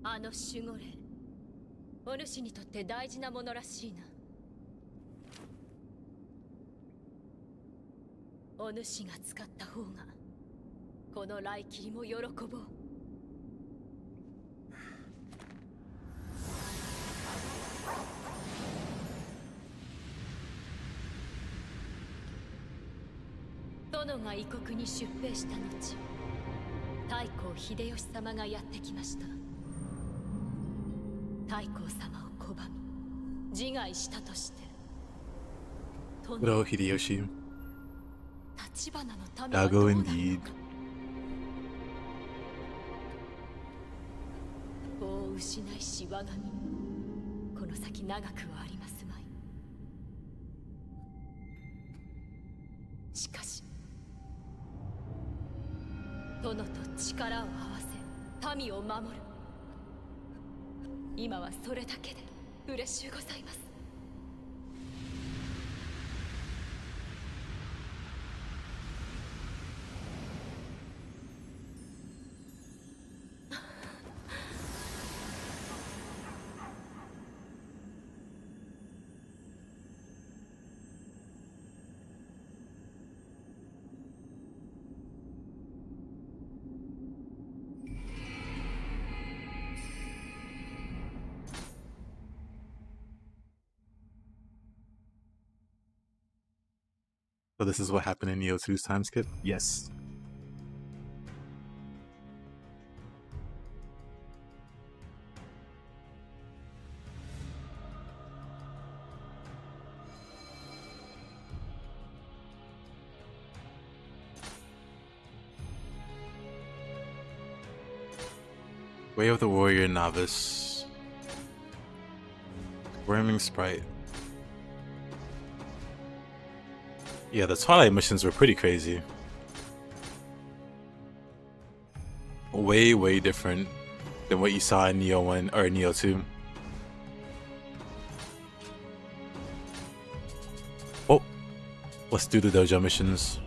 Speaker 7: あの守護霊、お主にとって大事なものらしいな。お主が使った方がこの来切りも喜ぼう。殿が異国に出兵した後、太閤秀吉様がやってきました。太閤様を拒み自害したとして、
Speaker 1: Good old Hideyoshi.
Speaker 7: 立花の民はど
Speaker 1: Dago
Speaker 7: うなるの
Speaker 1: indeed.
Speaker 7: か。法を失いし我が身、この先長くはありますまい。しかし殿と力を合わせ民を守る。今はそれだけで嬉しゅうございます。
Speaker 1: So this is what happened in Nioh 2's time skip? Yes. Way of the Warrior Novice. Worming Sprite. Yeah, the Twilight missions were pretty crazy. Way different than what you saw in Nioh 1 or Nioh 2. Oh, let's do the dojo missions.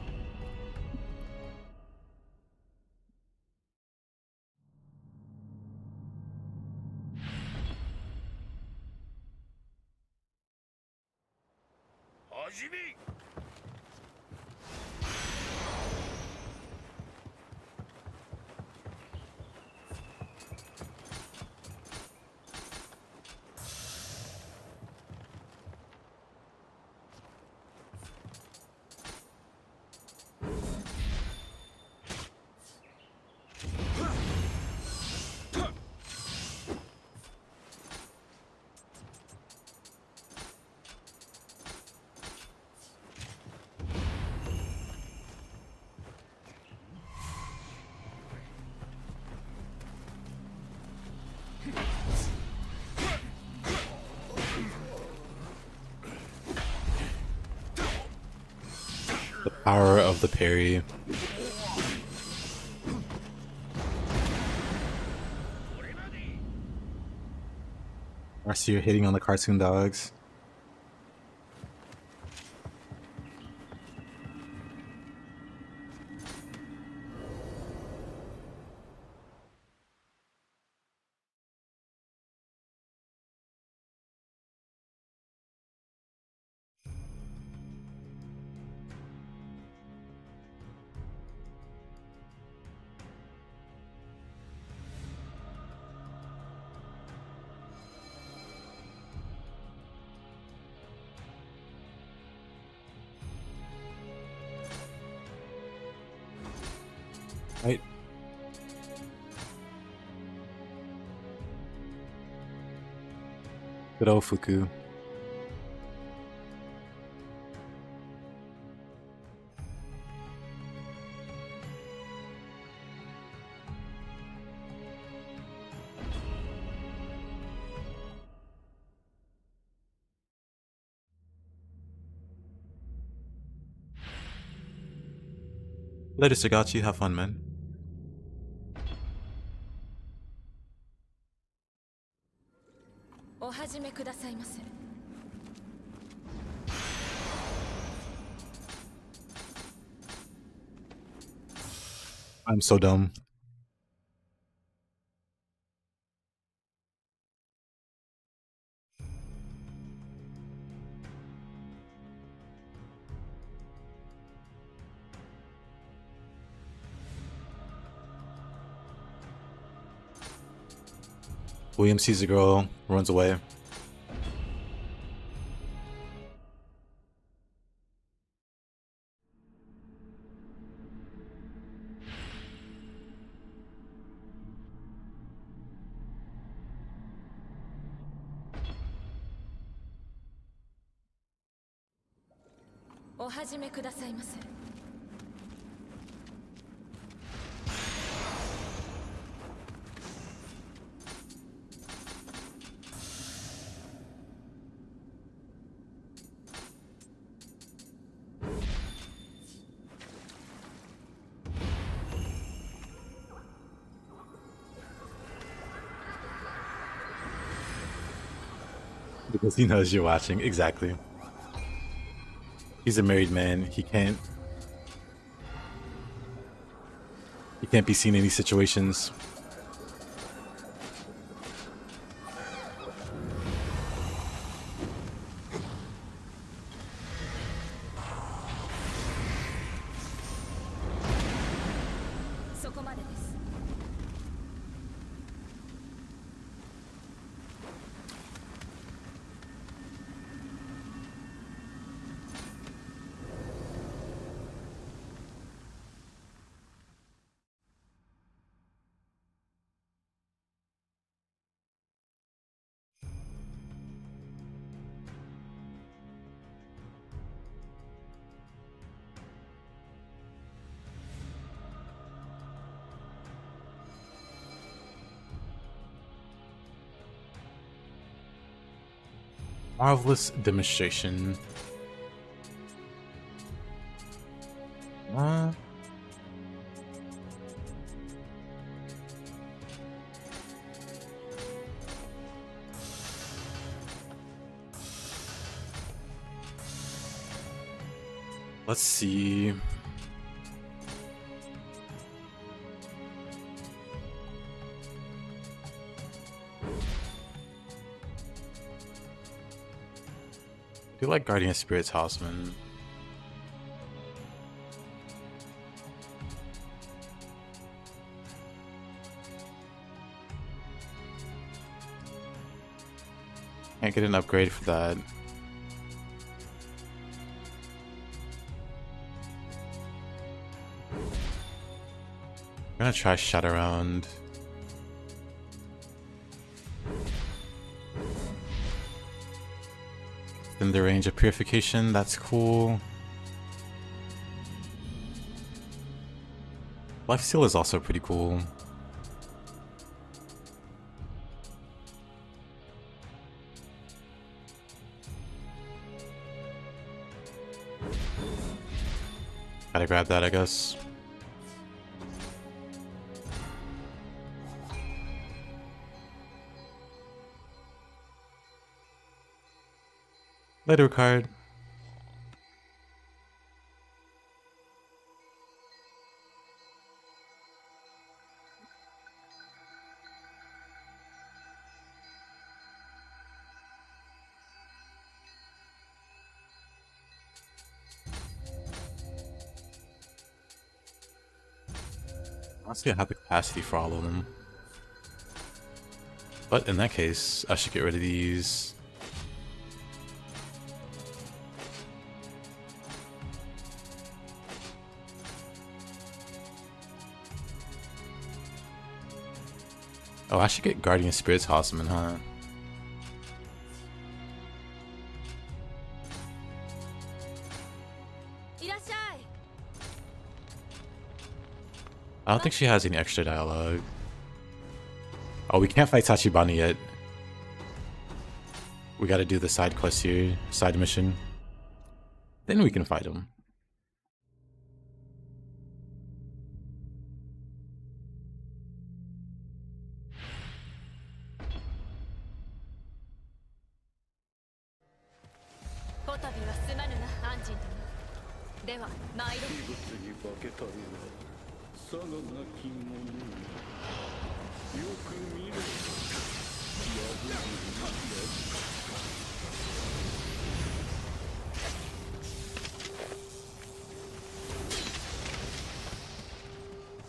Speaker 1: The power of the parry. I see you're hitting on the cartoon dogs. Right. Good old Fuku. Later, Sagachi. Have fun, man. I'm so dumb. William sees a girl, runs away.
Speaker 7: お始めくださいませ。
Speaker 1: Because he knows you're watching. Exactly. He's a married man. He can't be seen in these situations. Marvelous demonstration. Let's see. I do like Guardian Spirits Houseman. Can't get an upgrade for that. I'm gonna try Shut Around. In the range of purification, that's cool. Lifesteal is also pretty cool. Gotta grab that, I guess. Later card. Honestly, I have the capacity for all of them. But in that case, I should get rid of these. Oh, I should get Guardian Spirits Houseman, huh? I don't think she has any extra dialogue. Oh, we can't fight Tachibana yet. We gotta do the side quest here, side mission. Then we can fight him.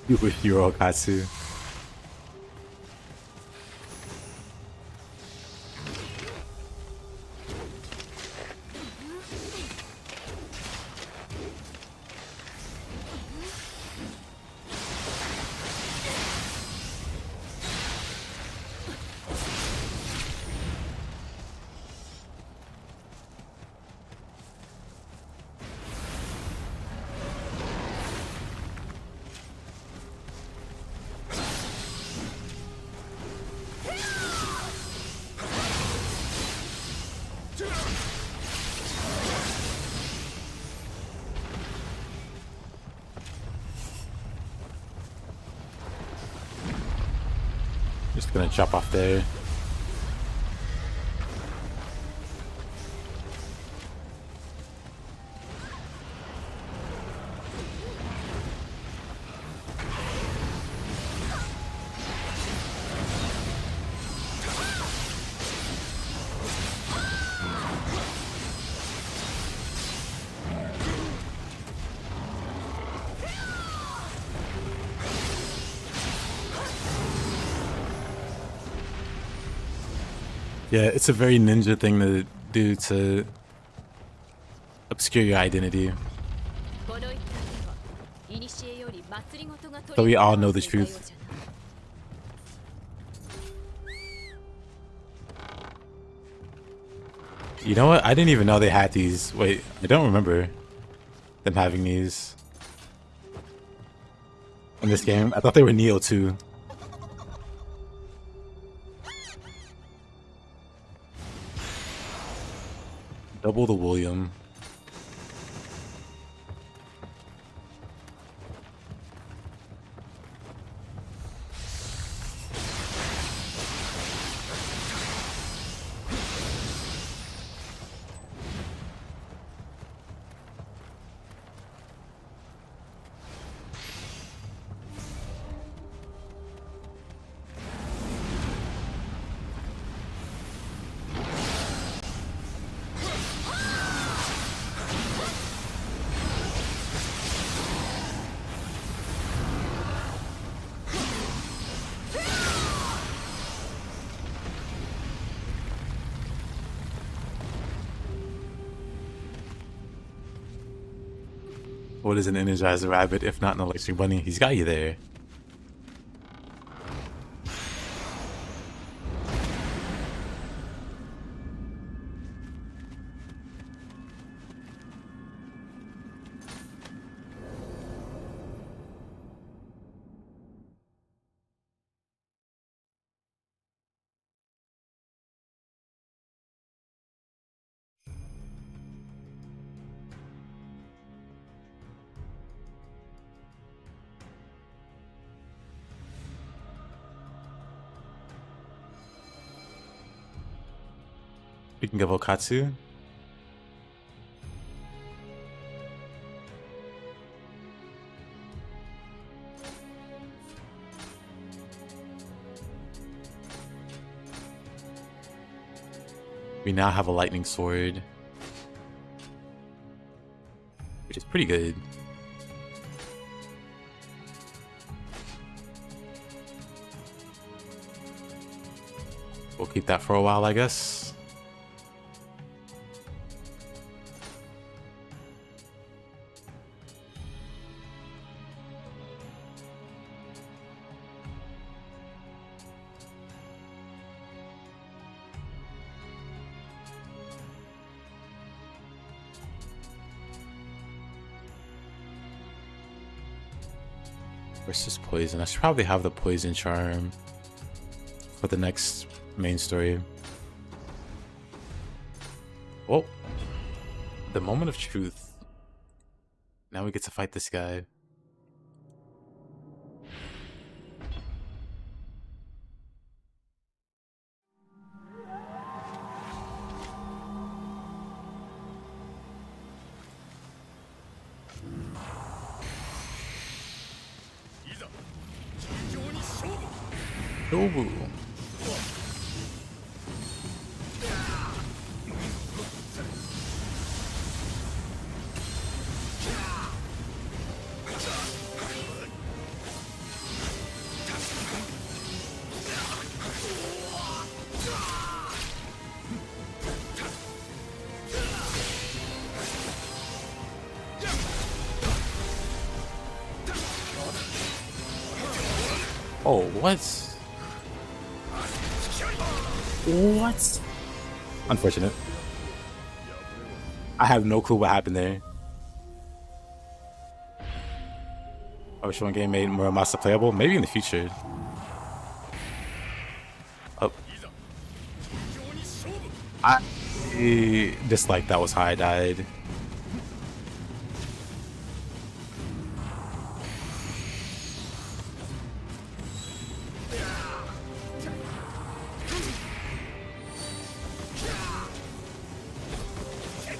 Speaker 1: With Yurokatsu. gonna drop off there. Yeah, it's a very ninja thing to do to obscure your identity. So we all know the truth. You know what? I didn't even know they had these. Wait, I don't remember them having these in this game. I thought they were Nioh too. Double the William. What is an Energizer Rabbit if not an electric bunny? He's got you there. Speaking of Okatsu, we now have a lightning sword, which is pretty good. We'll keep that for a while, I guess. Versus poison. I should probably have the poison charm for the next main story. Oh, the moment of truth. Now we get to fight this guy. Nobu. Oh, what? What? Unfortunate. I have no clue what happened there. I wish one game made Muramasa playable. Maybe in the future. Oh. I dislike that was how I died.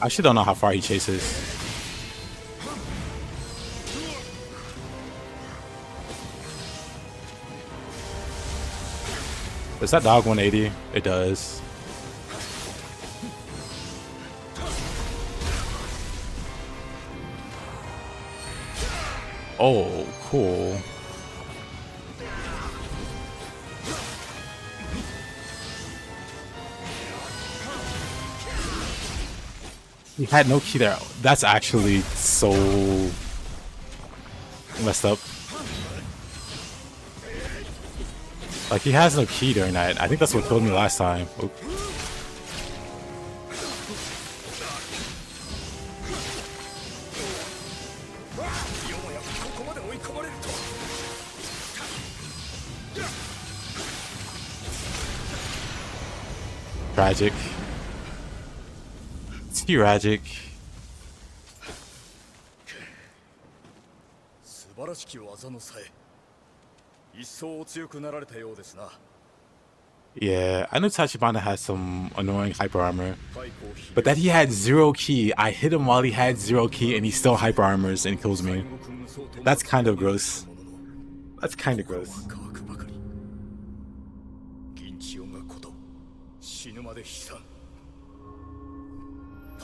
Speaker 1: I actually don't know how far he chases. Does that dog 180? It does. Oh, cool. He had no key there. That's actually so messed up. Like, he has no key during that. I think that's what killed me last time. Oop. Tragic. It's tragic.
Speaker 5: 素晴らしき技のさえ一層お強くなられたようですな。
Speaker 1: Yeah, I knew Tachibana had some annoying hyper armor, but that he had 0 key. I hit him while he had 0 key and he still hyper armors and kills me. That's kind of gross. That's kind of gross.
Speaker 5: 銀千代がこと死ぬまで悲惨。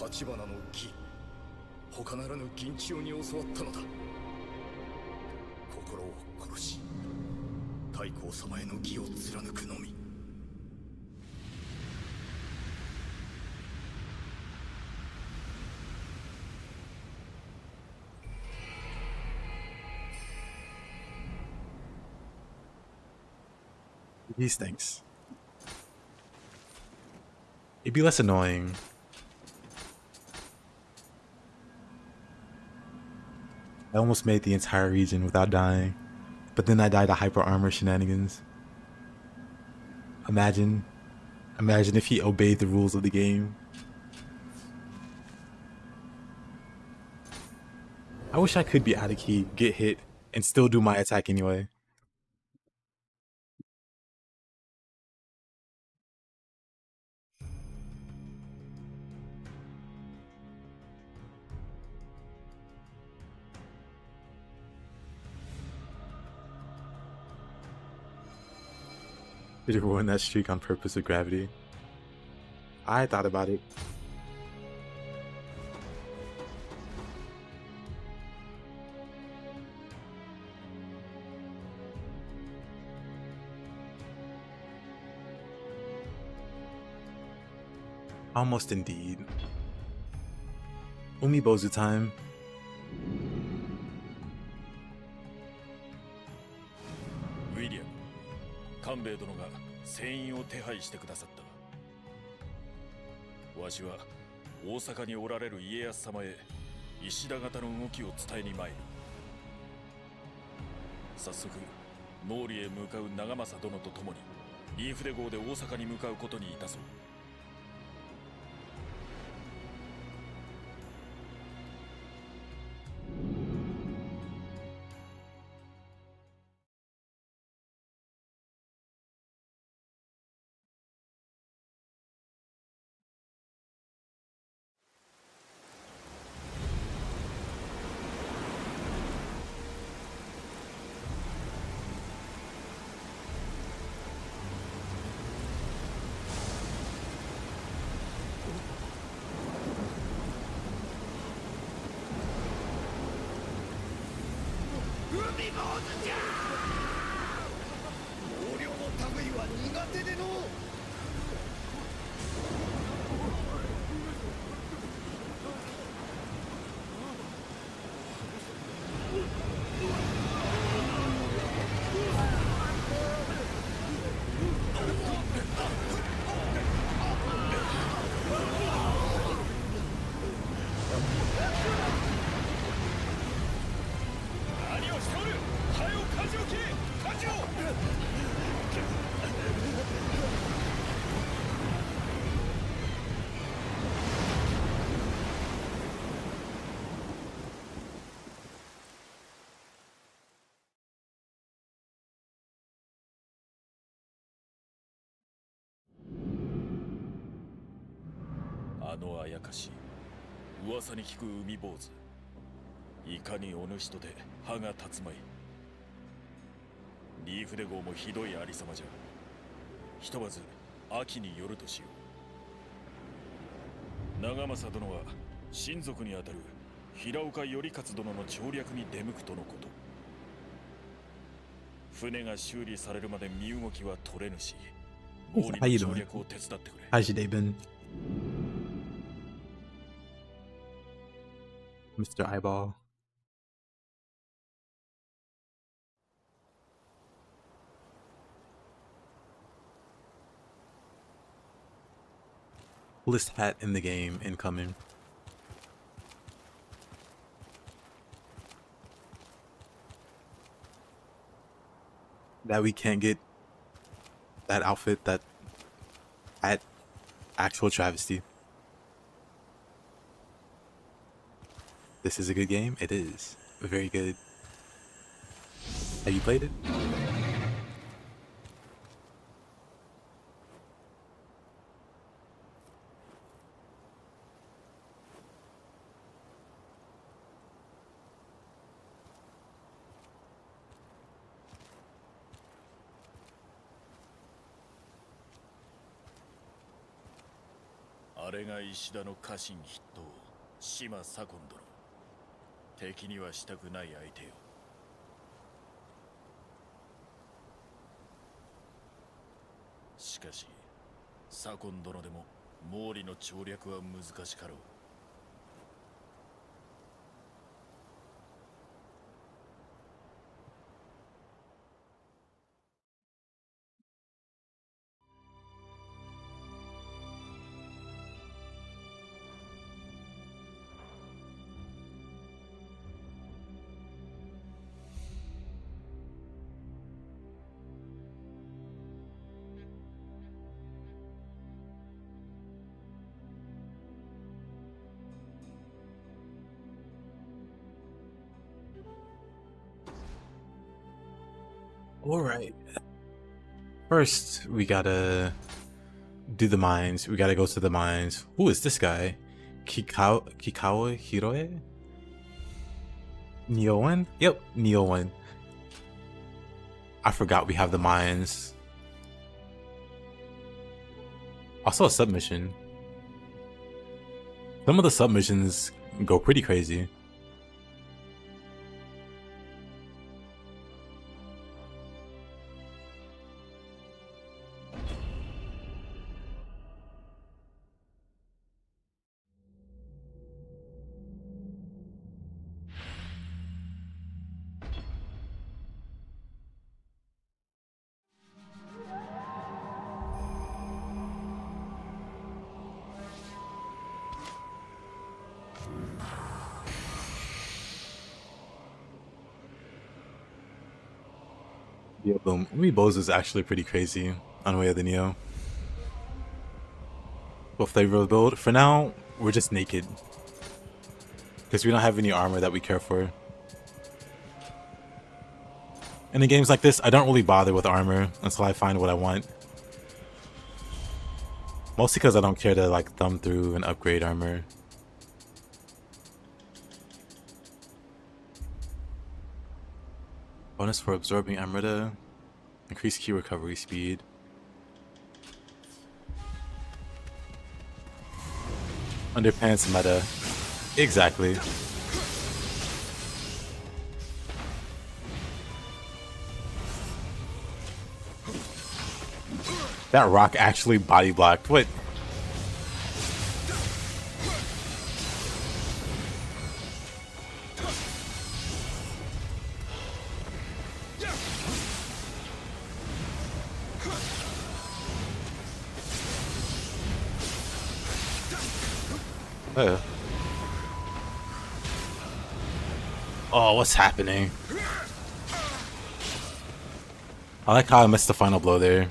Speaker 5: 立花の義他ならぬ銀千代に教わったのだ。心を殺し太閤様への義を貫くのみ。
Speaker 1: These things. It'd be less annoying. I almost made the entire region without dying, but then I died to hyper armor shenanigans. Imagine if he obeyed the rules of the game. I wish I could be out of key, get hit, and still do my attack anyway. Did you ruin that streak on purpose with gravity? I thought about it. Almost indeed. Umibozu time.
Speaker 5: William, 官兵衛殿が船員を手配してくださった。わしは大阪におられる家康様へ石田方の動きを伝えに参る。早速毛利へ向かう長政殿と共に新筆号で大阪に向かうことにいたそう。
Speaker 6: 同僚の類は苦手での。
Speaker 5: あのあやかし噂に聞く海坊主。いかにお主とて歯が立つまい。ニーフデ号もひどいありさまじゃ。ひとまず秋によるとしよう。長政殿は親族にあたる平岡頼勝殿の調略に出向くとのこと。船が修理されるまで身動きは取れぬし、毛利の調略を手伝ってくれ。
Speaker 1: How's your day been, Mr. Eyeball? Coolest hat in the game incoming. That we can't get that outfit, that hat, actual travesty. This is a good game. It is very good. Have you played it?
Speaker 5: 石田の家臣筆頭島左近殿。敵にはしたくない相手よ。しかし左近殿でも毛利の調略は難しかろう。
Speaker 1: Alright. First, we gotta do the mines. We gotta go to the mines. Who is this guy? Kikawa Hiroe? Nioh? Yep, Nioh. I forgot we have the mines. Also a submission. Some of the submissions go pretty crazy. Yeah, boom. Bois is actually pretty crazy on Way of the Nioh. What flavor of build? For now, we're just naked. Because we don't have any armor that we care for. And in games like this, I don't really bother with armor until I find what I want. Mostly because I don't care to like thumb through and upgrade armor. Bonus for absorbing Amrita. Increase key recovery speed. Underpants meta. Exactly. That rock actually body blocked. What? Oh, what's happening? I like how I missed the final blow there.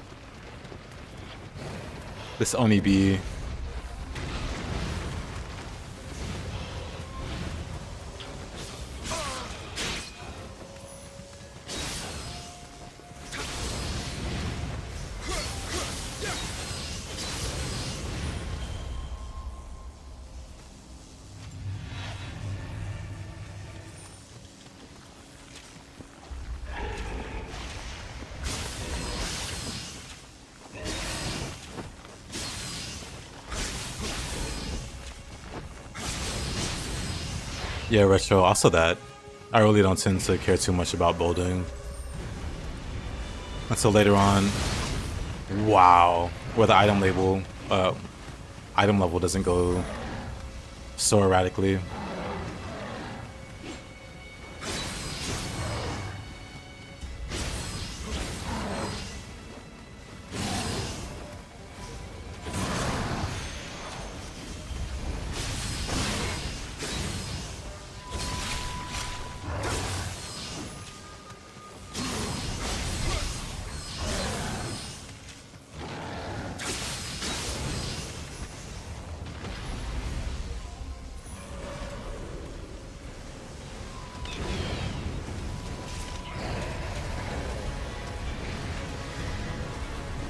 Speaker 1: This Oni B. Yeah, retro. Also that. I really don't tend to care too much about building until later on. Wow, where the item level doesn't go so erratically.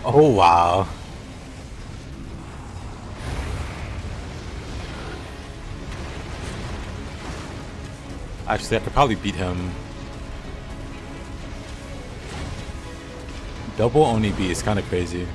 Speaker 1: Oh wow. Actually, I could probably beat him. Double Oni beat is kind of crazy.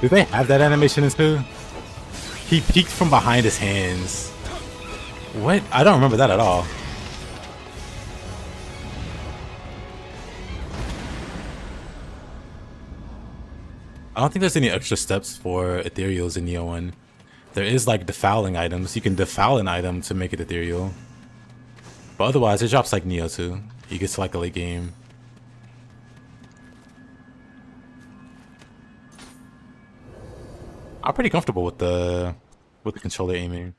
Speaker 1: Do they have that animation in 2? He peeked from behind his hands. What? I don't remember that at all. I don't think there's any extra steps for ethereals in Nioh 1. There is like defiling items. You can defile an item to make it ethereal. But otherwise, it drops like Nioh 2. You get to like a late game. I'm pretty comfortable with the controller aiming.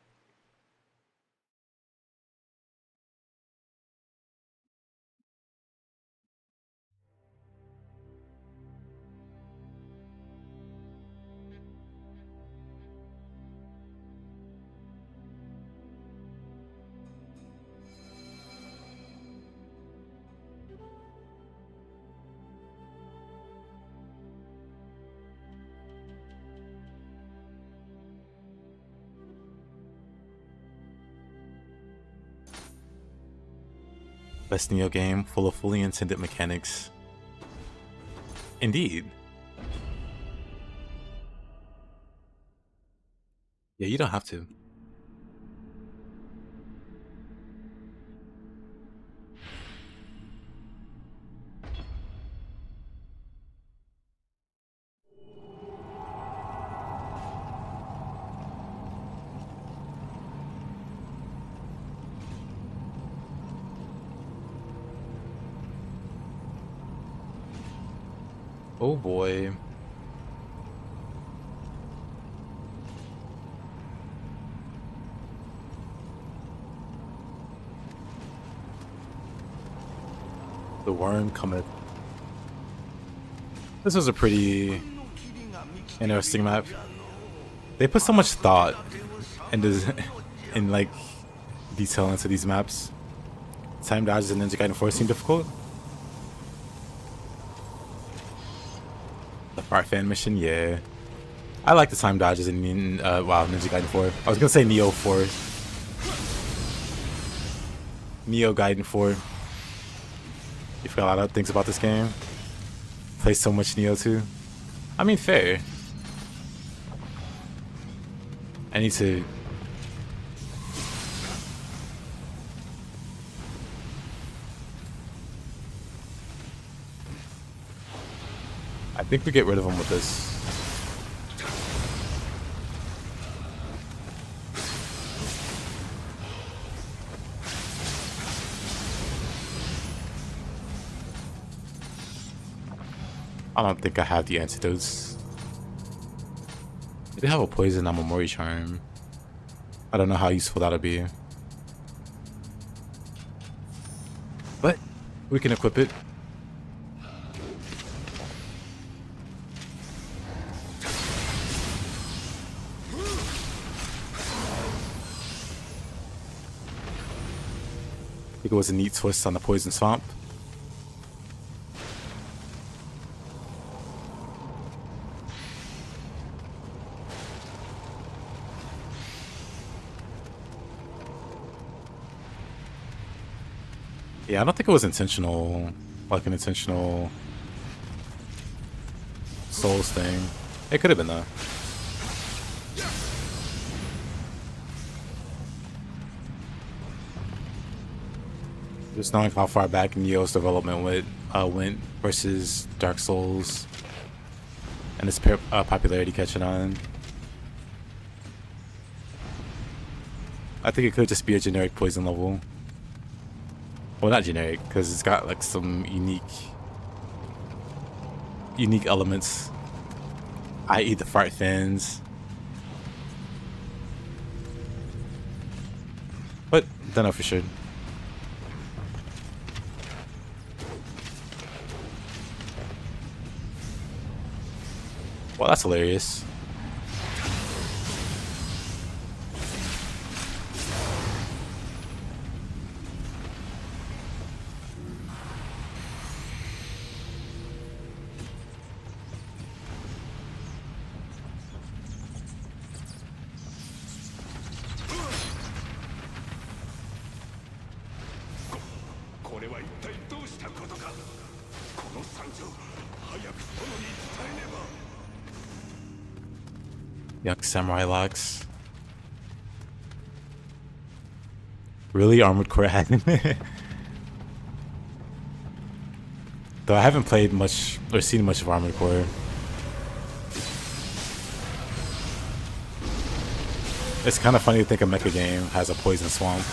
Speaker 1: Best Nioh game, full of fully intended mechanics. Indeed. Yeah, you don't have to. Oh boy. The worm cometh. This was a pretty interesting map. They put so much thought into in like detail into these maps. Time dodges and Ninja Gaiden 4 seem difficult. The Fart Fan mission, yeah. I like the time dodges in wow, Ninja Gaiden 4. I was gonna say Nioh 4. Nioh Gaiden 4. You forgot a lot of things about this game. Play so much Nioh 2. I mean, fair. I need to... I think we get rid of him with this. I don't think I have the antidotes. They have a poison Amamori charm. I don't know how useful that'll be. But we can equip it. I think it was a neat twist on the poison swamp. Yeah, I don't think it was intentional, like an intentional Souls thing. It could have been though. Just knowing how far back Nioh's development went versus Dark Souls and its popularity catching on. I think it could just be a generic poison level. Well, not generic, because it's got like some unique elements, i.e. the fart fans. But don't know for sure. Well, that's hilarious. Young samurai locks. Really, Armored Core anime? Though I haven't played much or seen much of Armored Core. It's kind of funny to think a mecha game has a poison swamp.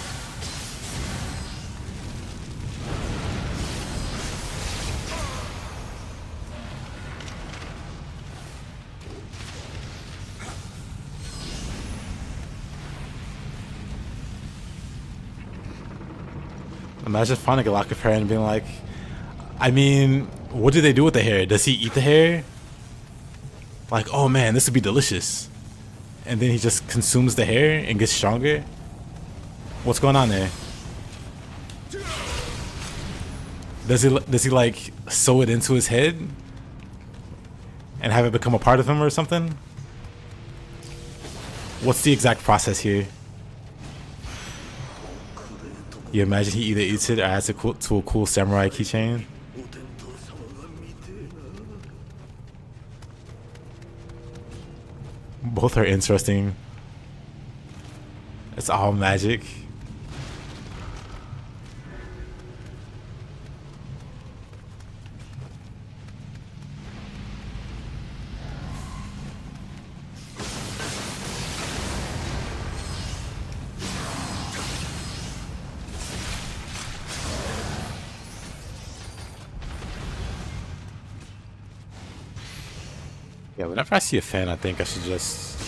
Speaker 1: Imagine finding a lock of hair and being like, I mean, what do they do with the hair? Does he eat the hair? Like, oh man, this would be delicious. And then he just consumes the hair and gets stronger? What's going on there? Does he like sew it into his head and have it become a part of him or something? What's the exact process here? You imagine he either eats it or adds it to a cool samurai keychain? Both are interesting. It's all magic. Yeah, whenever I see a fan, I think I should just...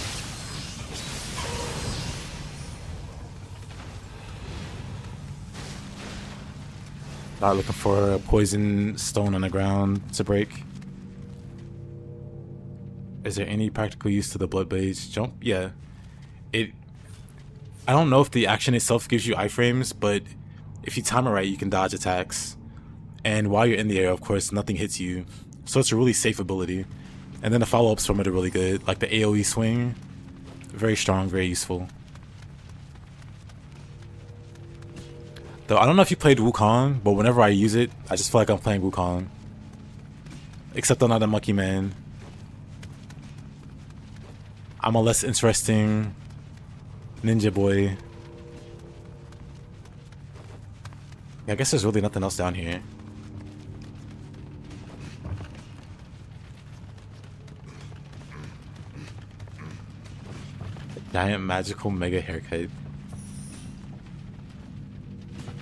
Speaker 1: Not looking for a poison stone on the ground to break. Is there any practical use to the blood blades jump? Yeah. I don't know if the action itself gives you iframes, but if you time it right, you can dodge attacks. And while you're in the air, of course, nothing hits you. So it's a really safe ability. And then the follow-ups from it are really good, like the AoE swing. Very strong, very useful. Though I don't know if you played Wukong, but whenever I use it, I just feel like I'm playing Wukong. Except I'm not a monkey man. I'm a less interesting ninja boy. Yeah, I guess there's really nothing else down here. Giant magical mega haircut.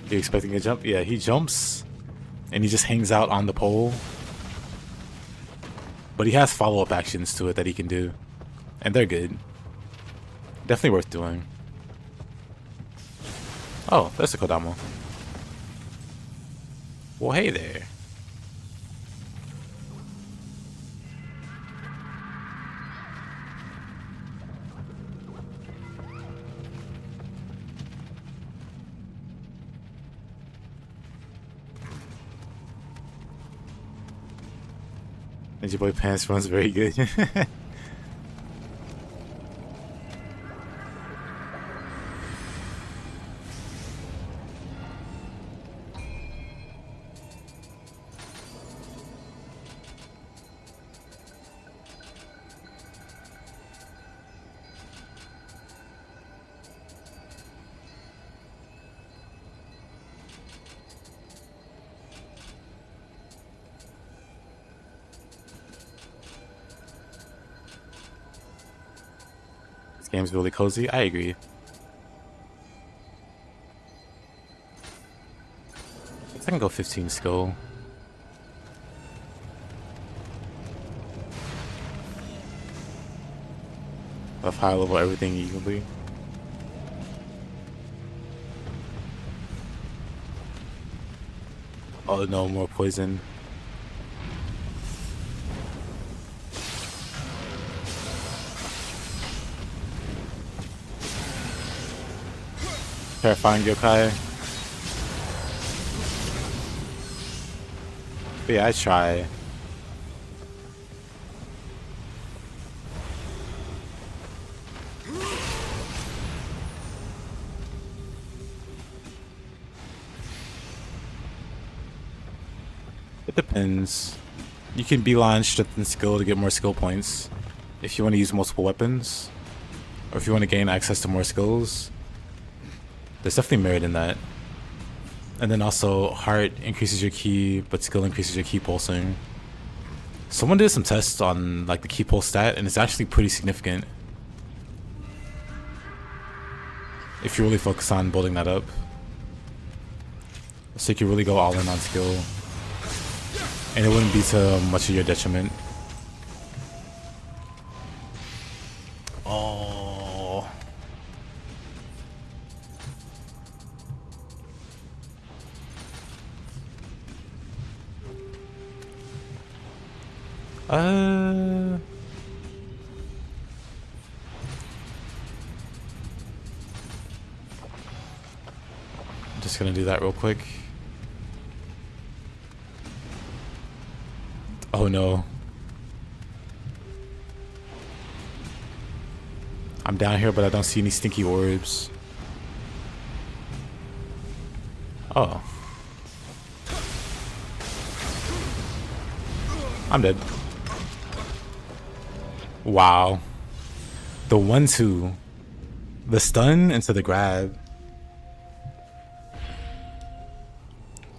Speaker 1: You expecting a jump? Yeah, he jumps and he just hangs out on the pole. But he has follow-up actions to it that he can do. And they're good. Definitely worth doing. Oh, there's a Kodama. Well, hey there. Ninja Boy Pants runs very good. This game's really cozy. I agree. I can go 15 skill. Of high level everything evenly. Oh no, more poison. Terrifying yokai. But yeah, I try. It depends. You can beeline strength and skill to get more skill points if you want to use multiple weapons, or if you want to gain access to more skills. There's definitely merit in that. And then also, heart increases your ki, but skill increases your ki pulsing. Someone did some tests on like the ki pulse stat, and it's actually pretty significant if you really focus on building that up. So you can really go all in on skill, and it wouldn't be to much of your detriment. Oh. I'm just gonna do that real quick. Oh no. I'm down here, but I don't see any stinky orbs. Oh. I'm dead. Wow. The 1-2. The stun into the grab.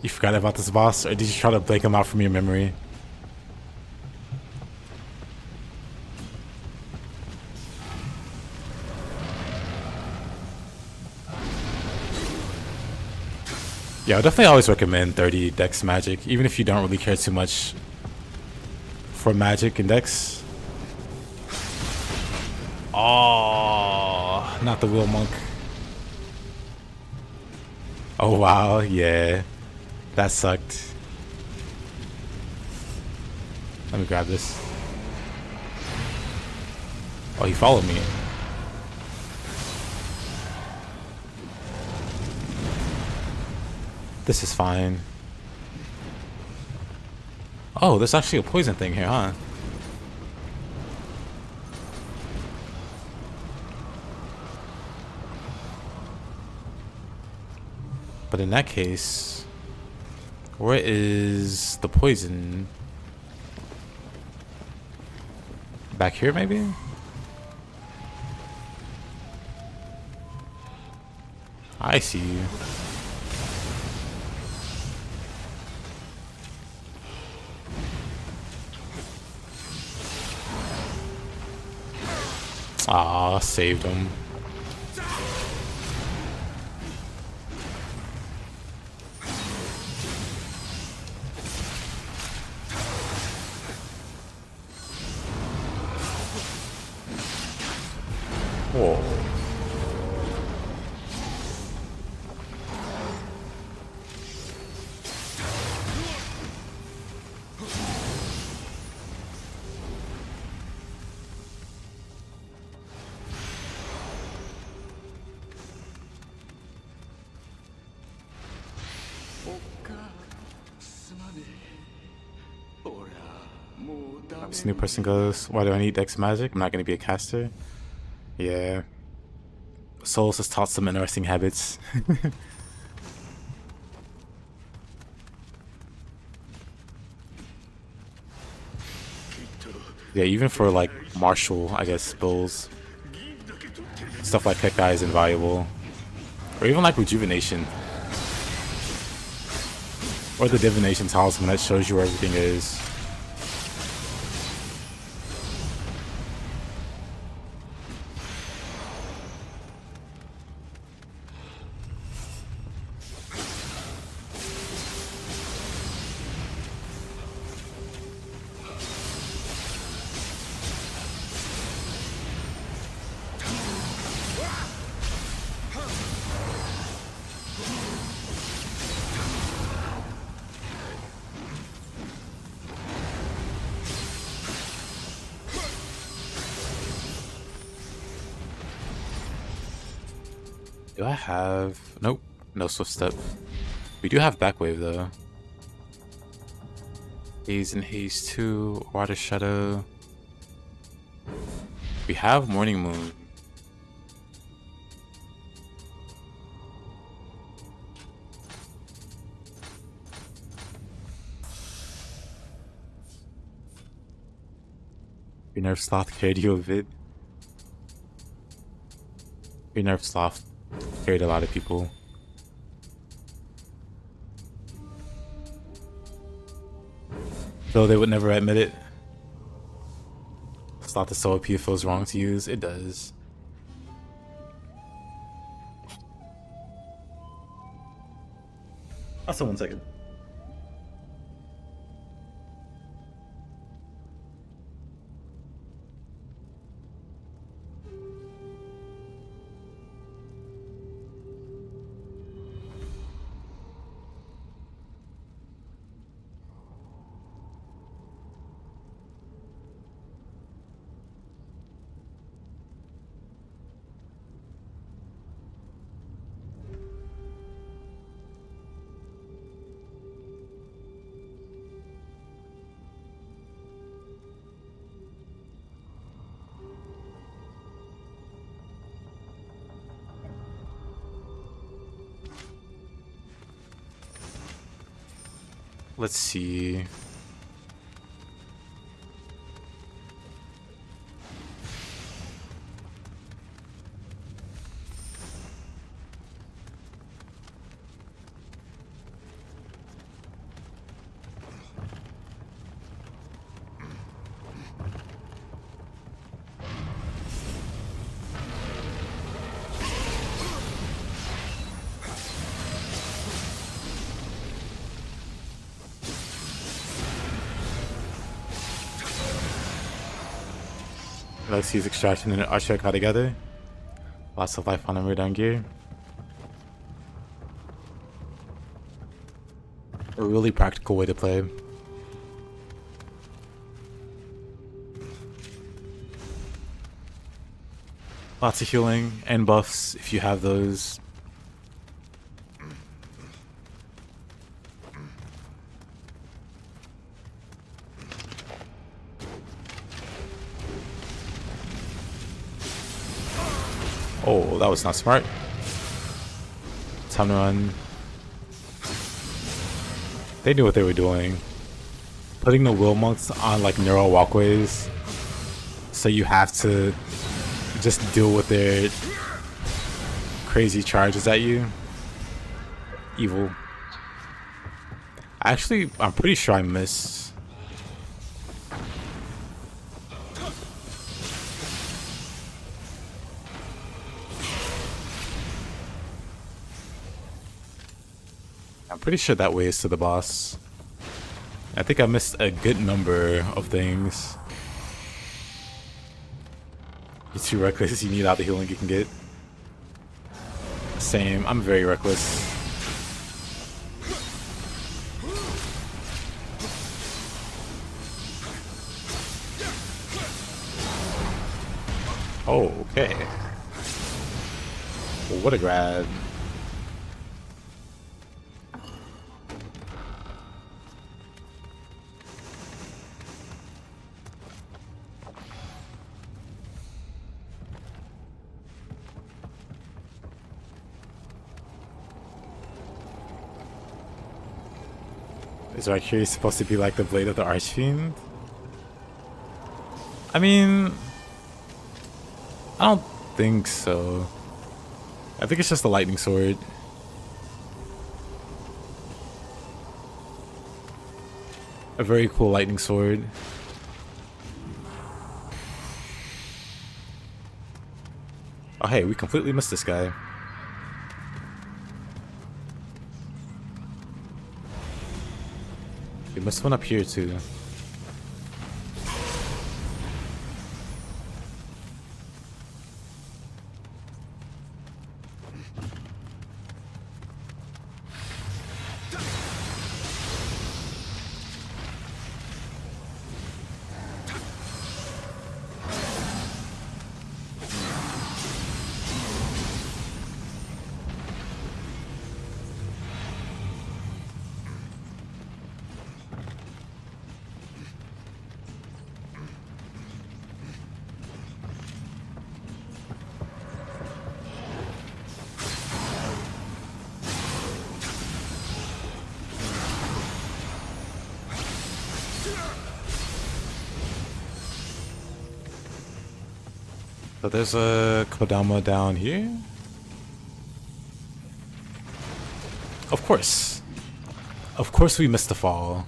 Speaker 1: You forgot about this boss, or did you try to blank him out from your memory? Yeah, I definitely always recommend 30 Dex Magic, even if you don't really care too much for Magic and Dex. Oh, not the Wheel Monk. Oh wow, yeah. That sucked. Let me grab this. Oh, he followed me. This is fine. Oh, there's actually a poison thing here, huh? But in that case, where is the poison? Back here, maybe? I see you. Aw, saved him. Whoa. This new person goes, why do I need Dex Magic? I'm not going to be a caster. Yeah. Souls has taught some interesting habits. Yeah, even for like martial, I guess, spells. Stuff like Kekai is invaluable. Or even like Rejuvenation. Or the Divination Talisman that shows you where everything is. Do I have... Nope. No swift step. We do have back wave though. Haze and Haze 2. Water Shadow. We have Morning Moon. Your nerf sloth carried you a bit. Your nerf sloth carried a lot of people. Though they would never admit it. Sloth is so OP, it feels wrong to use. It does.
Speaker 8: Also, 1 second.
Speaker 1: Let's see. Let's use extraction and Archeka together. Lots of life on him down gear. A really practical way to play. Lots of healing and buffs if you have those. Oh, that was not smart. Time to run. They knew what they were doing. Putting the Will Monks on like neural walkways, so you have to just deal with their crazy charges at you. Evil. Actually, I'm pretty sure I missed. I'm pretty sure that way is to the boss. I think I missed a good number of things. You're too reckless, you need all the healing you can get. Same, I'm very reckless. Oh, okay. Well, what a grab. Is Valkyrie supposed to be like the blade of the Archfiend? I mean, I don't think so. I think it's just a lightning sword. A very cool lightning sword. Oh hey, we completely missed this guy. We missed one up here too. So there's a Kodama down here. Of course. Of course we missed the fall.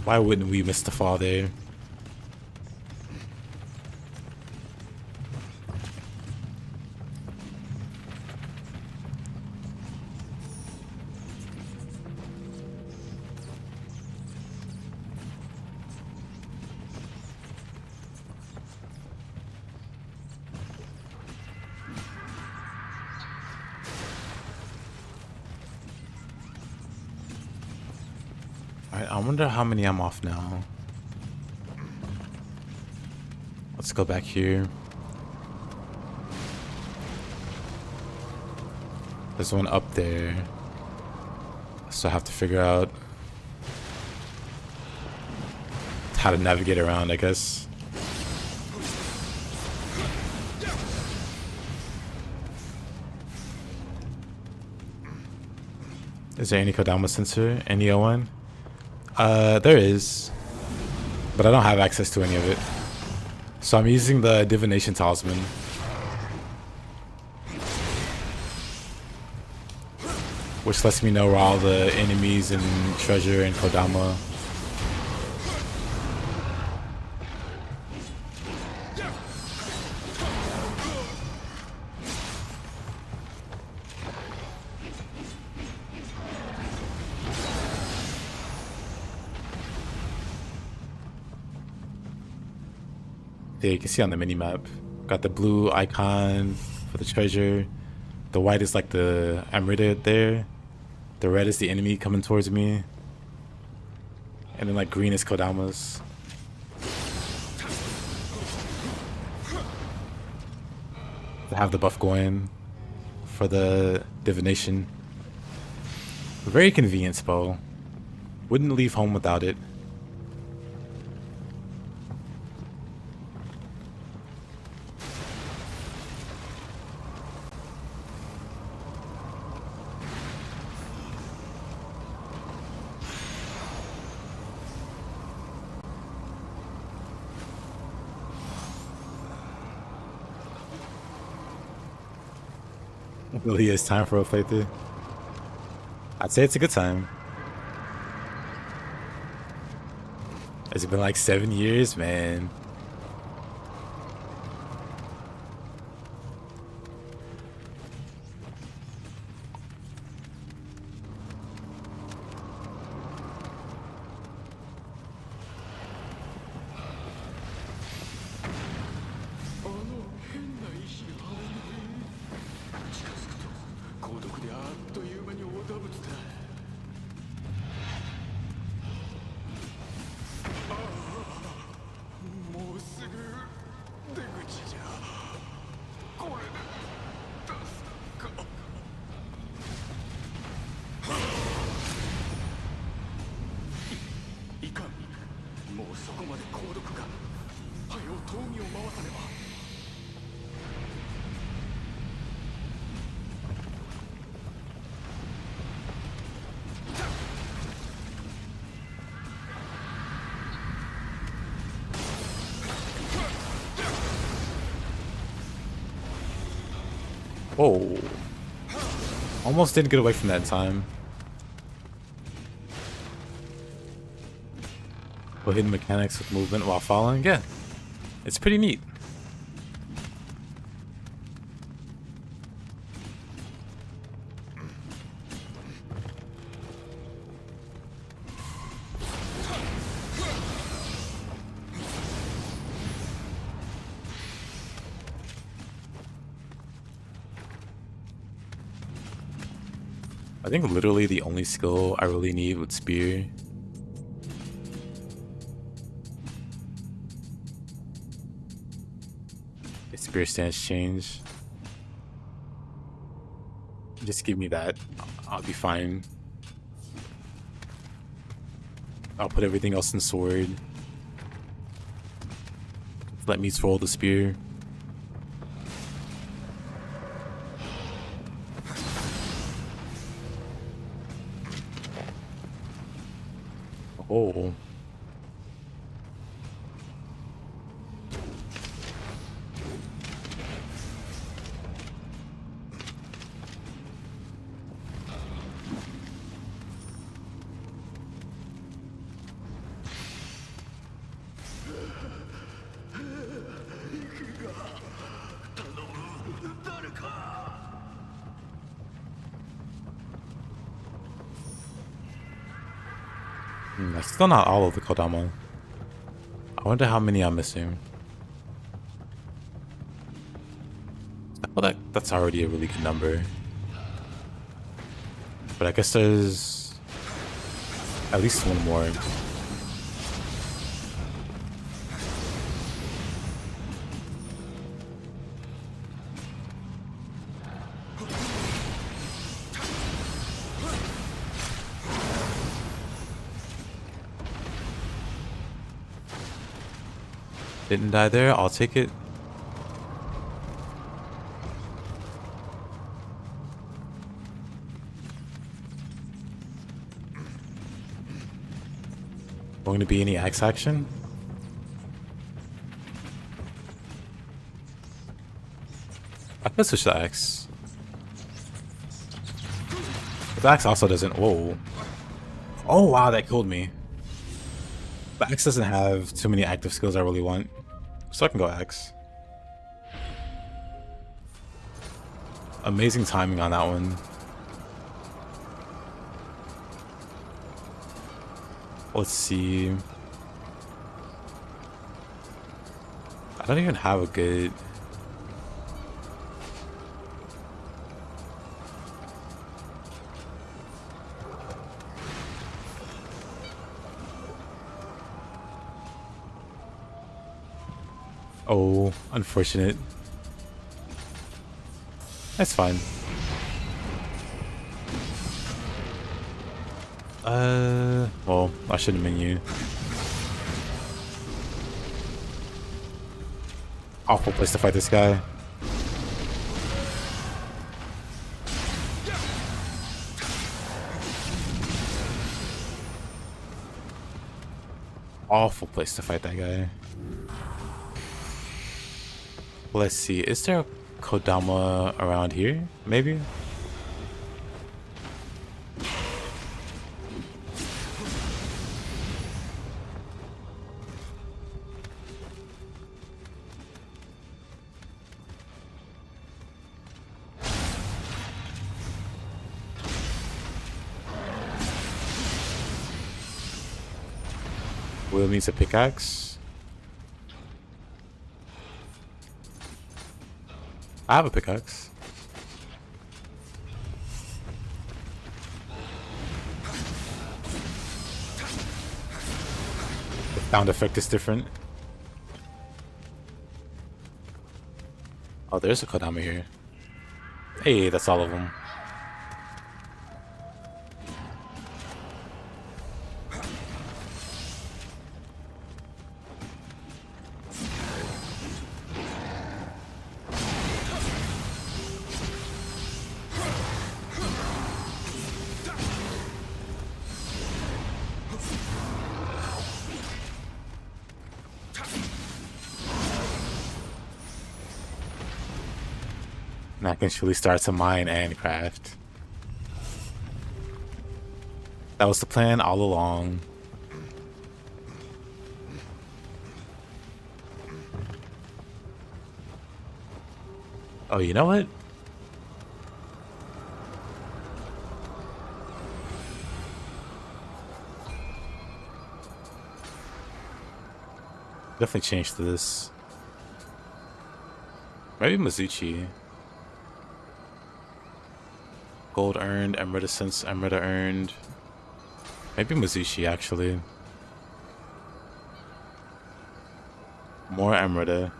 Speaker 1: Why wouldn't we miss the fall there? Alright, I wonder how many I'm off now. Let's go back here. There's one up there. So I have to figure out how to navigate around, I guess. Is there any Kodama sensor? Any Nioh one? There is, but I don't have access to any of it. So I'm using the divination talisman. Which lets me know where all the enemies and treasure and Kodama. Yeah, you can see on the mini map. Got the blue icon for the treasure. The white is like the emerald there. The red is the enemy coming towards me. And then like green is Kodama's. I have the buff going for the divination. Very convenient spell. Wouldn't leave home without it. Really is time for a playthrough. I'd say it's a good time. Has it been like 7 years, man? Whoa. Almost didn't get away from that in time. But hidden mechanics with movement while falling, yeah. It's pretty neat. I think literally the only skill I really need with Spear is Spear stance change. Just give me that. I'll be fine. I'll put everything else in sword. Let me twirl the spear. Oh. That's still not all of the Kodama. I wonder how many I'm missing. Well, that's already a really good number. But I guess there's at least one more. Didn't die there, I'll take it. Going to be any axe action? I could switch the axe. But the axe also doesn't. Whoa. Oh wow, that killed me. The axe doesn't have too many active skills I really want. So I can go axe. Amazing timing on that one. Let's see. I don't even have a good... Oh, unfortunate. That's fine. Well, I shouldn't have been you. Awful place to fight this guy. Awful place to fight that guy. Let's see, is there a Kodama around here? Maybe? Will needs a pickaxe. I have a pickaxe. The sound effect is different. Oh, there's a Kodama here. Hey, that's all of them. And I can surely start to mine and craft. That was the plan all along. Oh, you know what? Definitely change to this. Maybe Mizuchi. Gold earned, Emerita since Emerita earned. Maybe Mizuchi actually. More Emerita.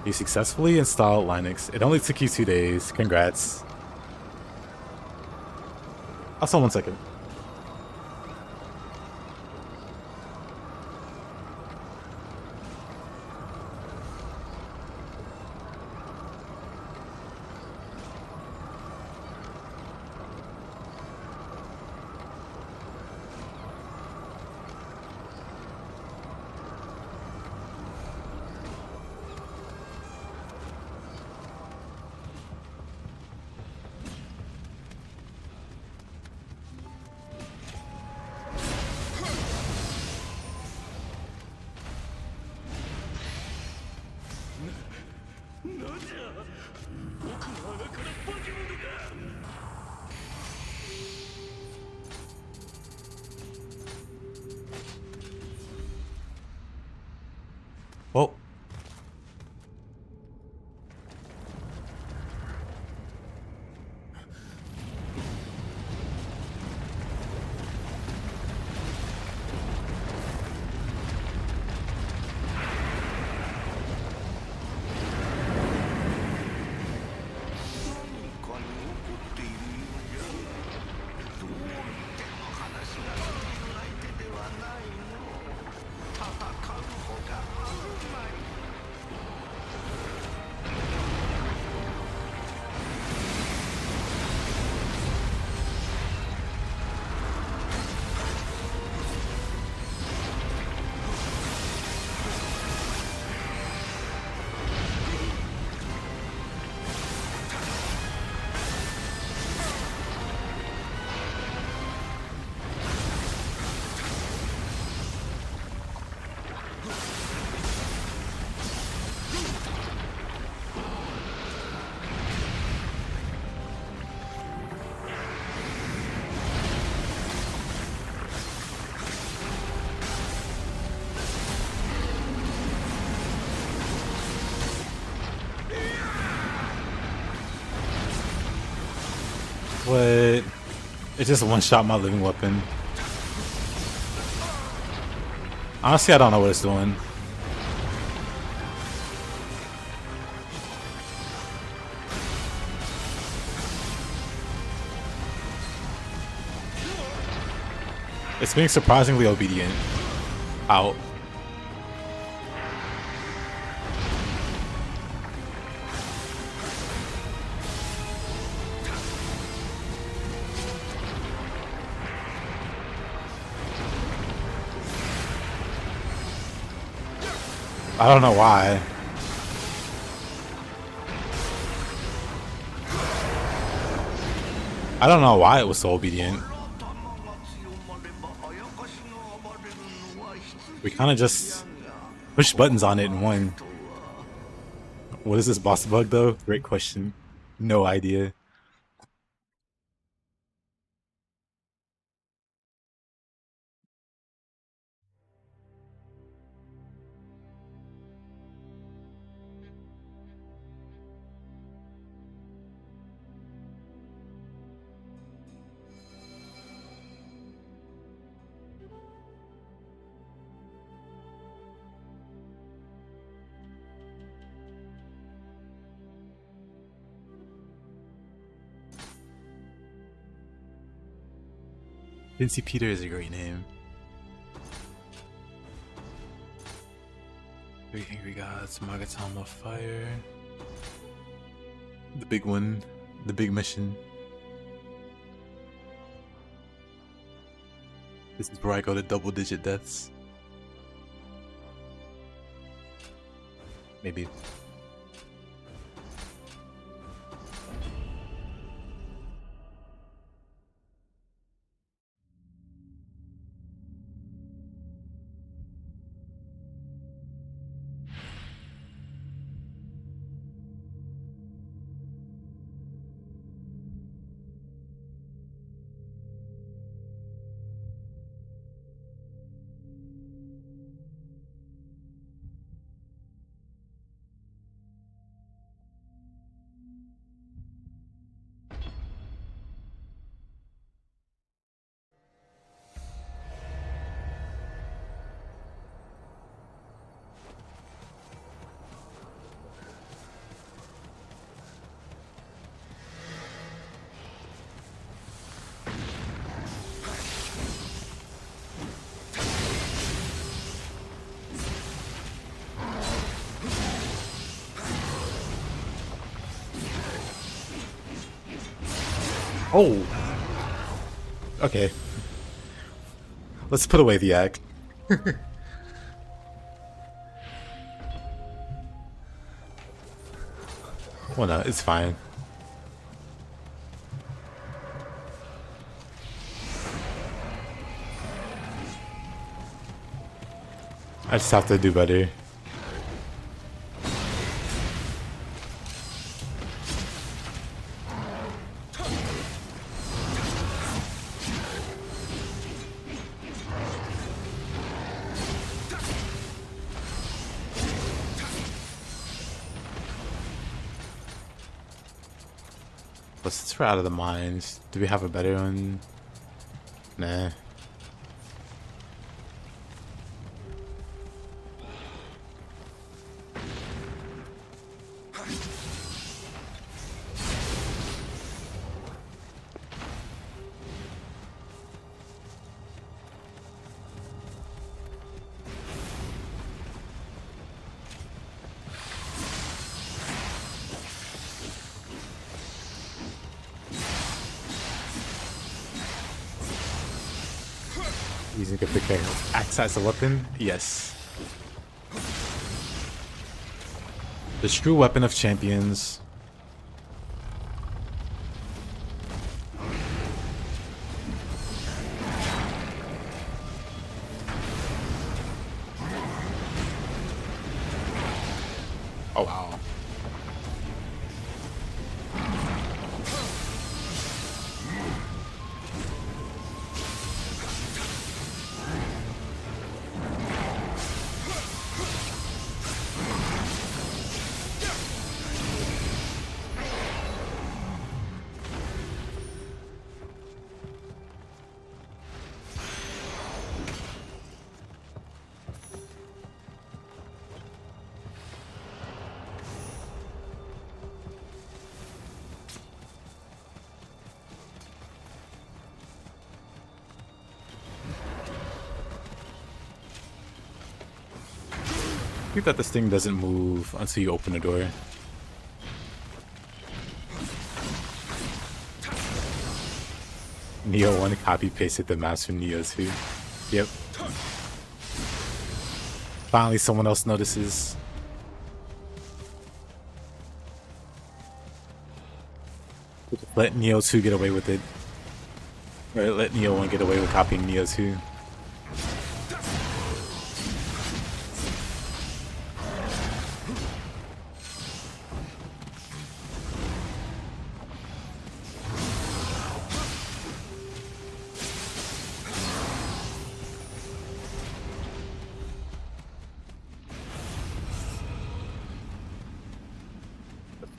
Speaker 1: You successfully installed Linux. It only took you 2 days. Congrats. Also, 1 second. Well, what? It just one-shot my living weapon. Honestly, I don't know what it's doing. It's being surprisingly obedient. Out. I don't know why. I don't know why it was so obedient. We kind of just pushed buttons on it and won. What is this boss bug though? Great question. No idea. Vincy Peter is a great name. Three Angry Gods, Magatama Fire. The big one, the big mission. This is where I go to double-digit deaths. Maybe. Oh! Okay. Let's put away the act. Well, no, it's fine. I just have to do better. But since we're out of the mines, do we have a better one? Nah. Using a axe as a weapon? Yes. The true weapon of champions. Oh wow. I think that this thing doesn't move until you open the door. Nioh 1 copy pasted the maps from Nioh 2. Yep. Finally someone else notices. Let Nioh 2 get away with it. Or let Nioh 1 get away with copying Nioh 2.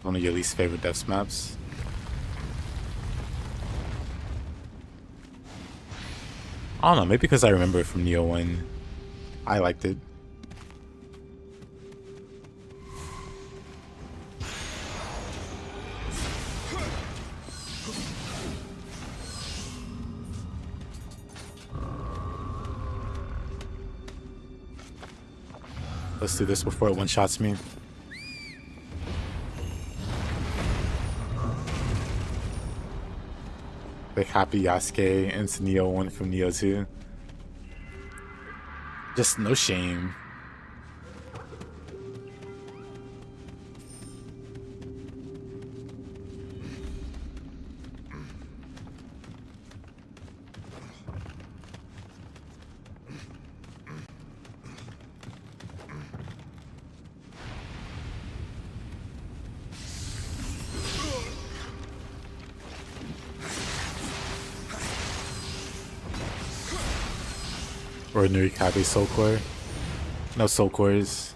Speaker 1: One of your least favorite devs maps. I don't know, maybe because I remember it from Nioh 1. I liked it. Let's do this before it one-shots me. They copy Yasuke into Nioh 1 from Nioh 2. Just no shame. Ordinary copy soul core. No soul cores.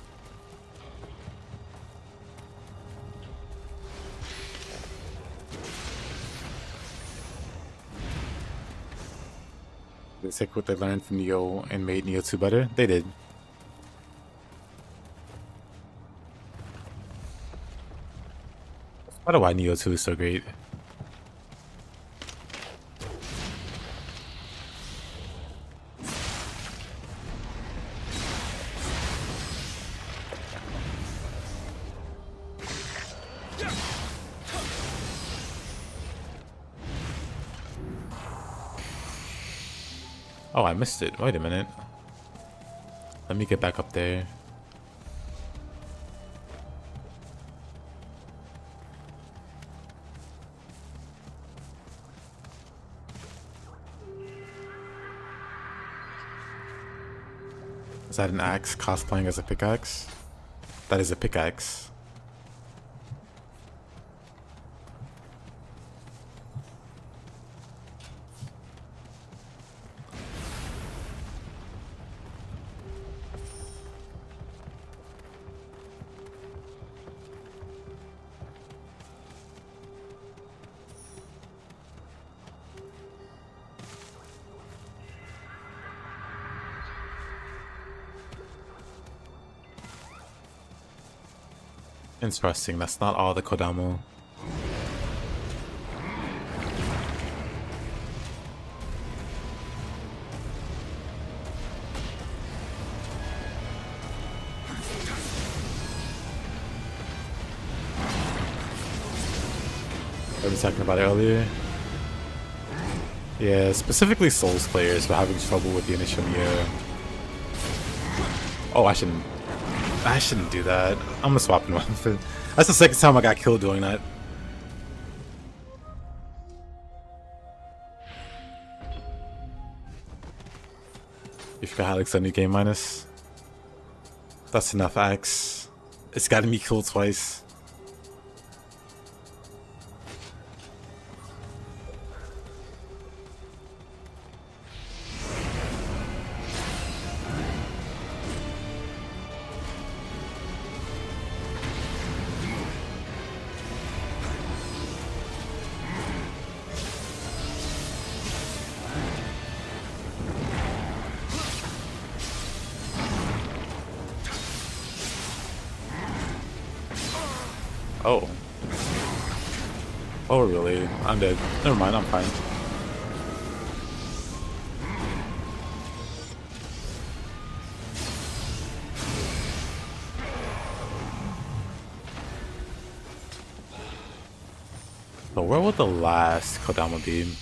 Speaker 1: They take what they learned from Nioh and made Nioh 2 better? They did. I don't know why Nioh 2 is so great. Oh, I missed it. Wait a minute. Let me get back up there. Is that an axe cosplaying as a pickaxe? That is a pickaxe. Interesting, that's not all the Kodamo. I was talking about it earlier. Yeah, specifically Souls players were having trouble with the initial Nioh. Oh, I shouldn't do that. I'm gonna swap him off. That's the second time I got killed doing that. You forgot how to extend your game minus? That's enough, Axe. It's gotten me killed twice. Oh. Oh, really? I'm dead. Never mind, I'm fine. So where would the last Kodama be?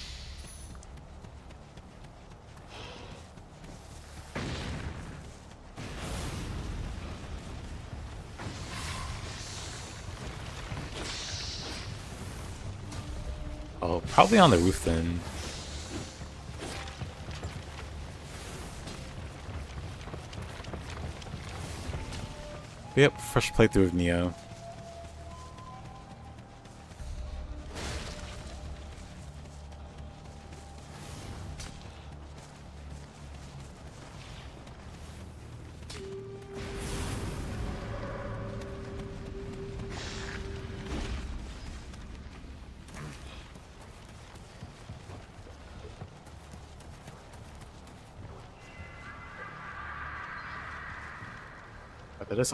Speaker 1: Oh, probably on the roof then. Yep, fresh playthrough of Nioh.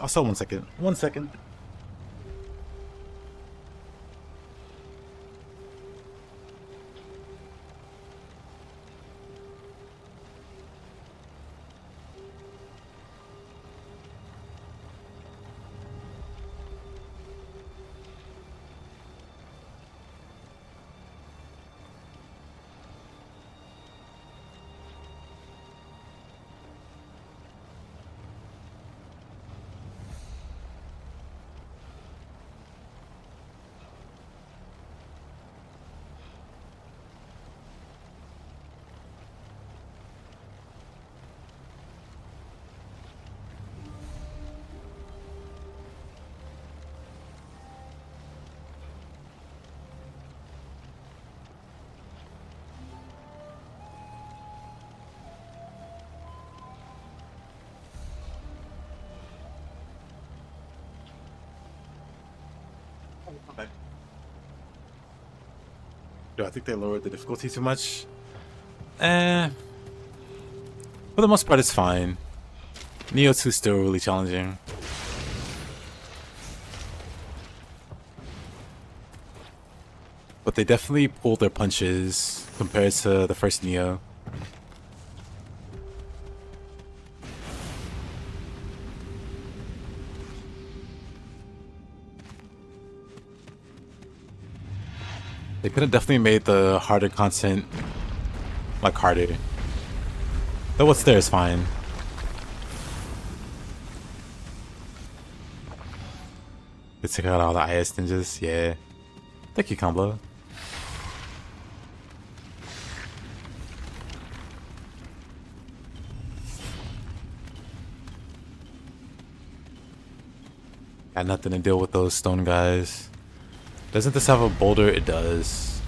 Speaker 1: Also, 1 second. 1 second. Okay. Do I think they lowered the difficulty too much? For the most part, it's fine. Nioh 2 is still really challenging. But they definitely pulled their punches compared to the first Nioh. They could have definitely made the harder content like harder. Though what's there is fine. They took out all the IS ninjas, yeah. Thank you, Combo. Got nothing to deal with those stone guys. Doesn't this have a boulder? It does.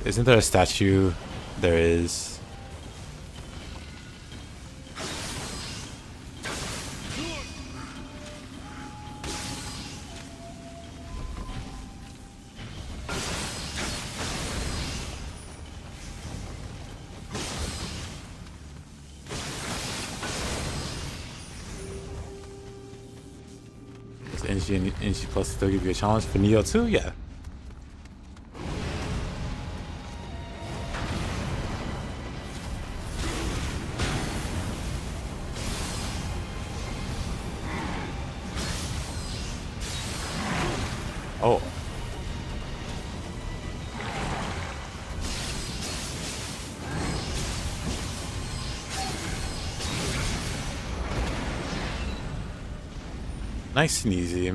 Speaker 1: Isn't there a statue? There is. Energy plus they'll give you a challenge for Nioh too? Yeah. Oh. Nice and easy.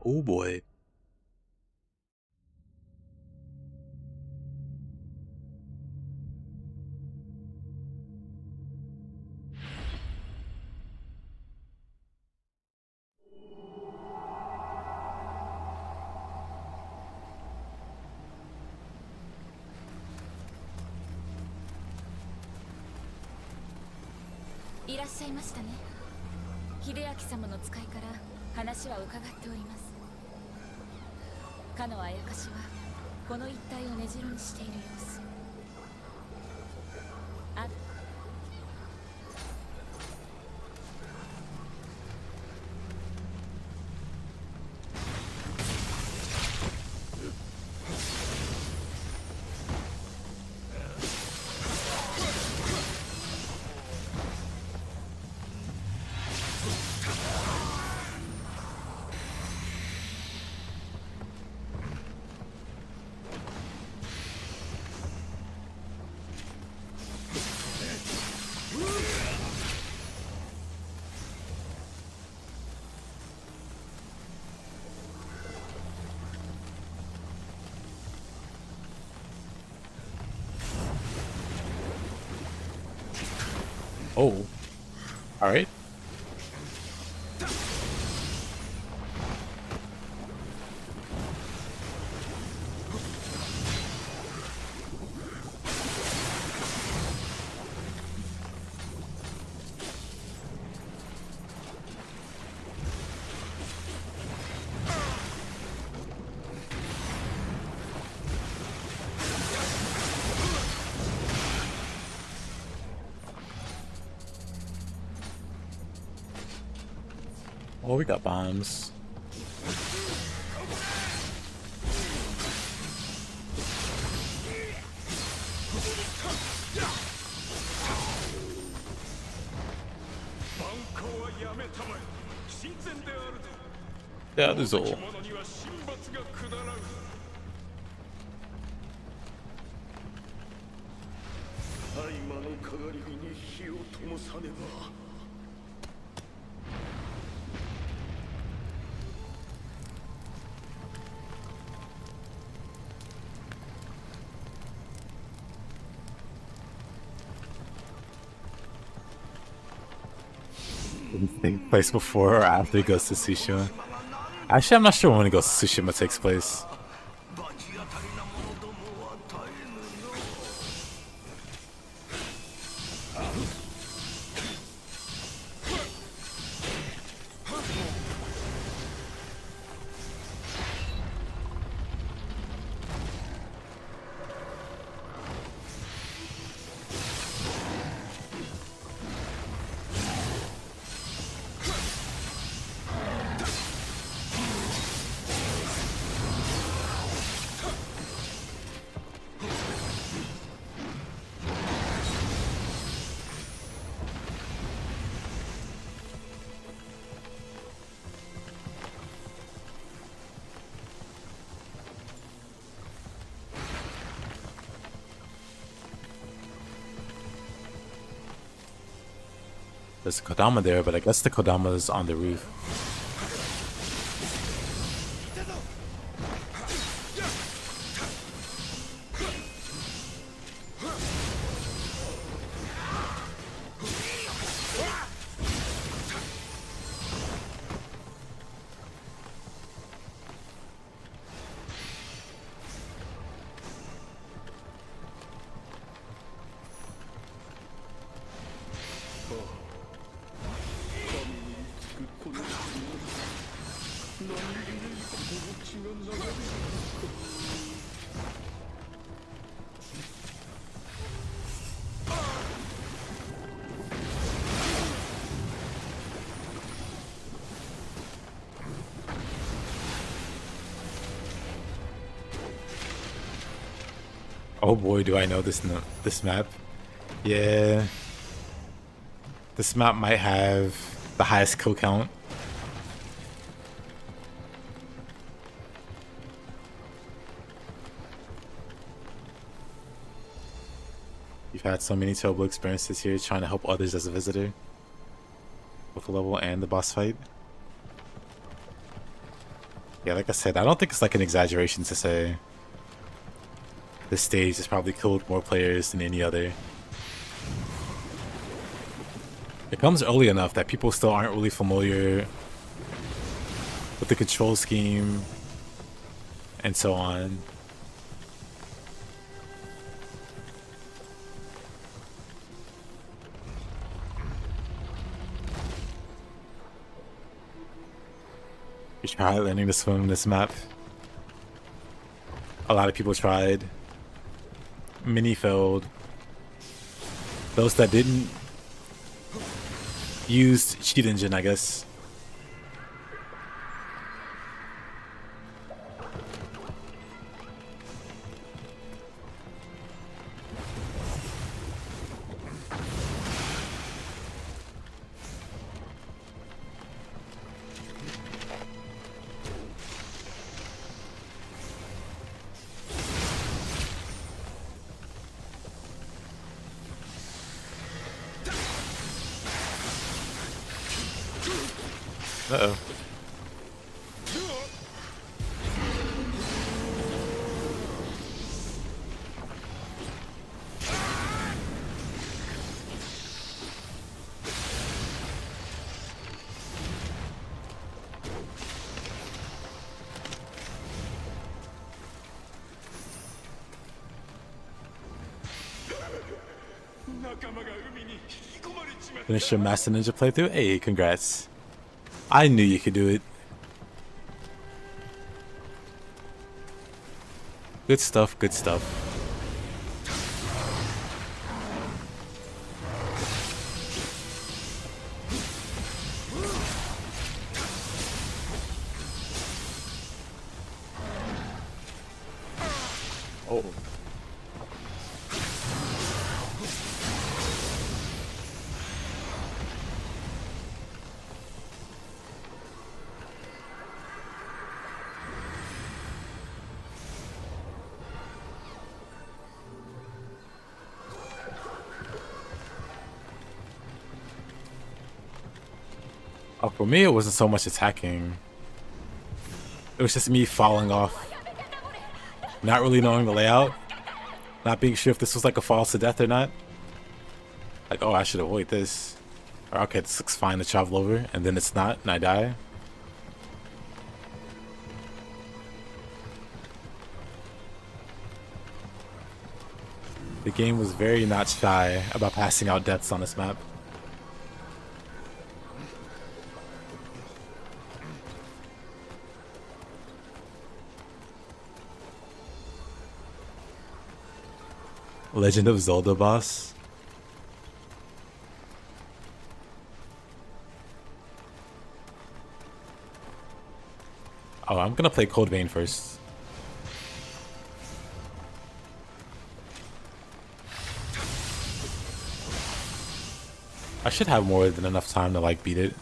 Speaker 1: Oh boy.
Speaker 7: いらっしゃいましたね。秀明様の使いから話は伺っております。かのあやかしはこの一帯を根城にしている様子。あ
Speaker 1: Oh. Alright. Oh, we got bombs. Yeah, there's all. Take place before or after he goes to Tsushima. Actually, I'm not sure when he goes to Tsushima takes place. There's a Kodama there, but I guess the Kodama is on the roof. Oh boy, do I know this map. Yeah. This map might have the highest kill count. You've had so many terrible experiences here trying to help others as a visitor. With the level and the boss fight. Yeah, like I said, I don't think it's like an exaggeration to say this stage has probably killed more players than any other. It comes early enough that people still aren't really familiar with the control scheme and so on. You tried learning to swim in this map. A lot of people tried. Many failed. Those that didn't used cheat engine, I guess. Uh-oh. Finish your Master Ninja playthrough? Hey, congrats. I knew you could do it. Good stuff, good stuff. Oh. Oh, for me, it wasn't so much attacking. It was just me falling off. Not really knowing the layout. Not being sure if this was like a falls to death or not. Like, oh, I should avoid this. Or, okay, this looks fine to travel over. And then it's not, and I die. The game was very not shy about passing out deaths on this map. Legend of Zelda boss. Oh, I'm gonna play Cold Vein first. I should have more than enough time to like beat it,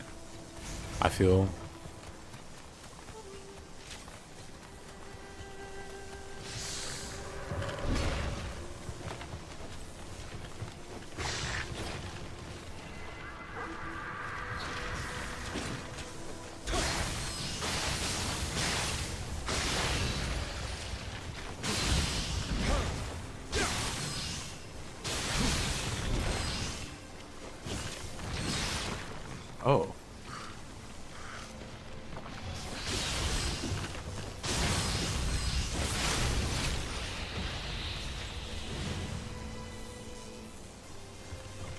Speaker 1: I feel. Oh.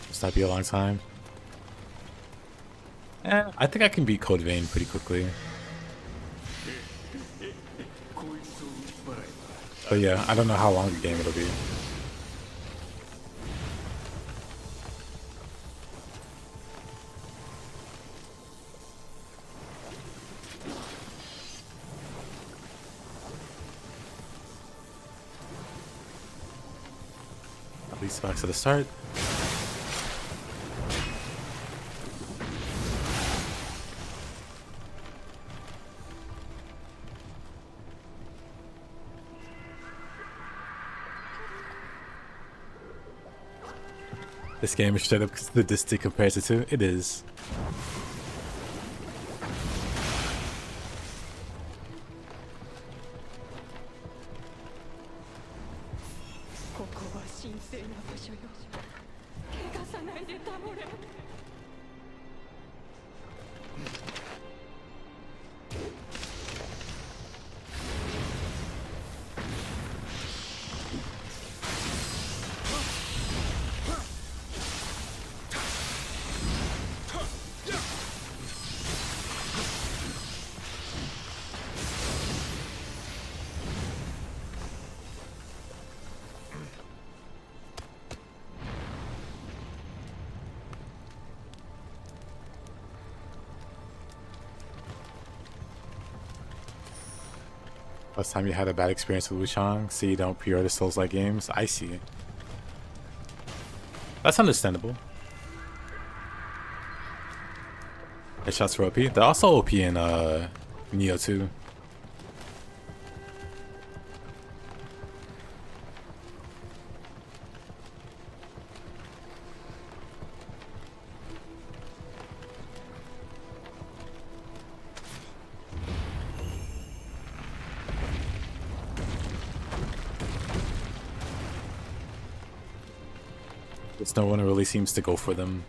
Speaker 1: Must that be a long time? I think I can beat Code Vein pretty quickly. But yeah, I don't know how long the game it'll be. Peace back to the start. This game is straight up sadistic compared to 2. It is. Last time you had a bad experience with Wuchang, so you don't pre-order Souls-like games. I see. That's understandable. Headshots for OP. They're also OP in Nioh too. Just no one really seems to go for them.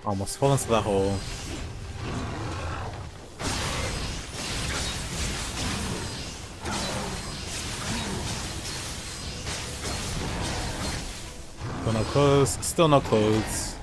Speaker 1: Almost fall into that hole. Still no clothes. Still no clothes.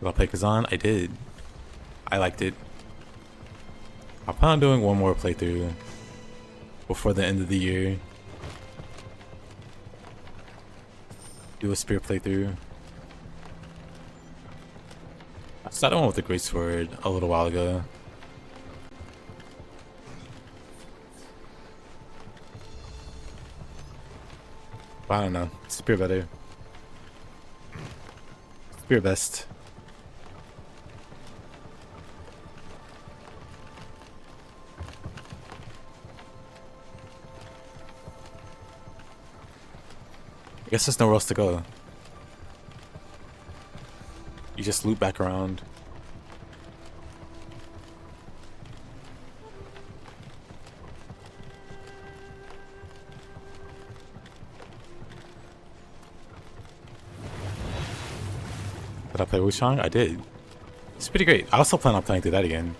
Speaker 1: Did I play Kazan? I did. I liked it. I plan on doing one more playthrough before the end of the year. Do a spear playthrough. I started one with the great sword a little while ago. But I don't know. Spear better. Spear best. I guess there's nowhere else to go. You just loop back around. Did I play Wuchang? I did. It's pretty great. I also plan on playing through that again.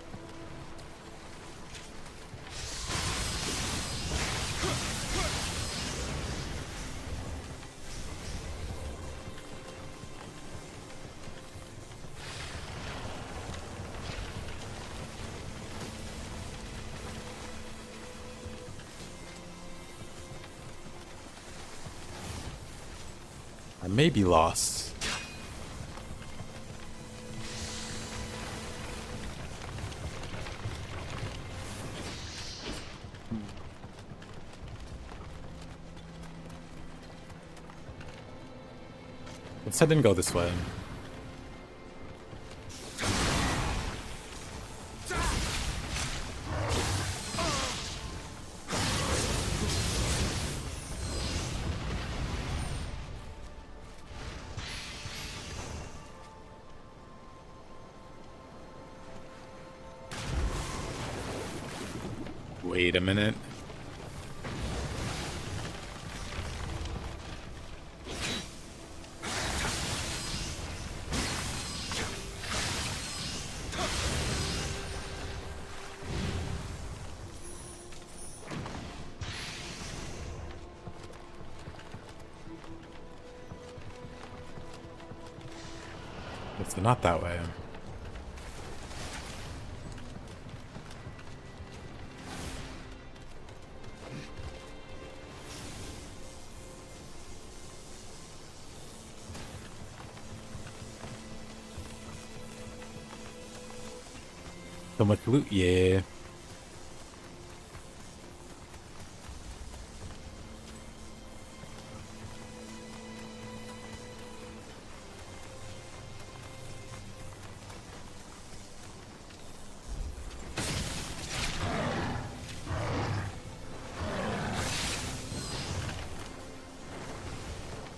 Speaker 1: I may be lost. Let's head and go this way. Wait a minute. It's not that way. So much loot, yeah.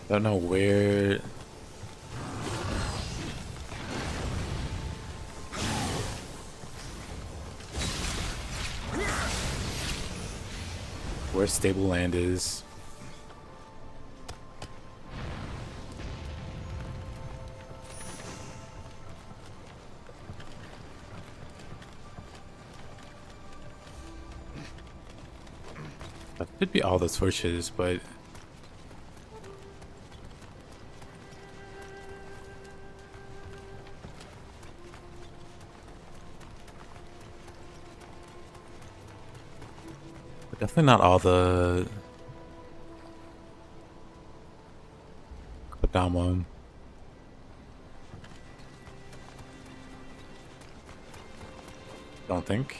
Speaker 1: Don't know where. Where stable land is. That should be all the torches, but definitely not all the Kodama. Don't think.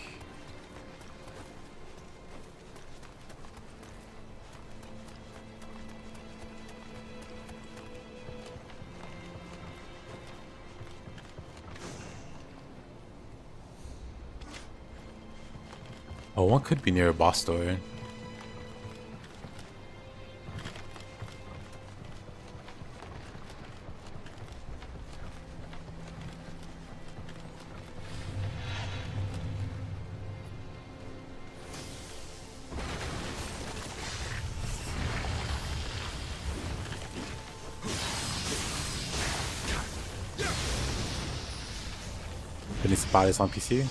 Speaker 1: Oh, one could be near a boss door. Can you spot this on PC?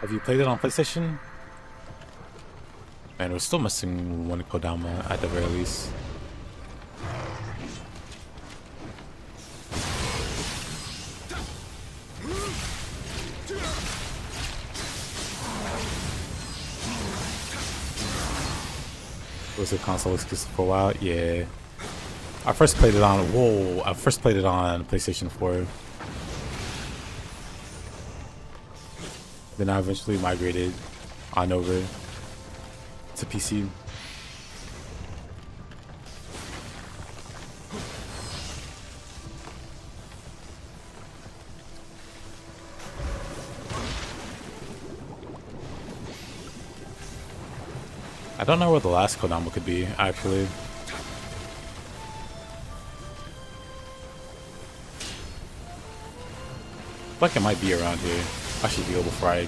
Speaker 1: Have you played it on PlayStation? Man, we're still missing one Kodama at the very least. Was it console exclusive for a while? Yeah. I first played it on PlayStation 4. Then I eventually migrated on over to PC. I don't know where the last Kodama could be, actually. Like it might be around here. I should heal before I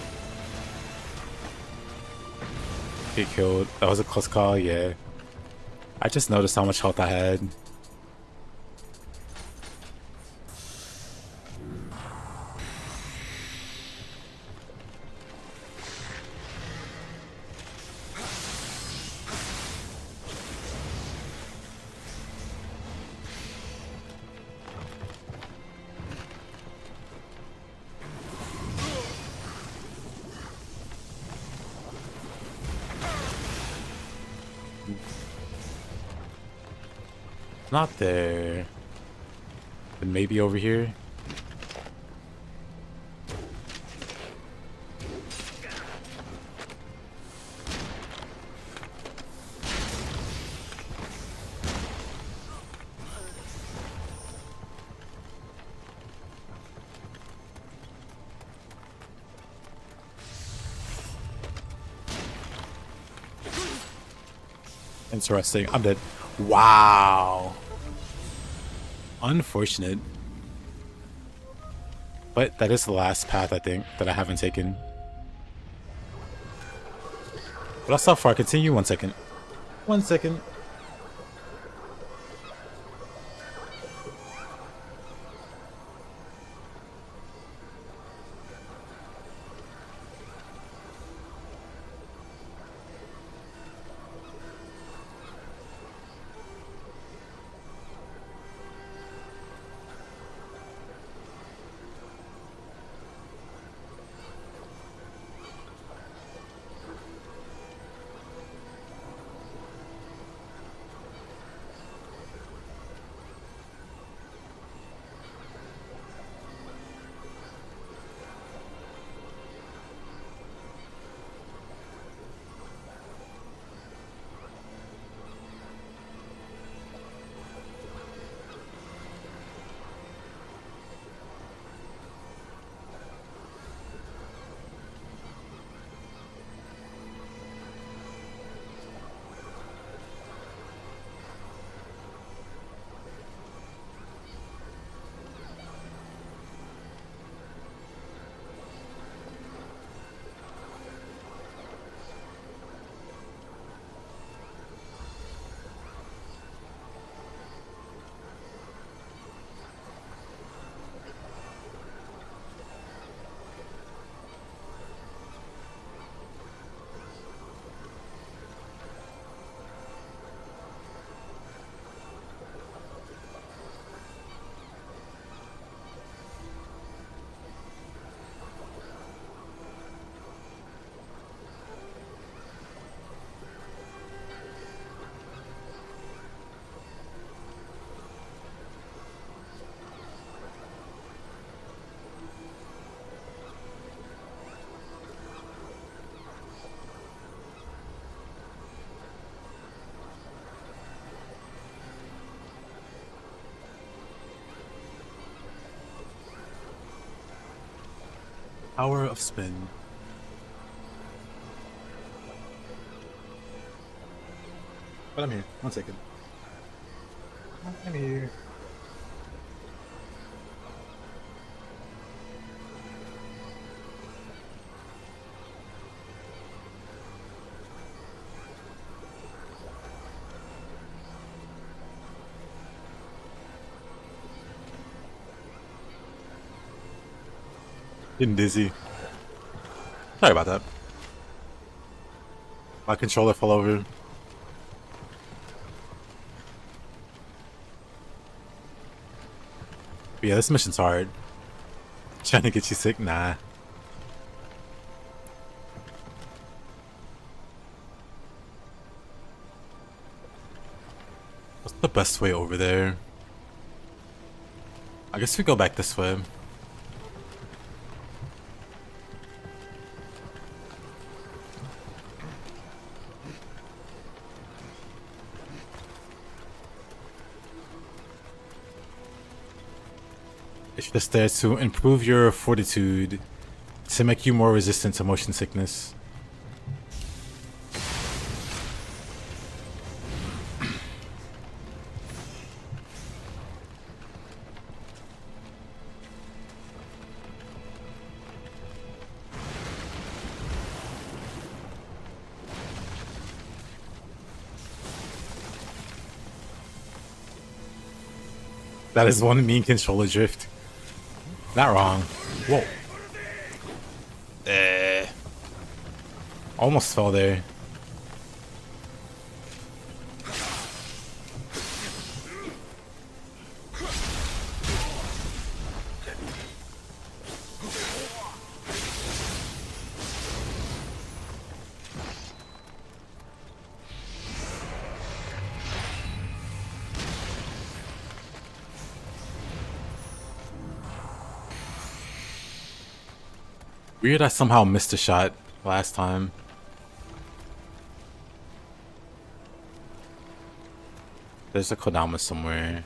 Speaker 1: get killed. That was a close call, yeah. I just noticed how much health I had. Not there. Then maybe over here. Interesting. I'm dead. Wow. Unfortunate. But that is the last path, I think, that I haven't taken. But I'll stop before I continue. 1 second. 1 second. Hour of spin. But I'm here. 1 second. I'm here. Getting dizzy. Sorry about that. My controller fell over. But yeah, this mission's hard. Trying to get you sick? Nah. What's the best way over there? I guess we go back this way. It's just there to improve your fortitude, to make you more resistant to motion sickness. That is one mean controller drift. Not wrong. Whoa. Almost fell there. Weird I somehow missed a shot last time. There's a Kodama somewhere.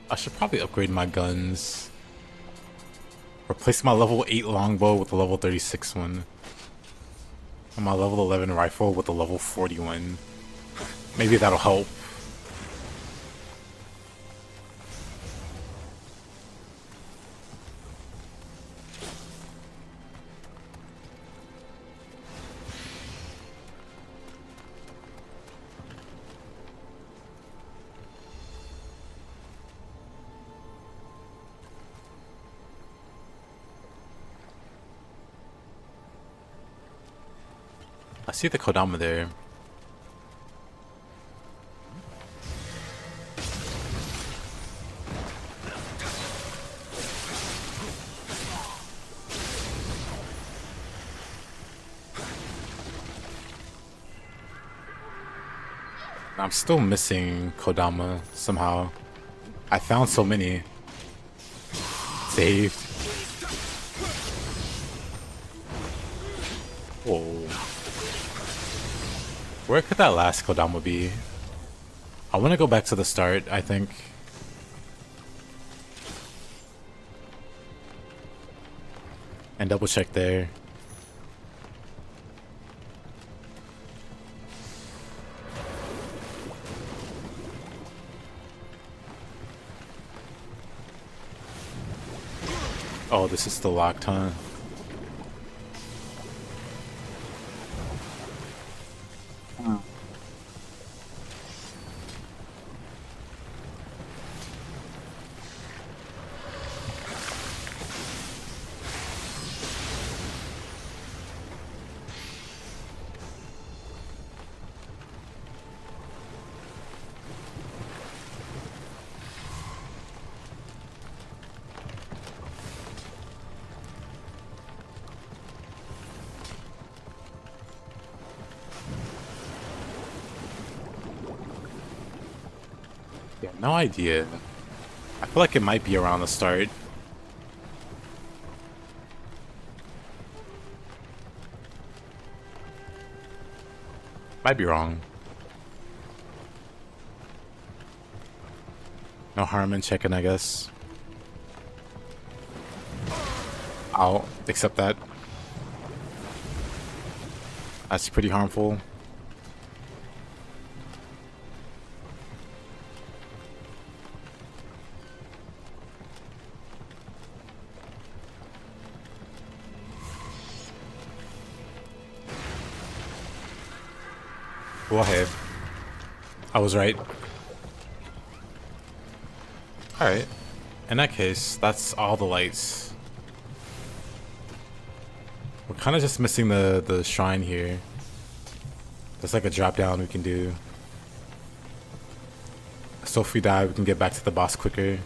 Speaker 1: I should probably upgrade my guns. Replace my level 8 longbow with the level 36 one. And my level 11 rifle with the level 41. Maybe that'll help. I see the Kodama there. I'm still missing Kodama somehow. I found so many. Saved. Whoa. Where could that last Kodama be? I want to go back to the start, I think. And double check there. Oh, this is still locked, huh? Yeah, no idea. I feel like it might be around the start. Might be wrong. No harm in checking, I guess. I'll accept that. That's pretty harmful. Go ahead. I was right. Alright. In that case, that's all the lights. We're kind of just missing the shrine here. There's like a drop down we can do. So if we die, we can get back to the boss quicker.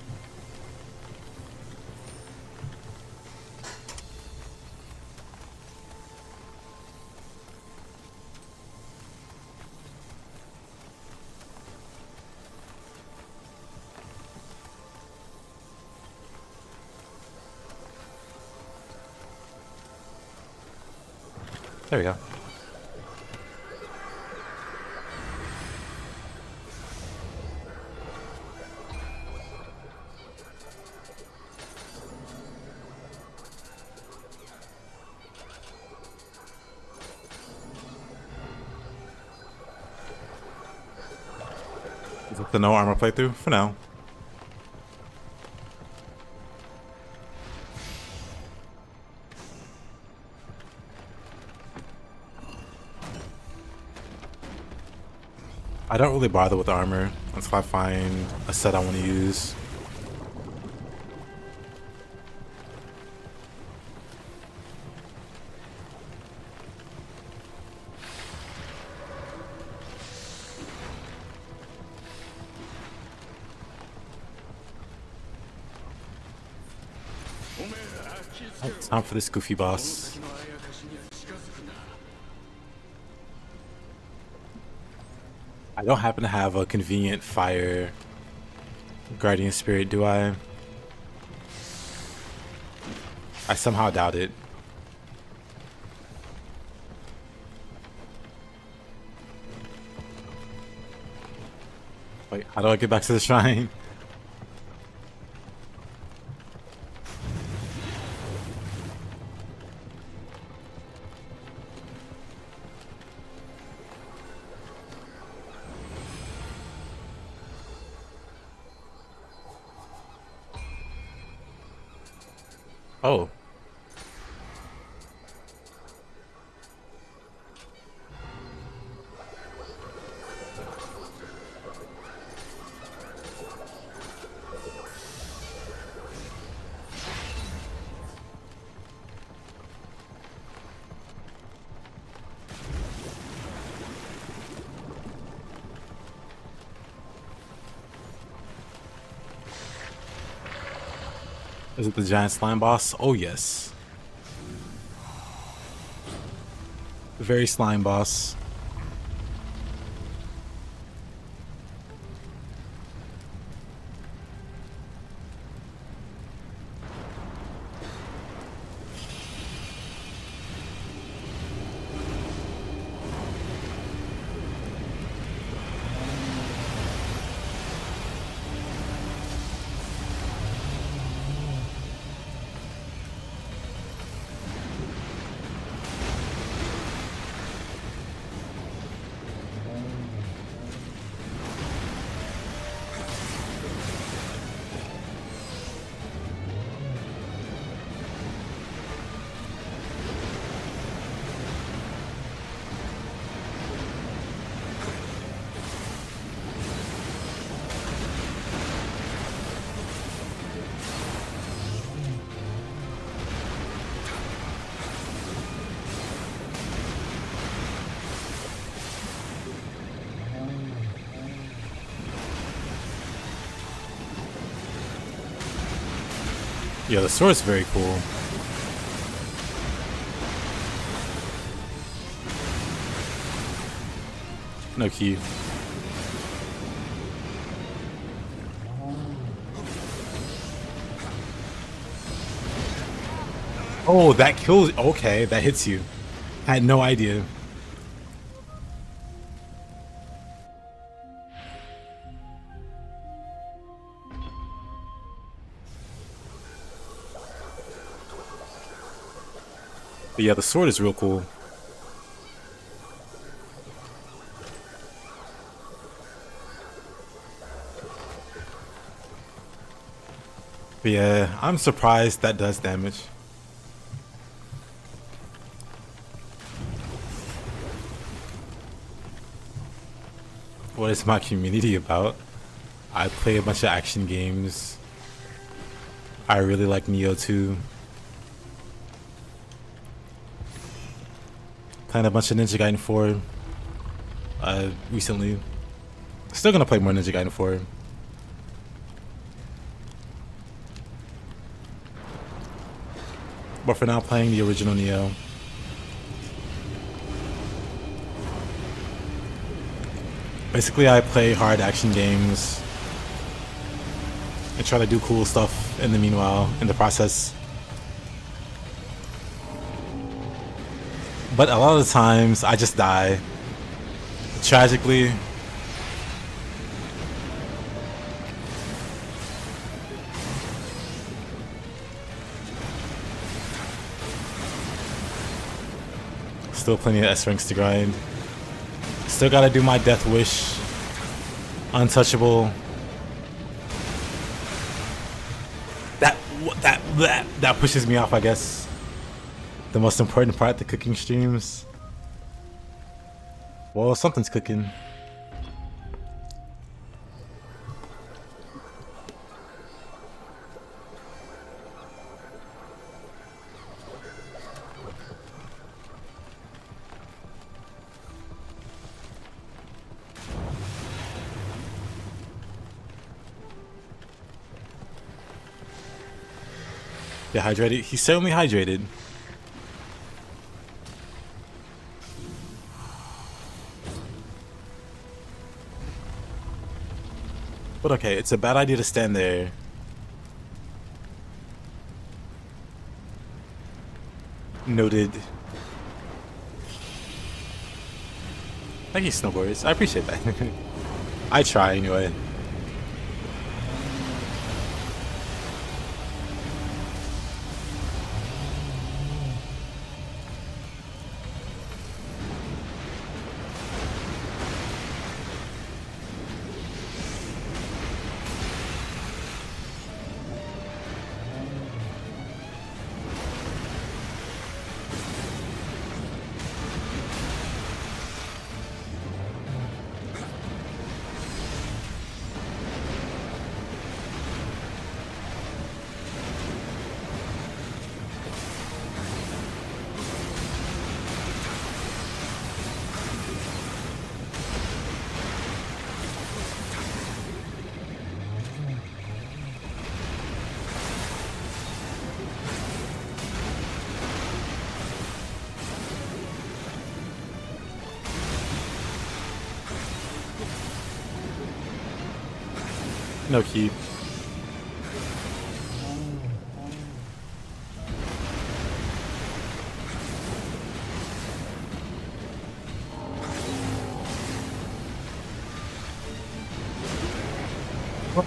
Speaker 1: There we go. Is it the no armor playthrough for now? I don't really bother with armor until I find a set I want to use. It's time for this goofy boss. I don't happen to have a convenient fire guardian spirit, do I? I somehow doubt it. Wait, how do I get back to the shrine? Oh. Is it the giant slime boss? Oh yes. The very slime boss. Yeah, the sword is very cool. No key. Oh, that kills. Okay, that hits you. I had no idea. But yeah, the sword is real cool. But yeah, I'm surprised that does damage. What is my community about? I play a bunch of action games. I really like Nioh 2. Playing a bunch of Ninja Gaiden 4 recently. Still gonna play more Ninja Gaiden 4. But for now, playing the original Nioh. Basically, I play hard action games and try to do cool stuff in the meanwhile, in the process. But a lot of the times, I just die. Tragically. Still plenty of S ranks to grind. Still gotta do my death wish. Untouchable. That pushes me off, I guess. The most important part, the cooking streams. Well, something's cooking. Yeah, hydrated. He's certainly hydrated. But okay, it's a bad idea to stand there. Noted. Thank you, snowboarders. I appreciate that. I try anyway. No keep.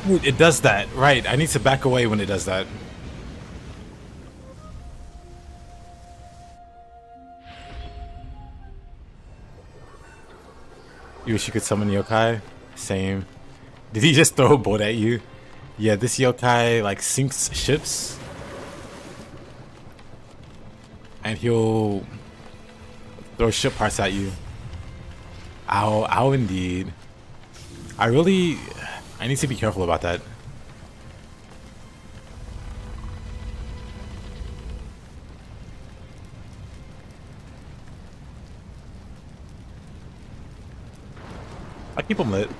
Speaker 1: Wait, it does that. Right, I need to back away when it does that. You wish you could summon yokai? Same. Did he just throw a boat at you? Yeah, this yokai like sinks ships. And he'll throw ship parts at you. Ow, ow indeed. I need to be careful about that. I keep them lit.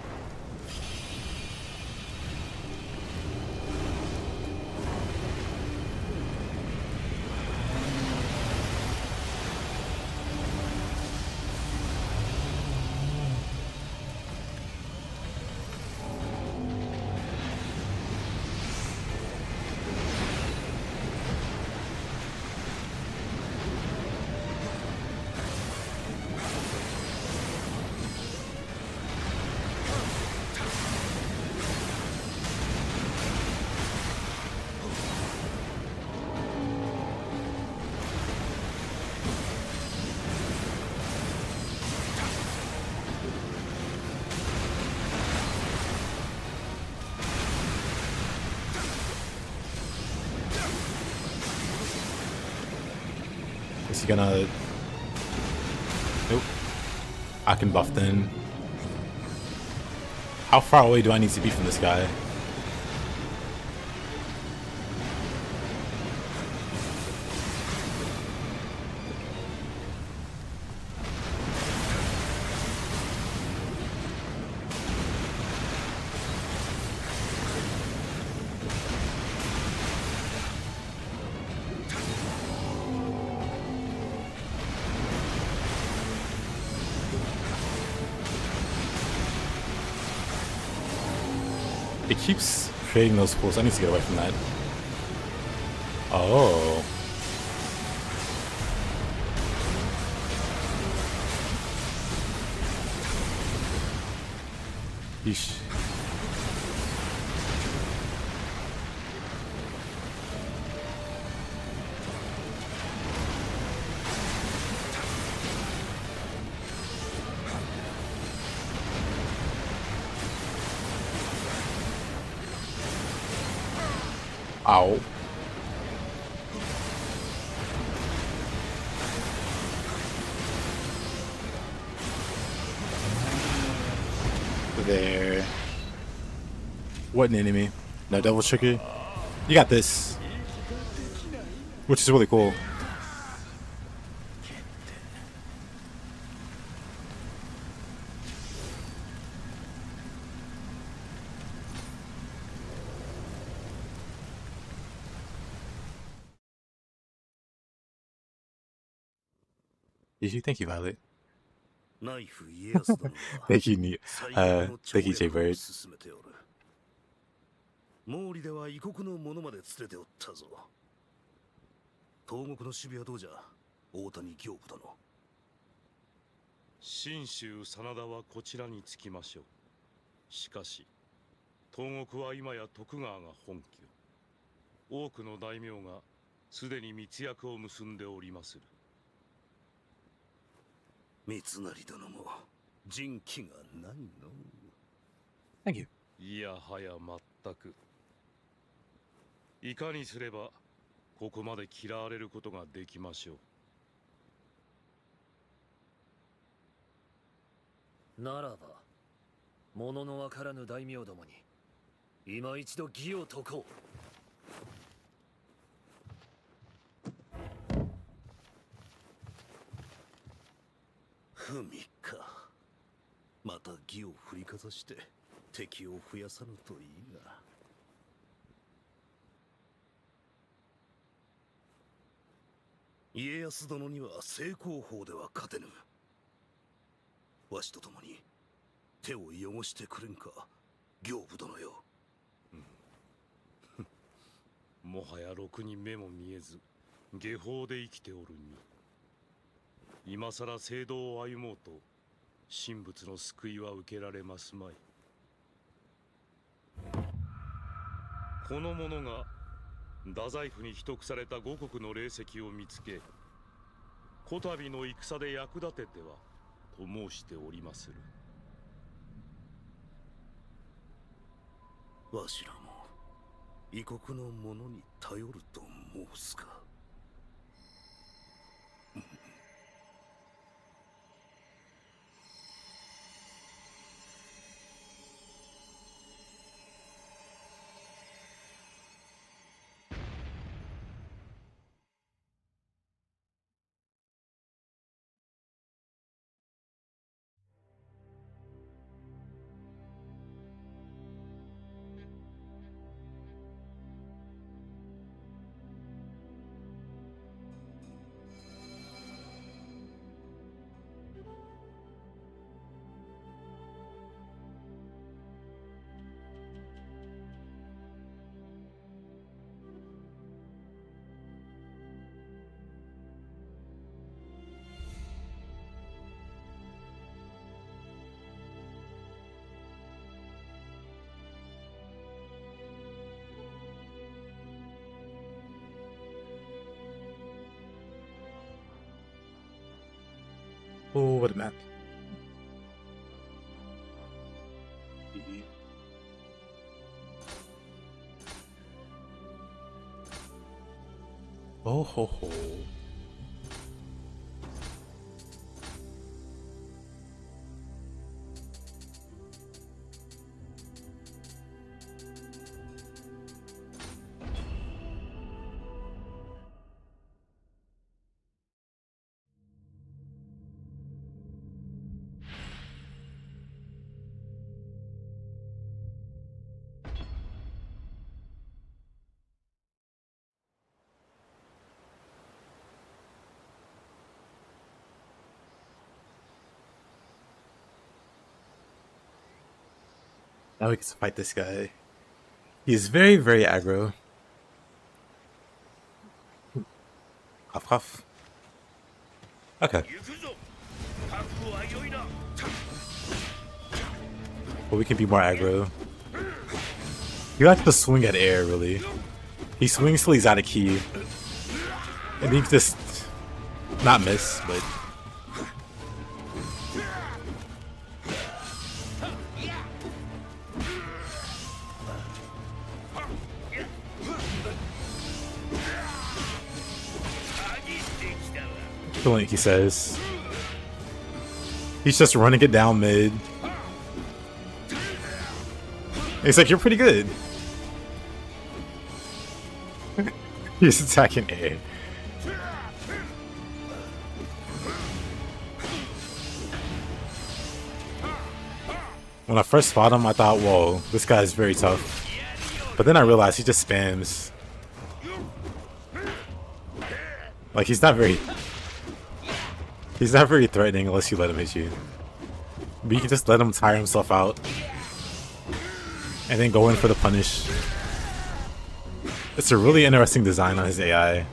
Speaker 1: Is he gonna... Nope. I can buff then. How far away do I need to be from this guy? It keeps creating those pools. I need to get away from that. Oh. Yeesh. Ow. There. What an enemy. No double trigger. You got this. Which is really cool. Thank you, Violet.
Speaker 3: ナイフ家康殿は
Speaker 1: Thank you, Nioh.
Speaker 3: 最悪の
Speaker 1: Thank you,
Speaker 3: 跳
Speaker 1: J
Speaker 3: 躍を
Speaker 1: Bird.
Speaker 3: 進めておる。毛利では異国の者まで連れておったぞ。東国の守備はどうじゃ、大谷行部殿。
Speaker 4: 信州真田はこちらにつきましょう。しかし、東国は今や徳川が本拠。多くの大名がすでに密約を結んでおりまする。
Speaker 3: 三成殿も人気がないの。
Speaker 1: Thank you.
Speaker 4: いやはや全く。いかにすればここまで嫌われることができましょ
Speaker 8: う。ならば、物のわからぬ大名どもに今一度義を解こう。
Speaker 3: ふみか。また義を振りかざして敵を増やさぬといいが。家康殿には正攻法では勝てぬ。わしと共に手を汚してくれんか、行部殿よ。
Speaker 4: もはやろくに目も見えず下法で生きておるに、今さら聖堂を歩もうと神仏の救いは受けられますまい。この者が太宰府に秘匿された五国の霊石を見つけ、こたびの戦で役立ててはと申しておりまする。
Speaker 3: わしらも異国の者に頼ると申すか。
Speaker 1: Oh, what a map. Oh ho ho. Now we get to fight this guy. He's very, very aggro. Cough, cough. Okay. But we can be more aggro. You have to swing at air, really. He swings till he's out of key. And he can just not miss, but... Like he says. He's just running it down mid. He's like, you're pretty good. He's attacking A. When I first fought him, I thought, whoa, this guy is very tough. But then I realized he just spams. Like, he's not very threatening unless you let him hit you. But you can just let him tire himself out. And then go in for the punish. It's a really interesting design on his AI.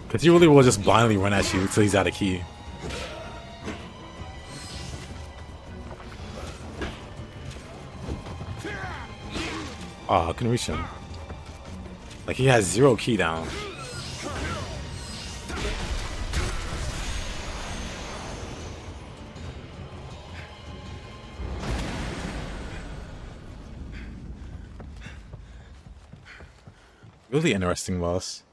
Speaker 1: Because he really will just blindly run at you until he's out of key. Oh, I couldn't reach him. Like, he has 0 key down. Really interesting boss.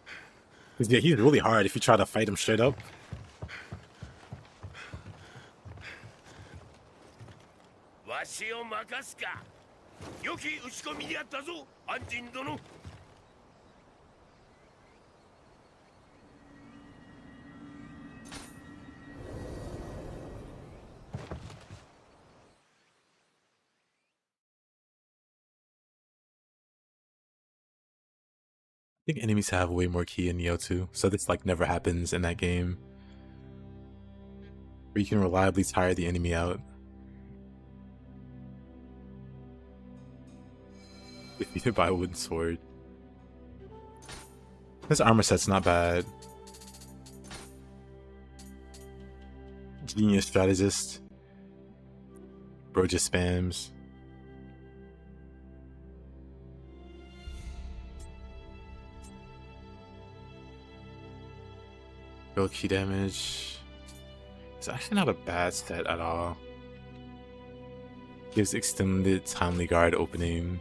Speaker 1: Yeah, he's really hard if you try to fight him straight up. I think enemies have way more key in Nioh 2, so this like never happens in that game. Where you can reliably tire the enemy out. Defeated by a wooden sword. This armor set's not bad. Genius strategist. Bro just spams. Real key damage. It's actually not a bad set at all. Gives extended timely guard opening.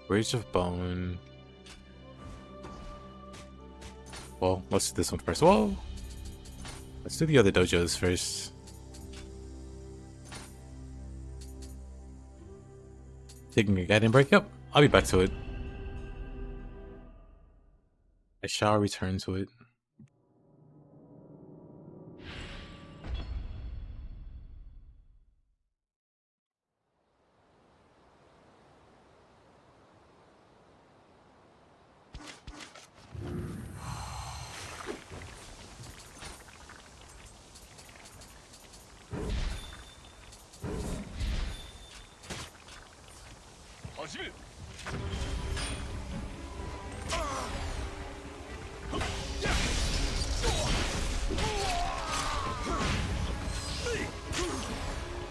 Speaker 1: Rage of Bone. Well, let's do this one first. Whoa! Let's do the other dojos first. Taking a guiding break? Yep, I'll be back to it. I shall return to it.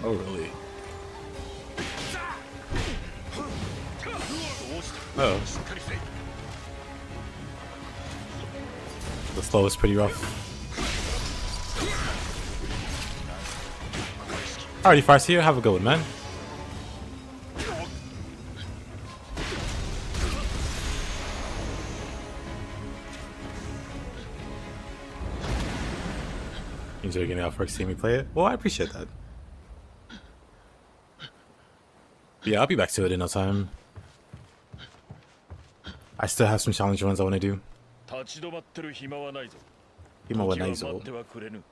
Speaker 1: Oh, really? Oh. The slow is pretty rough. Alrighty, Farseer, have a good one, man. Enjoy getting out for seeing me play it. Well, I appreciate that. Yeah, I'll be back to it in no time. I still have some challenge runs I want to do.
Speaker 5: 立ち止まってる暇はないぞ。
Speaker 1: 今はない
Speaker 5: 時は待
Speaker 1: ぞ
Speaker 5: ってはくれぬ。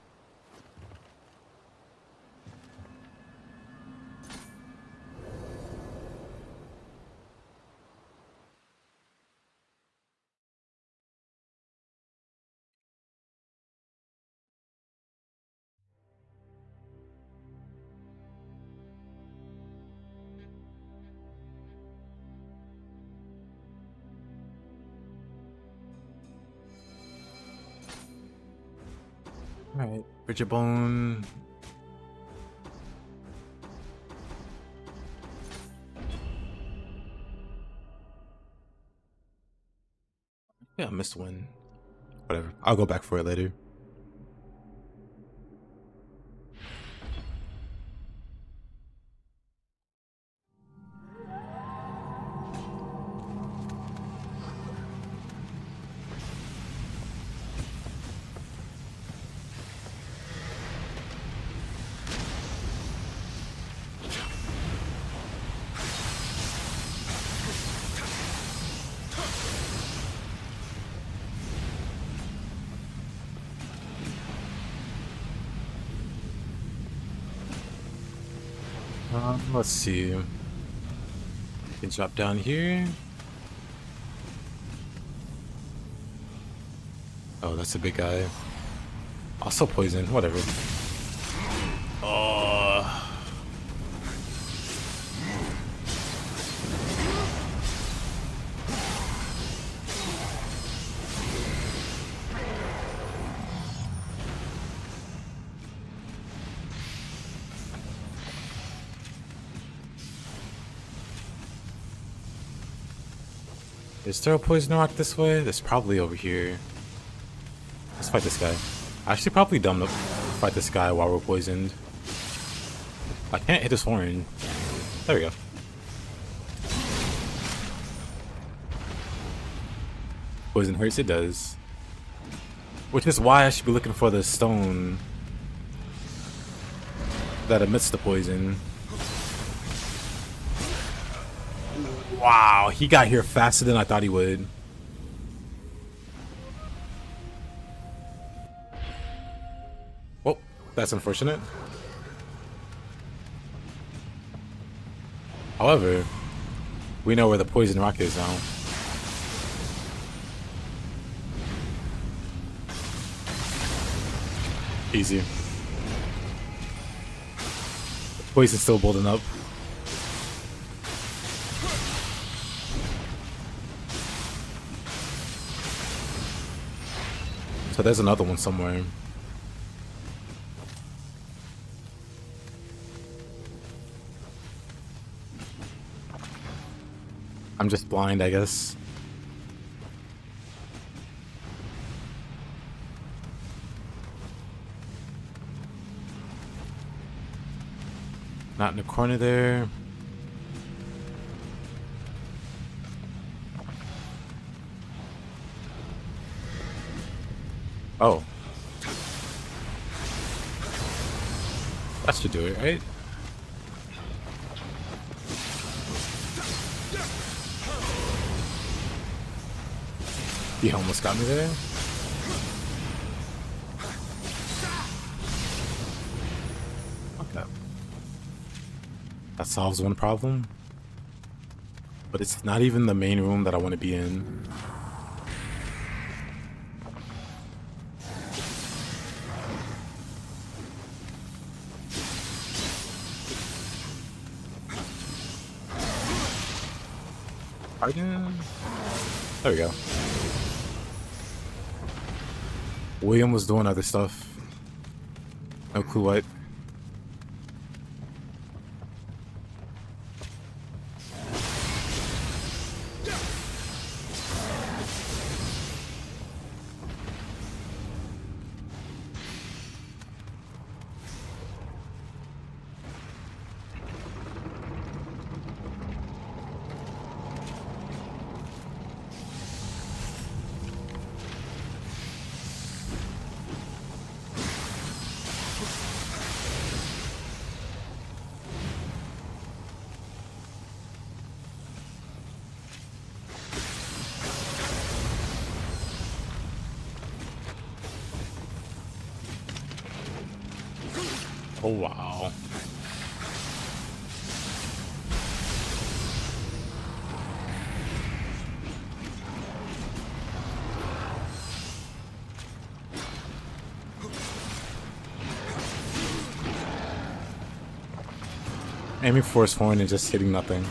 Speaker 1: Alright, Bridget Bone. Yeah, I missed one. Whatever. I'll go back for it later. Let's see. You can drop down here. Oh, that's a big guy. Also poison, whatever. Is there a poison rock this way? There's probably over here. Let's fight this guy. Actually, probably dumb to fight this guy while we're poisoned. I can't hit his horn. There we go. Poison hurts, it does. Which is why I should be looking for the stone that emits the poison. Wow, he got here faster than I thought he would. Well, that's unfortunate. However, we know where the poison rock is now. Easy. Poison's still building up. So there's another one somewhere. I'm just blind, I guess. Not in the corner there. Oh. That should do it, right? He almost got me there. Okay. That solves one problem. But it's not even the main room that I want to be in. Pardon? There we go. William was doing other stuff. No clue what. Oh, wow. Aiming for his horn and just hitting nothing.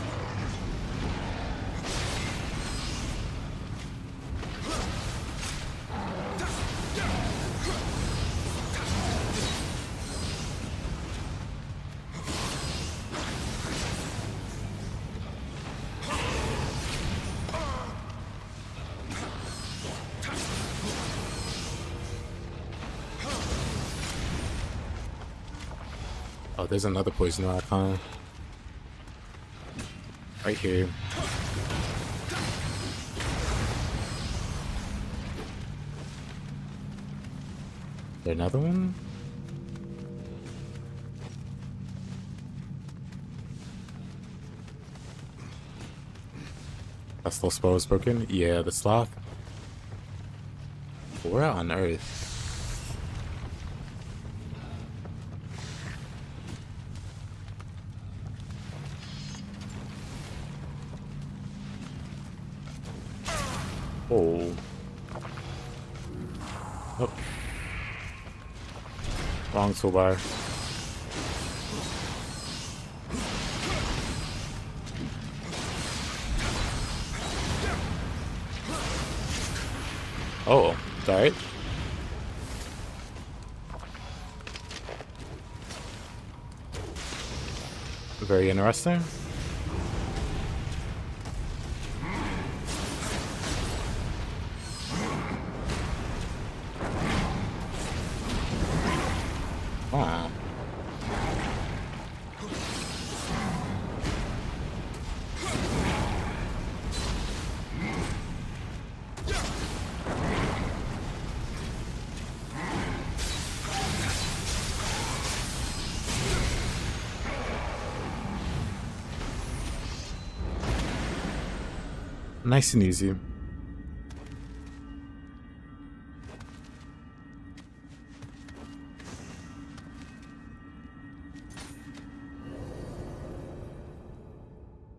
Speaker 1: Oh, there's another poison icon. Right here. There another one? That slow spell is broken? Yeah, the sloth. Where on earth? Oh. Oh. Wrong toolbar. Oh, alright. Very interesting. Wow. Nice and easy.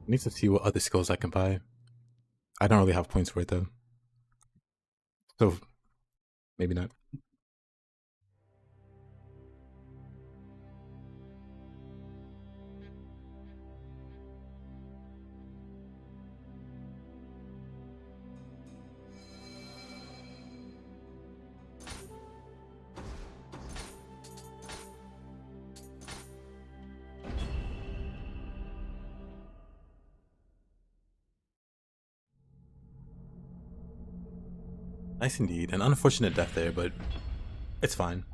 Speaker 1: Need to see what other skills I can buy. I don't really have points for it though. So maybe not. Nice indeed. An unfortunate death there, but it's fine.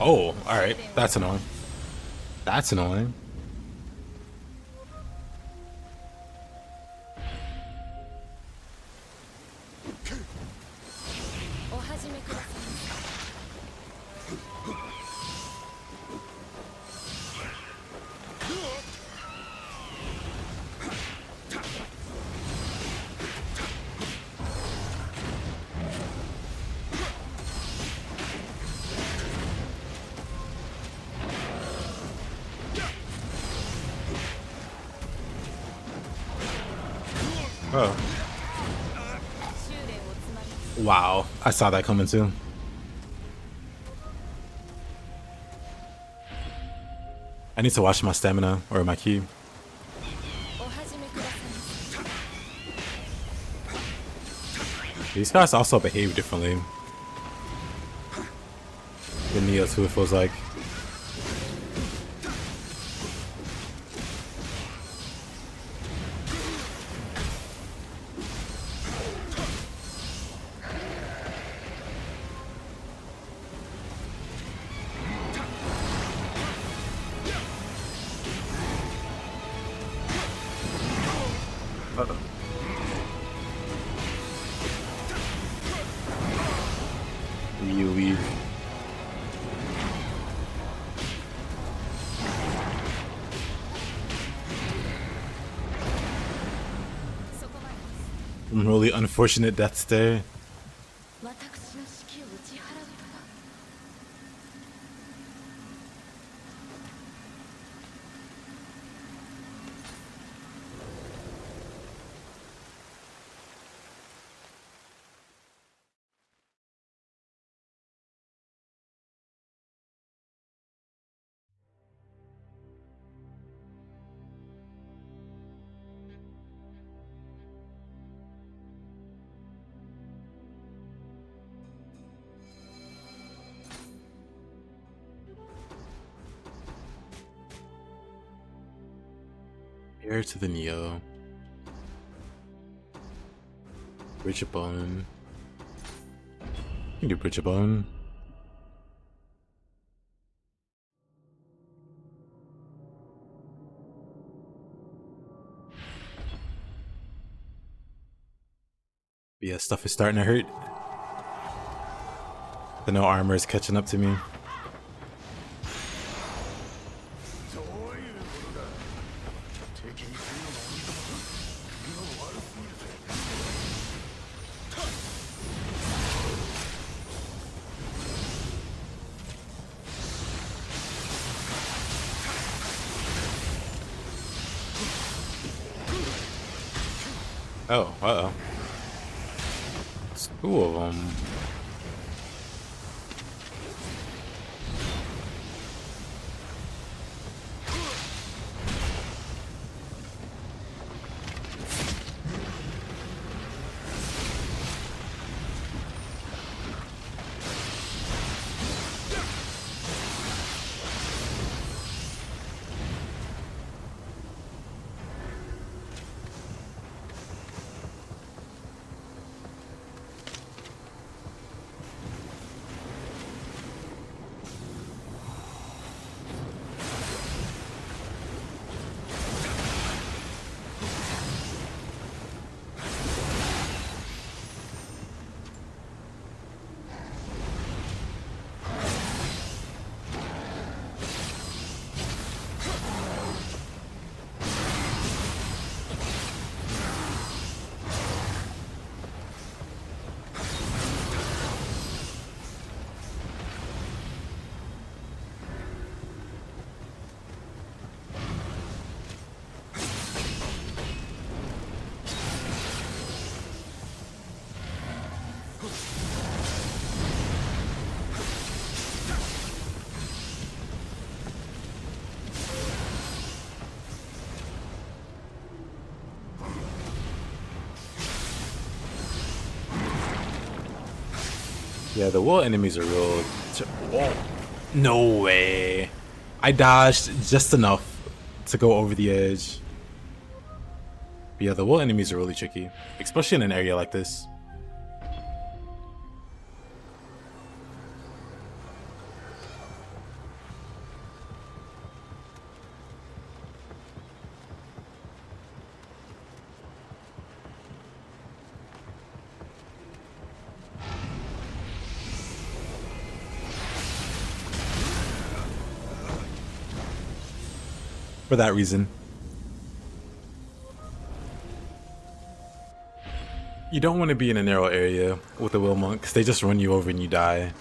Speaker 1: Oh, alright. That's annoying. That's annoying. Oh. Wow, I saw that coming too. I need to watch my stamina or my ki. These guys also behave differently. The Nioh too, it feels like. Weave. Some really unfortunate deaths there. Heir to the Nioh. Bridge of Bone. You can do Bridge of Bone. Yeah, stuff is starting to hurt. The no armor is catching up to me. Oh, uh-oh. It's two of them. Yeah, the wool enemies are real. Oh, no way. I dodged just enough to go over the edge. But yeah, the wool enemies are really tricky, especially in an area like this. For that reason. You don't want to be in a narrow area with the Will Monk, because they just run you over and you die.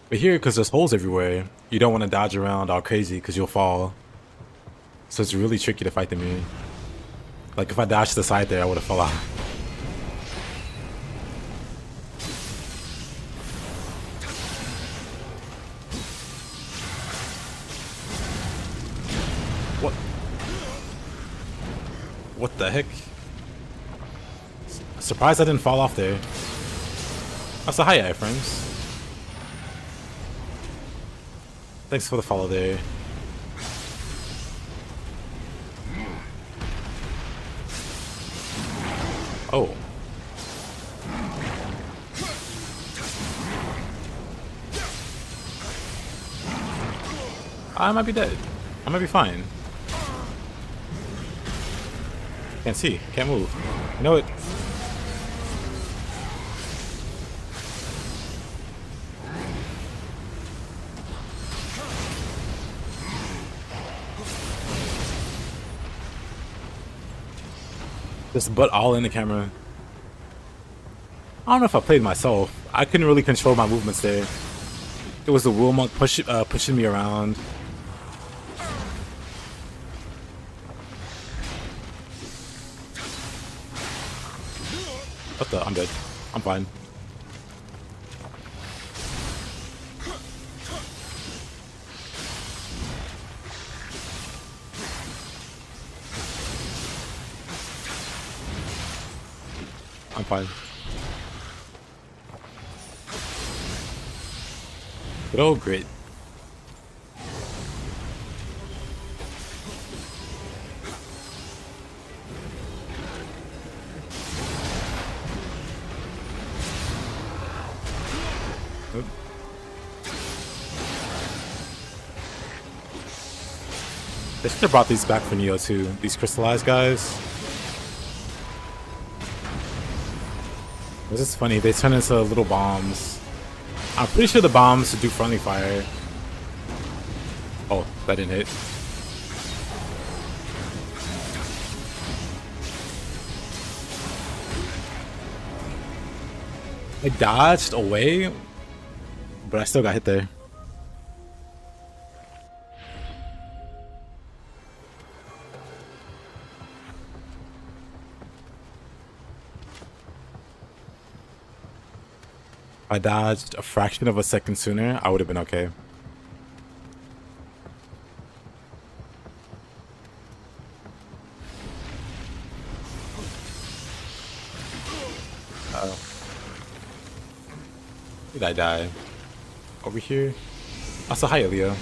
Speaker 1: But here, because there's holes everywhere, you don't want to dodge around all crazy because you'll fall. So it's really tricky to fight them here. Like if I dodged to the side there, I would have fell out. What? What the heck? Surprised I didn't fall off there. That's a hi, iframes. Thanks for the follow there. Oh. I might be dead. I might be fine. Can't see. Can't move. You know it. Just butt all in the camera. I don't know if I played myself. I couldn't really control my movements there. It was the Will Monk pushing me around. What the? I'm dead. I'm fine. I'm fine. Good old grit. Oop. They should have brought these back for Nioh too. These crystallized guys. This is funny, they turn into little bombs. I'm pretty sure the bombs do friendly fire. Oh, that didn't hit. I dodged away, but I still got hit there. If I dodged a fraction of a second sooner, I would have been okay. Uh-oh. Did I die? Over here? Also, hi, Leo.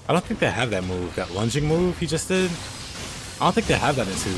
Speaker 1: I don't think they have that move, that lunging move he just did. I don't think they have that in 2.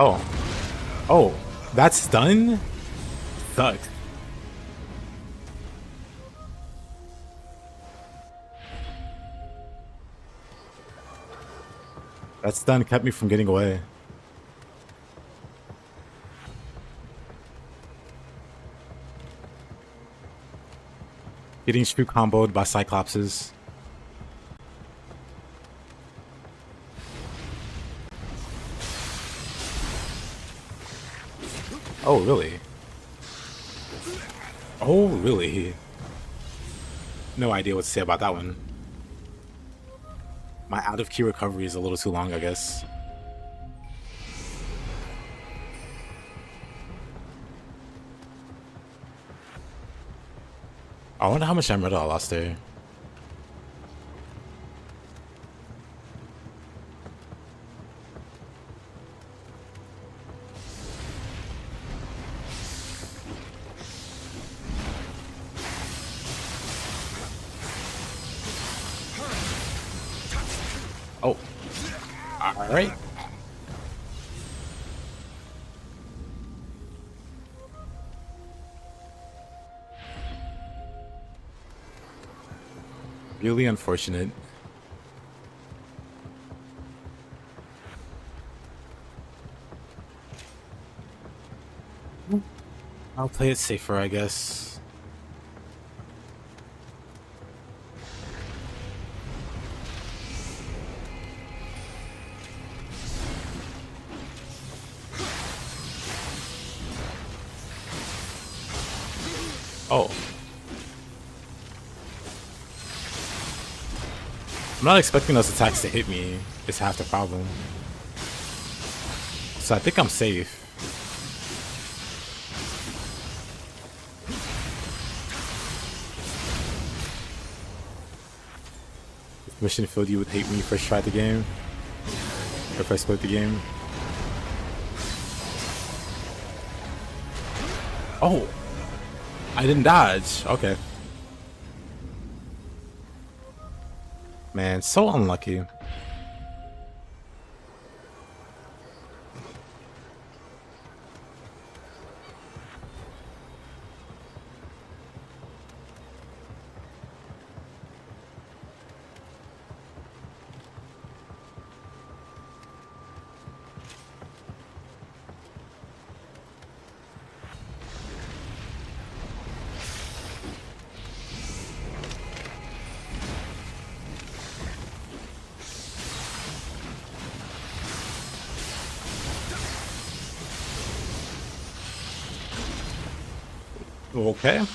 Speaker 1: Oh. Oh. That's done? Sucks. That's done. Kept me from getting away. Getting screw comboed by Cyclopses. Oh, really? Oh, really? No idea what to say about that one. My out of key recovery is a little too long, I guess. I wonder how much Emerald I lost there. Oh. Alright. Really unfortunate. I'll play it safer, I guess. Oh. I'm not expecting those attacks to hit me. It's half the problem. So I think I'm safe. This mission filled you with hate when you first tried the game. Or first played the game. Oh! I didn't dodge. Okay. Man, so unlucky. Okay.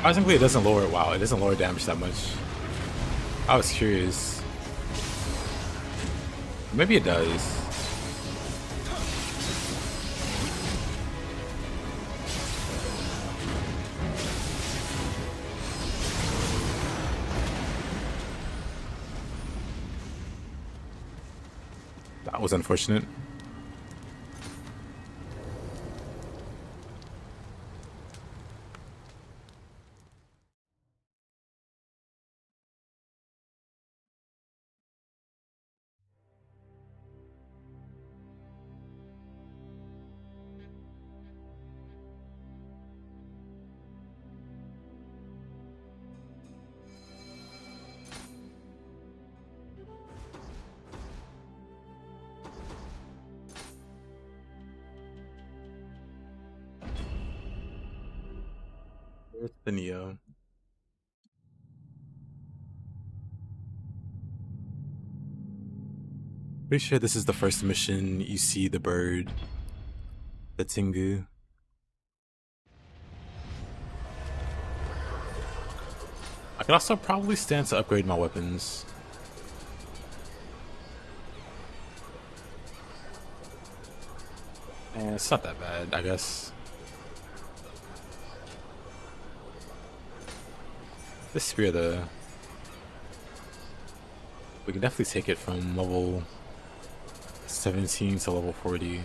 Speaker 1: Surprisingly, it doesn't lower. Wow, it doesn't lower damage that much. I was curious. Maybe it does. That was unfortunate. Where's the Nioh? Pretty sure this is the first mission you see the bird. the Tengu. I could also probably stand to upgrade my weapons. And it's not that bad, I guess. This spear though, we can definitely take it from level 17 to level 40.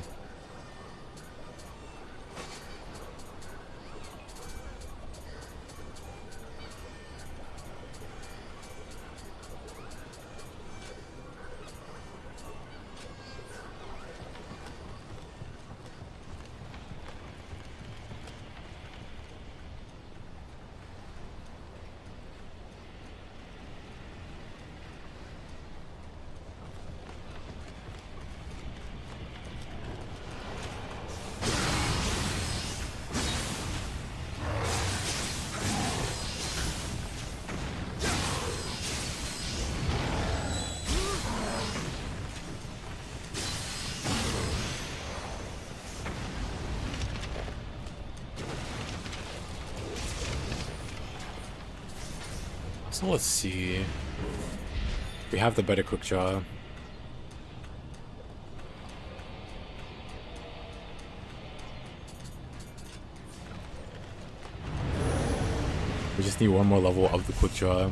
Speaker 1: So let's see. We have the better quick draw. We just need one more level of the quick draw.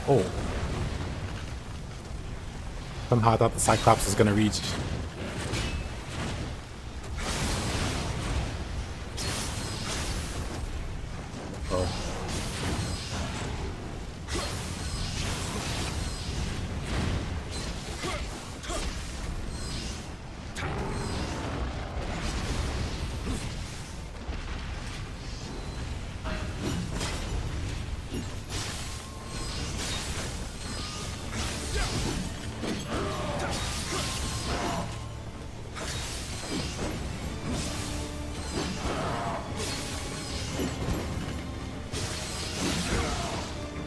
Speaker 1: Oh. Somehow I thought the Cyclops was gonna reach. Oh.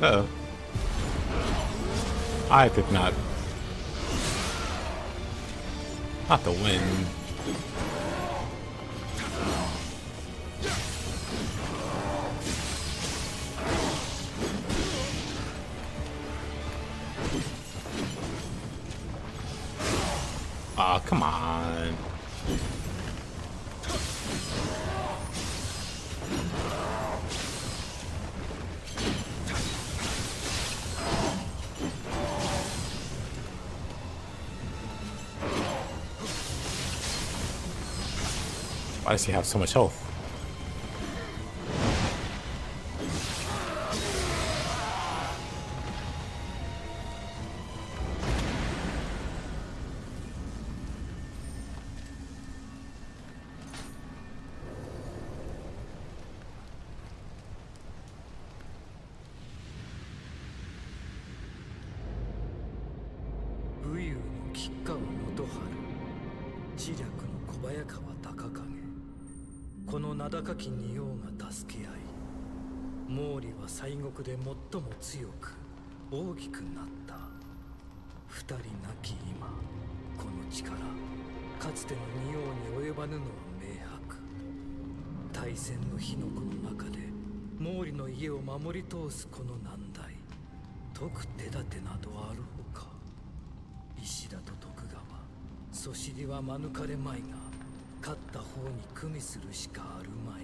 Speaker 1: Uh-oh. I did not. Not the win. Aw, come on. Why does he have so much health?
Speaker 8: 毛利は西国で最も強く大きくなった。二人なき今、この力かつての仁王に及ばぬのは明白。大戦の火の粉の中で毛利の家を守り通すこの難題、解く手立てなどあるほか。石田と徳川、そしりは免れまいが、勝った方に組みするしかあるまい。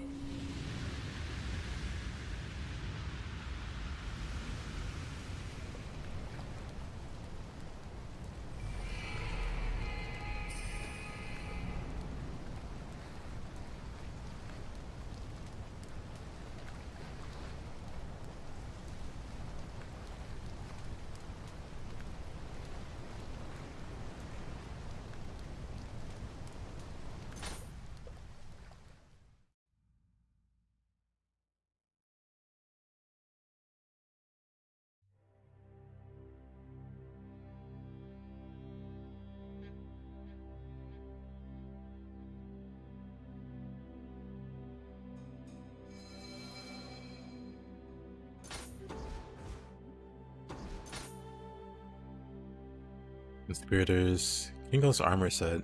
Speaker 1: Conspirators. Kingo's armor set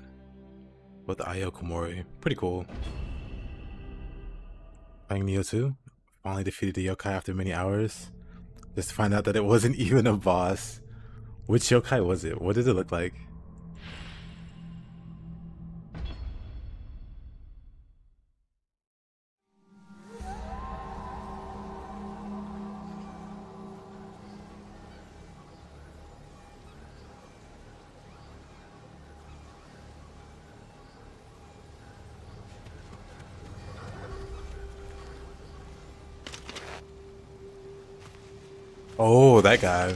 Speaker 1: with the Io Komori. Pretty cool. Playing Nioh 2. Finally defeated the yokai after many hours. Just to find out that it wasn't even a boss. Which yokai was it? What did it look like? Oh, that guy.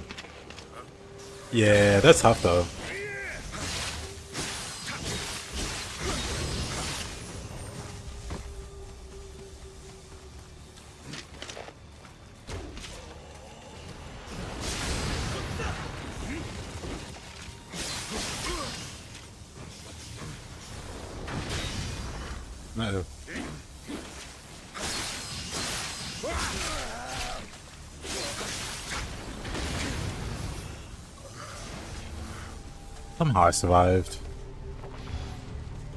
Speaker 1: Yeah, that's tough though. Uh-oh. Somehow I survived.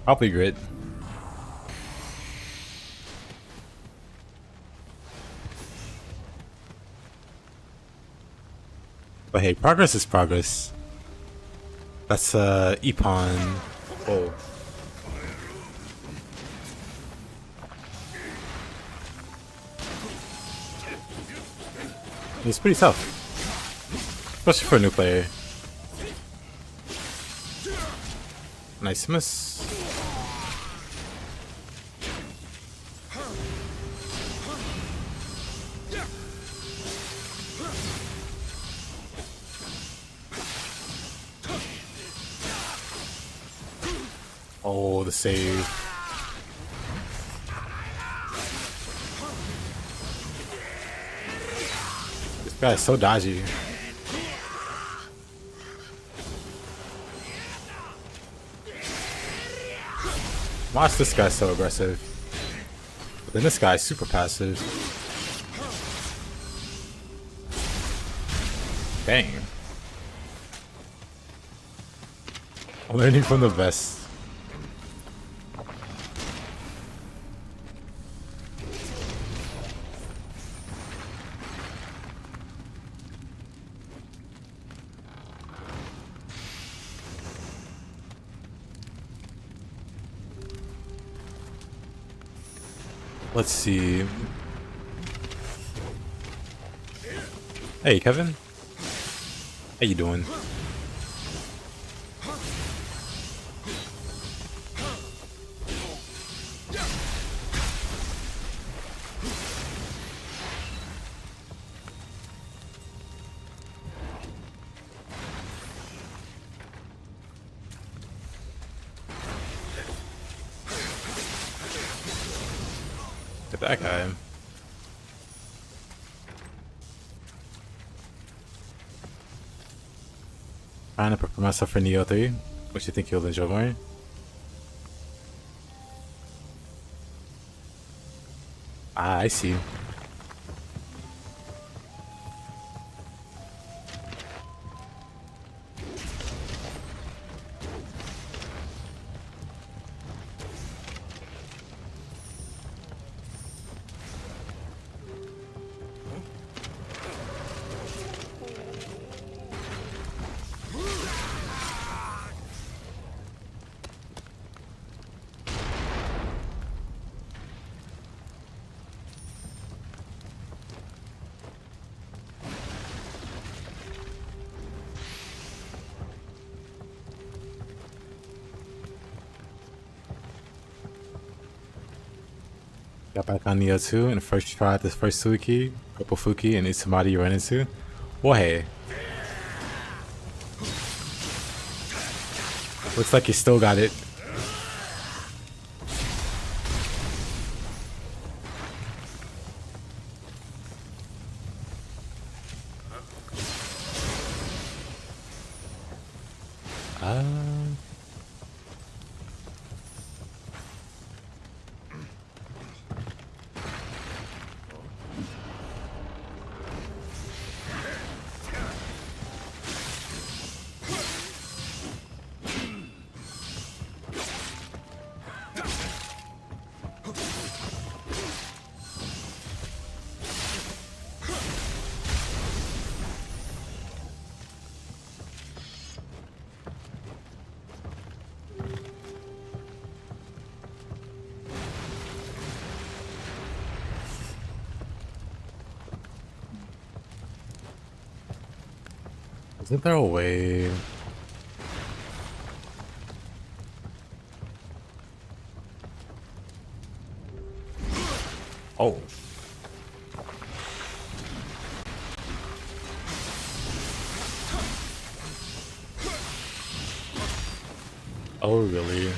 Speaker 1: Probably grit. But hey, progress is progress. That's Ippon. Oh. It's pretty tough. Especially for a new player. Nice miss. Oh, the save. This guy is so dodgy. Watch this guy so aggressive. But then this guy's super passive. Dang. I'm learning from the best. Let's see. Hey, Kevin. How you doing? Look at that guy. Trying to prepare myself for Nioh 3, which you think you'll enjoy more. Ah, I see. Got back on Nioh 2 and first try at this first Suiki, Purple Fuki, and Itsumari you run into. Well, hey. Looks like you still got it. Isn't there a way? Oh. Oh, really?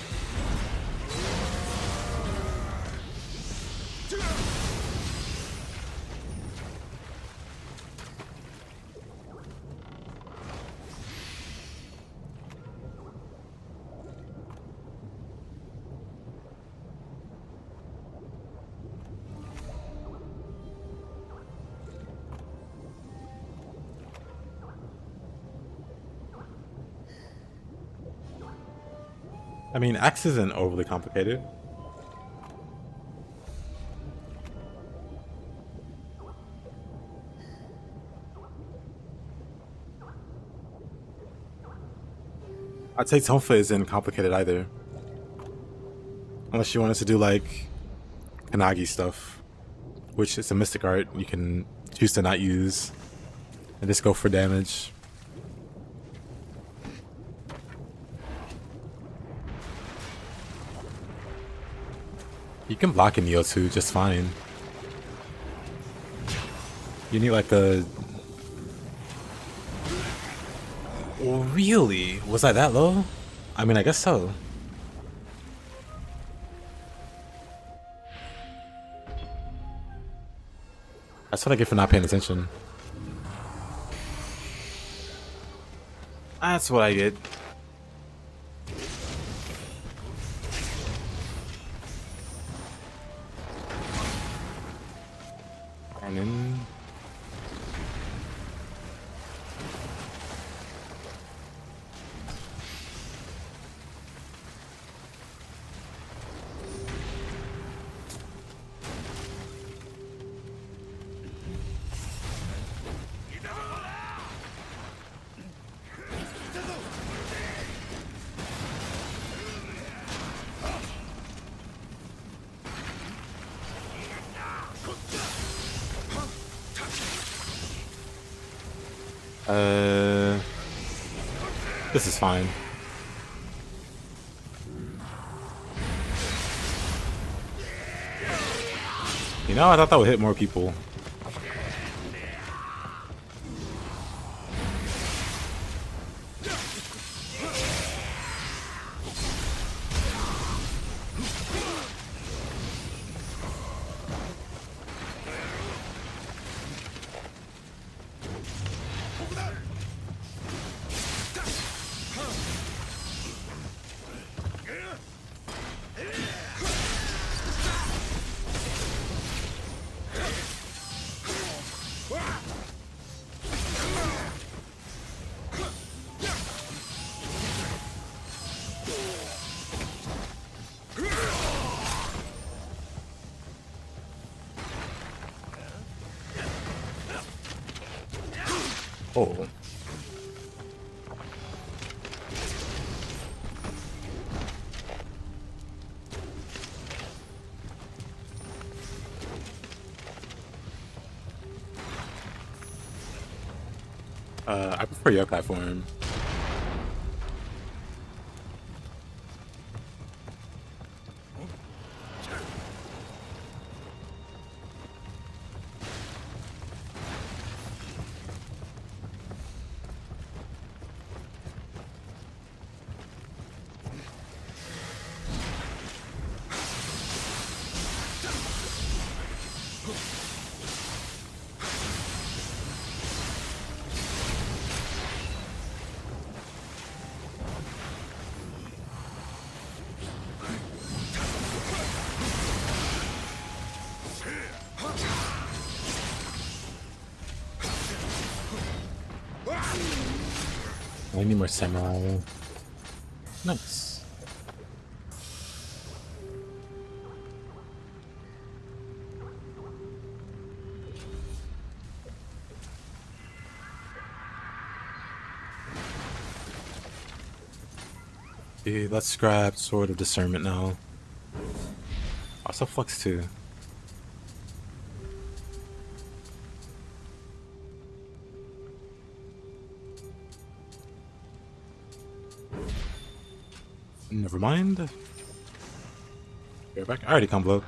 Speaker 1: I mean, Axe isn't overly complicated. I'd say Tonfa isn't complicated either. Unless you want us to do like Kanagi stuff, which is a mystic art you can choose to not use and just go for damage. You can block in Nioh 2 just fine. You need like a... Oh, really? Was I that low? I mean, I guess so. That's what I get for not paying attention. That's what I get. And then... This is fine. You know, I thought that would hit more people. Oh. I prefer your platform. I need more samurai. Nice. Dude, let's grab Sword of Discernment now. Also Flux too. Never mind. Go back. I already comboed.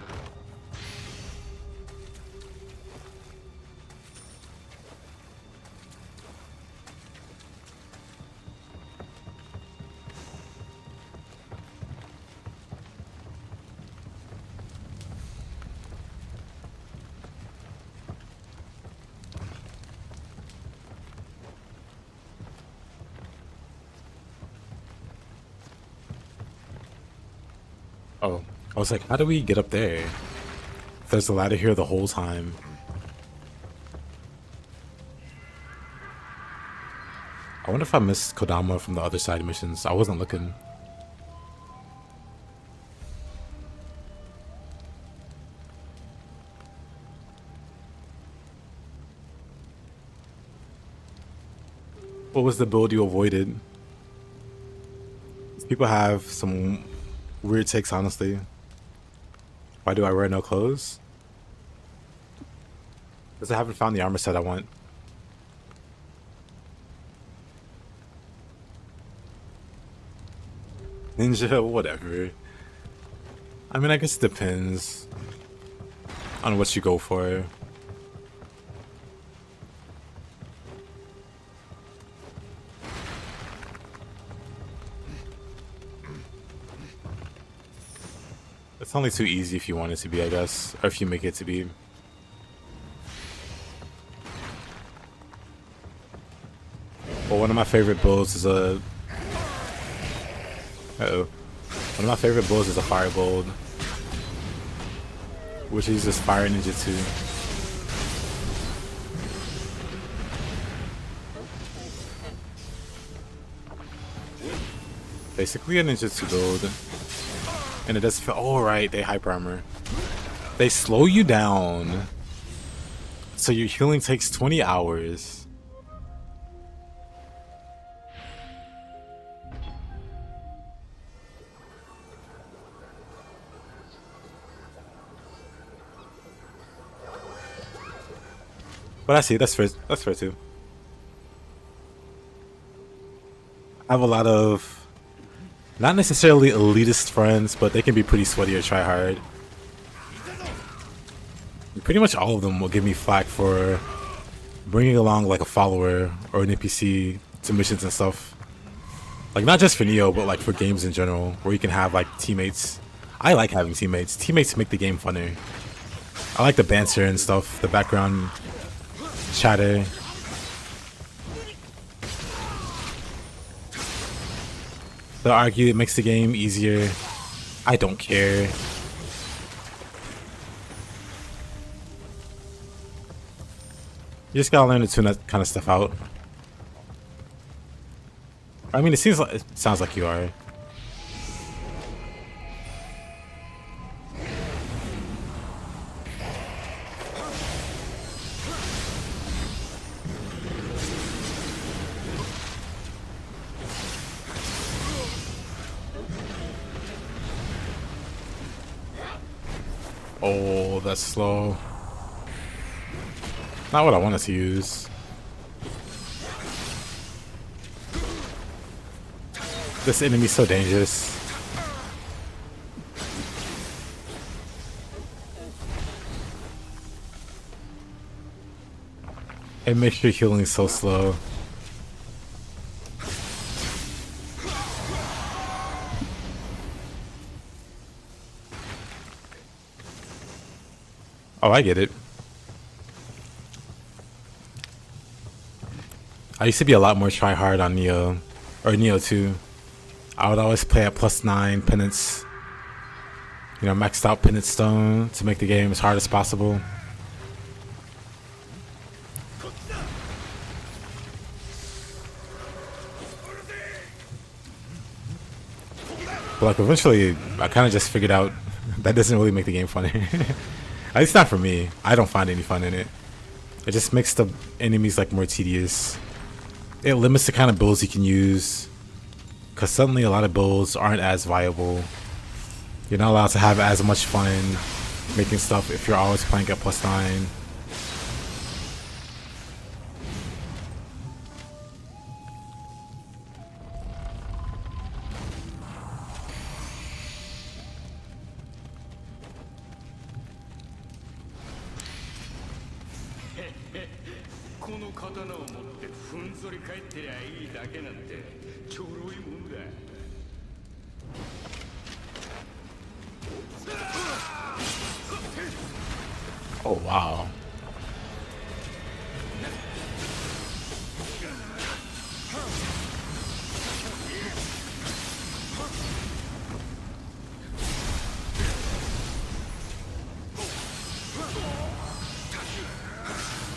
Speaker 1: Oh, I was like, how do we get up there? There's a ladder here the whole time. I wonder if I missed Kodama from the other side missions. I wasn't looking. What was the build you avoided? People have some weird takes, honestly. Why do I wear no clothes? Because I haven't found the armor set I want. Ninja, whatever. I mean, I guess it depends on what you go for. It's only too easy if you want it to be, I guess. Or if you make it to be. Well, one of my favorite builds is a... Uh-oh. One of my favorite builds is a fire build, which uses fire ninjutsu. Basically a ninjutsu build. And it does feel... Oh, right, they hyper armor. They slow you down. So your healing takes 20 hours. But I see, that's fair too. I have a lot of, not necessarily elitist friends, but they can be pretty sweaty or try hard. Pretty much all of them will give me flack for bringing along like a follower or an NPC to missions and stuff. Like not just for Nioh, but like for games in general, where you can have like teammates. I like having teammates. Teammates make the game funner. I like the banter and stuff, the background chatter. They'll argue it makes the game easier. I don't care. You just gotta learn to tune that kind of stuff out. I mean, it sounds like you are. Oh, that's slow. Not what I wanted to use. This enemy's so dangerous. It makes your healing so slow. Oh, I get it. I used to be a lot more try hard on Nioh, or Nioh 2. I would always play at +9 penance. You know, maxed out penance stone to make the game as hard as possible. But like eventually, I kind of just figured out that doesn't really make the game funny. At least not for me. I don't find any fun in it. It just makes the enemies like more tedious. It limits the kind of builds you can use, because suddenly a lot of builds aren't as viable. You're not allowed to have as much fun making stuff if you're always playing at +9. Oh wow.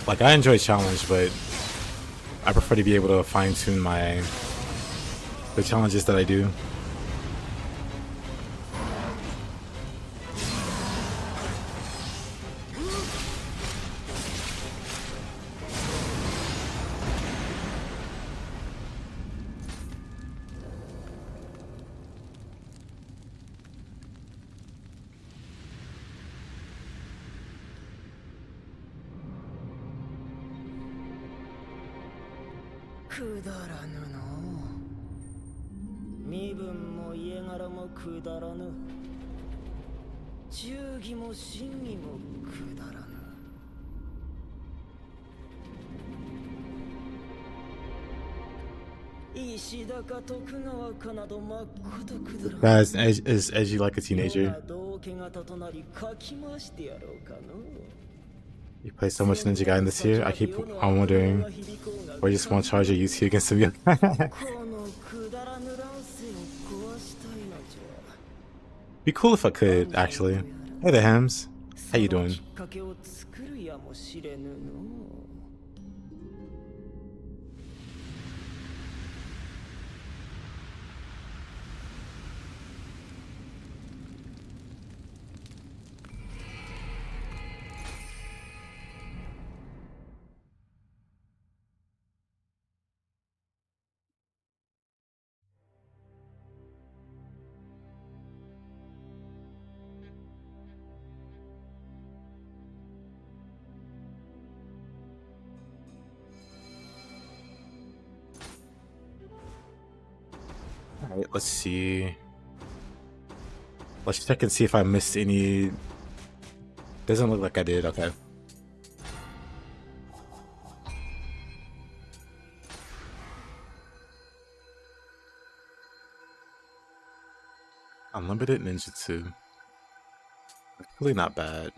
Speaker 1: Like, I enjoy challenge, but I prefer to be able to fine-tune the challenges that I do. That is edgy like a teenager. You play so much Ninja Gaiden this year. I'm wondering where you just want to charge your UT against him. Be cool if I could, actually. Hey there, Hams. How you doing? Alright, let's see. Let's check and see if I missed any. Doesn't look like I did, okay. Unlimited ninjutsu. Really not bad.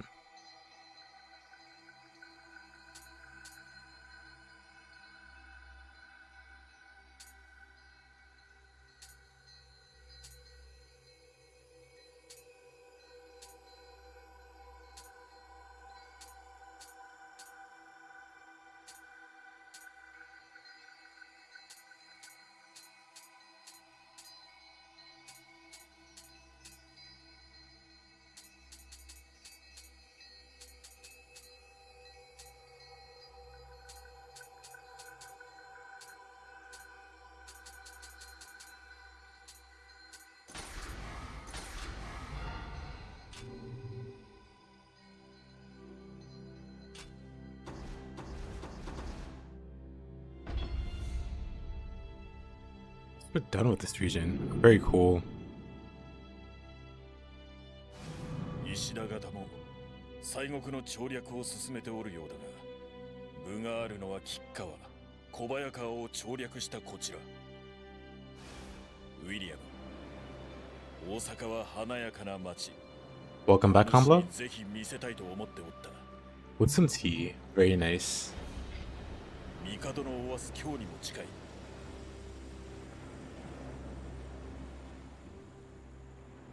Speaker 1: We're done with this region. Very cool.
Speaker 5: 石田方も西国の調略を進めておるようだが、分があるのは吉川、小早川を調略したこちら。ウィリアム、大阪は華やかな街。
Speaker 1: Welcome back, Humblo.
Speaker 5: ぜひ見せたいと思っておった。
Speaker 1: With some tea. Very nice.
Speaker 5: 帝のおわす今日にも近い。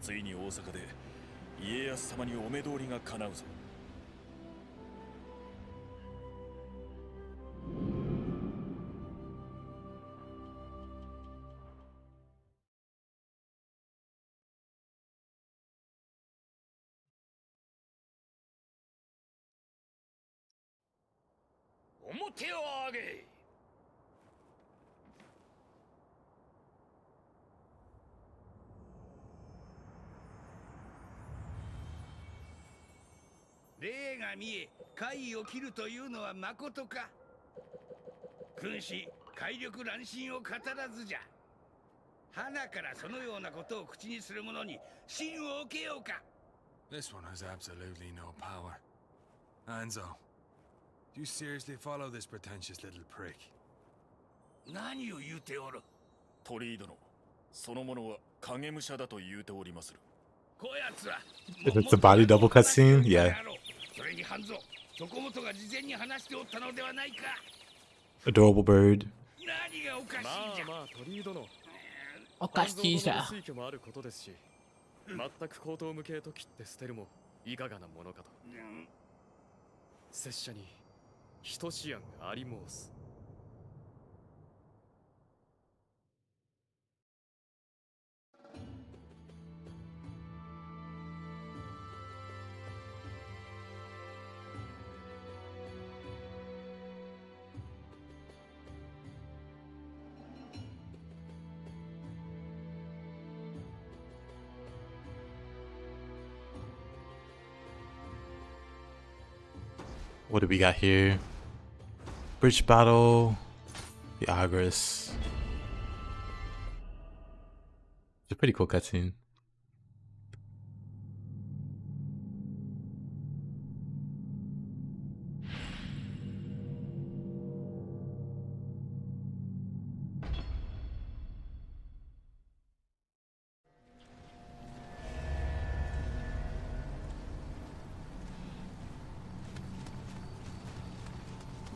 Speaker 5: ついに大阪で家康様にお目通りが叶うぞ。
Speaker 3: 手を挙げ。霊が見え、怪を切るというのはまことか。君子、怪力乱心を語らずじゃ。花からそのようなことを口にする者に信を受けようか。
Speaker 2: This one has absolutely no power. Anzo, do you seriously follow this pretentious little prick?
Speaker 3: 何を言うておる。
Speaker 5: 鳥居殿、その者は影武者だと言うておりまする。
Speaker 3: こやつは。
Speaker 1: If it's a body double cutscene, yeah.
Speaker 3: それに半蔵、そこもとが事前に話しておったのではないか。
Speaker 1: Adorable bird.
Speaker 3: 何がおかしいじゃ。
Speaker 9: まあ鳥居殿、
Speaker 10: おかしいじゃ。
Speaker 9: 推挙もあることですし、全く口頭無形と切って捨てるもいかがなものかと。拙者に等し案があり申す。
Speaker 1: What do we got here? Bridge battle. The Ogress. It's a pretty cool cutscene.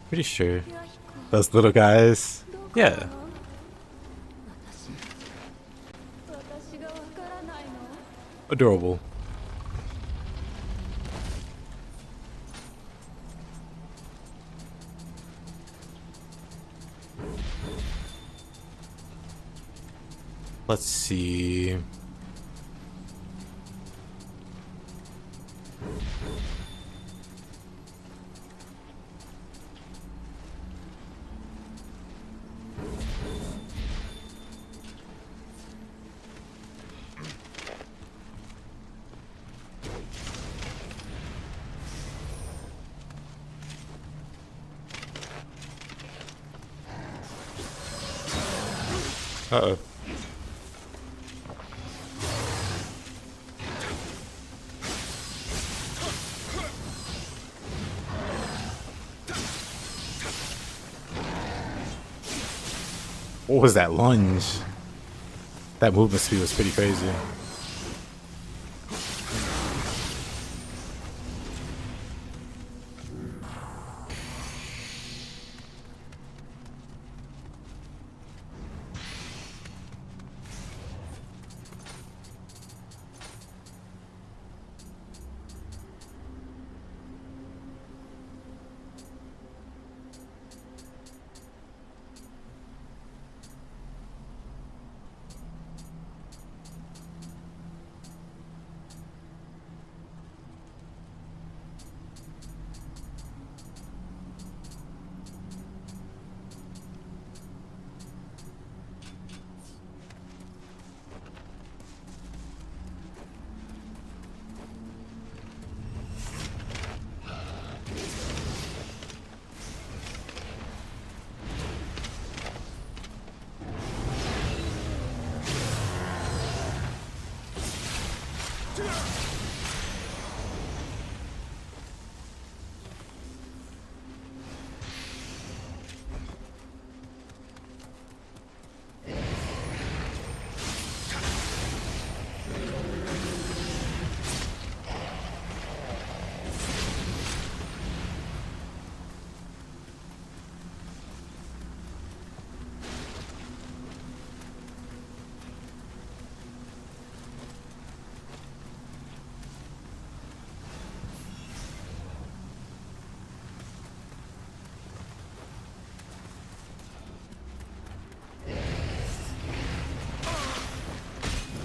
Speaker 1: Pretty sure those little guys. Yeah. Adorable. Let's see. Uh-oh. What was that lunge? That movement speed was pretty crazy.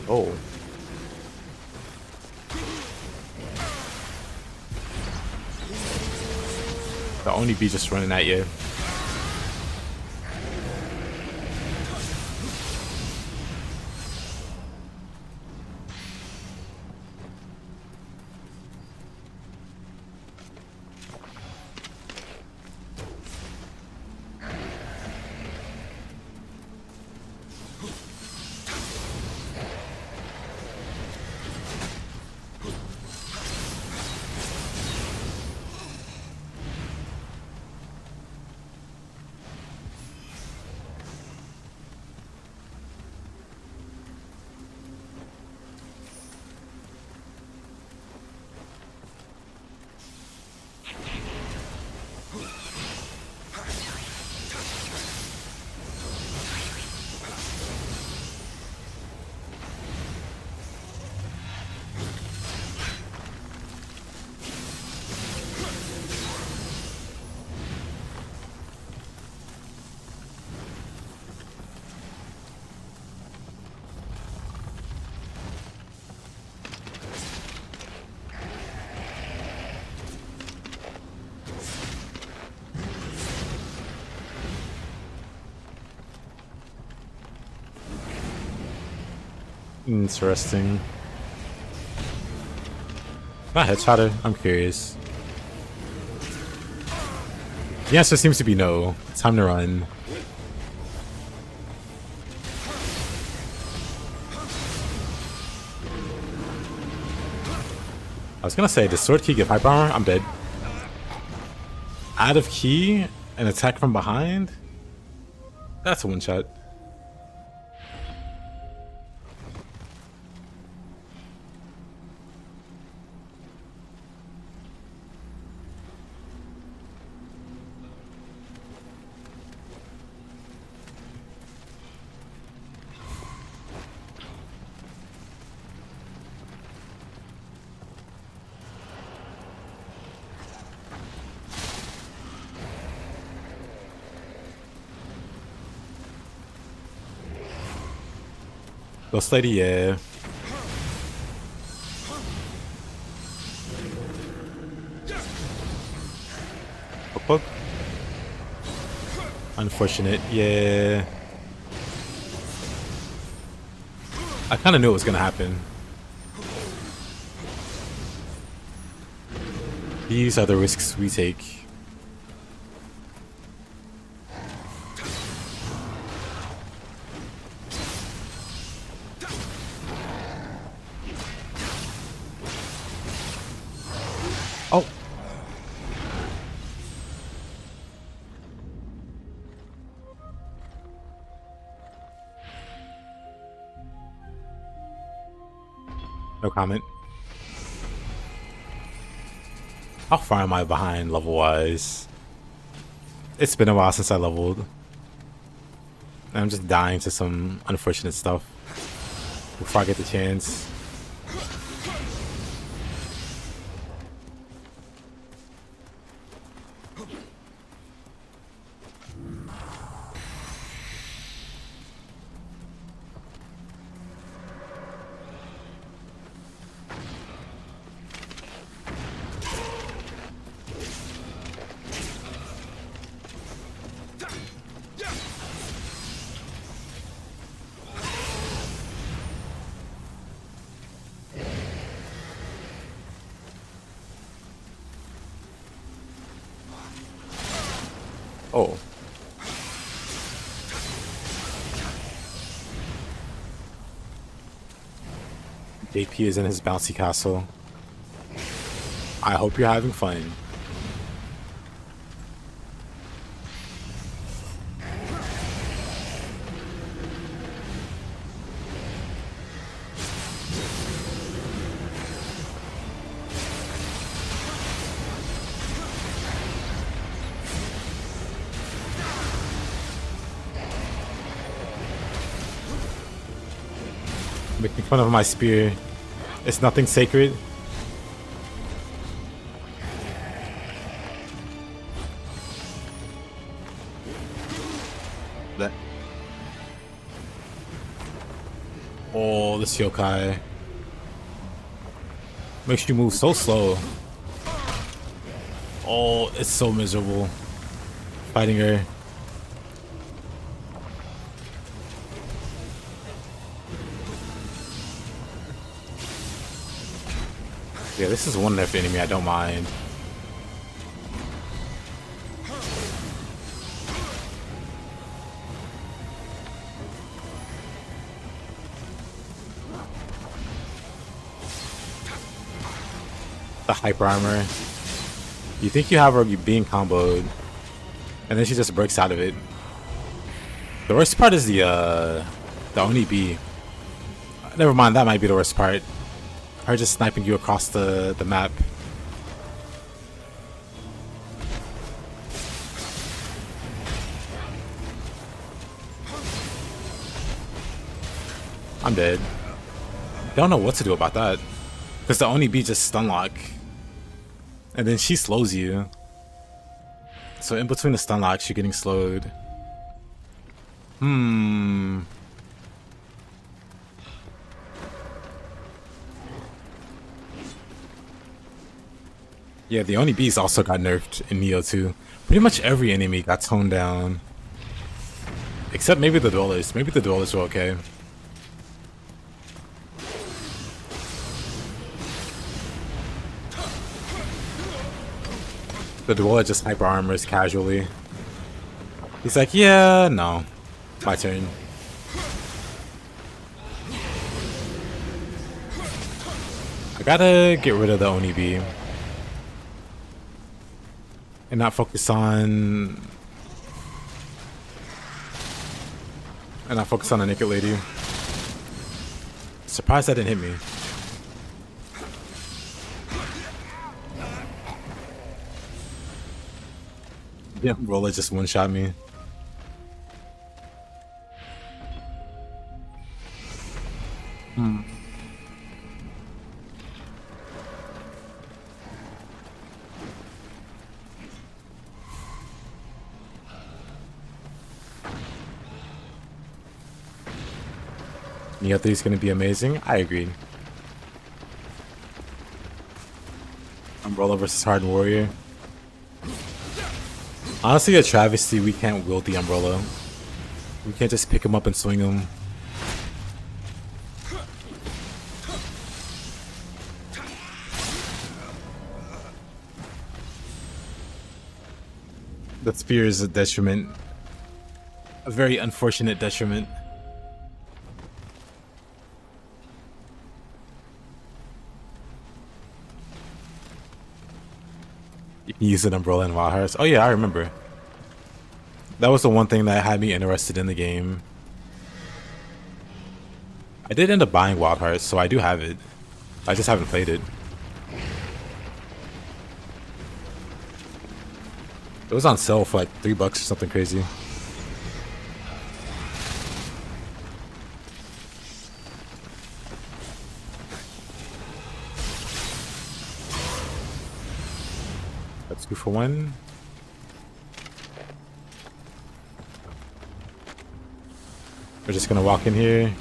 Speaker 1: Oh. The Oni be just running at you. Interesting. Not headshotter? I'm curious. The answer seems to be no. Time to run. I was gonna say, does sword key give hyper armor? I'm dead. Out of key, an attack from behind? That's a one shot. Ghost Lady, yeah. Poke. Unfortunate, yeah. I kind of knew it was gonna happen. These are the risks we take. Oh. No comment. How far am I behind level-wise? It's been a while since I leveled. I'm just dying to some unfortunate stuff before I get the chance. Oh. JP is in his bouncy castle. I hope you're having fun. Making fun of my spear. It's nothing sacred. That. Oh, this yokai makes you move so slow. Oh, it's so miserable fighting her. Yeah, this is one left enemy I don't mind. The hyper armor. You think you have her being comboed, and then she just breaks out of it. The worst part is the Oni B. Never mind, that might be the worst part. Her just sniping you across the map. I'm dead. Don't know what to do about that. Because the Oni B just stun lock. And then she slows you. So in between the stun locks, you're getting slowed. Yeah, the Oni Bees also got nerfed in Nioh too. Pretty much every enemy got toned down. Except maybe the Dwellers. Maybe the Dwellers were okay. The Dweller just hyper armors casually. He's like, yeah, no. My turn. I gotta get rid of the Oni beam. And not focus on... And not focus on the Naked Lady. Surprised that didn't hit me. Yeah, Roller just one-shot me. Nioh 3 is going to be amazing. I agreed. Umbrella versus Hardened Warrior. Honestly, a travesty we can't wield the Umbrella. We can't just pick him up and swing him. The spear is a detriment. A very unfortunate detriment. You can use an Umbrella in Wild Hearts. Oh yeah, I remember. That was the one thing that had me interested in the game. I did end up buying Wild Hearts, so I do have it. I just haven't played it. It was on sale for like $3 or something crazy. That's 2 for 1. We're just gonna walk in here.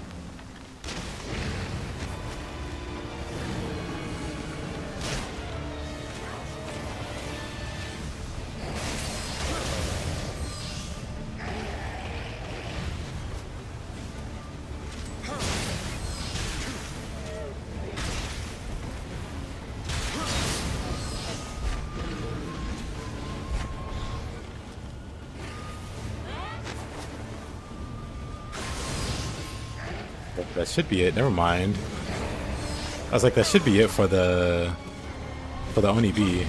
Speaker 1: That should be it. Never mind. I was like, that should be it for the Oni B.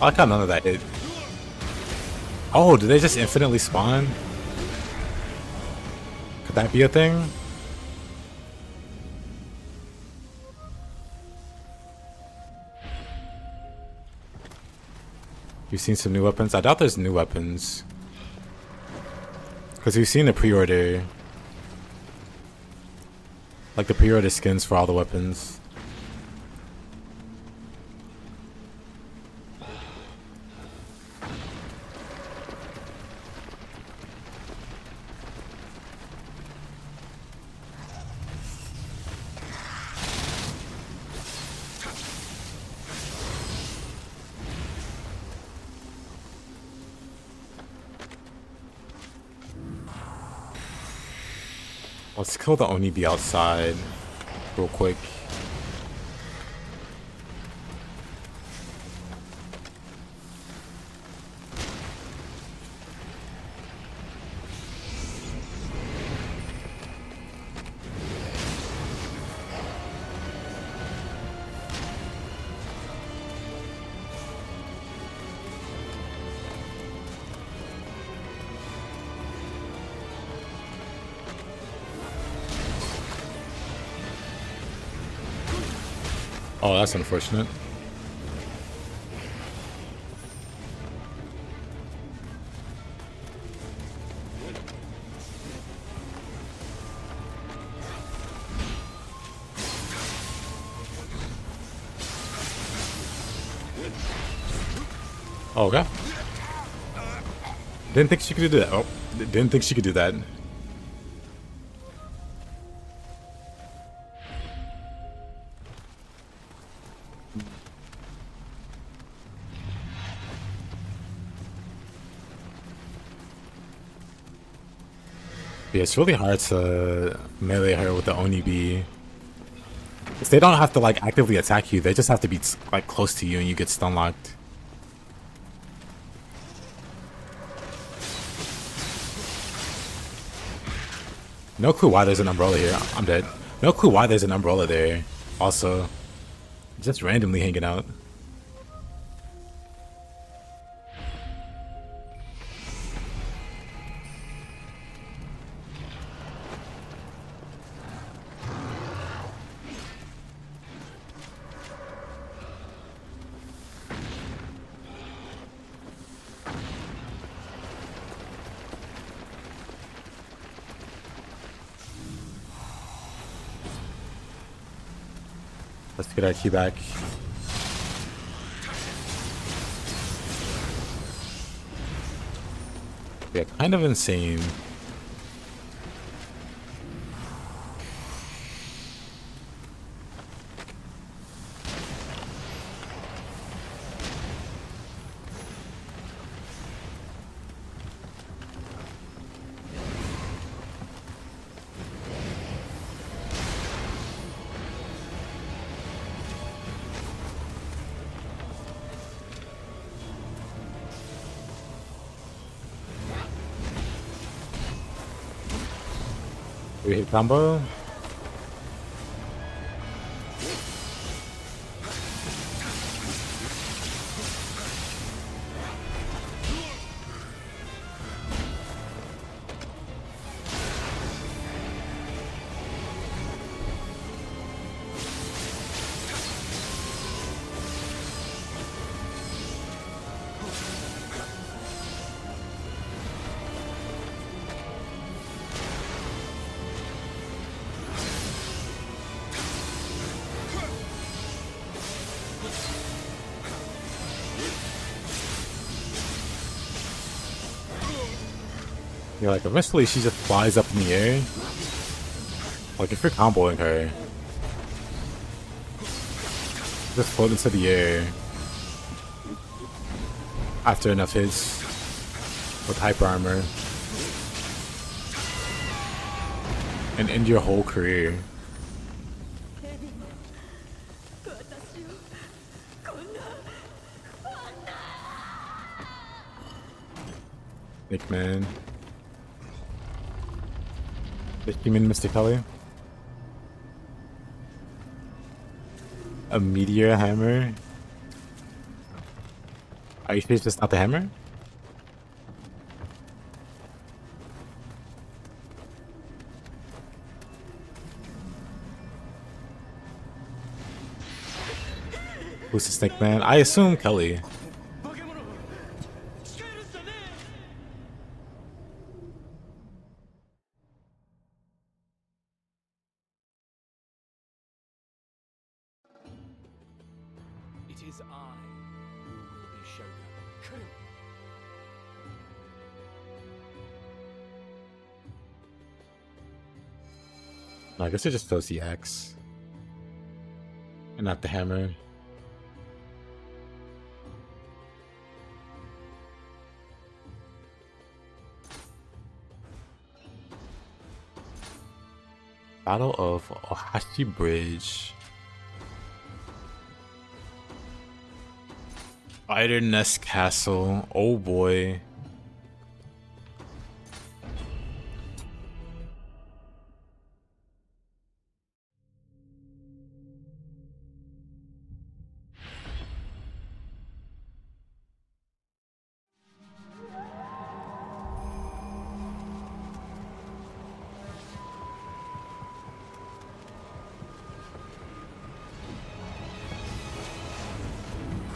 Speaker 1: I like how none of that hit. Oh, did they just infinitely spawn? Could that be a thing? You've seen some new weapons? I doubt there's new weapons. Because we've seen the pre-order. Like the pre-order skins for all the weapons. Let's kill the Oni B outside real quick. Oh, that's unfortunate. Oh, okay. Didn't think she could do that. Oh, didn't think she could do that. Yeah, it's really hard to melee her with the Oni B. 'Cause they don't have to like actively attack you. They just have to be like close to you and you get stun locked. No clue why there's an umbrella here. I'm dead. No clue why there's an umbrella there. Also, just randomly hanging out. Let's get our key back. Yeah, kind of insane. We hit combo. Yeah, like eventually she just flies up in the air. Like if you're comboing her, just float into the air after enough hits with hyper armor and end your whole career. Nick man. The human Mr. Kelly. A meteor hammer? Are you sure it's just not the hammer? Who's the snake man? I assume Kelly.
Speaker 11: It is I who will be Shogun.
Speaker 1: I guess it just throws the axe and not the hammer. Battle of Ohashi Bridge. Spider Nest Castle. Oh boy.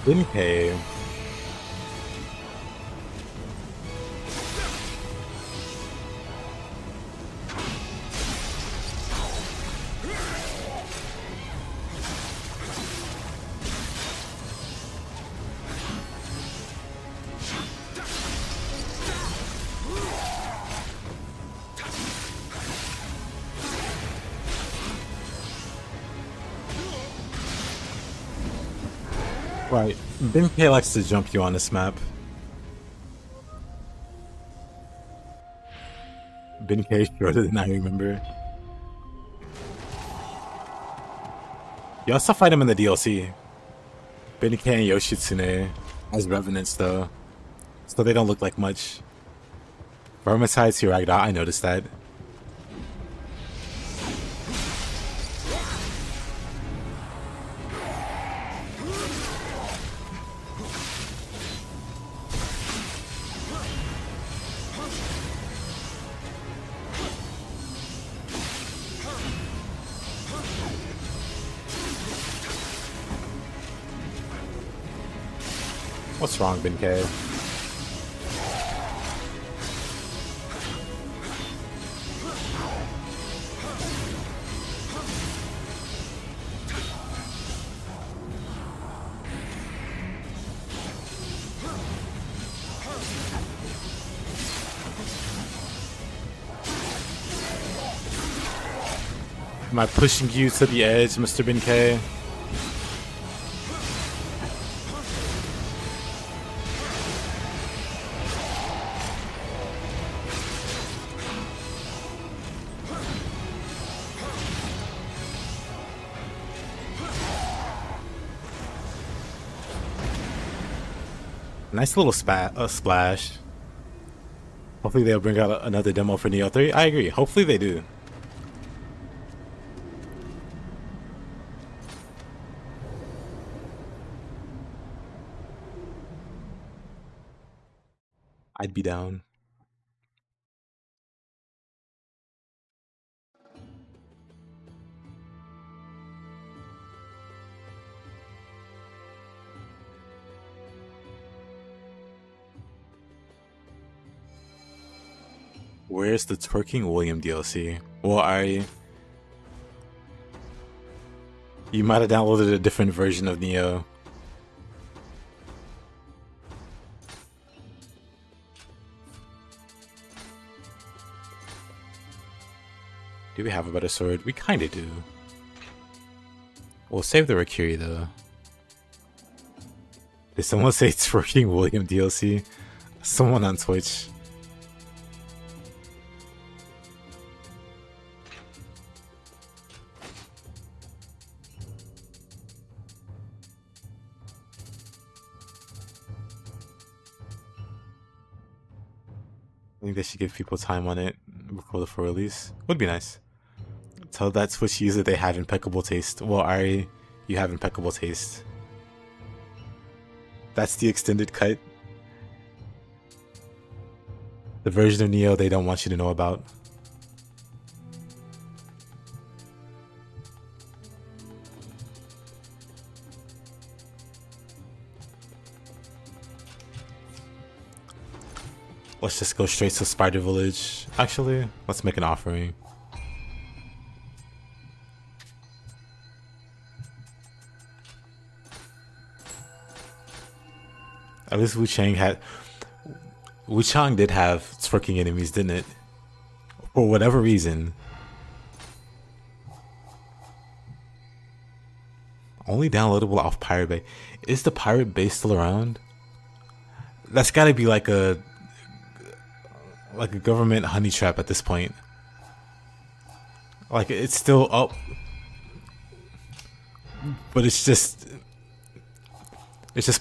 Speaker 1: Okay. Right, Benkei likes to jump you on this map. Benkei shorter than I remember. You also fight him in the DLC. Benkei and Yoshitsune as revenants though, so they don't look like much. Vermicide Hiragda, I noticed that. What's wrong, Benkei? Am I pushing you to the edge, Mr. Benkei? Nice little splash. Hopefully they'll bring out another demo for Nioh 3. I agree. Hopefully they do. I'd be down. Where's the Twerking William DLC? Well, you might have downloaded a different version of Nioh. Do we have a better sword? We kinda do. We'll save the Rakiri though. Did someone say Twerking William DLC? Someone on Twitch. I think they should give people time on it before the full release. Would be nice. Tell that Twitch user they have impeccable taste. Well, Ari, you have impeccable taste. That's the extended cut. The version of Nioh they don't want you to know about. Let's just go straight to Spider Village. Actually, let's make an offering. At least Wuchang did have twerking enemies, didn't it? For whatever reason. Only downloadable off Pirate Bay. Is the Pirate Bay still around? That's gotta be like a government honey trap at this point. Like, it's still up, but it's just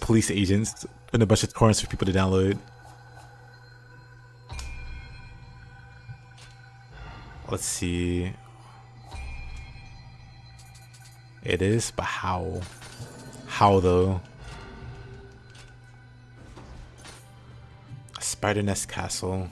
Speaker 1: police agents putting a bunch of torrents for people to download. Let's see. It is, but how? How though? Spider Nest Castle.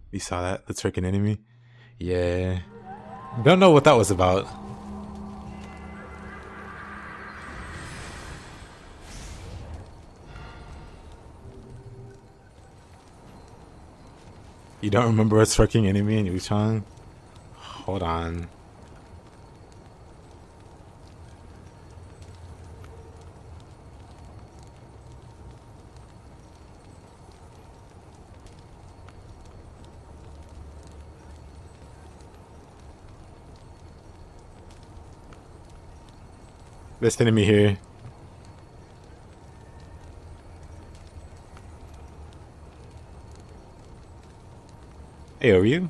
Speaker 1: You saw that? The Turkin enemy? Yeah. Don't know what that was about. You don't remember a twerking enemy in Yuchang? Hold on. This enemy here. Hey, are you?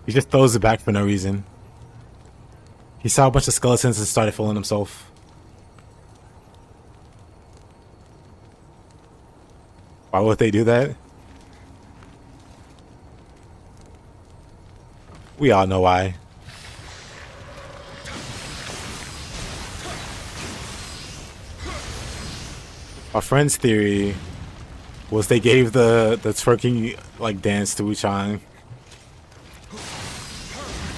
Speaker 1: He just throws it back for no reason. He saw a bunch of skeletons and started fooling himself. Why would they do that? We all know why. Our friend's theory was they gave the twerking like dance to Wuchang,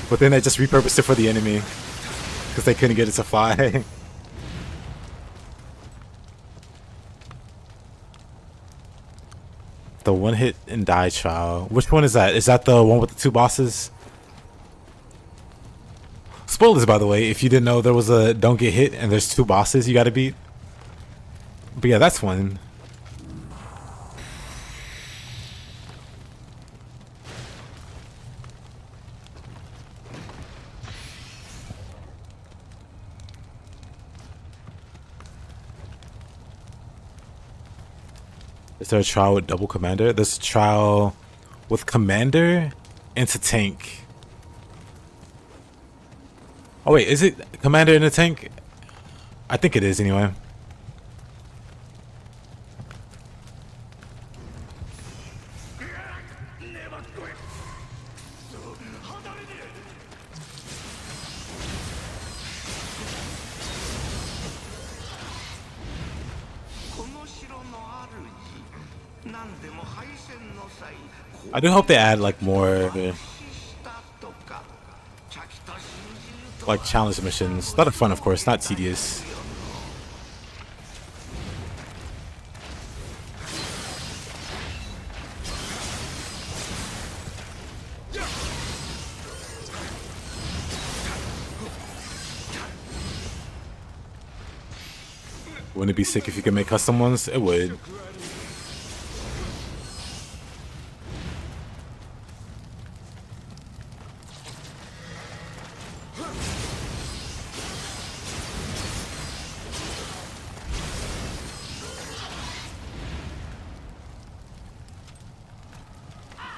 Speaker 1: but then they just repurposed it for the enemy because they couldn't get it to fly. The one hit and die trial. Which one is that? Is that the one with the two bosses? Spoilers, by the way, if you didn't know, there was a don't get hit and there's two bosses you gotta beat. But yeah, that's one. Is there a trial with double commander? There's a trial with commander into tank. Oh wait, is it commander in a tank? I think it is anyway. I do hope they add like more like challenge missions. A lot of fun, of course, not tedious. Wouldn't it be sick if you could make custom ones? It would.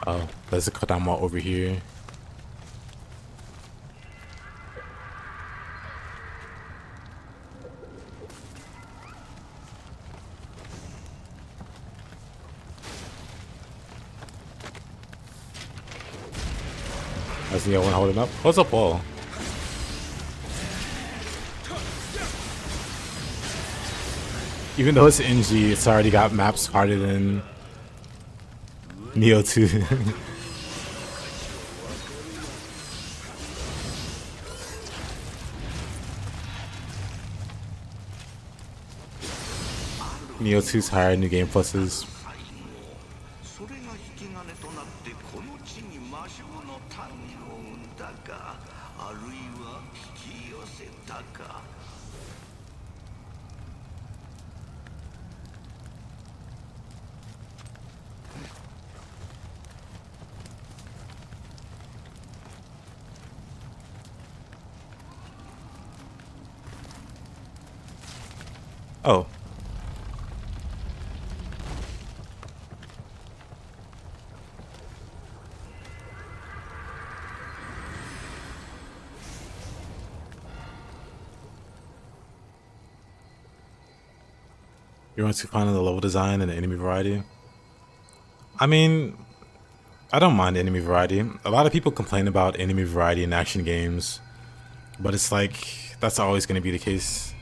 Speaker 1: Oh, there's a Kodama over here. That's the one holding up. What's up, all? Even though it's NG, it's already got maps harder than Nioh 2. Nioh 2's higher, new game pluses. Oh. You want to find the level design and the enemy variety? I mean, I don't mind enemy variety. A lot of people complain about enemy variety in action games, but it's like, that's always going to be the case.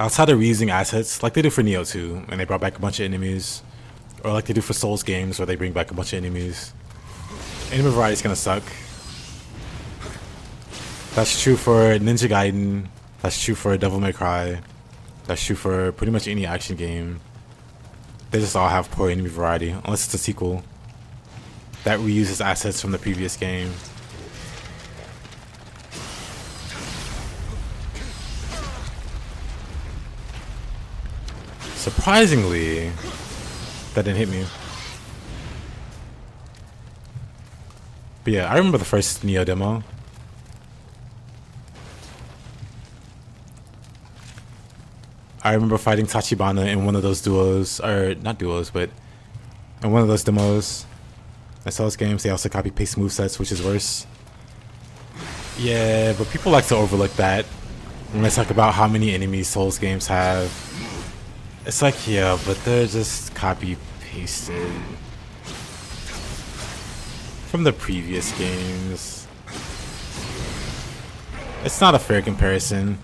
Speaker 1: Outside of reusing assets, like they do for Nioh 2, and they brought back a bunch of enemies, or like they do for Souls games, where they bring back a bunch of enemies, enemy variety is going to suck. That's true for Ninja Gaiden, that's true for Devil May Cry, that's true for pretty much any action game. They just all have poor enemy variety, unless it's a sequel that reuses assets from the previous game. Surprisingly, That didn't hit me. But yeah, I remember the first Nioh demo. I remember fighting Tachibana in one of those duos, or not duos, but in one of those demos. I saw those games, they also copy paste movesets, which is worse. Yeah, but people like to overlook that when they talk about how many enemies Souls games have. It's like, yeah, but they're just copy pasted from the previous games. It's not a fair comparison.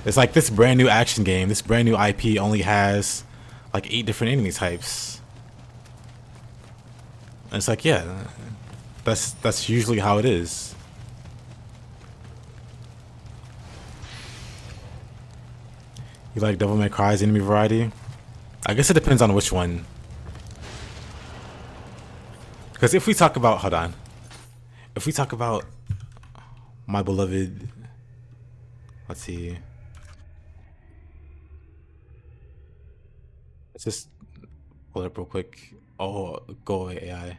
Speaker 1: It's like this brand new action game, this brand new IP only has like 8 different enemy types. And it's like, yeah, that's usually how it is. You like Devil May Cry's enemy variety? I guess it depends on which one. Because if we talk about, hold on. If we talk about my beloved, let's see. Let's just pull it up real quick. Oh, go away AI.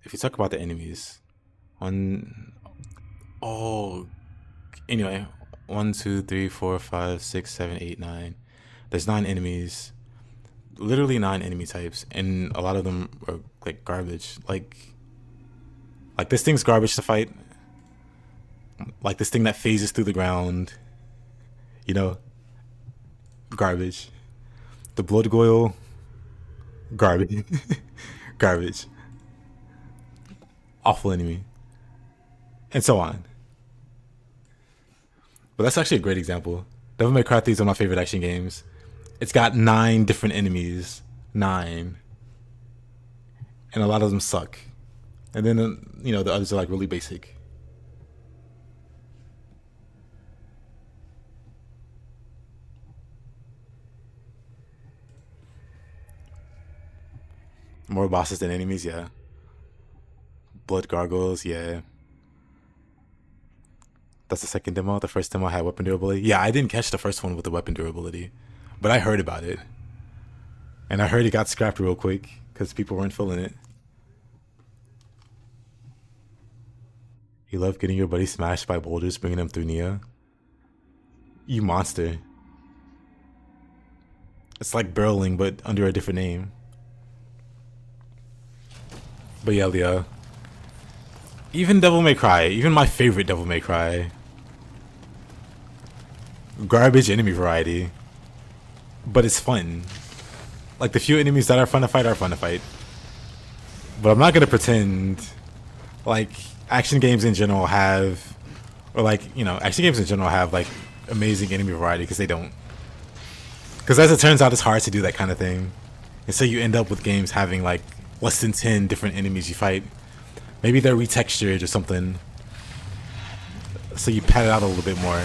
Speaker 1: If you talk about the enemies, anyway, 1, 2, 3, 4, 5, 6, 7, 8, 9. There's 9 enemies, literally 9 enemy types, and a lot of them are like garbage. Like this thing's garbage to fight. Like this thing that phases through the ground, you know, garbage. The blood goyle, garbage. Garbage. Awful enemy. And so on. But that's actually a great example. Devil May Cry 3 is one of my favorite action games. It's got 9 different enemies. 9. And a lot of them suck. And then, you know, the others are like really basic. More bosses than enemies, yeah. Blood gargoyles, yeah. That's the second demo. The first demo had weapon durability. Yeah, I didn't catch the first one with the weapon durability, but I heard about it. And I heard it got scrapped real quick because people weren't feeling it. You love getting your buddy smashed by boulders, bringing them through Nioh? You monster. It's like barreling, but under a different name. But yeah, Leah. Even Devil May Cry, even my favorite Devil May Cry. Garbage enemy variety. But it's fun. Like the few enemies that are fun to fight are fun to fight. But I'm not gonna pretend like action games in general have, or like, you know, action games in general have like amazing enemy variety, because they don't. Because as it turns out, it's hard to do that kind of thing. And so you end up with games having like less than 10 different enemies you fight. Maybe they're retextured or something, so you pad it out a little bit more.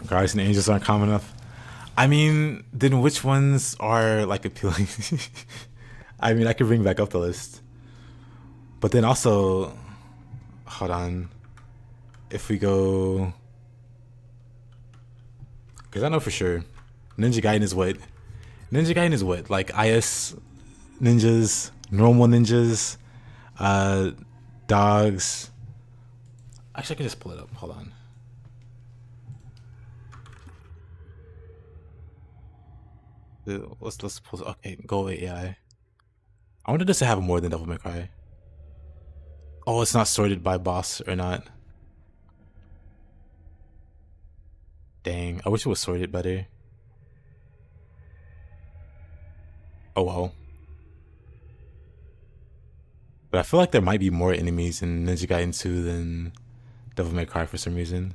Speaker 1: Guardians and Angels aren't common enough. I mean, then which ones are like appealing? I mean, I could bring back up the list. But then also, hold on. If we go, because I know for sure, Ninja Gaiden is what? Ninja Gaiden is what? Like IS ninjas, normal ninjas, dogs. Actually, I can just pull it up. Hold on. Let's pull it. Okay, go away AI. I wanted this to have more than Devil May Cry. Oh, it's not sorted by boss or not. Dang, I wish it was sorted better. Oh well. But I feel like there might be more enemies in Ninja Gaiden 2 than Devil May Cry for some reason.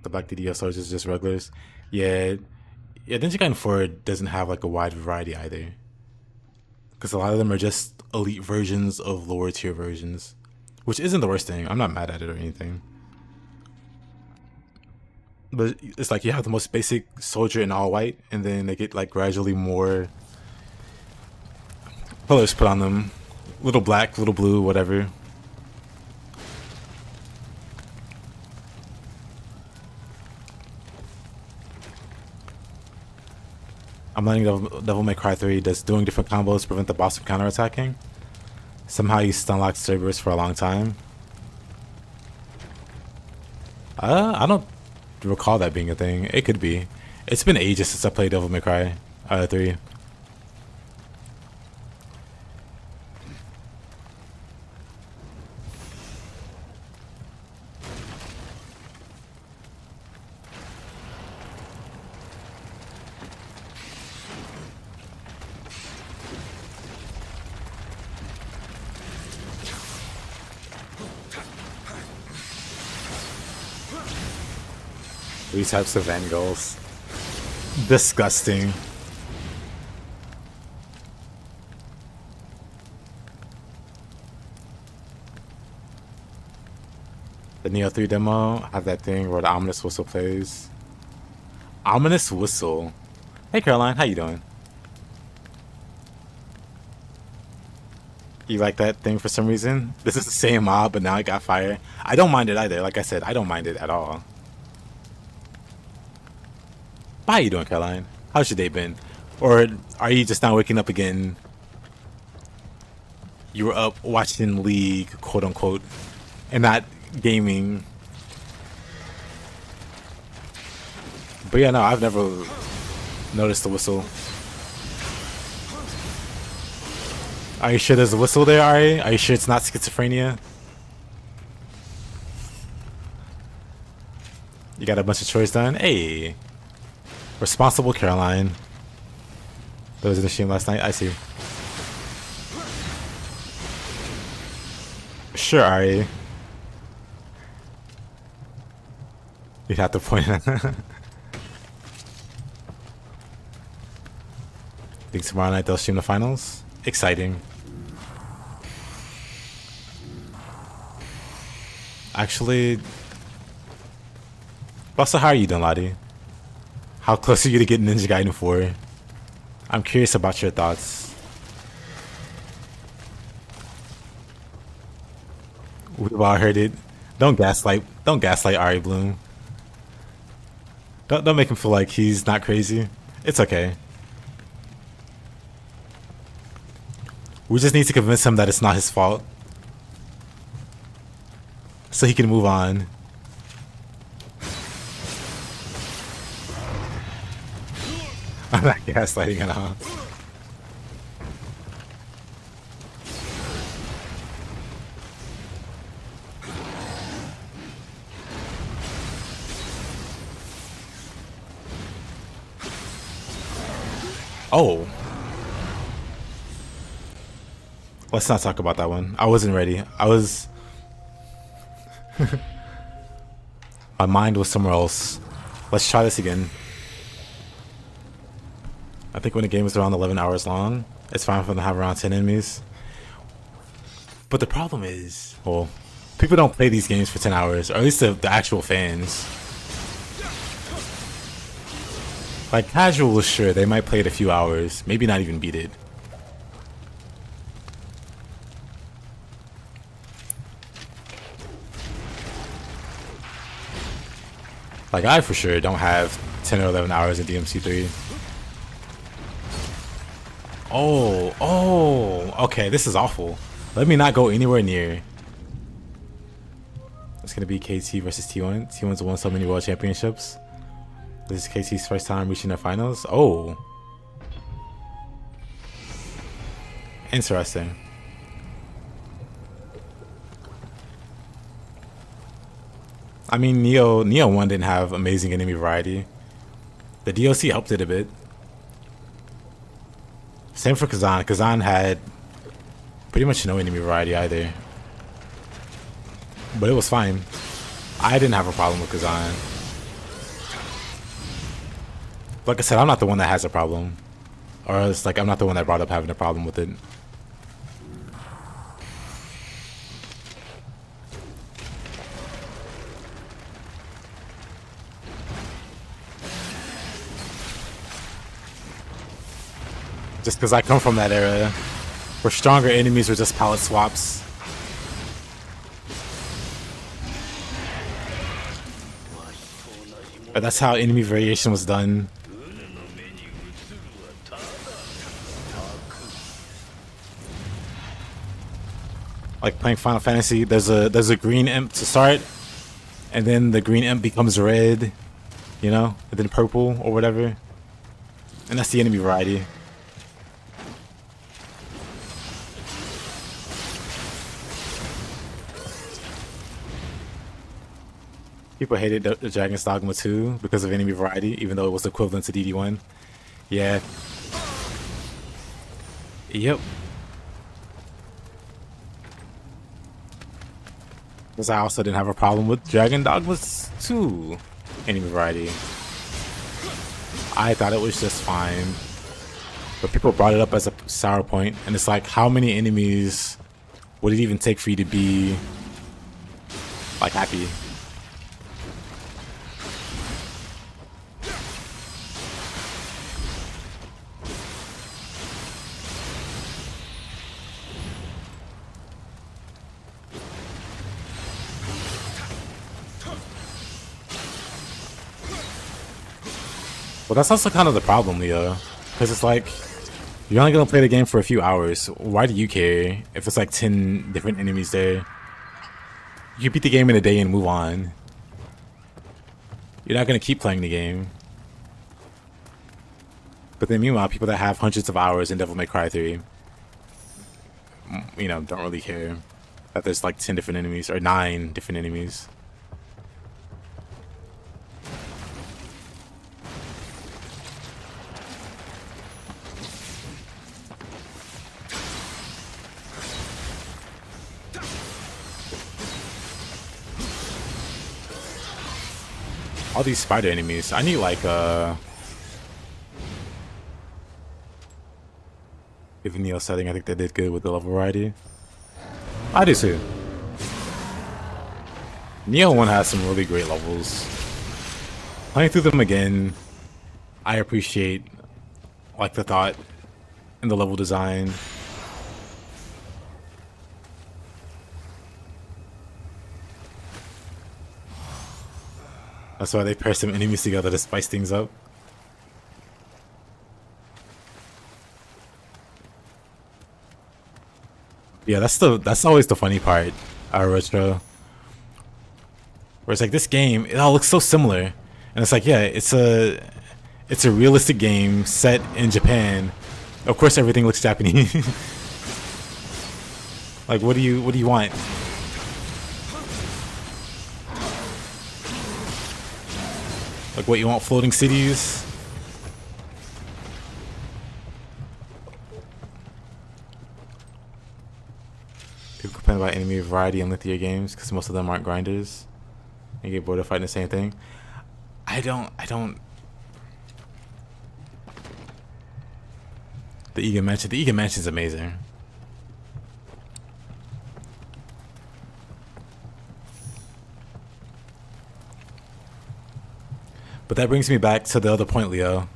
Speaker 1: The Black DDL soldiers is just regulars. Yeah, Ninja Gaiden 4 doesn't have like a wide variety either. Because a lot of them are just elite versions of lower tier versions. Which isn't the worst thing. I'm not mad at it or anything. But it's like you have the most basic soldier in all white, and then they get like gradually more colors put on them. Little black, little blue, whatever. I'm letting Devil May Cry 3 does doing different combos to prevent the boss from counterattacking. Somehow you stun locked Cerberus for a long time. I don't recall that being a thing. It could be. It's been ages since I played Devil May Cry 3. Three types of angles. Disgusting. The Nioh 3 demo have that thing where the ominous whistle plays. Ominous whistle. Hey Caroline, how you doing? You like that thing for some reason? This is the same mob, but now it got fire. I don't mind it either. Like I said, I don't mind it at all. How you doing, Caroline? How's your day been? Or are you just now waking up again? You were up watching League, quote unquote, and not gaming. But yeah, no, I've never noticed the whistle. Are you sure there's a whistle there, Ari? Are you sure it's not schizophrenia? You got a bunch of chores done? Hey. Responsible Caroline. That was in the stream last night? I see. Sure, Ari. You'd have to point it out. Think tomorrow night they'll stream the finals? Exciting. Actually... Buster, how are you doing, Lottie? How close are you to getting Ninja Gaiden 4? I'm curious about your thoughts. We've all heard it. Don't gaslight Ari Bloom. Don't make him feel like he's not crazy. It's okay. We just need to convince him that it's not his fault, so he can move on. I'm not gaslighting at all. Oh. Let's not talk about that one. I wasn't ready. My mind was somewhere else. Let's try this again. I think when a game is around 11 hours long, it's fine for them to have around 10 enemies. But the problem is, well, people don't play these games for 10 hours, or at least the actual fans. Like casuals, sure, they might play it a few hours, maybe not even beat it. Like I for sure don't have 10 or 11 hours in DMC3. Oh, okay, this is awful. Let me not go anywhere near. It's gonna be KT versus T1. T1's won so many world championships. This is KT's first time reaching the finals. Oh. Interesting. I mean, Nioh 1 didn't have amazing enemy variety. The DLC helped it a bit. Same for Kazan. Kazan had pretty much no enemy variety either. But it was fine. I didn't have a problem with Kazan. Like I said, I'm not the one that has a problem. Or it's like I'm not the one that brought up having a problem with it. Just because I come from that era, where stronger enemies were just palette swaps. But that's how enemy variation was done. Like playing Final Fantasy, there's a green imp to start, and then the green imp becomes red, you know, and then purple or whatever, and that's the enemy variety. People hated the Dragon's Dogma 2 because of enemy variety, even though it was equivalent to DD1. Yeah. Yep. Because I also didn't have a problem with Dragon Dogma 2 enemy variety. I thought it was just fine. But people brought it up as a sour point, and it's like, how many enemies would it even take for you to be like happy? Well, that's also kind of the problem, Leo. Because it's like, you're only going to play the game for a few hours. Why do you care if it's like 10 different enemies there? You can beat the game in a day and move on. You're not going to keep playing the game. But then meanwhile, people that have hundreds of hours in Devil May Cry 3, you know, don't really care that there's like 10 different enemies, or 9 different enemies. All these spider enemies. I need like even Nioh setting, I think they did good with the level variety. I do too. Nioh 1 has some really great levels. Playing through them again, I appreciate like the thought and the level design. That's why they pair some enemies together to spice things up. Yeah, that's always the funny part, Retro. Where it's like, this game, it all looks so similar, and it's like, yeah, it's a realistic game set in Japan. Of course, everything looks Japanese. Like, what do you want? Like, what, you want floating cities? People complain about enemy variety in Lithia games because most of them aren't grinders. You get bored of fighting the same thing. I don't. The Ega Mansion is amazing. But that brings me back to the other point, Leo,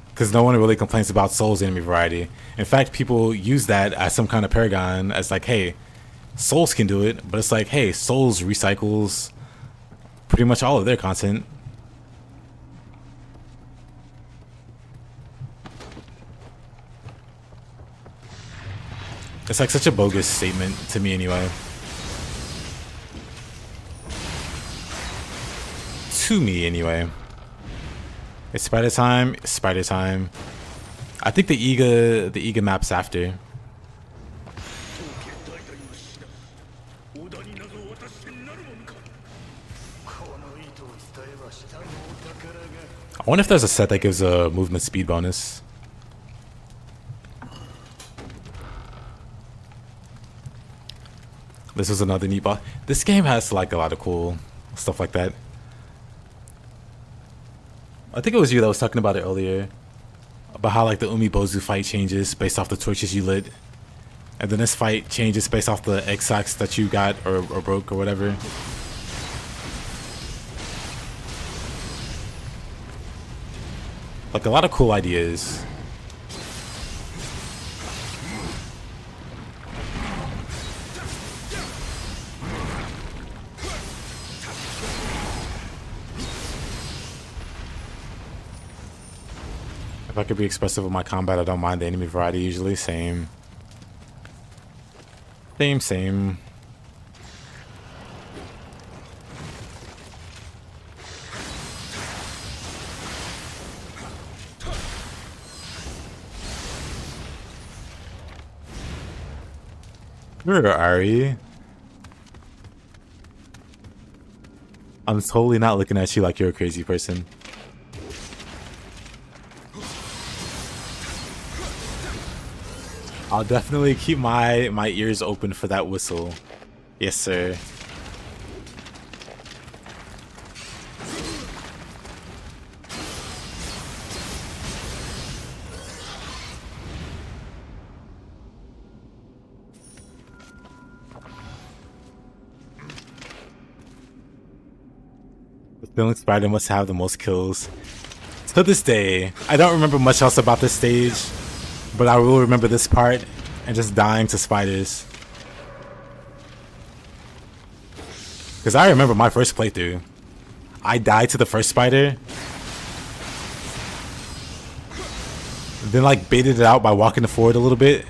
Speaker 1: because no one really complains about Souls enemy variety. In fact, people use that as some kind of paragon, as like, hey, Souls can do it, but it's like, hey, Souls recycles pretty much all of their content. It's like such a bogus statement to me anyway. To me anyway. It's spider time, it's spider time. I think the Ega map's after. I wonder if there's a set that gives a movement speed bonus. This was another neat boss. This game has like a lot of cool stuff like that. I think it was you that was talking about it earlier, about how like the Umibozu fight changes based off the torches you lit, and then this fight changes based off the egg sacks that you got or broke or whatever. Like, a lot of cool ideas. If I could be expressive with my combat, I don't mind the enemy variety usually. Same. Same. Where are you? I'm totally not looking at you like you're a crazy person. I'll definitely keep my ears open for that whistle. Yes, sir. The Feeling Spider must have the most kills. To this day, I don't remember much else about this stage, but I will remember this part and just dying to spiders. Because I remember my first playthrough. I died to the first spider, then like baited it out by walking forward a little bit,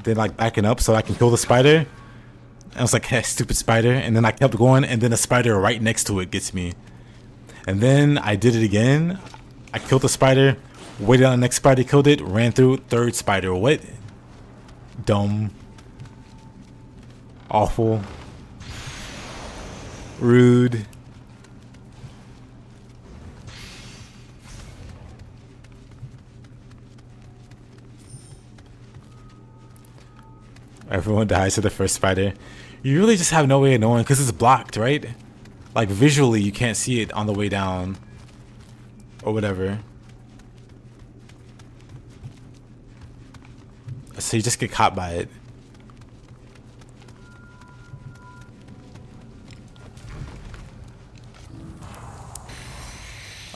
Speaker 1: then like backing up so I can kill the spider. And I was like, hey, stupid spider. And then I kept going, and then a spider right next to it gets me. And then I did it again. I killed the spider, waited on the next spider, killed it, ran through, third spider. What? Dumb. Awful. Rude. Everyone dies to the first spider. You really just have no way of knowing because it's blocked, right? Like visually you can't see it on the way down or whatever. So you just get caught by it.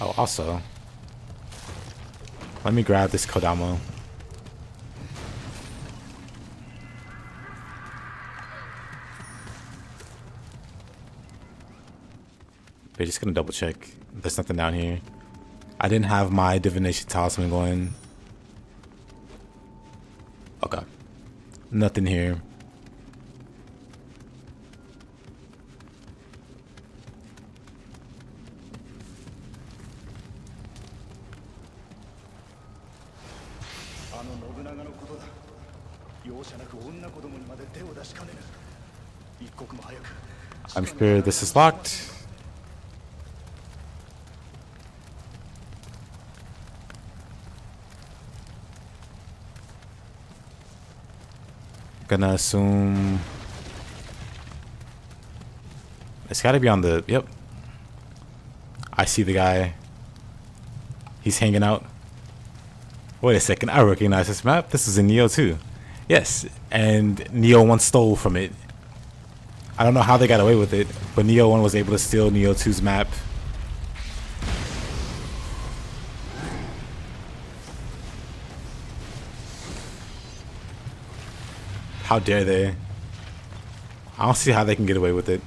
Speaker 1: Oh, also, let me grab this Kodama. We're just gonna double check. There's nothing down here. I didn't have my divination talisman going. Okay. Nothing here. I'm sure this is locked. Gonna assume it's gotta be on the, yep. I see the guy. He's hanging out. Wait a second, I recognize this map. This is in Nioh 2. Yes, and Nioh 1 stole from it. I don't know how they got away with it, but Nioh 1 was able to steal Nioh 2's map. How dare they? I don't see how they can get away with it.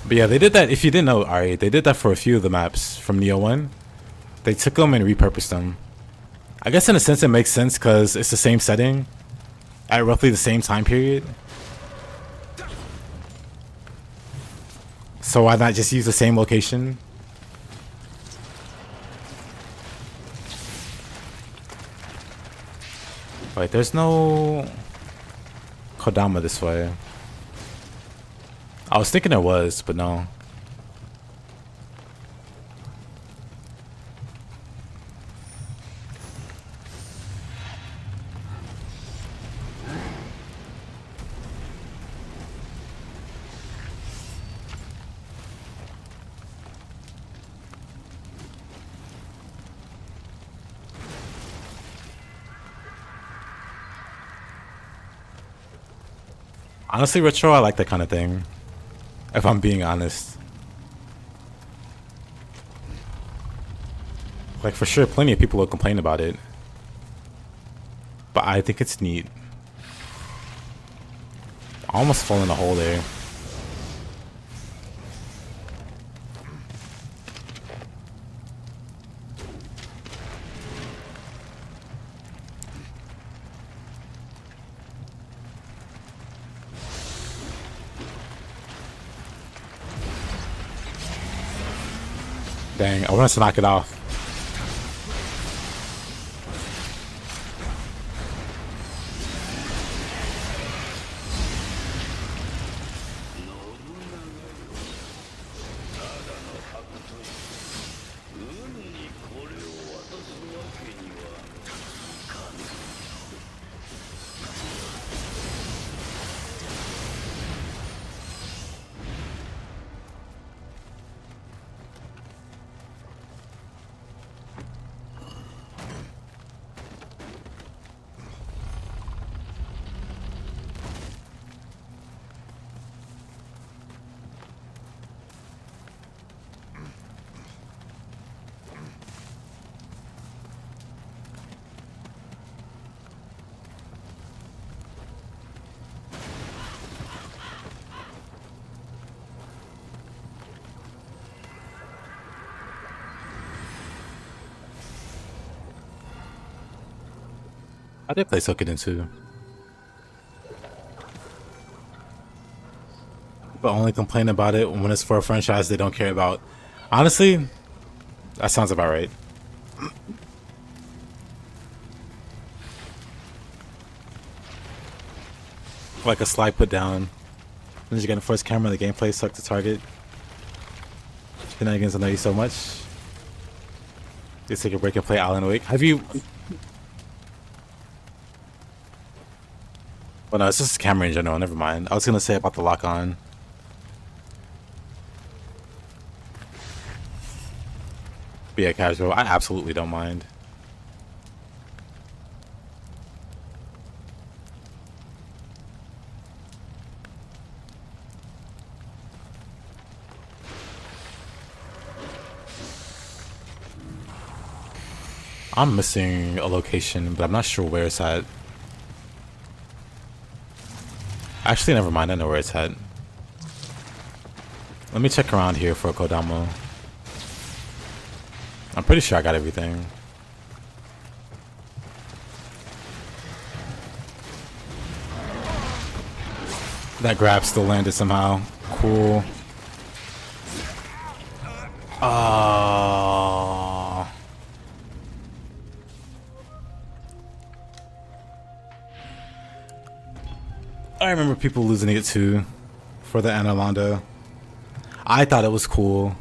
Speaker 1: But yeah, they did that. If you didn't know, Ari, they did that for a few of the maps from Nioh 1. They took them and repurposed them. I guess in a sense it makes sense because it's the same setting at roughly the same time period. So why not just use the same location? Wait, there's no Kodama this way. I was thinking there was, but no. Honestly, Retro, I like that kind of thing. If I'm being honest. Like, for sure, plenty of people will complain about it. But I think it's neat. I almost fell in a hole there. Dang, I wanted to knock it off. I did play Suikoden too. But only complain about it when it's for a franchise they don't care about. Honestly, that sounds about right. Like a slide put down. Then you get the first camera, the gameplay sucked to target. Shenanigans, I know you so much. Let's take a break and play Alan Wake. Have you... Well, no, it's just camera in general, never mind. I was gonna say about the lock-on. But yeah, casual. I absolutely don't mind. I'm missing a location, but I'm not sure where it's at. Actually, never mind. I know where it's at. Let me check around here for a Kodama. I'm pretty sure I got everything. That grab still landed somehow. Cool. I remember people losing it too for the Analanda. I thought it was cool.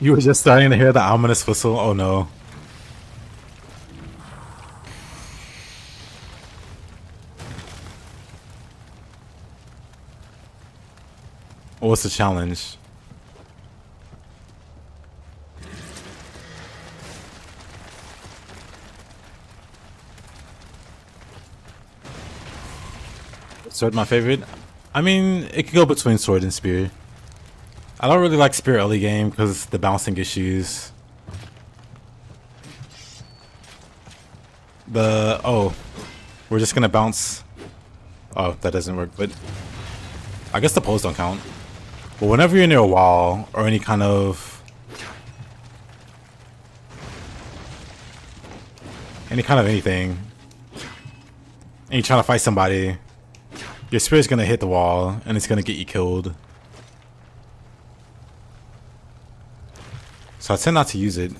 Speaker 1: You were just starting to hear the ominous whistle? Oh no. What's the challenge? Sword my favorite? I mean, it could go between sword and spear. I don't really like spear early game because the bouncing issues. Oh, we're just gonna bounce. Oh, that doesn't work, but I guess the poles don't count. But whenever you're near a wall or any kind of anything, and you're trying to fight somebody, your spear's gonna hit the wall and it's gonna get you killed. So I tend not to use it.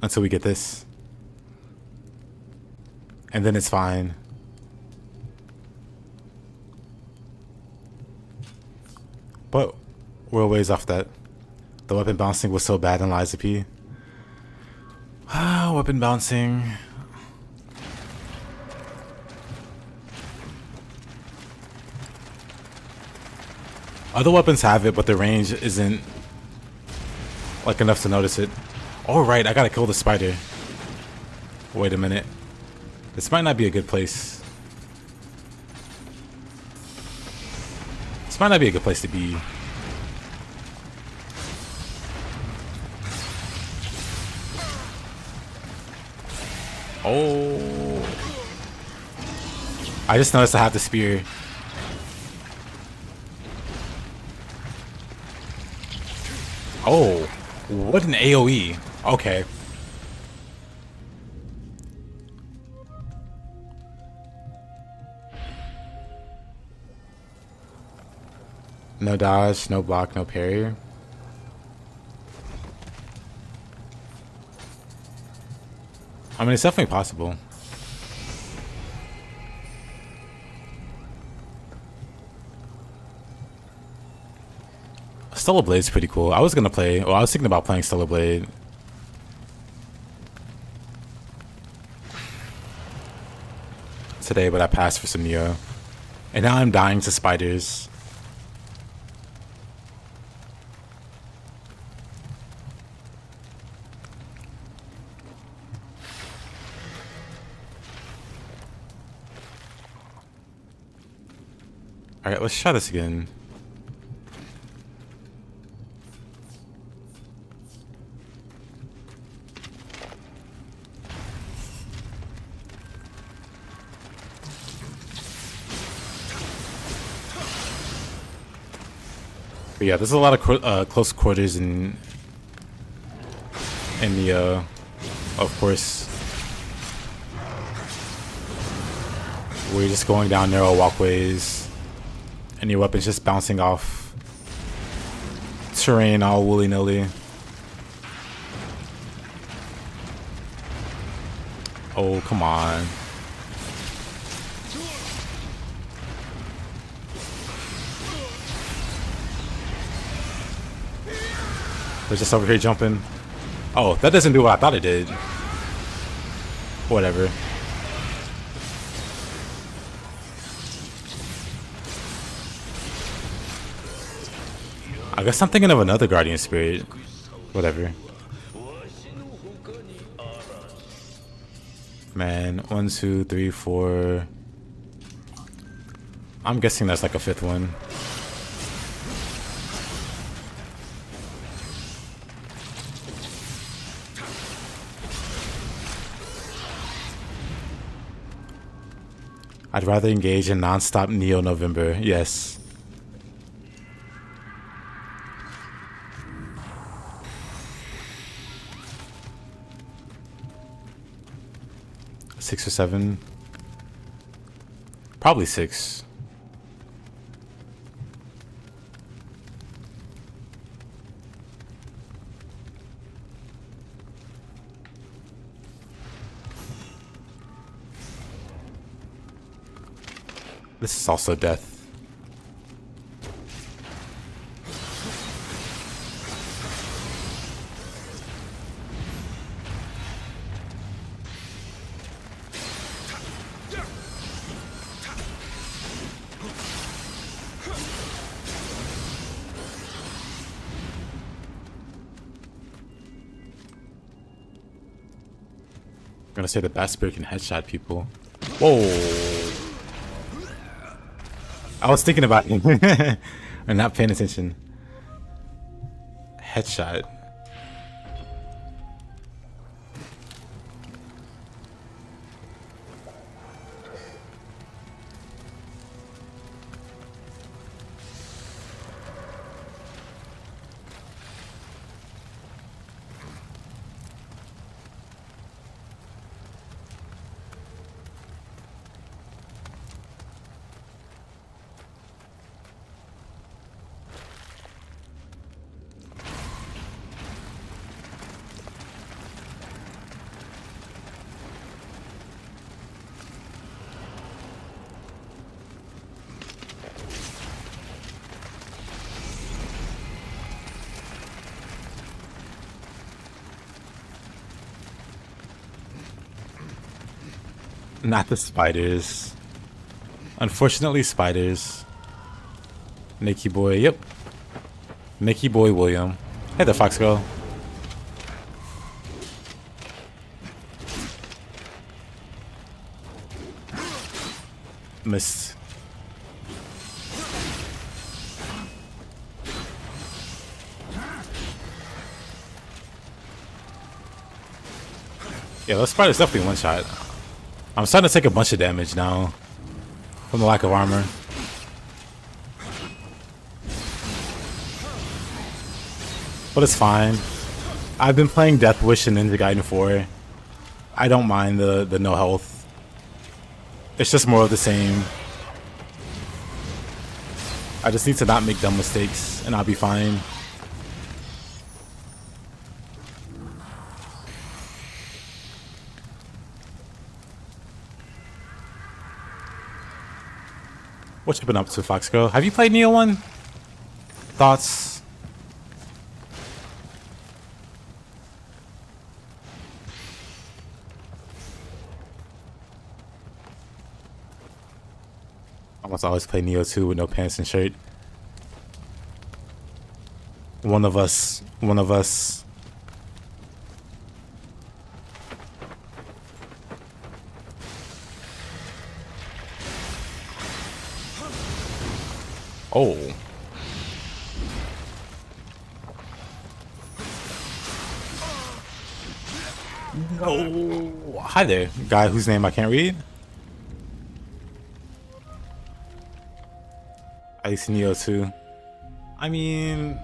Speaker 1: Until we get this. And then it's fine. But we're a ways off that. The weapon bouncing was so bad in Liza P. Weapon bouncing. Other weapons have it, but the range isn't like enough to notice it. All right, I gotta kill the spider. Wait a minute. This might not be a good place. This might not be a good place to be. Oh. I just noticed I have the spear. Oh, what an AoE. Okay. No dodge, no block, no parry. I mean, it's definitely possible. Stellar Blade's pretty cool. I was gonna play, well, I was thinking about playing Stellar Blade. Today, but I passed for some Nioh. And now I'm dying to spiders. Alright, let's try this again. But yeah, there's a lot of close quarters in the, of course, where you're just going down narrow walkways, and your weapon's just bouncing off terrain all willy-nilly. Oh, come on. They're just over here jumping. Oh, that doesn't do what I thought it did. Whatever. I guess I'm thinking of another guardian spirit. Whatever. Man, 1, 2, 3, 4. I'm guessing that's like a 5th one. I'd rather engage in non-stop Niohvember. Yes. Six or 7. Probably 6. This is also death. I'm gonna say the bat spirit can headshot people. Whoa. I was thinking about it and not paying attention. Headshot. Not the spiders. Unfortunately, spiders. Nikki boy, yep. Nikki boy William. Hey there, Fox Girl. Missed. Yeah, those spiders definitely one shot. I'm starting to take a bunch of damage now from the lack of armor. But it's fine. I've been playing Death Wish and Ninja Gaiden 4. I don't mind the no health. It's just more of the same. I just need to not make dumb mistakes and I'll be fine. What you been up to, Fox Girl? Have you played Nioh 1? Thoughts? I must always play Nioh 2 with no pants and shirt. One of us. Oh. No. Hi there, guy whose name I can't read. I used to Nioh 2. I mean,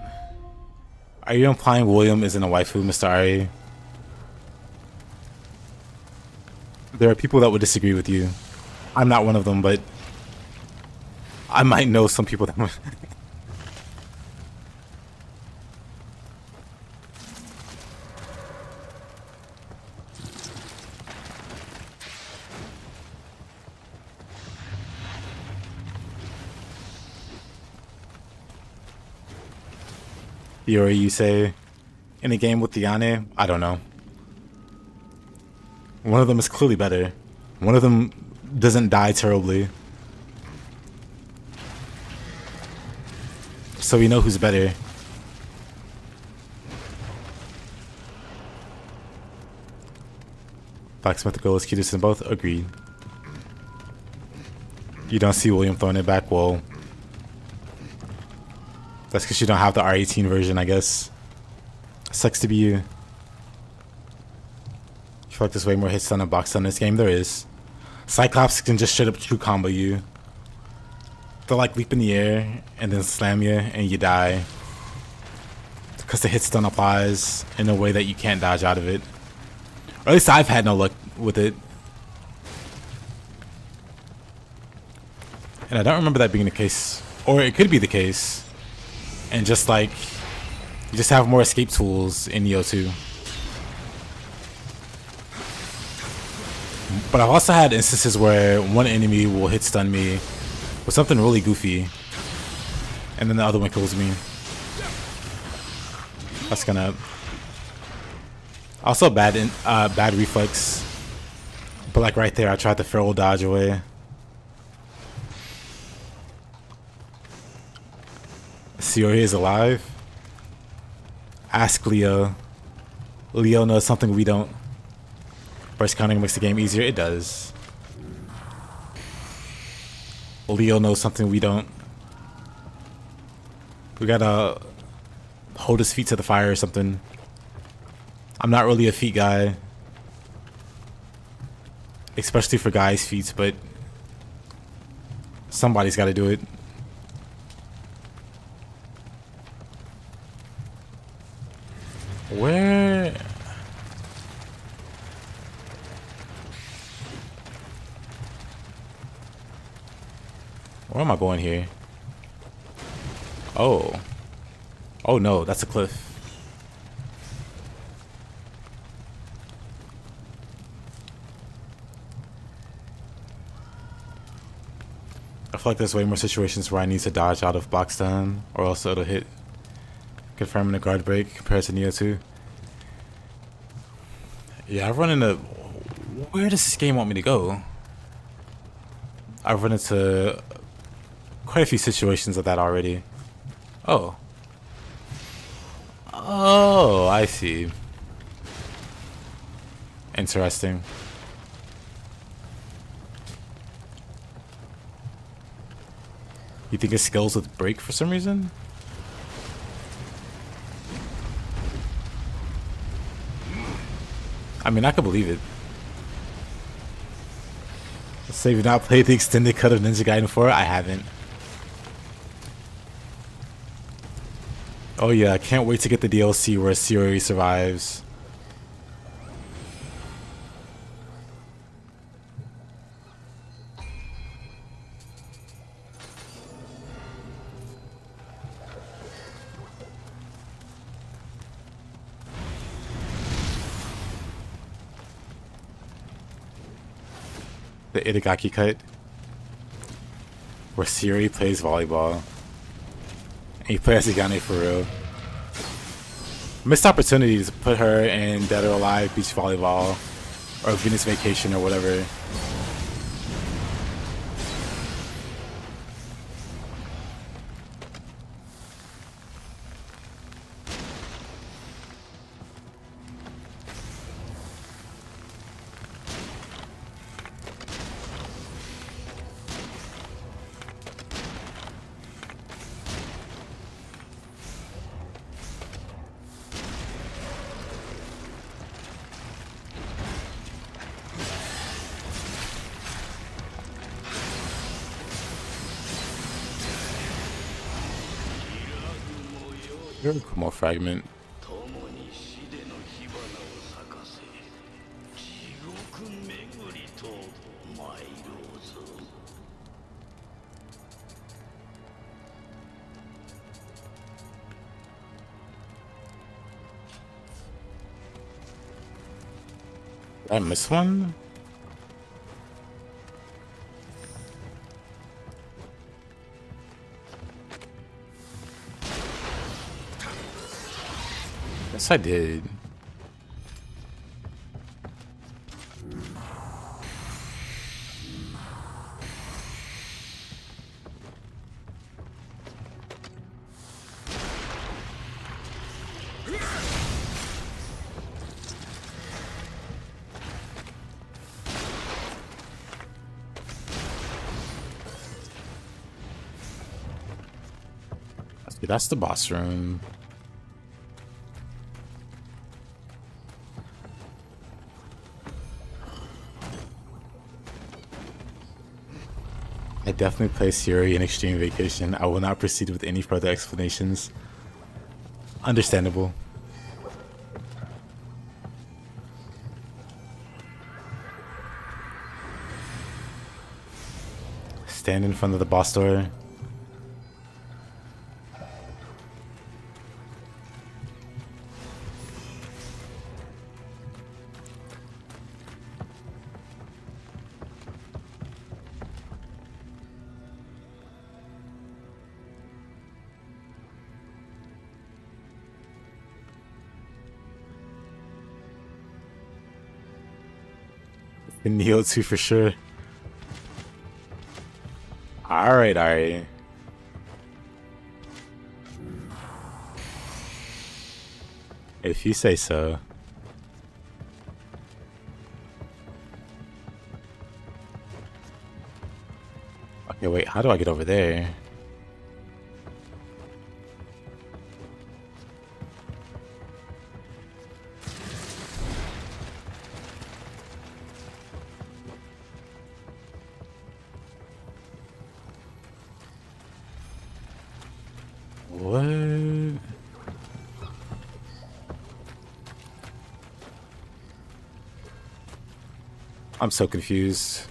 Speaker 1: are you implying William isn't a waifu, Mr. Ari? There are people that would disagree with you. I'm not one of them, but I might know some people that would. Yuri, you say, in a game with Diane? I don't know. One of them is clearly better. One of them doesn't die terribly. So we know who's better. Blacksmith Girl is cutest in both? Agreed. You don't see William throwing it back? Well, that's because you don't have the R18 version, I guess. Sucks to be you. I feel like there's way more hits than a box in this game. There is. Cyclops can just straight up true combo you. They'll like leap in the air and then slam you and you die. Because the hit stun applies in a way that you can't dodge out of it. Or at least I've had no luck with it. And I don't remember that being the case. Or it could be the case. And just like, you just have more escape tools in Nioh 2. But I've also had instances where one enemy will hit stun me with something really goofy. And then the other one kills me. That's kinda... Also bad reflex. But like right there, I tried to feral dodge away. Siori is alive. Ask Leo. Leo knows something we don't. Burst counting makes the game easier. It does. Leo knows something we don't. We gotta hold his feet to the fire or something. I'm not really a feet guy. Especially for guys' feet, but somebody's gotta do it. Where? Where am I going here? Oh. Oh no, that's a cliff. I feel like there's way more situations where I need to dodge out of block stun, or else it'll hit. Confirming the guard break compared to Nioh 2. Yeah, I've run into... Where does this game want me to go? I've run into quite a few situations of that already. Oh. Oh, I see. Interesting. You think his skills would break for some reason? I mean, I could believe it. So you've not played the extended cut of Ninja Gaiden 4? I haven't. Oh yeah, I can't wait to get the DLC where Siri survives. The Itagaki cut, where Siri plays volleyball. And he plays Higane for real. Missed opportunity to put her in Dead or Alive Beach Volleyball or Venus Vacation or whatever. You're a Kumo fragment. Did I miss one? Yes, I did. That's the boss room. I definitely play Siri in Extreme Vacation. I will not proceed with any further explanations. Understandable. Stand in front of the boss door. Nioh 2 for sure. Alright. If you say so. Okay, wait, how do I get over there? What? I'm so confused.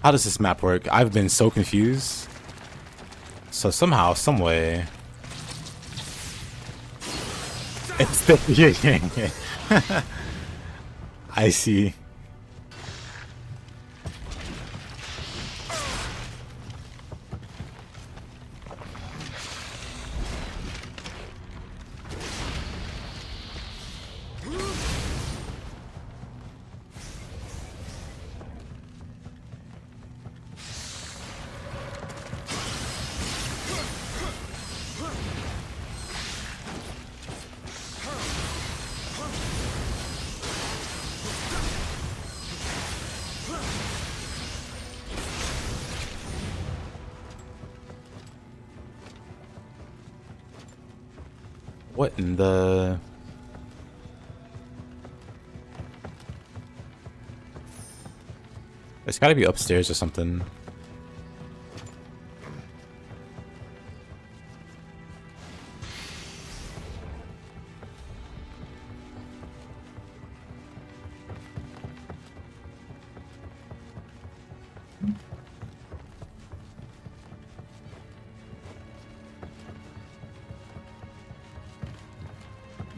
Speaker 1: How does this map work? I've been so confused. So somehow, some way, it's the I see. What in the... It's gotta be upstairs or something.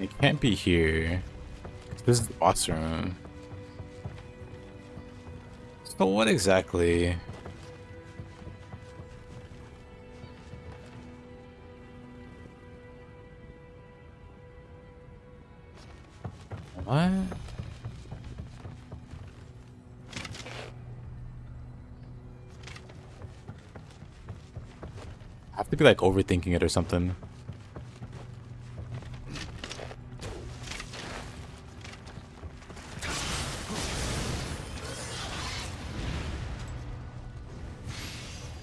Speaker 1: It can't be here. This is the boss room. So what exactly? What? I have to be like overthinking it or something.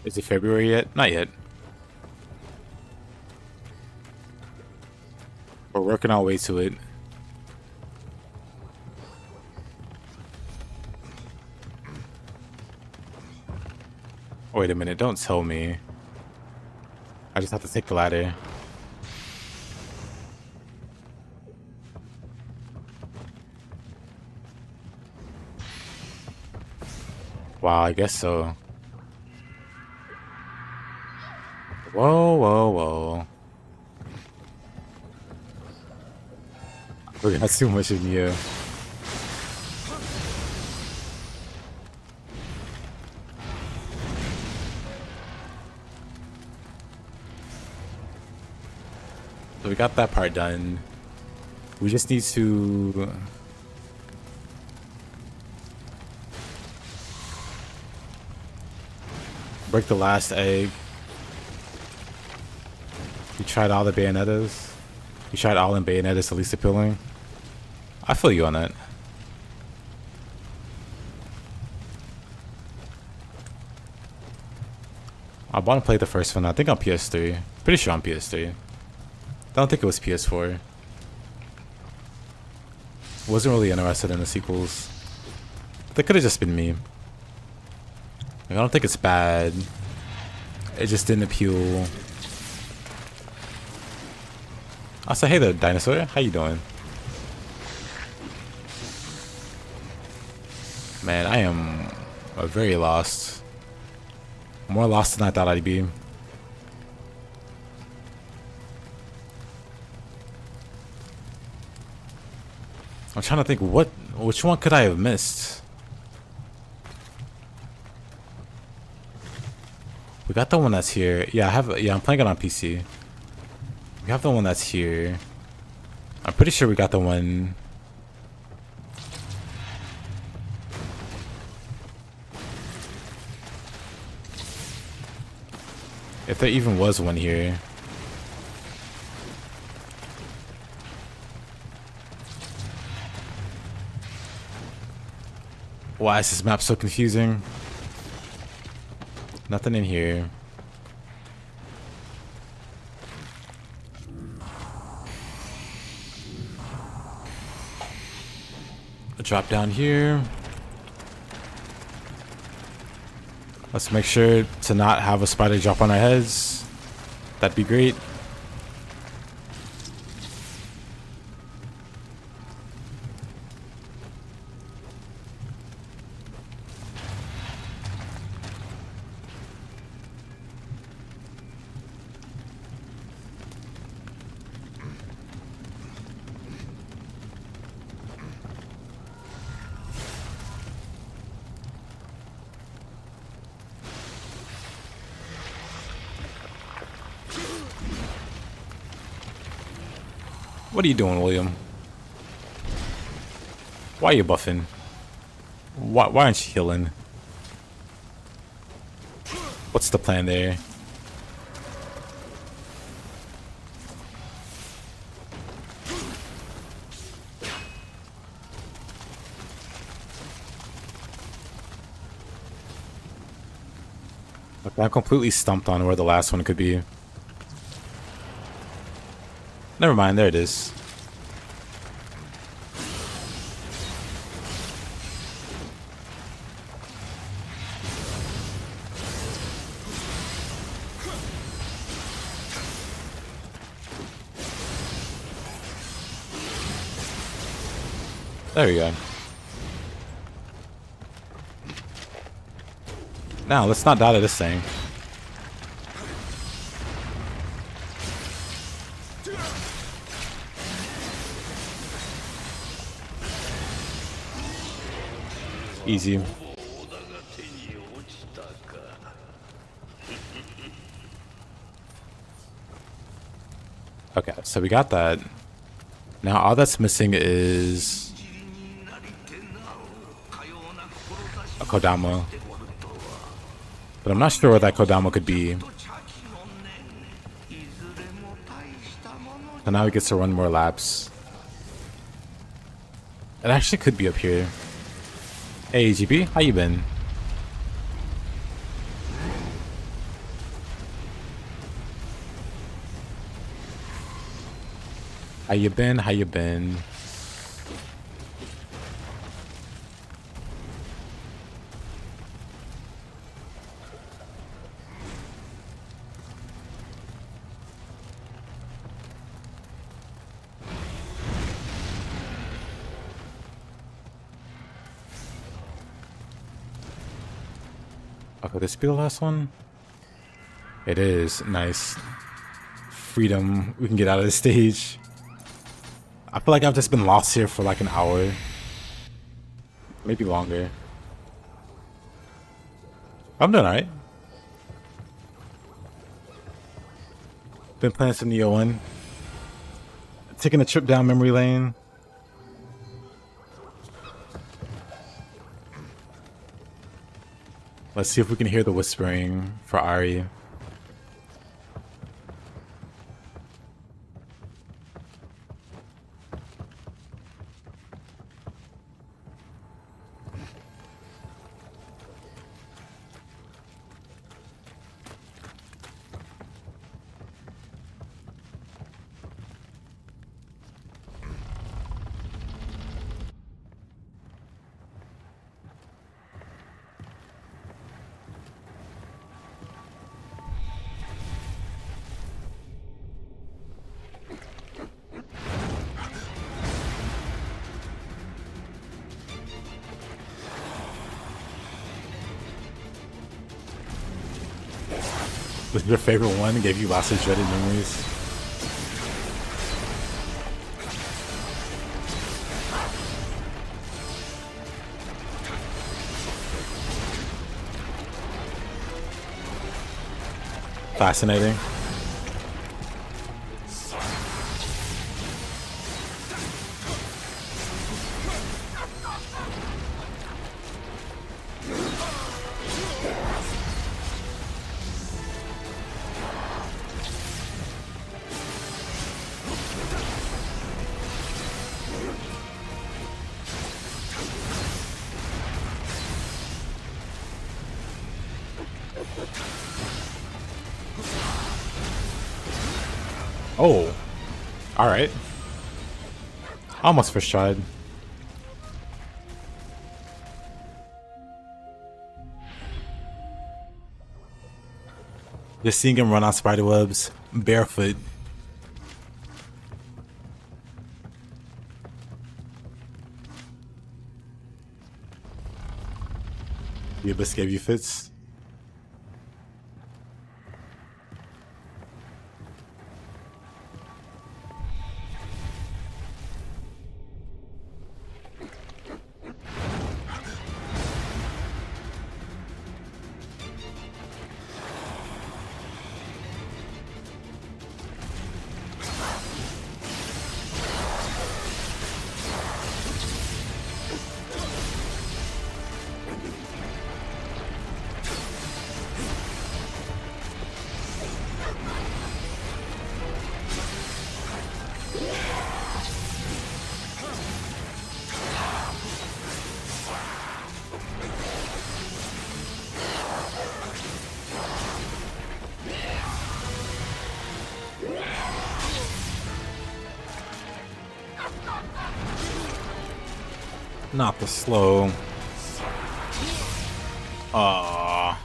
Speaker 1: Is it February yet? Not yet. We're working our way to it. Wait a minute, don't tell me. I just have to take the ladder. Wow, I guess so. Whoa, whoa, whoa. We got too much of Nioh. So we got that part done. We just need to... break the last egg. You tried all the Bayonettas? You tried all in Bayonettas, the least appealing? I feel you on that. I want to play the first one. I think on PS3. Pretty sure on PS3. Don't think it was PS4. Wasn't really interested in the sequels. That could have just been me. I don't think it's bad. It just didn't appeal. I say, hey there, dinosaur. How you doing? Man, I am very lost. More lost than I thought I'd be. I'm trying to think which one could I have missed? We got the one that's here. Yeah, I'm playing it on PC. We have the one that's here. I'm pretty sure we got the one. If there even was one here. Why is this map so confusing? Nothing in here. A drop down here. Let's make sure to not have a spider drop on our heads. That'd be great. What are you doing, William? Why are you buffing? Why aren't you healing? What's the plan there? Look, I'm completely stumped on where the last one could be. Never mind, there it is. There we go. Now, let's not die to this thing. Easy. Okay, so we got that. Now all that's missing is a Kodama. But I'm not sure what that Kodama could be. So now he gets to run more laps. It actually could be up here. Hey GP, how you been? How you been? How you been? Okay, this be the last one? It is. Nice. Freedom. We can get out of this stage. I feel like I've just been lost here for like an hour. Maybe longer. I'm doing alright. Been playing some Nioh 1. Taking a trip down memory lane. Let's see if we can hear the whispering for Ari. Was your favorite one and gave you lots of dreaded memories? Fascinating. Oh, all right. Almost first tried. Just seeing him run on spiderwebs barefoot. The abyss gave you fits. Not the slow. Ah.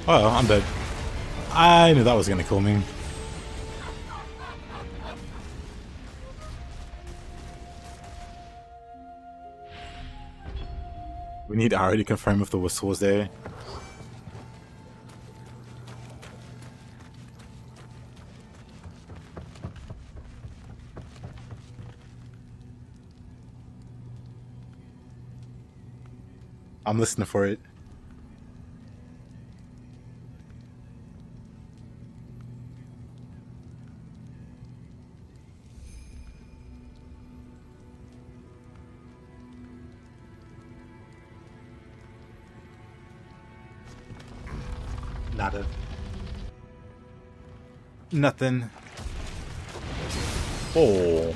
Speaker 1: Oh, I'm dead. I knew that was gonna kill me. We need Ari to confirm if the whistle was there. I'm listening for it. Nada. Nothing. Oh.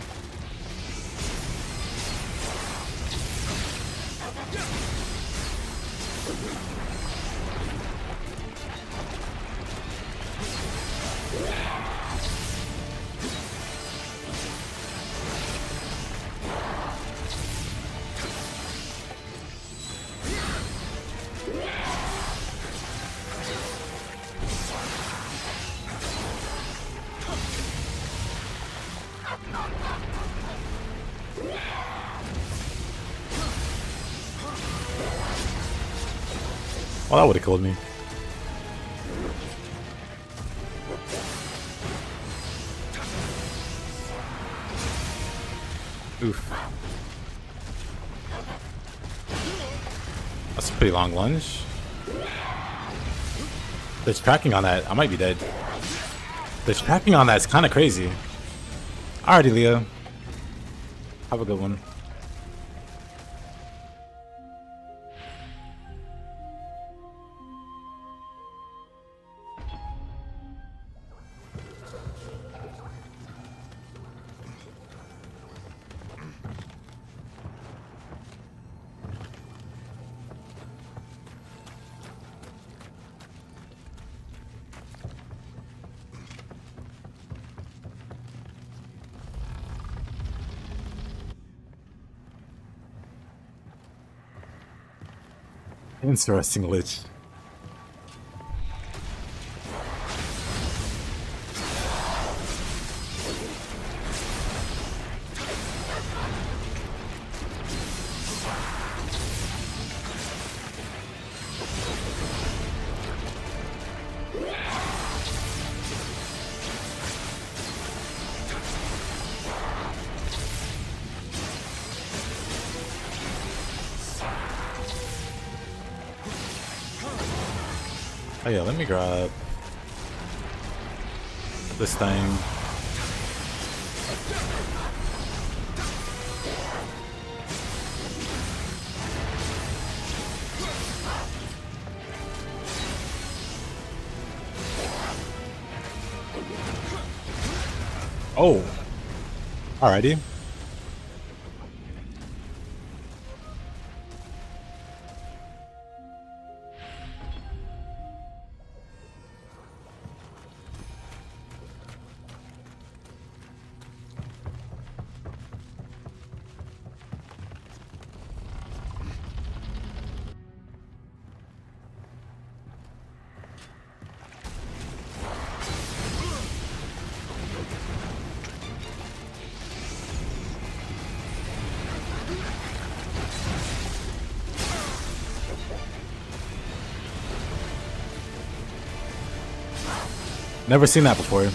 Speaker 1: Well, that would have killed me. Oof. That's a pretty long lunge. There's cracking on that. I might be dead. There's cracking on that. It's kind of crazy. Alrighty, Leah. Have a good one. Interesting glitch. Oh yeah, let me grab this thing. Oh, alrighty. Never seen that before.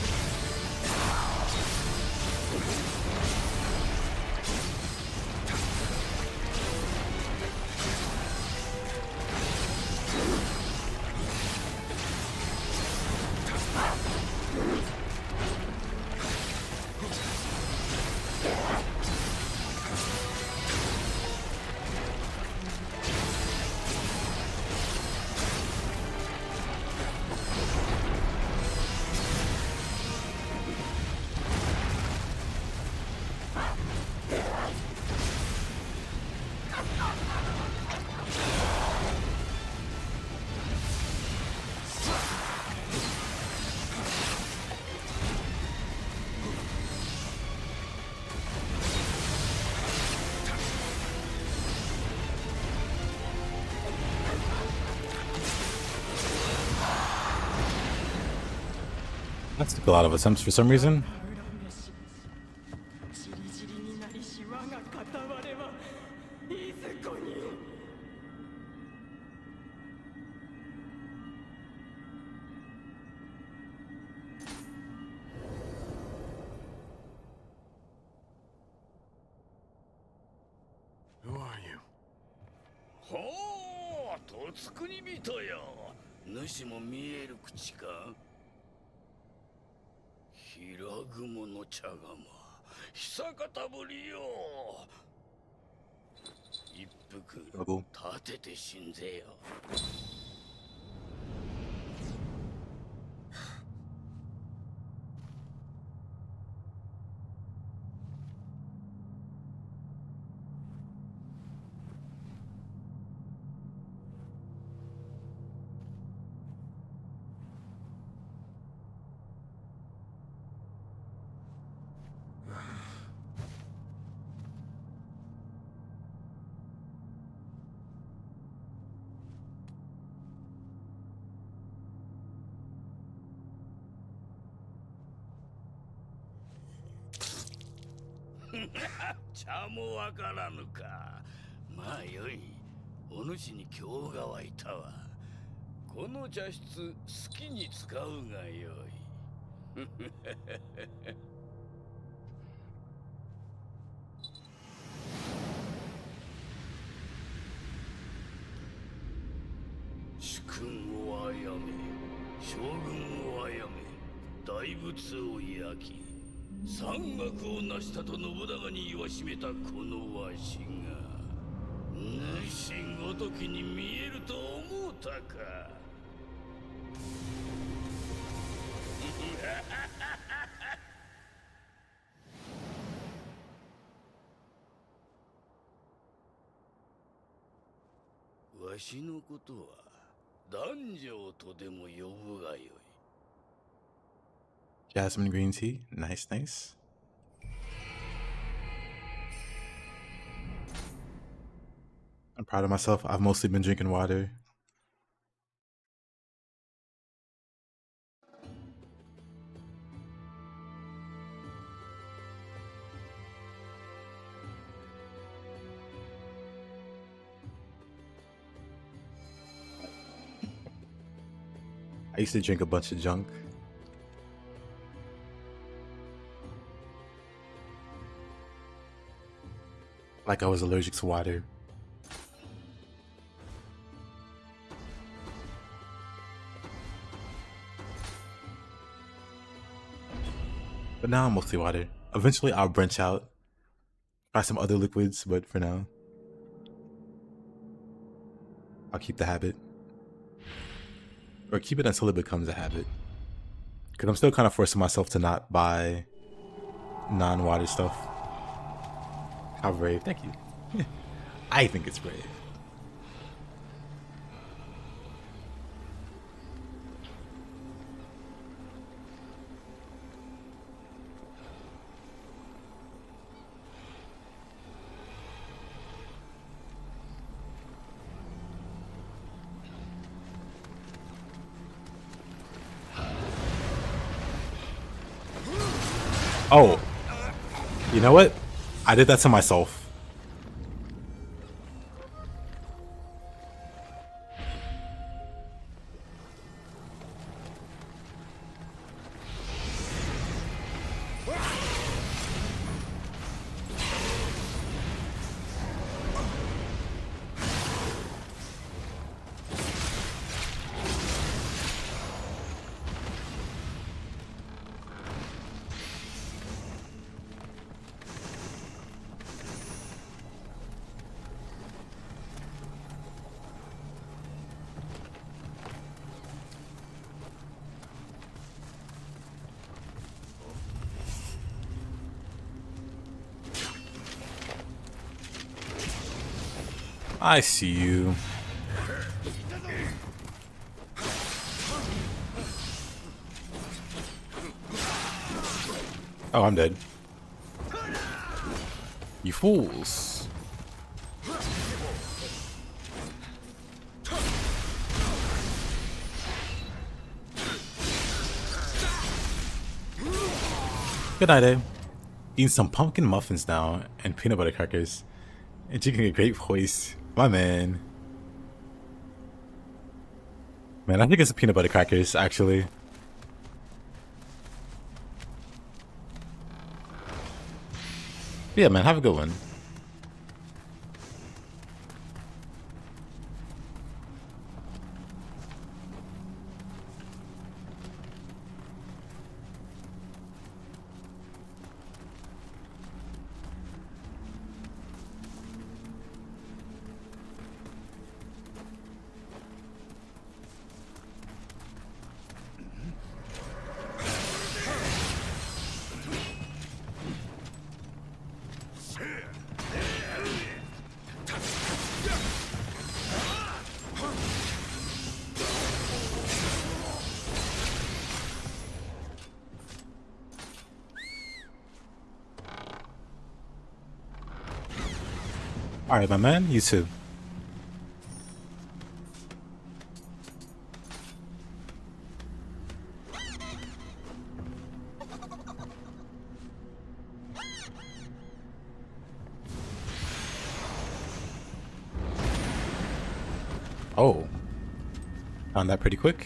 Speaker 1: That took a lot of attempts for some reason.
Speaker 2: Who are you?
Speaker 3: ほう、とつくに人よ。主も見える口か。平雲の茶釜、久方ぶりよ。一服立てて死んぜよ。茶もわからぬか。まあよい。お主に興が湧いたわ。この茶室好きに使うがよい。主君を殺め、将軍を殺め、大仏を焼き、山岳を成したと信長に言わしめたこのわしが、主ごときに見えると思うたか。わしのことは男女とでも呼ぶがよい。
Speaker 1: Jasmine green tea. Nice, nice. I'm proud of myself. I've mostly been drinking water. I used to drink a bunch of junk. Like I was allergic to water. But now I'm mostly water. Eventually I'll branch out. Try some other liquids, but for now, I'll keep the habit. Or keep it until it becomes a habit. Because I'm still kind of forcing myself to not buy non-water stuff. How brave. Thank you. I think it's brave. Oh, you know what? I did that to myself. I see you. Oh, I'm dead. You fools. Good night, eh? Eating some pumpkin muffins now and peanut butter crackers. And drinking a great voice. My man. Man, I think it's the peanut butter crackers, actually. Yeah, man, have a good one. Alright, my man, you too. Oh. Found that pretty quick.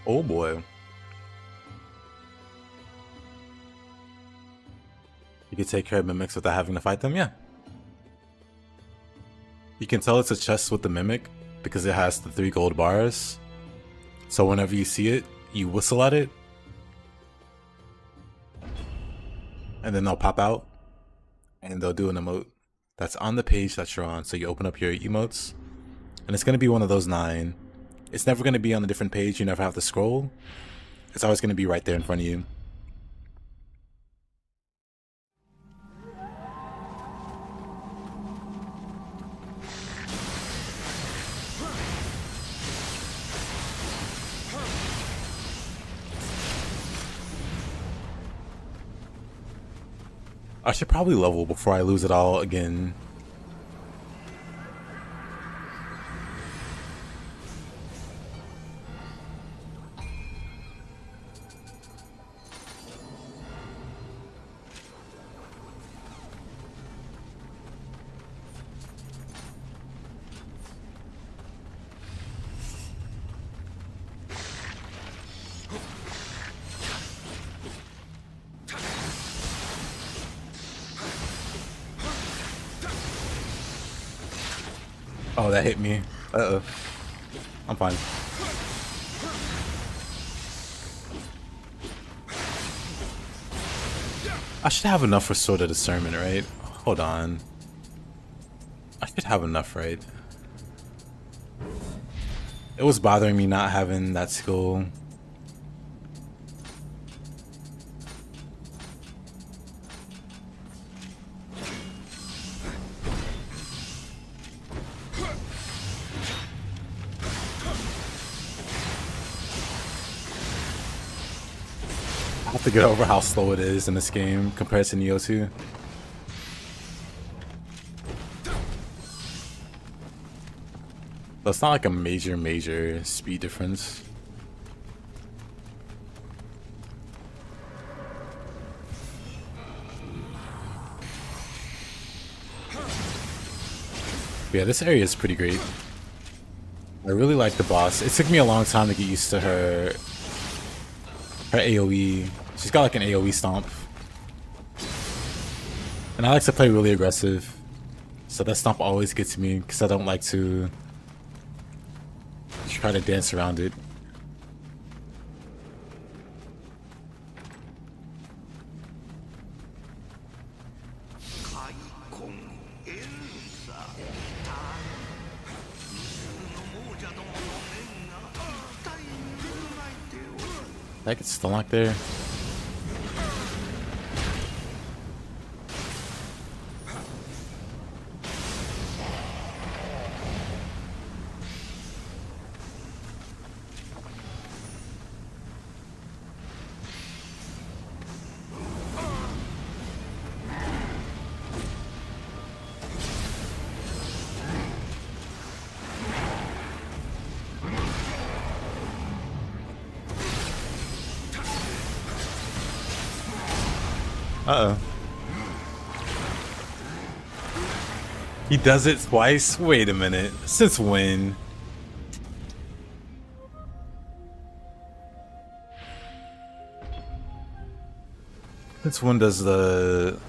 Speaker 1: Oh boy. You can take care of mimics without having to fight them, yeah. You can tell it's a chest with the mimic because it has the 3 gold bars. So whenever you see it, you whistle at it. And then they'll pop out. And they'll do an emote that's on the page that you're on. So you open up your emotes. And it's going to be one of those 9. It's never going to be on a different page. You never have to scroll. It's always going to be right there in front of you. I should probably level before I lose it all again. Oh, that hit me. Uh-oh. I'm fine. I should have enough for Sword of Discernment, right? Hold on. I should have enough, right? It was bothering me not having that skill. I have to get over how slow it is in this game compared to Nioh 2. So it's not like a major speed difference. Yeah, this area is pretty great. I really like the boss. It took me a long time to get used to her AoE. She's got like an AoE stomp. And I like to play really aggressive. So that stomp always gets me because I don't like to try to dance around it. That gets still locked there. Uh-oh. He does it twice? Wait a minute. Since when? Since when does the...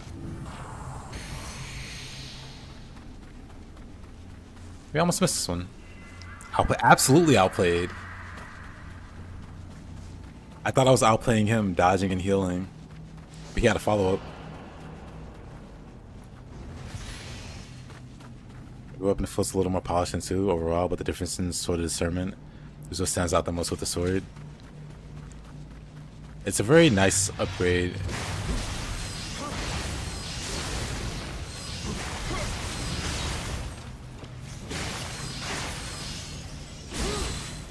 Speaker 1: We almost missed this one. Absolutely outplayed. I thought I was outplaying him, dodging and healing. But he had a follow-up. The weapon feels a little more polished than two overall, but the difference in sword discernment is what stands out the most with the sword. It's a very nice upgrade.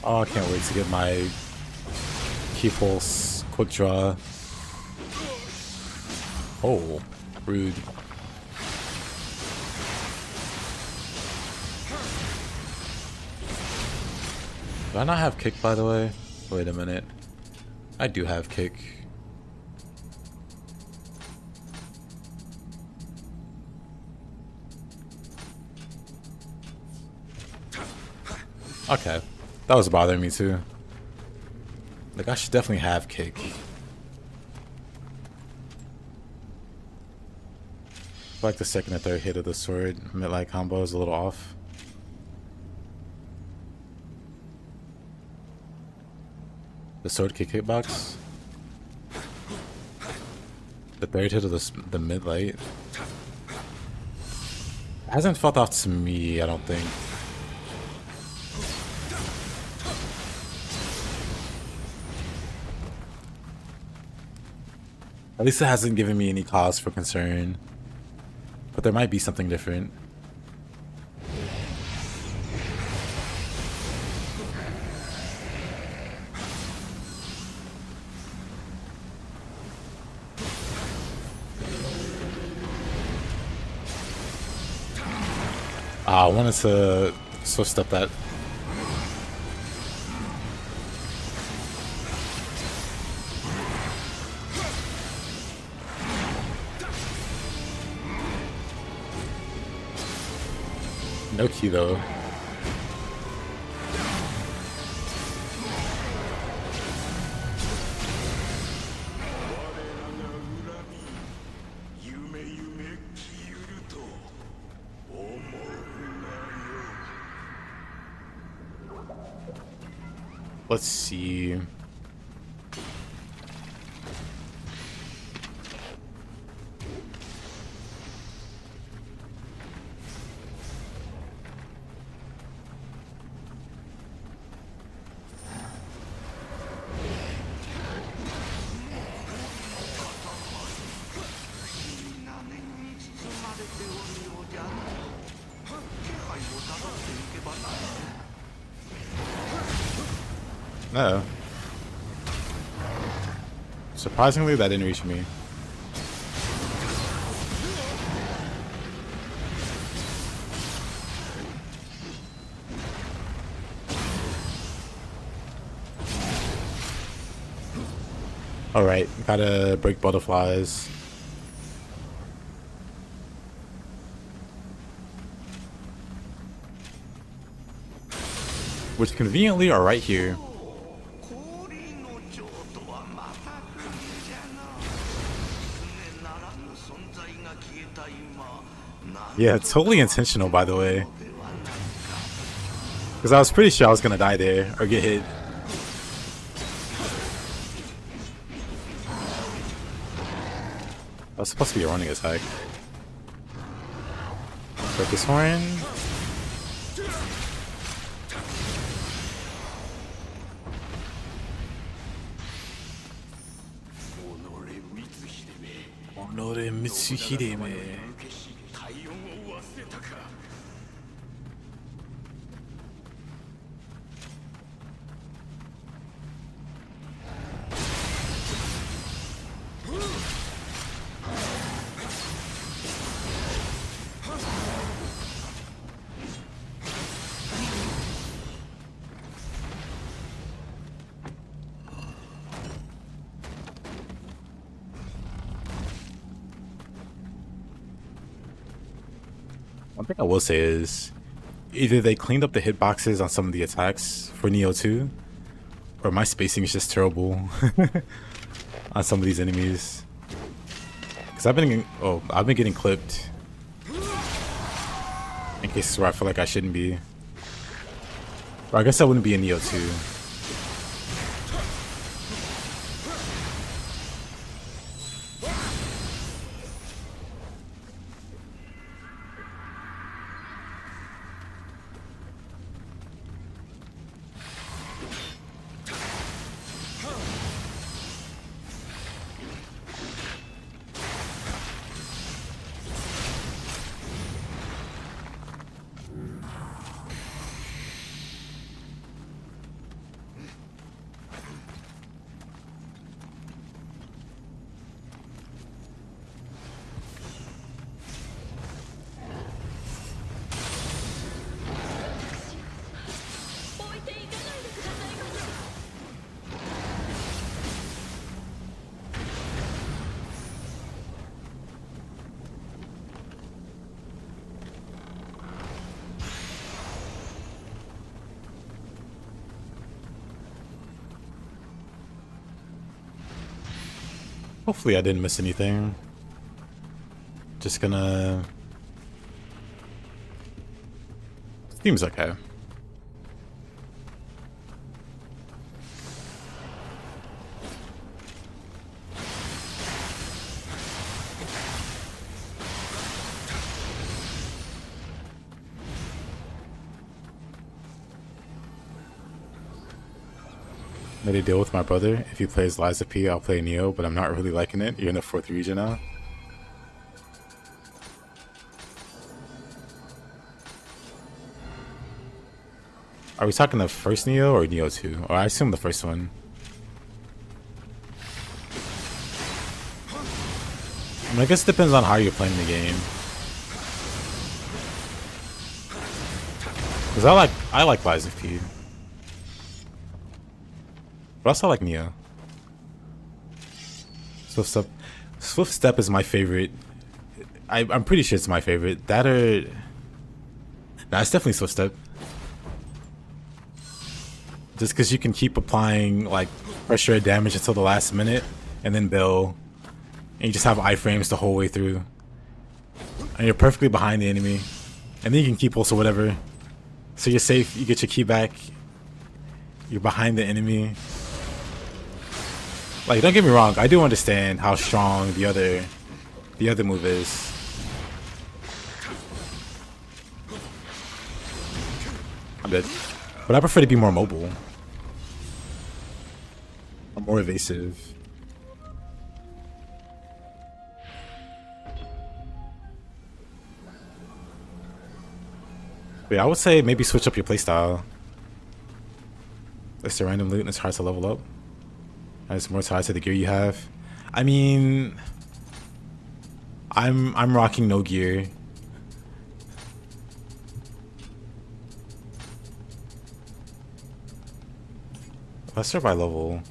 Speaker 1: Oh, I can't wait to get my key pulse quick draw. Oh, rude. Do I not have kick, by the way? Wait a minute. I do have kick. Okay. That was bothering me too. Like, I should definitely have kick. Like the second or third hit of the sword mid-light combo is a little off. The sword kick hitbox. The third hit of the mid-light hasn't felt off to me, I don't think. At least it hasn't given me any cause for concern. But there might be something different. I wanted to switch step that. No key though. Let's see. No. Surprisingly, that didn't reach me. Alright, gotta break butterflies. Which conveniently are right here. Yeah, totally intentional, by the way. Because I was pretty sure I was gonna die there or get hit. That was supposed to be a running attack. Focus horn. 俺光秀め。One thing I will say is either they cleaned up the hitboxes on some of the attacks for Nioh 2, or my spacing is just terrible on some of these enemies. Cause I've been getting clipped in cases where I feel like I shouldn't be. Or I guess I wouldn't be in Nioh 2. Hopefully I didn't miss anything. Just gonna... Seems okay. Made a deal with my brother. If he plays Lies of P, I'll play Nioh, but I'm not really liking it. You're in the 4th region now. Are we talking the first Nioh or Nioh 2? Or I assume the first one. I mean, I guess it depends on how you're playing the game. Cause I like Lies of P. But also I like Nioh. Swift Step is my favorite. I'm pretty sure it's my favorite. That or... Nah, it's definitely Swift Step. Just because you can keep applying like pressure and damage until the last minute, and then bail. And you just have iframes the whole way through. And you're perfectly behind the enemy. And then you can keep also whatever. So you're safe, you get your key back. You're behind the enemy. Like, don't get me wrong, I do understand how strong the other move is. I'm dead. But I prefer to be more mobile. I'm more evasive. But yeah, I would say maybe switch up your playstyle. It's the random loot and it's hard to level up. And it's more tied to the gear you have. I mean, I'm rocking no gear. Let's start by level.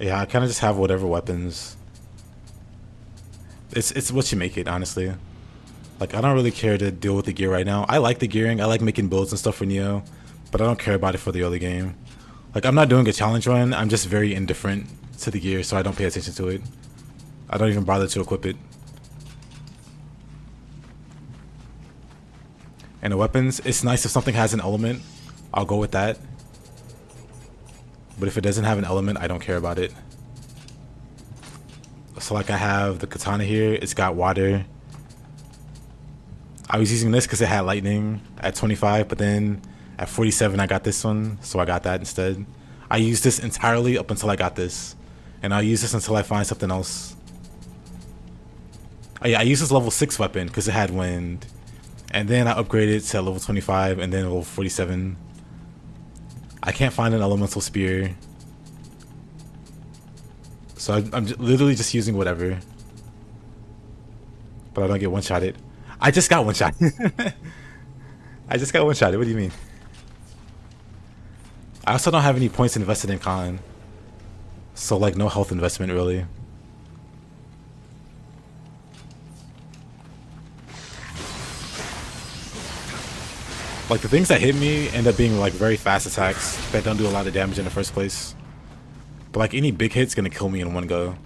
Speaker 1: Yeah, I kind of just have whatever weapons. It's what you make it, honestly. Like, I don't really care to deal with the gear right now. I like the gearing. I like making builds and stuff for Nioh, but I don't care about it for the other game. Like, I'm not doing a challenge run. I'm just very indifferent to the gear, so I don't pay attention to it. I don't even bother to equip it. And the weapons, it's nice if something has an element. I'll go with that. But if it doesn't have an element, I don't care about it. So like I have the katana here. It's got water. I was using this because it had lightning at 25, but then at 47 I got this one, so I got that instead. I used this entirely up until I got this. and I'll use this until I find something else. Oh yeah, I used this level 6 weapon because it had wind, and then I upgraded to level 25 and then level 47. I can't find an elemental spear, so I'm literally just using whatever. But I don't get one-shotted. I just got one-shotted. I just got one-shotted. What do you mean? I also don't have any points invested in con, so like no health investment really. Like the things that hit me end up being like very fast attacks that don't do a lot of damage in the first place. But like any big hit's gonna kill me in one go.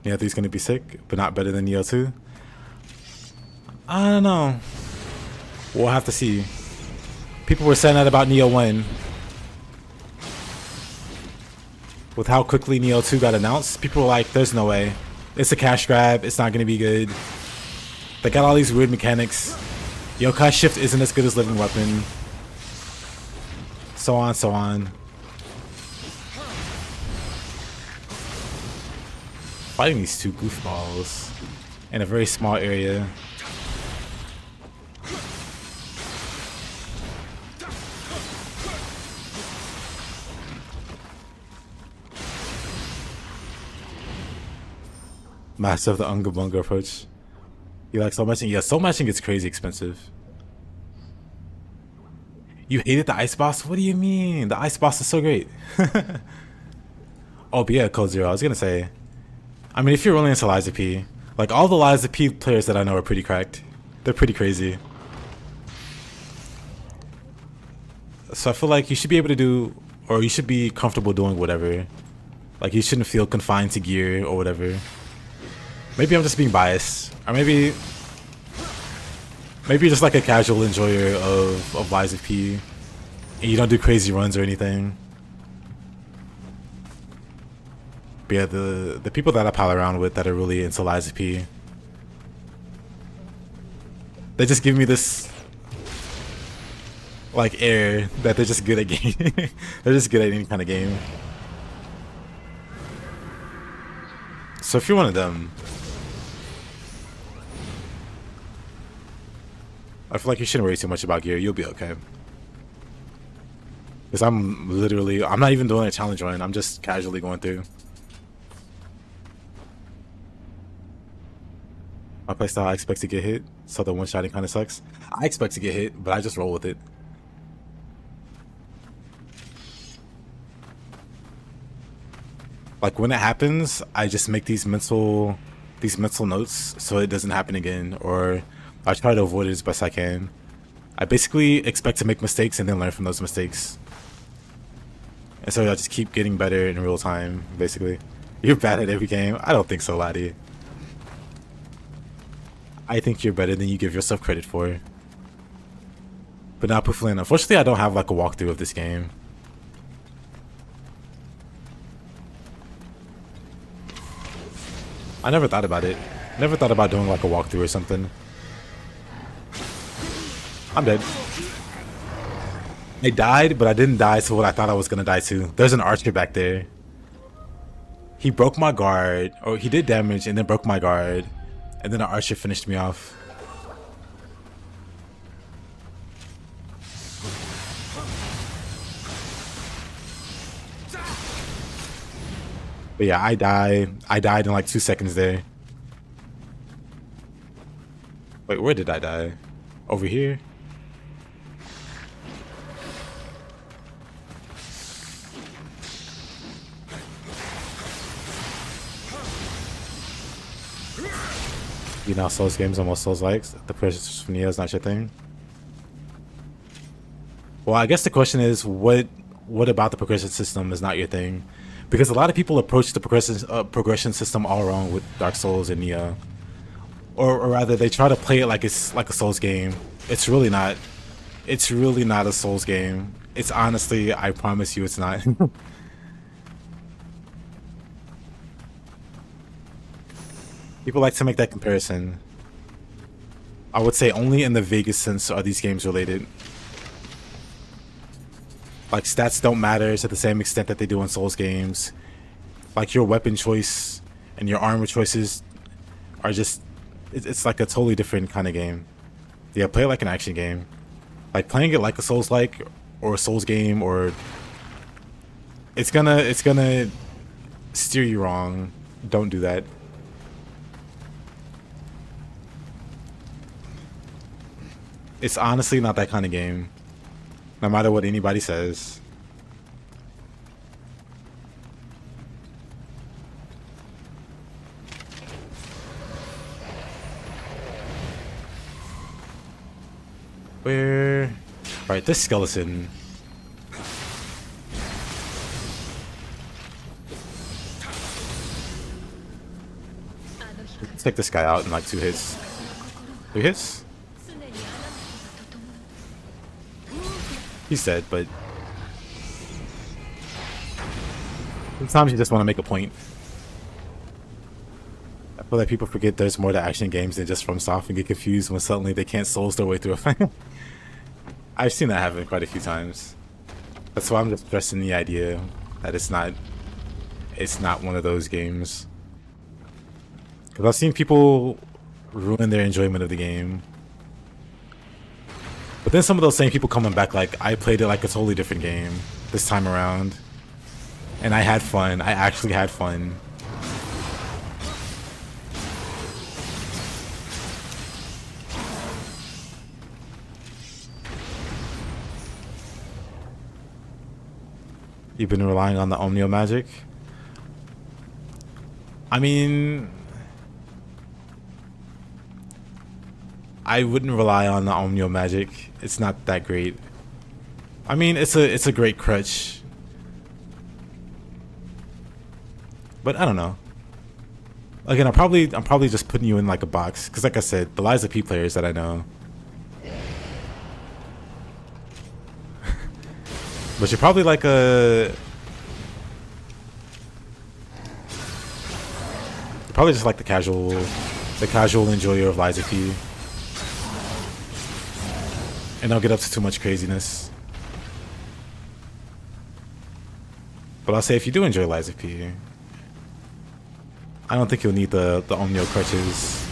Speaker 1: Nioh 3's gonna be sick, but not better than Nioh 2. I don't know. We'll have to see. People were saying that about Nioh 1. With how quickly Nioh 2 got announced, people were like, there's no way. It's a cash grab, it's not gonna be good. They got all these weird mechanics. Yokai shift isn't as good as living weapon. So on, so on. Fighting these two goofballs in a very small area. Master of the Unga Bunga approach. You like soul matching? Yeah, soul matching gets crazy expensive. You hated the ice boss? What do you mean? The ice boss is so great. Oh, but yeah, Code Zero. I was gonna say, I mean, if you're really into Liza P, like all the Liza P players that I know are pretty cracked. They're pretty crazy. So I feel like you should be able to do, or you should be comfortable doing whatever. Like you shouldn't feel confined to gear or whatever. Maybe I'm just being biased, or maybe you're just like a casual enjoyer of Liza P, and you don't do crazy runs or anything. But yeah, the people that I pal around with that are really into Liza P, they just give me this like air that they're just good at game. They're just good at any kind of game. So if you're one of them, I feel like you shouldn't worry too much about gear. You'll be okay. Because I'm not even doing a challenge run. I'm just casually going through. My playstyle, I expect to get hit, so the one-shotting kind of sucks. I expect to get hit, but I just roll with it. Like when it happens, I just make these mental notes so it doesn't happen again, or I try to avoid it as best I can. I basically expect to make mistakes and then learn from those mistakes. And so I just keep getting better in real time, basically. You're bad at every game? I don't think so, laddie. I think you're better than you give yourself credit for. But not Pufflin. Unfortunately, I don't have like a walkthrough of this game. I never thought about it. Never thought about doing like a walkthrough or something. I'm dead. I died, but I didn't die to what I thought I was gonna die to. There's an archer back there. He broke my guard, or he did damage and then broke my guard, and then the archer finished me off. But yeah, I died in like 2 seconds there. Wait, where did I die? Over here? You know, Souls games almost Soulslikes. The pressure from Nioh is not your thing. Well, I guess the question is, what about the progression system is not your thing? Because a lot of people approach the progression system all wrong with Dark Souls and Nioh, or rather, they try to play it like it's like a Souls game. It's really not. It's really not a Souls game. It's honestly, I promise you, it's not. People like to make that comparison. I would say only in the vaguest sense are these games related. Like, stats don't matter to the same extent that they do in Souls games. Like, your weapon choice and your armor choices are just... It's like a totally different kind of game. Yeah, play it like an action game. Like, playing it like a Souls-like or a Souls game, or... It's gonna steer you wrong. Don't do that. It's honestly not that kind of game. No matter what anybody says. Where? Right, this skeleton. Let's take this guy out in like 2 hits. 3 hits? He's dead, but sometimes you just want to make a point. I feel like people forget there's more to action games than just FromSoft and get confused when suddenly they can't Souls their way through a fight. I've seen that happen quite a few times. That's why I'm just stressing the idea that it's not one of those games. Because I've seen people ruin their enjoyment of the game. But then some of those same people coming back like, I played it like a totally different game this time around. And I had fun. I actually had fun. You've been relying on the Omnio magic? I mean... I wouldn't rely on the Omnio magic. It's not that great. I mean, it's a great crutch. But I don't know. Again, I'm probably just putting you in like a box, because like I said, the Lies of P players that I know. But you're probably like you're probably just like the casual enjoyer of Lies of P. And don't get up to too much craziness. But I'll say if you do enjoy Lies of P, I don't think you'll need the Omnio crutches.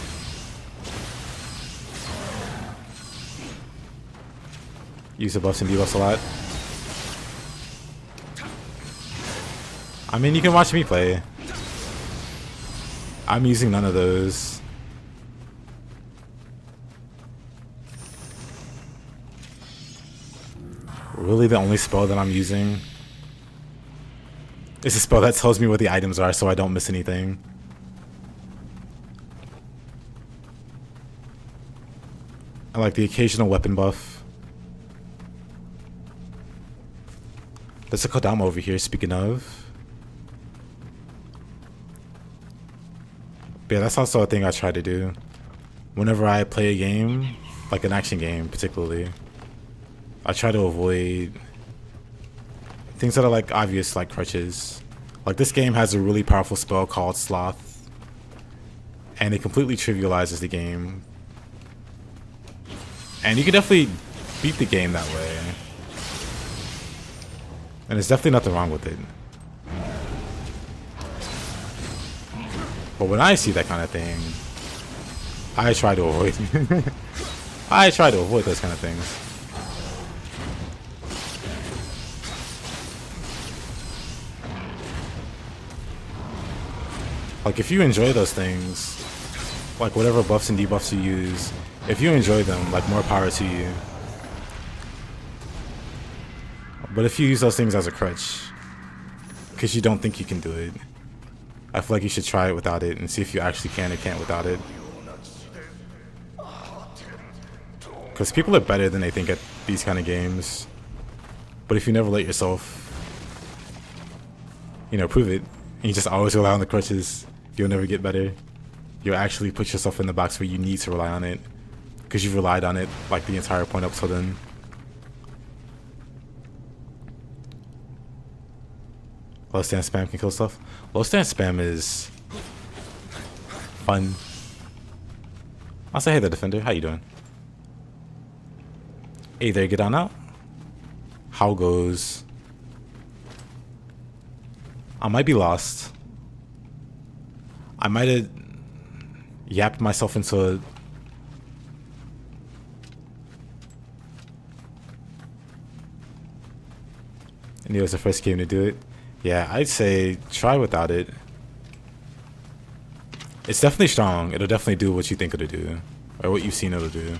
Speaker 1: Use the buffs and debuffs a lot. I mean, you can watch me play. I'm using none of those. Really, the only spell that I'm using is a spell that tells me where the items are so I don't miss anything. I like the occasional weapon buff. There's a Kodama over here, speaking of. But yeah, that's also a thing I try to do. Whenever I play a game, like an action game particularly, I try to avoid things that are like obvious, like crutches. Like this game has a really powerful spell called Sloth, and it completely trivializes the game. And you can definitely beat the game that way. And there's definitely nothing wrong with it. But when I see that kind of thing, I try to avoid I try to avoid those kind of things. Like, if you enjoy those things, like whatever buffs and debuffs you use, if you enjoy them, like, more power to you. But if you use those things as a crutch, because you don't think you can do it, I feel like you should try it without it and see if you actually can or can't without it. Because people are better than they think at these kind of games. But if you never let yourself, you know, prove it, and you just always rely on the crutches, you'll never get better. You'll actually put yourself in the box where you need to rely on it, because you've relied on it like the entire point up till then. Low stand spam can kill stuff. Low stand spam is fun. I'll say hey there, Defender. How you doing? Hey there, get on out. How goes? I might be lost. I might have yapped myself into a... And it was the first game to do it. Yeah, I'd say try without it. It's definitely strong. It'll definitely do what you think it'll do. Or what you've seen it'll do.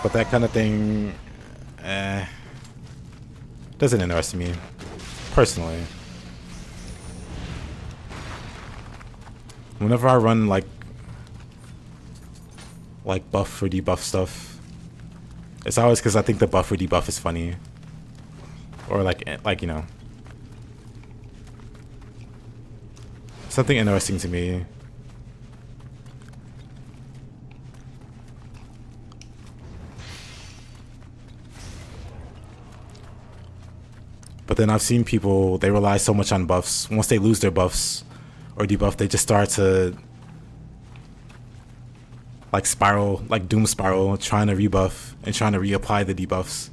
Speaker 1: But that kind of thing... doesn't interest me. Personally. Whenever I run like buff or debuff stuff, it's always because I think the buff or debuff is funny. Or like you know, something interesting to me. But then I've seen people, they rely so much on buffs. Once they lose their buffs or debuff, they just start to like spiral, like doom spiral, trying to rebuff and trying to reapply the debuffs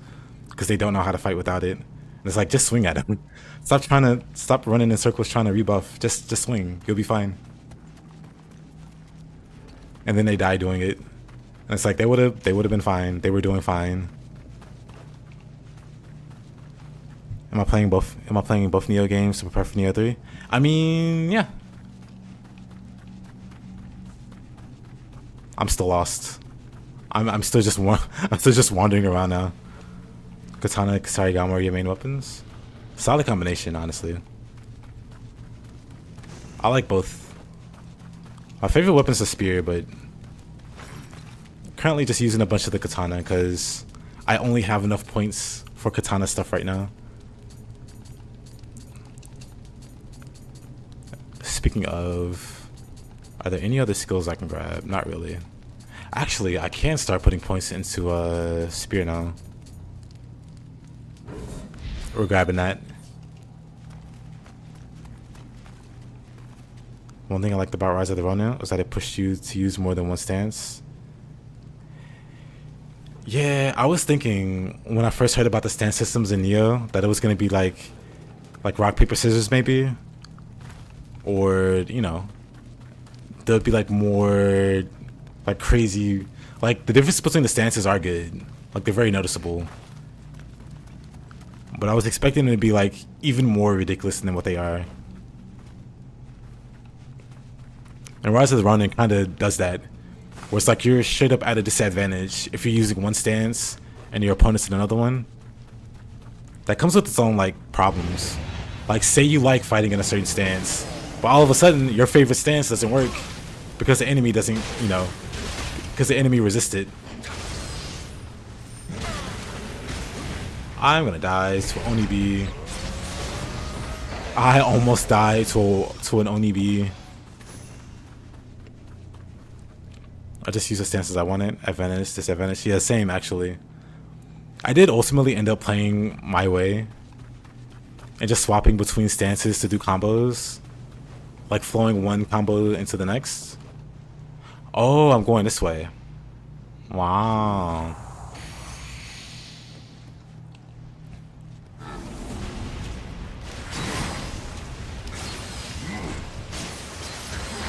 Speaker 1: because they don't know how to fight without it. And it's like, just swing at them. Stop running in circles trying to rebuff. Just swing. You'll be fine. And then they die doing it. And it's like they would have been fine. They were doing fine. Am I playing both Nioh games to prepare for Nioh 3? I mean, yeah. I'm still lost. I'm still just wandering around now. Katana, Sarigama are your main weapons. Solid combination, honestly. I like both. My favorite weapon is the spear, but currently just using a bunch of the katana because I only have enough points for katana stuff right now. Speaking of, are there any other skills I can grab? Not really. Actually, I can start putting points into spear now. We're grabbing that. One thing I liked about Rise of the Ronin was that it pushed you to use more than one stance. Yeah, I was thinking when I first heard about the stance systems in Nioh that it was gonna be like rock, paper, scissors maybe. Or, you know, there'd be like more like crazy, like the difference between the stances are good. Like they're very noticeable. But I was expecting them to be like even more ridiculous than what they are. And Rise of the Ronin kind of does that. Where it's like you're straight up at a disadvantage if you're using one stance and your opponent's in another one. That comes with its own like problems. Like say you like fighting in a certain stance, but all of a sudden your favorite stance doesn't work because the enemy doesn't, you know, because the enemy resists it. I'm gonna die to Onibi. I almost died to an Onibi. I just use the stances I wanted. Advantage, disadvantage. Yeah, same actually. I did ultimately end up playing my way and just swapping between stances to do combos. Like flowing one combo into the next. Oh, I'm going this way. Wow.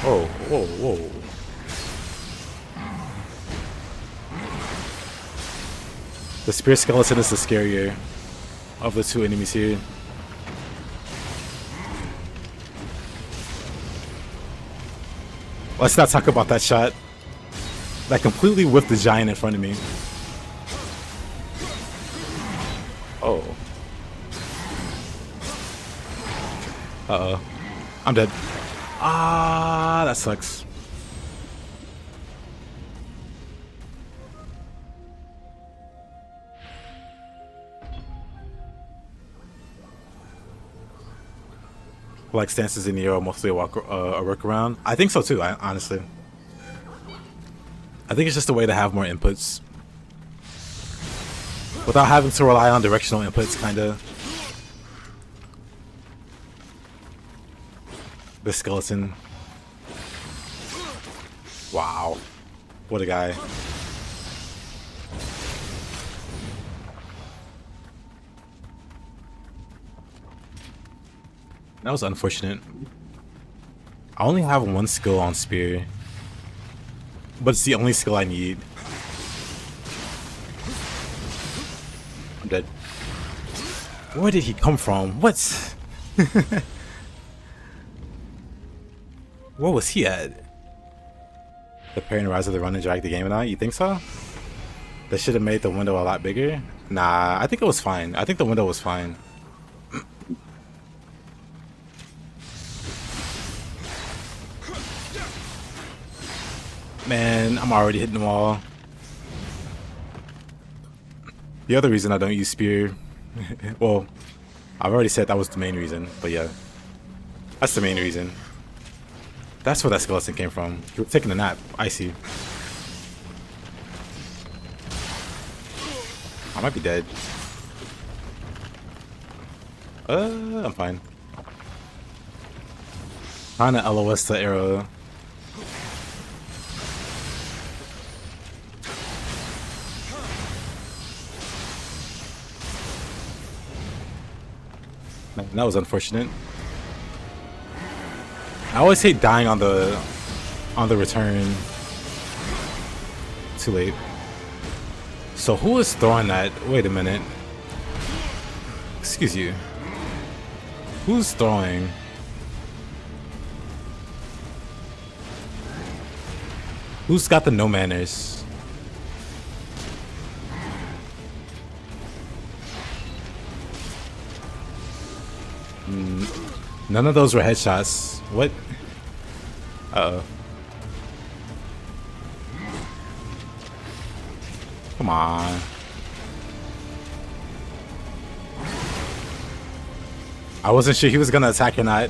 Speaker 1: Oh, whoa, whoa. The spear skeleton is the scarier of the two enemies here. Let's not talk about that shot. That completely whipped the giant in front of me. Oh. Uh-oh. I'm dead. Ah, that sucks. Like stances in Nioh are mostly a workaround. I think so too, honestly. I think it's just a way to have more inputs without having to rely on directional inputs, kinda. The skeleton. Wow. What a guy. That was unfortunate. I only have one skill on Spear, but it's the only skill I need. I'm dead. Where did he come from? What? Where was he at? The parry and rise of the run and drag the game out? You think so? They should have made the window a lot bigger? Nah, I think it was fine. I think the window was fine. Man, I'm already hitting the wall. The other reason I don't use Spear, well, I've already said that was the main reason, but yeah. That's the main reason. That's where that skeleton came from. He was taking a nap. I see. I might be dead. I'm fine. Trying to LOS the arrow. Man, that was unfortunate. I always hate dying on the return. Too late. So who is throwing that? Wait a minute. Excuse you. Who's throwing? Who's got the no manners? None of those were headshots. What? Uh-oh. Come on. I wasn't sure he was gonna attack or not.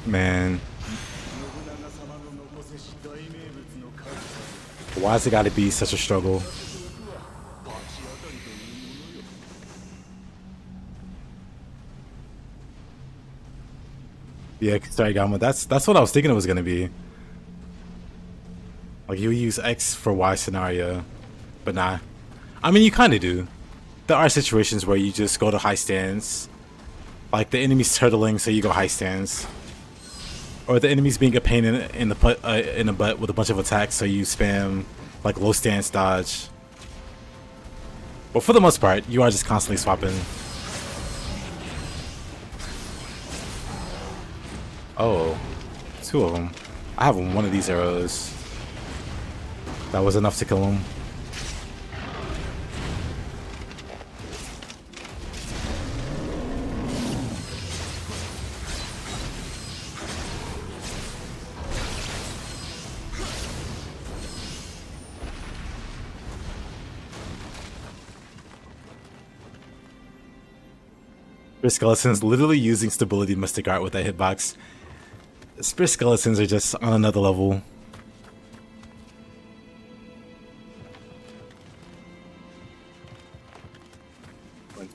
Speaker 1: Man. Why's it gotta be such a struggle? Yeah, sorry, Gamma. That's what I was thinking it was gonna be. Like you use X for Y scenario, but nah. I mean, you kind of do. There are situations where you just go to high stance, like the enemy's turtling, so you go high stance, or the enemy's being a pain in the butt with a bunch of attacks, so you spam like low stance dodge. But for the most part, you are just constantly swapping. Oh, two of them. I have one of these arrows. That was enough to kill him. Spear Skeletons literally using stability Mystic Art with that hitbox. Spear Skeletons are just on another level.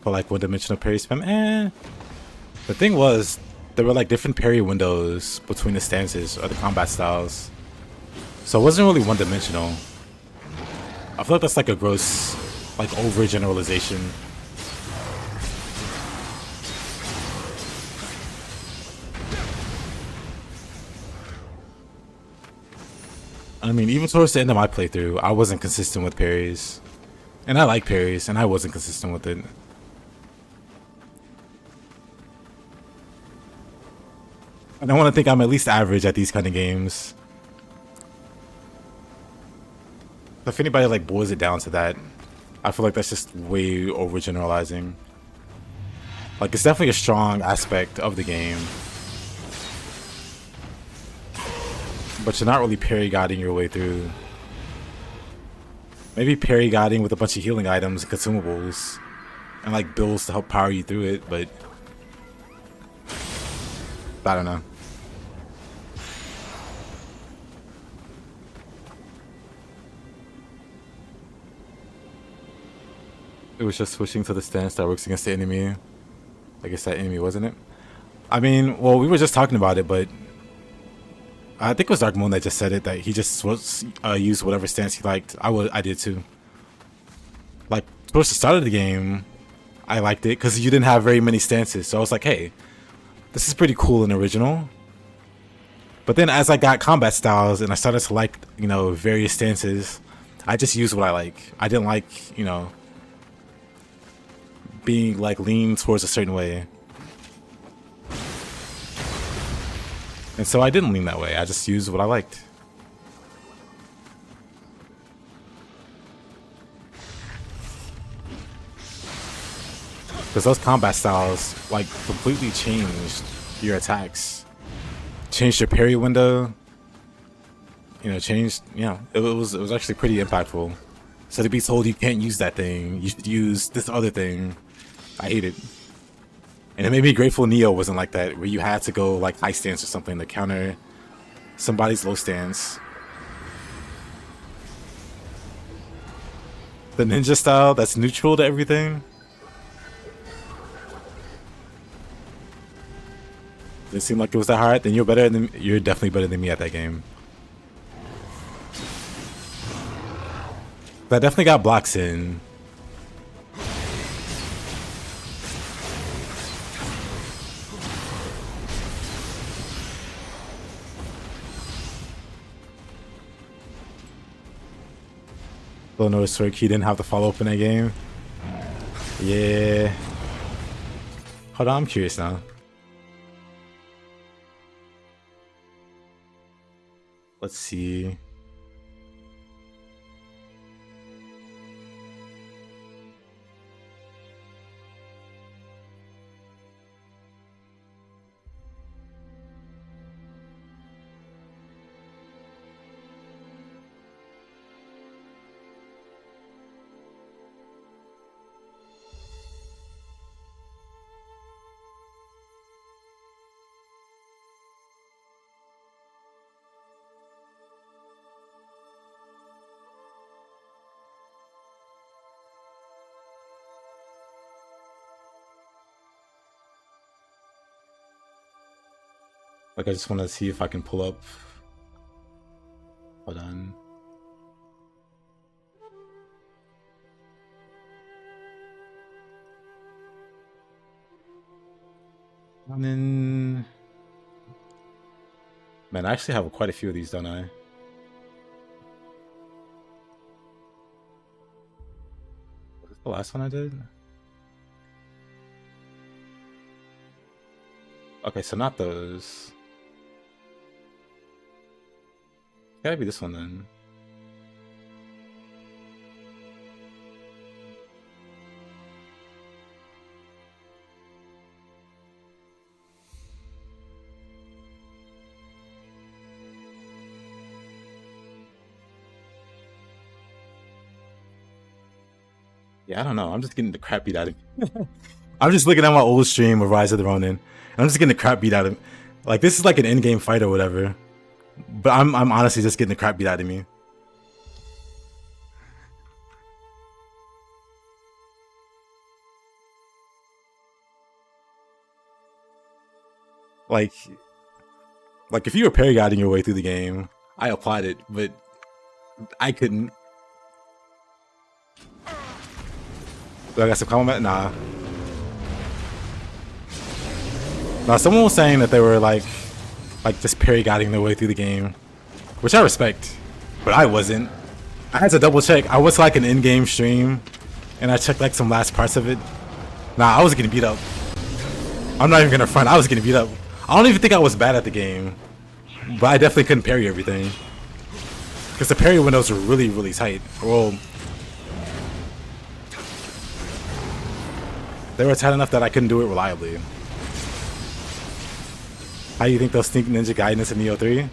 Speaker 1: For like one-dimensional parry spam, The thing was, there were like different parry windows between the stances or the combat styles. So it wasn't really one-dimensional. I feel like that's like a gross, like overgeneralization. I mean, even towards the end of my playthrough, I wasn't consistent with parries. And I like parries, and I wasn't consistent with it. And I want to think I'm at least average at these kind of games. If anybody like boils it down to that, I feel like that's just way overgeneralizing. Like, it's definitely a strong aspect of the game, but you're not really parry-guiding your way through. Maybe parry-guiding with a bunch of healing items and consumables, and like builds to help power you through it, but I don't know. It was just switching to the stance that works against the enemy. I guess that enemy, wasn't it? I mean, well, we were just talking about it, but I think it was Dark Moon that just said it, that he just used whatever stance he liked. I did too. Like, towards the start of the game, I liked it because you didn't have very many stances. So I was like, hey, this is pretty cool and original. But then as I got combat styles and I started to like, you know, various stances, I just used what I like. I didn't like, you know, being like lean towards a certain way. And so I didn't lean that way. I just used what I liked. Because those combat styles like completely changed your attacks. Changed your parry window. You know, changed, yeah, it was actually pretty impactful. So to be told you can't use that thing, you should use this other thing, I hate it. And it made me grateful Nioh wasn't like that, where you had to go like high stance or something to counter somebody's low stance. The ninja style that's neutral to everything. Didn't seem like it was that hard. Then you're definitely better than me at that game. But I definitely got blocks in. Little notice for he didn't have to follow up in that game. Yeah. Hold on, I'm curious now. Let's see. Like, I just want to see if I can pull up. Hold on. And then, man, I actually have quite a few of these, don't I? Was this the last one I did? Okay, so not those. Gotta be this one then. Yeah, I don't know. I'm just getting the crap beat out of me. I'm just looking at my old stream of Rise of the Ronin, and I'm just getting the crap beat out of me. Like, this is like an in-game fight or whatever. But I'm honestly just getting the crap beat out of me. Like if you were parry guiding your way through the game, I applied it, but I couldn't. Do I got some comment? Nah. Now, someone was saying that they were like just parry guiding their way through the game, which I respect, but I wasn't. I had to double check. I was like an in-game stream, and I checked like some last parts of it. Nah, I was getting beat up. I'm not even gonna front. I was getting beat up. I don't even think I was bad at the game, but I definitely couldn't parry everything because the parry windows were really, really tight. Well, they were tight enough that I couldn't do it reliably. How do you think they'll sneak Ninja Gaiden into Nioh 3?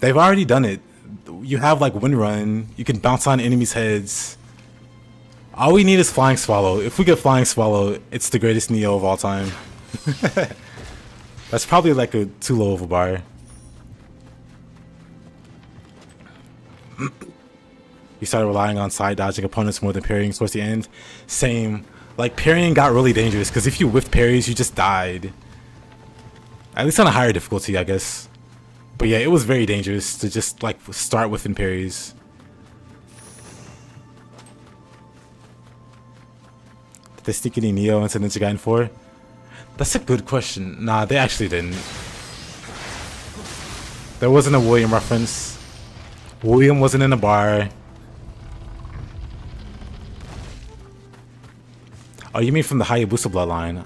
Speaker 1: They've already done it. You have like Wind Run. You can bounce on enemies' heads. All we need is Flying Swallow. If we get Flying Swallow, it's the greatest Nioh of all time. That's probably like a too low of a bar. You started relying on side dodging opponents more than parrying towards the end. Same. Like, parrying got really dangerous because if you whiffed parries, you just died. At least on a higher difficulty, I guess. But yeah, it was very dangerous to just, like, start whiffing parries. Did they sneak any Nioh into Ninja Gaiden 4? That's a good question. Nah, they actually didn't. There wasn't a William reference. William wasn't in a bar. Oh, you mean from the Hayabusa bloodline?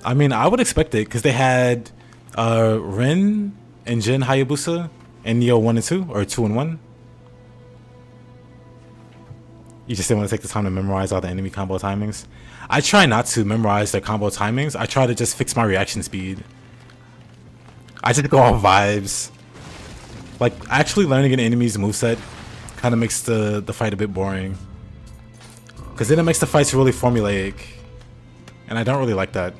Speaker 1: I mean, I would expect it because they had Ren and Jin Hayabusa and Nioh 1 and 2, or 2 and 1. You just didn't want to take the time to memorize all the enemy combo timings. I try not to memorize their combo timings. I try to just fix my reaction speed. I just go off vibes. Like, actually learning an enemy's moveset kind of makes the fight a bit boring. Because then it makes the fights really formulaic. And I don't really like that.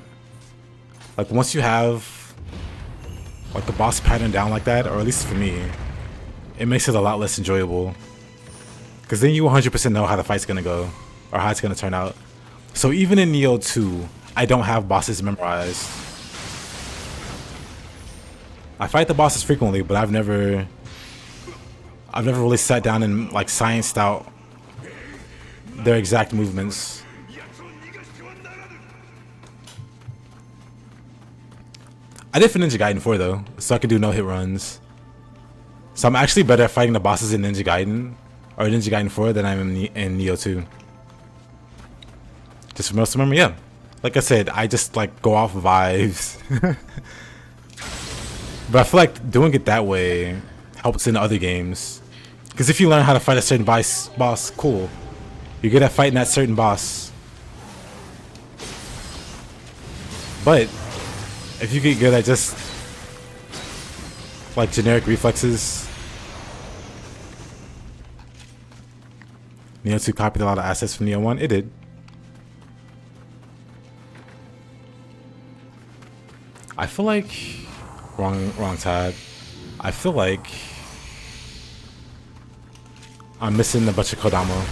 Speaker 1: Like, once you have, like, the boss pattern down like that, or at least for me, it makes it a lot less enjoyable. Because then you 100% know how the fight's going to go, or how it's going to turn out. So even in Nioh 2, I don't have bosses memorized. I fight the bosses frequently, but I've never really sat down and, like, scienced out their exact movements. I did for Ninja Gaiden 4 though, so I could do no hit runs. So I'm actually better at fighting the bosses in Ninja Gaiden, or Ninja Gaiden 4, than I am in Nioh 2. Just from most memory, yeah. Like I said, I just, like, go off vibes. But I feel like doing it that way helps in other games. Because if you learn how to fight a certain boss, cool. You're good at fighting that certain boss. But if you get good at just, like, generic reflexes. Nioh 2 copied a lot of assets from Nioh 1. It did. I feel like wrong tab. I feel like I'm missing a bunch of Kodama.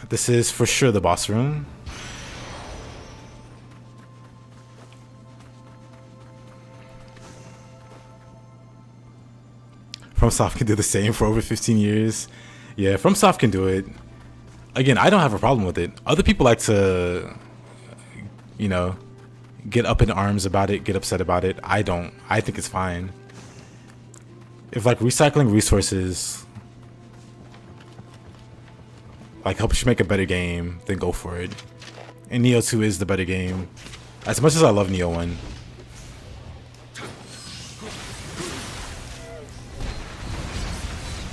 Speaker 1: This is for sure the boss room. FromSoft can do the same for over 15 years. Yeah, FromSoft can do it. Again, I don't have a problem with it. Other people like to, you know, get up in arms about it, get upset about it. I don't. I think it's fine. If, like, recycling resources, like, helps you make a better game, then go for it. And Nioh 2 is the better game. As much as I love Nioh 1.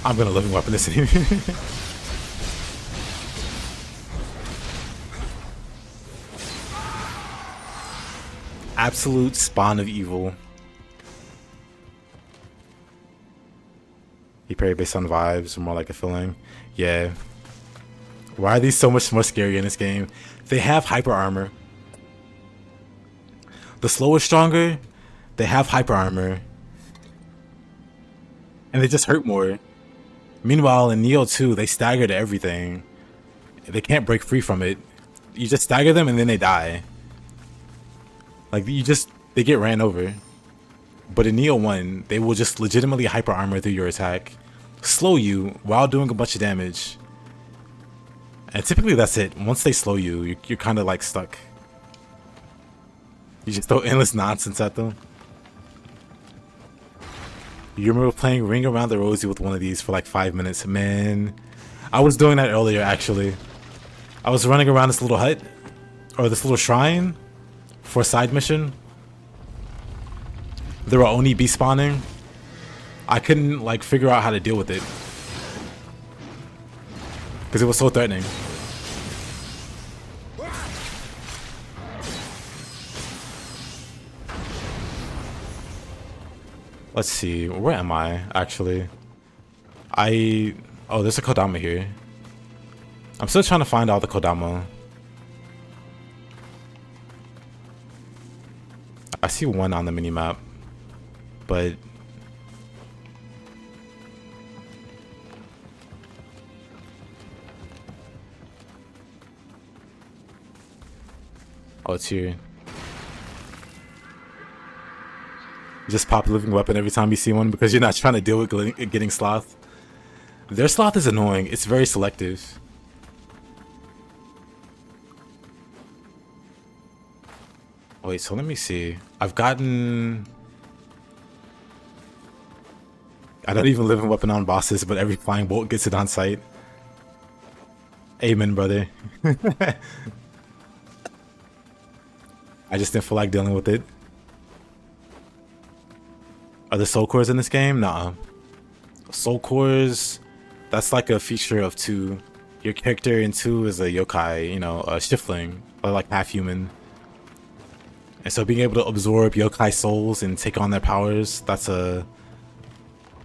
Speaker 1: I'm gonna living weapon this anyway. Absolute spawn of evil. He parried based on vibes, or more like a feeling. Yeah. Why are these so much more scary in this game? They have hyper armor. The slower, stronger, they have hyper armor. And they just hurt more. Meanwhile, in Nioh 2, they stagger to everything. They can't break free from it. You just stagger them and then they die. Like, they get ran over. But in Nioh 1, they will just legitimately hyper armor through your attack, slow you while doing a bunch of damage. And typically that's it. Once they slow you, you're kind of, like, stuck. You just throw endless nonsense at them. You remember playing Ring Around the Rosie with one of these for like 5 minutes? Man, I was doing that earlier, actually. I was running around this little hut, or this little shrine, for a side mission. There were Oni beast spawning. I couldn't, like, figure out how to deal with it, because it was so threatening. Let's see, where am I, actually? Oh, there's a Kodama here. I'm still trying to find all the Kodama. I see one on the minimap, but Oh, it's here. Just pop living weapon every time you see one because you're not trying to deal with getting sloth. Their sloth is annoying. It's very selective. Wait, so let me see. I've gotten... I don't even live in weapon on bosses, but every flying bolt gets it on sight. Amen, brother. I just didn't feel like dealing with it. Are there soul cores in this game? Nah. Soul cores, that's like a feature of 2. Your character in 2 is a yokai, you know, a shiftling, or like half human. And so being able to absorb yokai souls and take on their powers, that's a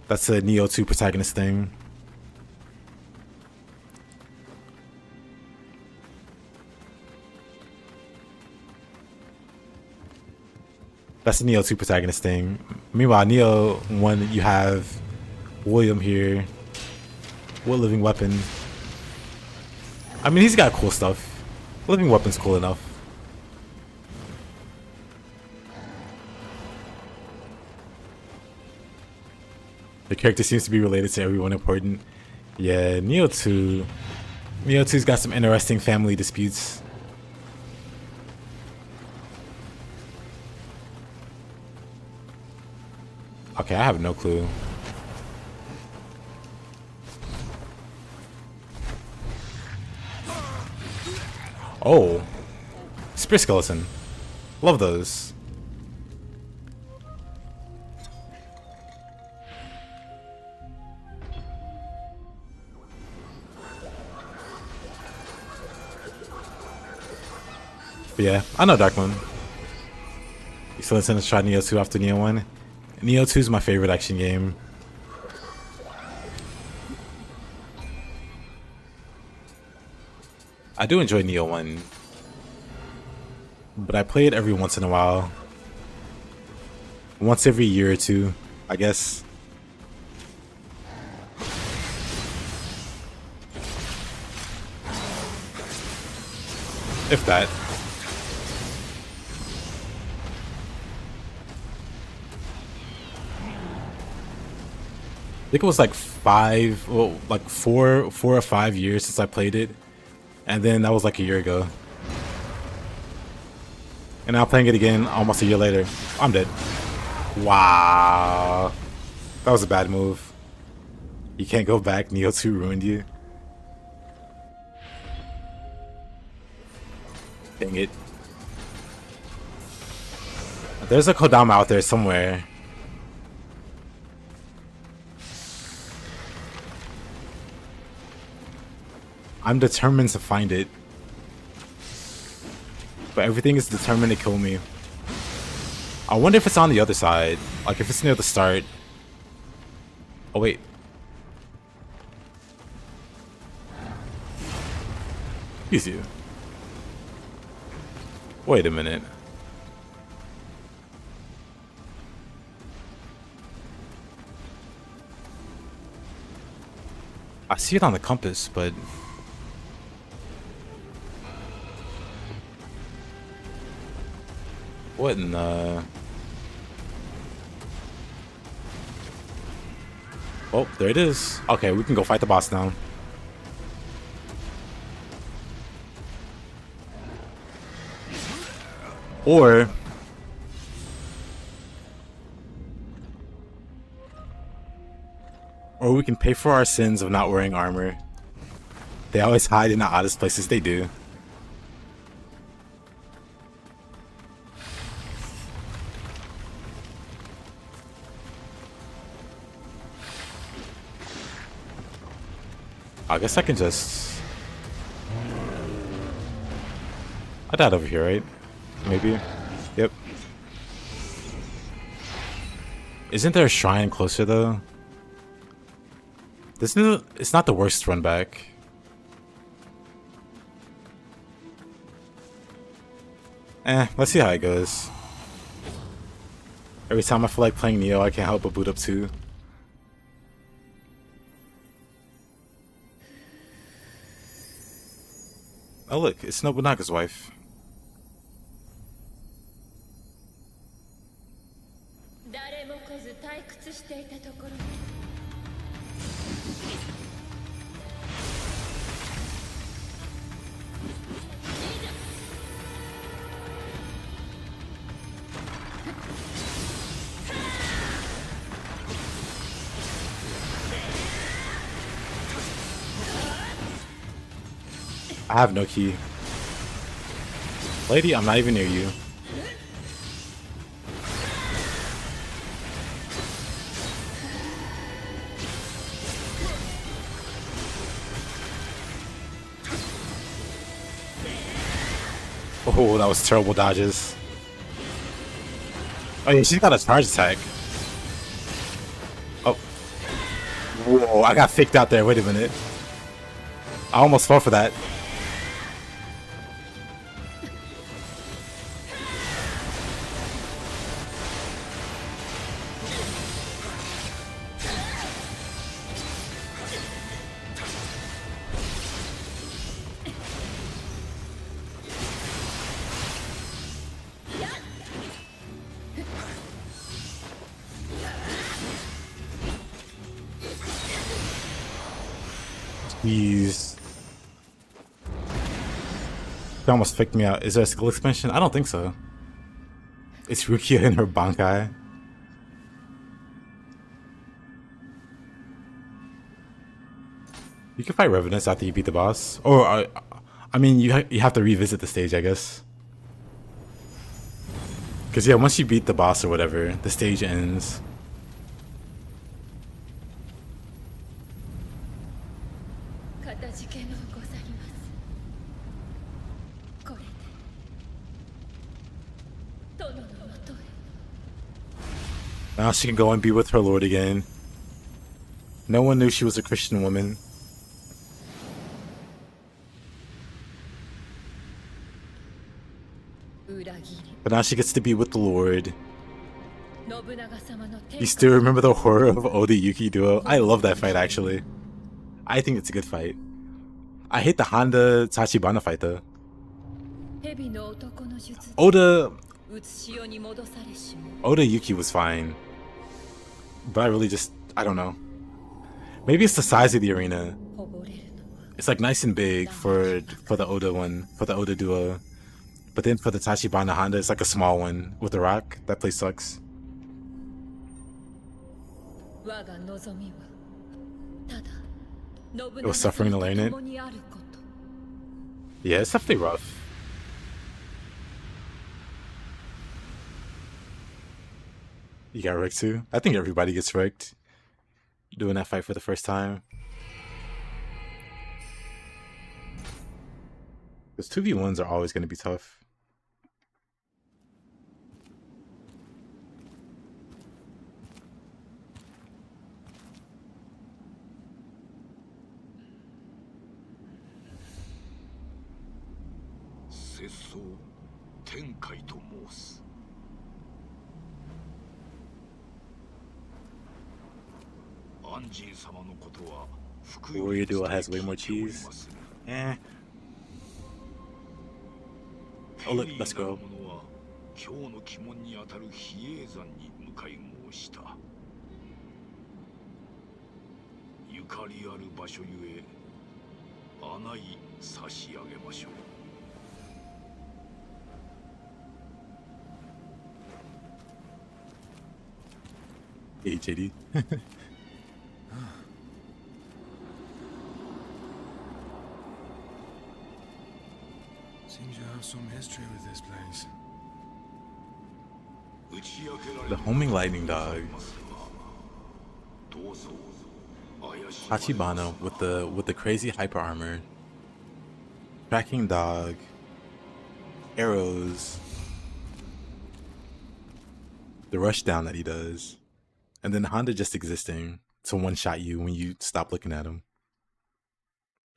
Speaker 1: Nioh 2 protagonist thing. That's a Nioh 2 protagonist thing. Meanwhile, Nioh 1, you have William here. What living weapon? I mean, he's got cool stuff. Living weapon's cool enough. The character seems to be related to everyone important. Yeah, Nioh 2. Nioh 2's got some interesting family disputes. Okay, I have no clue. Oh. Spear skeleton. Love those. But yeah, I know Darkmoon. You still intend to try Nioh 2 after Nioh 1? Nioh 2 is my favorite action game. I do enjoy Nioh 1. But I play it every once in a while. Once every year or two, I guess. If that. I think it was like 4 or 5 years since I played it. And then that was like a year ago. And now playing it again almost a year later. I'm dead. Wow. That was a bad move. You can't go back. Nioh 2 ruined you. Dang it. There's a Kodama out there somewhere. I'm determined to find it. But everything is determined to kill me. I wonder if it's on the other side. Like if it's near the start. Oh wait. Easy. Wait a minute. I see it on the compass, but... What in the... Oh, there it is. Okay, we can go fight the boss now. Or... Or we can pay for our sins of not wearing armor. They always hide in the oddest places they do. I guess I can just... I died over here, right? Maybe? Yep. Isn't there a shrine closer, though? This is... It's not the worst run back. Let's see how it goes. Every time I feel like playing Nioh, I can't help but boot up 2. Oh look, it's Nobunaga's wife. I have no key. Lady, I'm not even near you. Oh, that was terrible dodges. Oh yeah, she's got a charge attack. Oh. Whoa, I got faked out there. Wait a minute. I almost fell for that. Jeez. She almost faked me out. Is there a skill expansion? I don't think so. It's Rukia and her Bankai. You can fight Revenants after you beat the boss. Or, I mean, you have to revisit the stage, I guess. Because, yeah, once you beat the boss or whatever, the stage ends. Now she can go and be with her lord again. No one knew she was a Christian woman. But now she gets to be with the Lord. You still remember the horror of Oda Yuki duo? I love that fight actually. I think it's a good fight. I hate the Honda Tachibana fight though. Oda Yuki was fine. But I really just, I don't know. Maybe it's the size of the arena. It's like nice and big for the Oda one, for the Oda duo. But then for the Tachibana Honda, it's like a small one with the rock. That place sucks. It was suffering to learn it. Yeah, it's definitely rough. You got wrecked too? I think everybody gets wrecked doing that fight for the first time. Because 2v1s are always going to be tough. Warrior Duo has way more cheese. Eh. Oh look, let's go.
Speaker 12: 今日の鬼門にあたる比叡山に向かい申した。ゆかりある場所ゆえ、穴井差し上げましょう。
Speaker 1: JD.
Speaker 2: Seems you have some history with this place.
Speaker 1: The homing lightning dog. Tachibana with the crazy hyper armor. Tracking dog. Arrows. The rush down that he does. And then Honda just existing to one-shot you when you stop looking at him.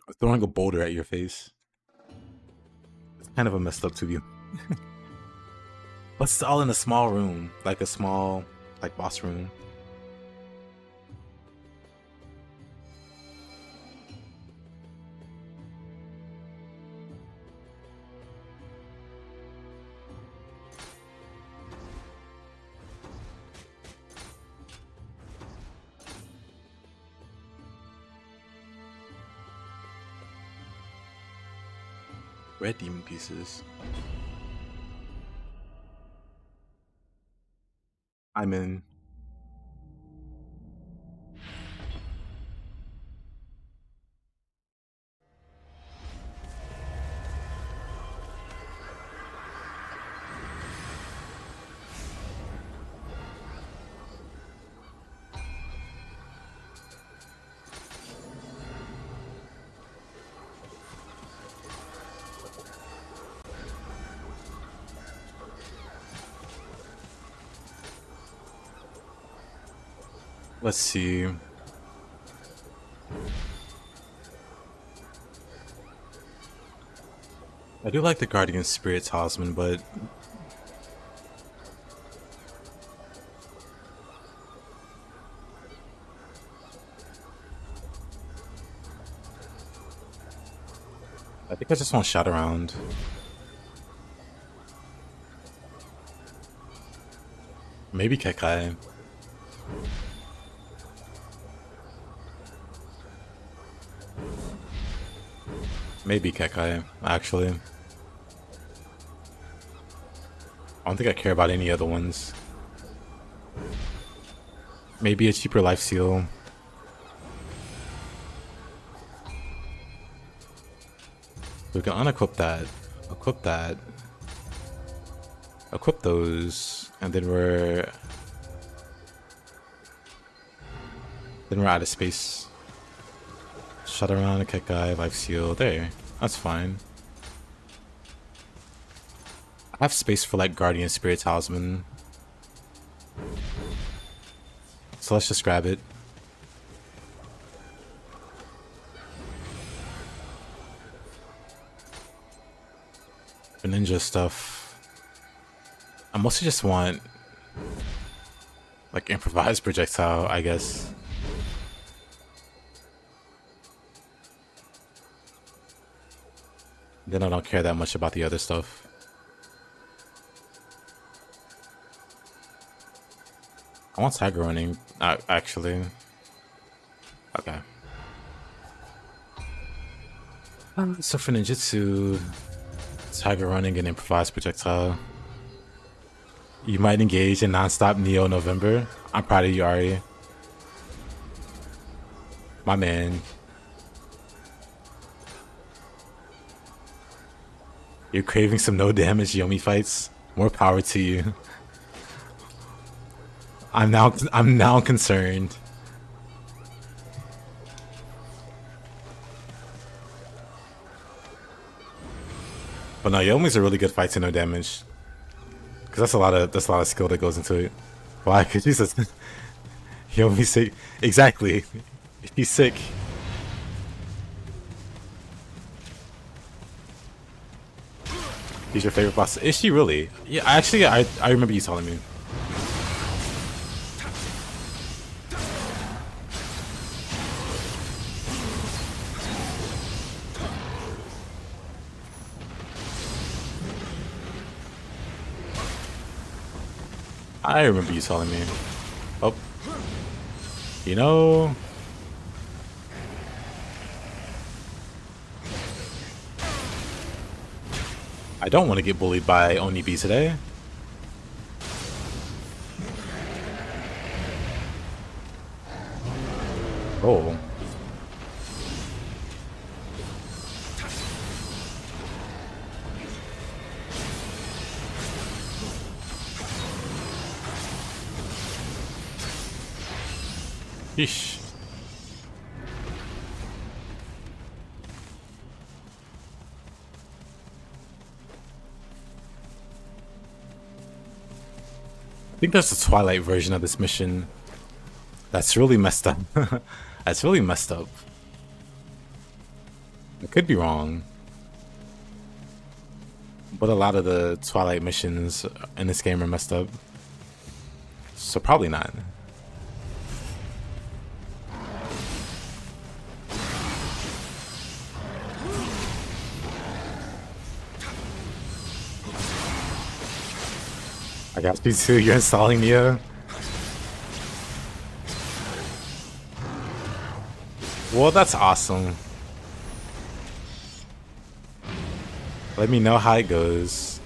Speaker 1: Or throwing a boulder at your face. It's kind of a messed up to view. But it's all in a small room. Like a small, like, boss room. Red demon pieces. I'm in. Let's see. I do like the Guardian Spirit Talisman, but I think I just want Shout Around. Maybe Kekai. Maybe Kekai, actually. I don't think I care about any other ones. Maybe a cheaper life seal. We can unequip that, equip that, equip those, and then we're out of space. Shut around, kick guy, life seal. There, that's fine. I have space for like Guardian Spirit Talisman, so let's just grab it. For ninja stuff, I mostly just want like improvised projectile, I guess. Then I don't care that much about the other stuff. I want Tiger running, actually. Okay. So for ninjutsu, Tiger running and improvised projectile. You might engage in non-stop Niohvember. I'm proud of you, Ari. My man. You're craving some no damage Yomi fights? More power to you. I'm now concerned. But no, Yomi's a really good fight to no damage. Cause that's a lot of skill that goes into it. Why? Cause Jesus, Yomi's sick. Exactly. He's sick. He's your favorite boss. Is she really? Yeah, actually, I remember you telling me. I remember you telling me. Oh. You know... I don't want to get bullied by Onibi today. Oh. Yeesh. I think that's the Twilight version of this mission. That's really messed up. That's really messed up. I could be wrong. But a lot of the Twilight missions in this game are messed up. So probably not. I got you too, you're installing Nioh? Well, that's awesome. Let me know how it goes.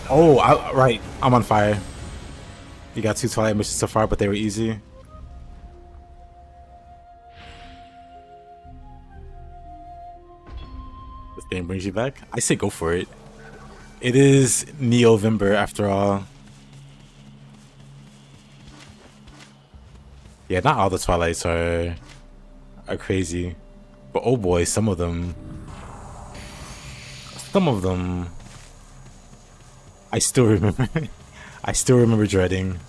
Speaker 1: Oh, right, I'm on fire. You got 2 Twilight missions so far, but they were easy. This game brings you back? I say go for it. It is Niohvember after all. Yeah, not all the Twilights are crazy, but oh boy, some of them, I still remember. I still remember dreading.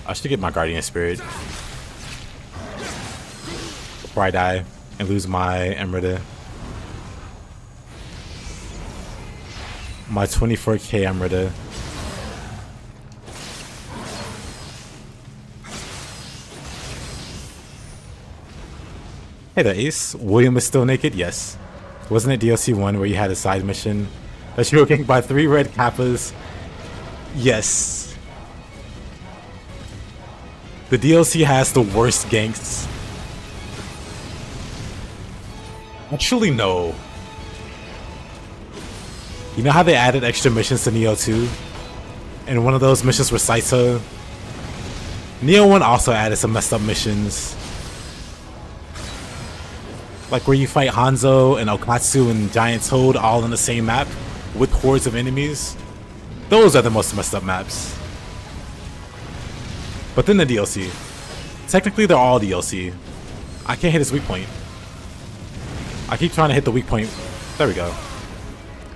Speaker 1: I should get my Guardian Spirit before I die and lose my Emerita. My 24k Emerita. Hey there, Ace. William is still naked? Yes. Wasn't it DLC 1 where you had a side mission that you were ganked by 3 red kappas? Yes. The DLC has the worst ganks. Actually, no. You know how they added extra missions to Nioh 2? And one of those missions were Saito? Nioh 1 also added some messed up missions. Like where you fight Hanzo and Okatsu and Giant Toad all on the same map with hordes of enemies. Those are the most messed up maps. But then the DLC. Technically they're all DLC. I can't hit his weak point. I keep trying to hit the weak point. There we go.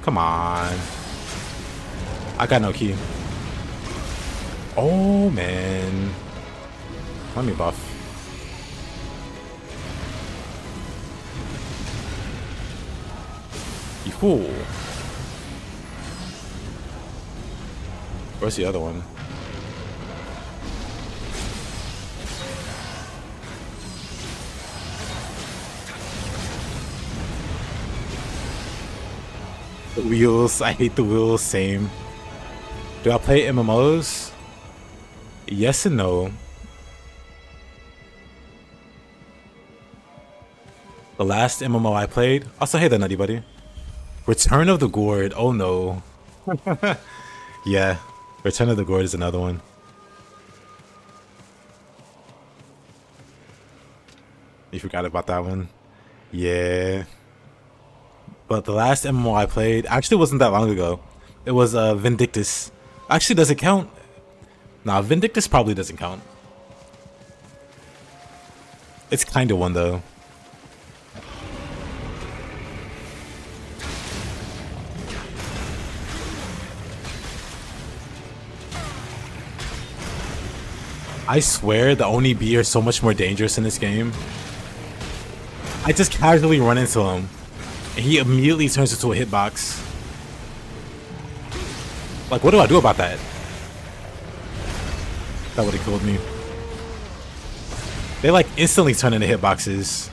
Speaker 1: Come on. I got no key. Oh man. Let me buff. You fool. Where's the other one? The wheels. I hate the wheels. Same. Do I play MMOs? Yes and no. The last MMO I played. Also, hey there, Nutty Buddy. Return of the Gourd. Oh no. Yeah. Return of the Gourd is another one. You forgot about that one? Yeah. But the last MMO I played actually wasn't that long ago. It was Vindictus. Actually, does it count? Nah, Vindictus probably doesn't count. It's kinda one though. I swear the Oni B are so much more dangerous in this game. I just casually run into him and he immediately turns into a hitbox. Like, what do I do about that? That would have killed me. They like instantly turn into hitboxes.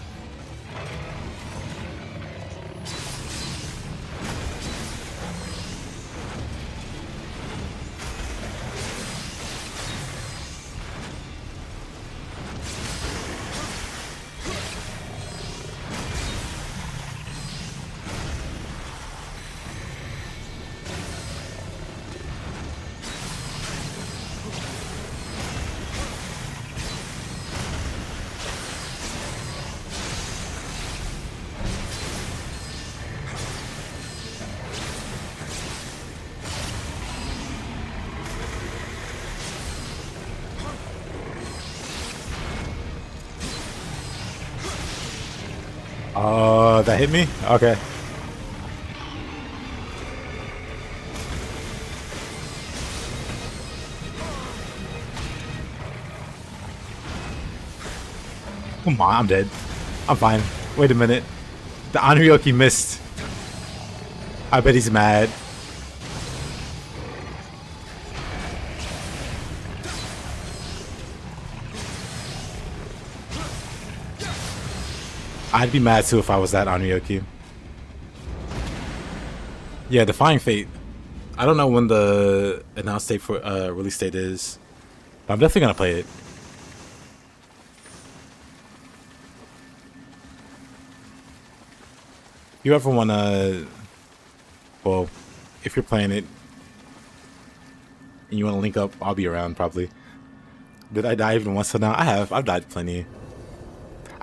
Speaker 1: That hit me? Okay. Come on, I'm dead. I'm fine. Wait a minute. The Anryoki missed. I bet he's mad. I'd be mad too if I was that Anryoki. Yeah, Defying Fate. I don't know when the announced date for release date is, but I'm definitely gonna play it. If you ever wanna, well, if you're playing it and you wanna link up, I'll be around probably. Did I die even once till now? I have. I've died plenty.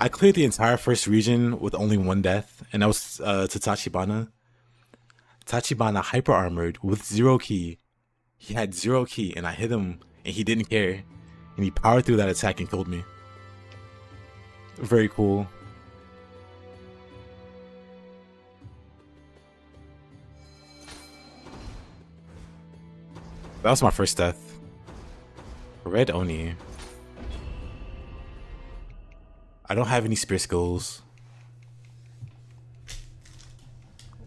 Speaker 1: I cleared the entire first region with only one death, and that was to Tachibana. Tachibana hyper armored with 0 ki. He had 0 ki, and I hit him, and he didn't care. And he powered through that attack and killed me. Very cool. That was my first death. Red Oni. I don't have any spear skills.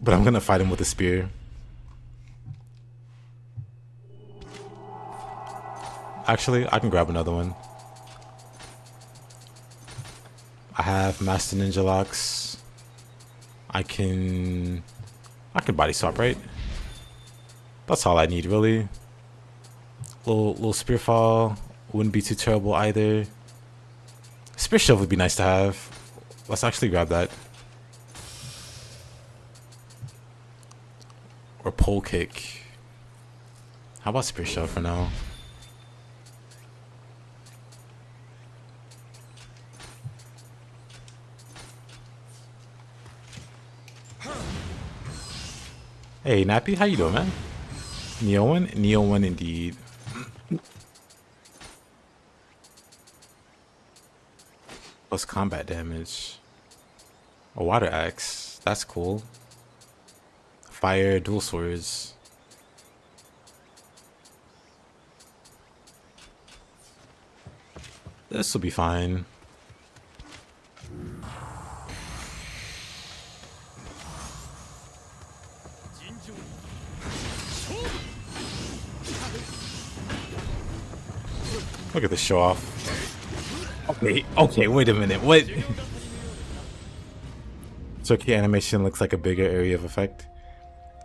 Speaker 1: But I'm gonna fight him with a spear. Actually, I can grab another one. I have Master Ninja Locks. I can body swap, right? That's all I need, really. Little spear fall wouldn't be too terrible either. Spear shove would be nice to have. Let's actually grab that. Or pole kick. How about spear shove for now? Hey Nappy, how you doing, man? Nioh 1? Nioh 1 indeed. Plus combat damage. A water axe. That's cool. Fire, dual swords. This will be fine. Look at the show off. Okay, wait a minute. What? Turkey animation looks like a bigger area of effect.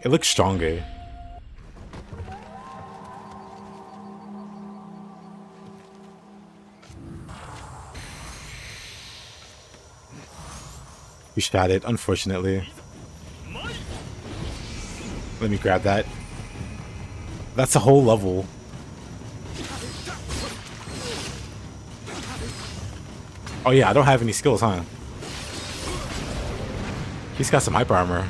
Speaker 1: It looks stronger. We shot it, unfortunately. Let me grab that. That's a whole level. Oh yeah, I don't have any skills, huh? He's got some hyper armor.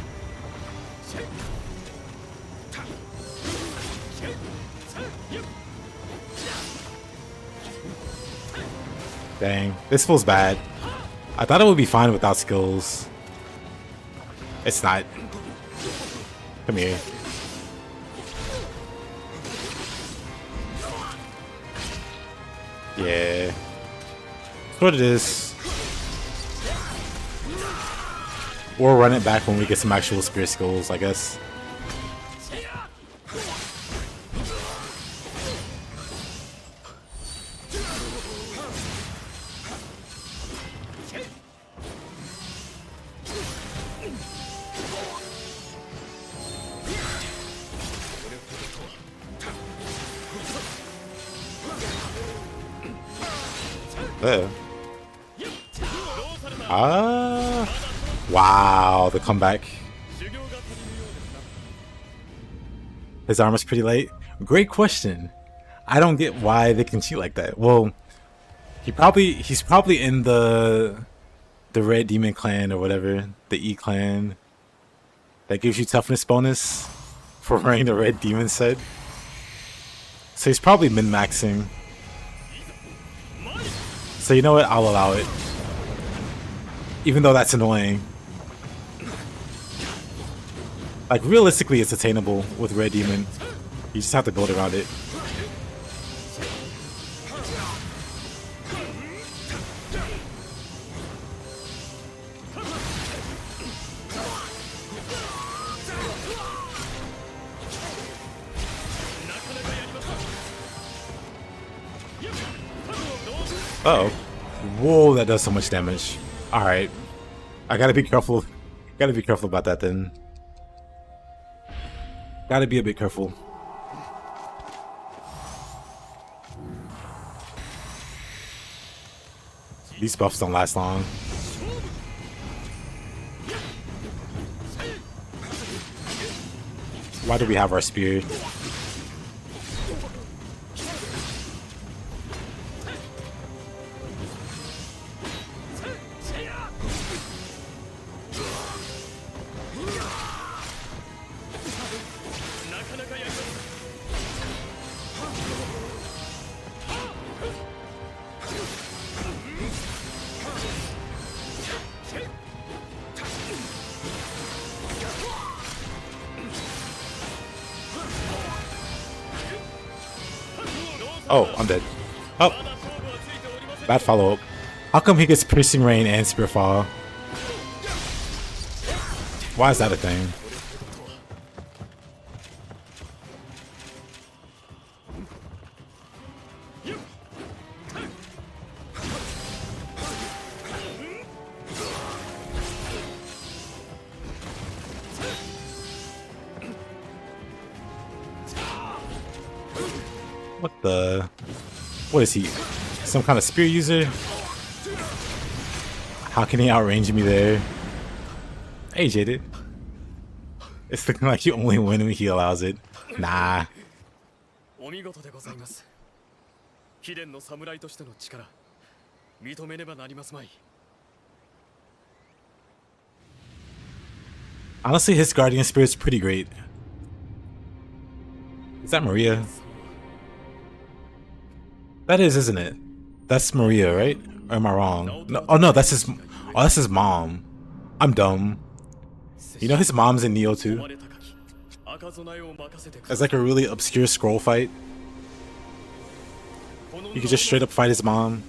Speaker 1: Dang, this feels bad. I thought it would be fine without skills. It's not. Come here. Yeah. That's what it is. We'll run it back when we get some actual spear skills, I guess. Wow, the comeback. His armor's pretty light. Great question. I don't get why they can cheat like that. Well, he's probably in the Red Demon clan or whatever, the E clan. That gives you toughness bonus for wearing the Red Demon set. So he's probably min-maxing. So you know what? I'll allow it. Even though that's annoying. Like, realistically, it's attainable with Red Demon. You just have to build around it. Uh-oh. Whoa, that does so much damage. Alright. I gotta be careful. Gotta be careful about that then. Gotta be a bit careful. These buffs don't last long. Why do we have our spear? Oh, I'm dead. Oh, bad follow-up. How come he gets piercing rain and spear fall? Why is that a thing? What the? What is he? Some kind of spear user? How can he outrange me there? Hey, Jaded. It's looking like you only win when he allows it. Nah.
Speaker 9: お見事でございます。貴殿の侍としての力、認めねばなりますまい。
Speaker 1: Honestly, his guardian spirit's pretty great. Is that Maria? That is, isn't it? That's Maria, right? Or am I wrong? No, oh no, that's his. Oh, that's his mom. I'm dumb. You know his mom's in Nioh too. It's like a really obscure scroll fight. You could just straight up fight his mom.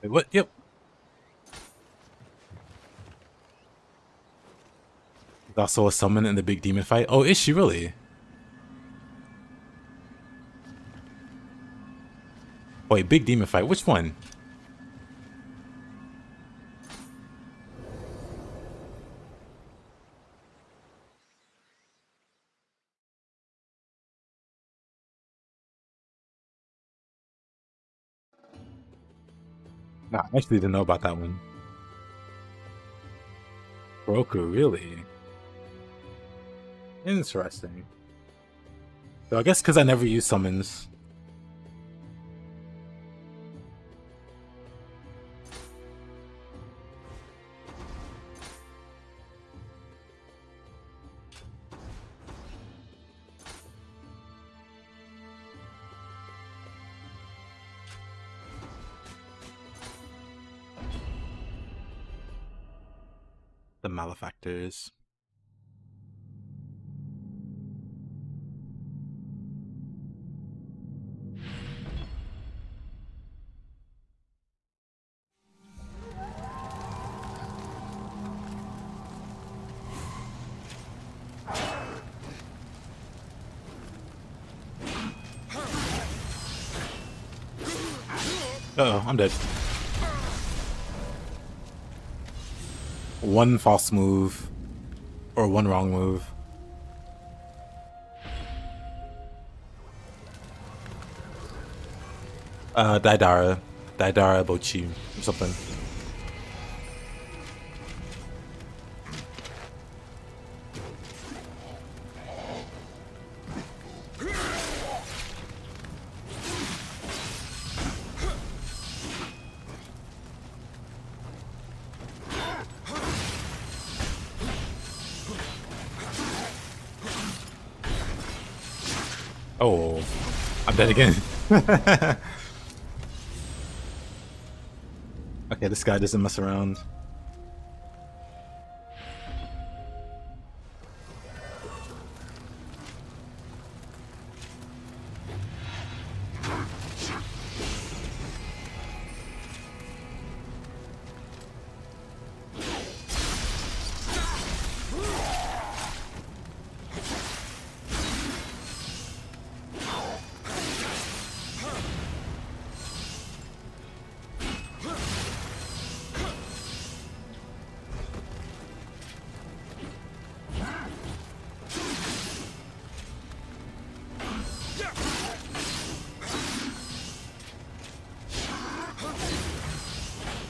Speaker 1: Wait, what? Yep. Also a summon in the big demon fight. Oh, is she really? Wait, big demon fight. Which one? Nah, I actually didn't know about that one. Broker, really? Interesting. So I guess because I never use summons. The malefactors. Uh-oh, I'm dead. One false move or one wrong move. Daidara Bochi or something. Oh, I'm dead again. Okay, this guy doesn't mess around.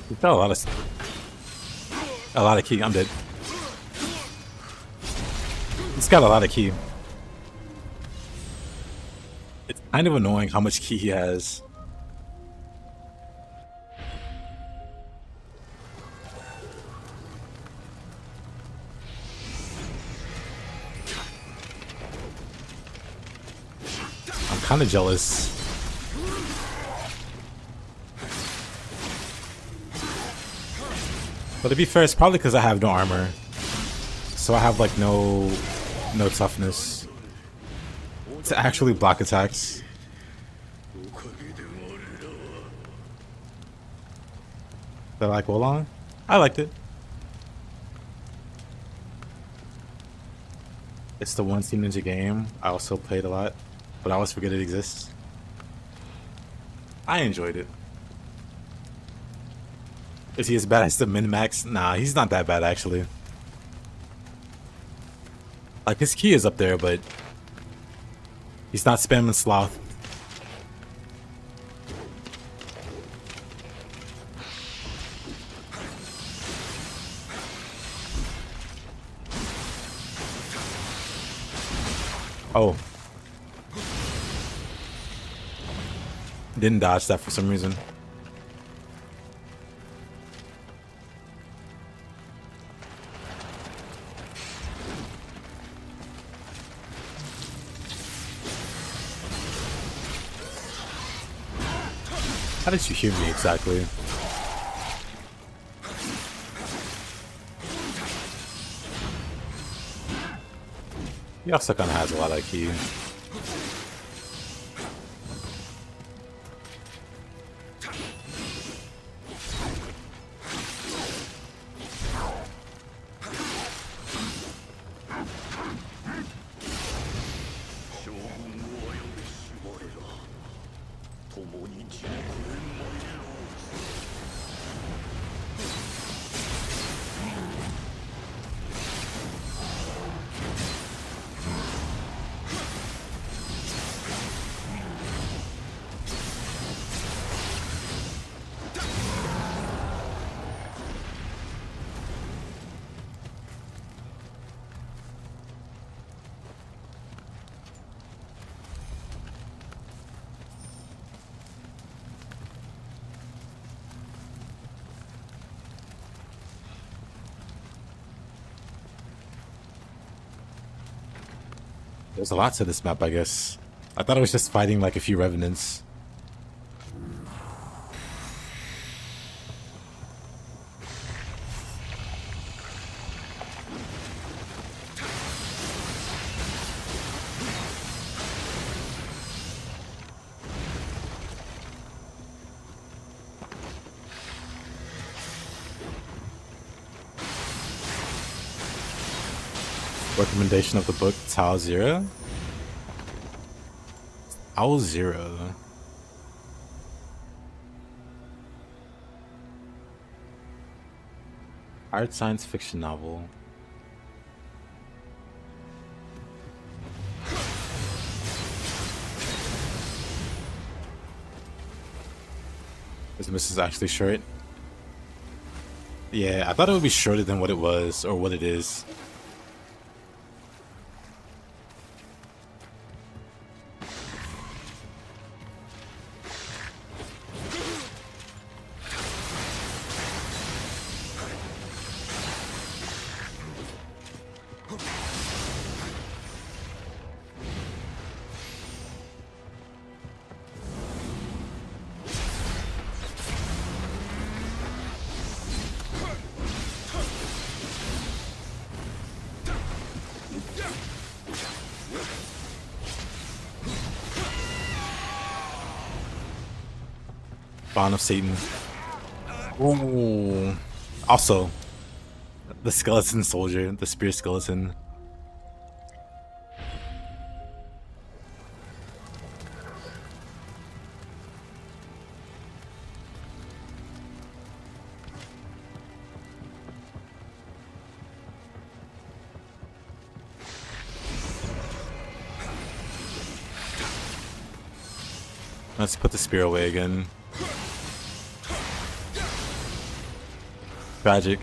Speaker 1: He's got a lot of key. I'm dead. He's got a lot of key. It's kind of annoying how much key he has. kind of jealous. But to be fair, it's probably because I have no armor. So I have like no toughness to actually block attacks. Did I like Wolong? I liked it. It's the one Team Ninja game I also played a lot, but I always forget it exists. I enjoyed it. Is he as bad as the min-max? Nah, he's not that bad actually. Like his key is up there, but he's not spamming sloth. Oh. Didn't dodge that for some reason. How did you hear me exactly? He also kind of has a lot of IQ. There's a lot to this map, I guess. I thought it was just fighting like a few revenants. Recommendation of the book, Tao Zero? Tao Zero. Art science fiction novel. This is actually short. Yeah, I thought it would be shorter than what it was, or what it is. Spawn of Satan. Ooh. Also, the skeleton soldier, the spear skeleton. Let's put the spear away again. Tragic.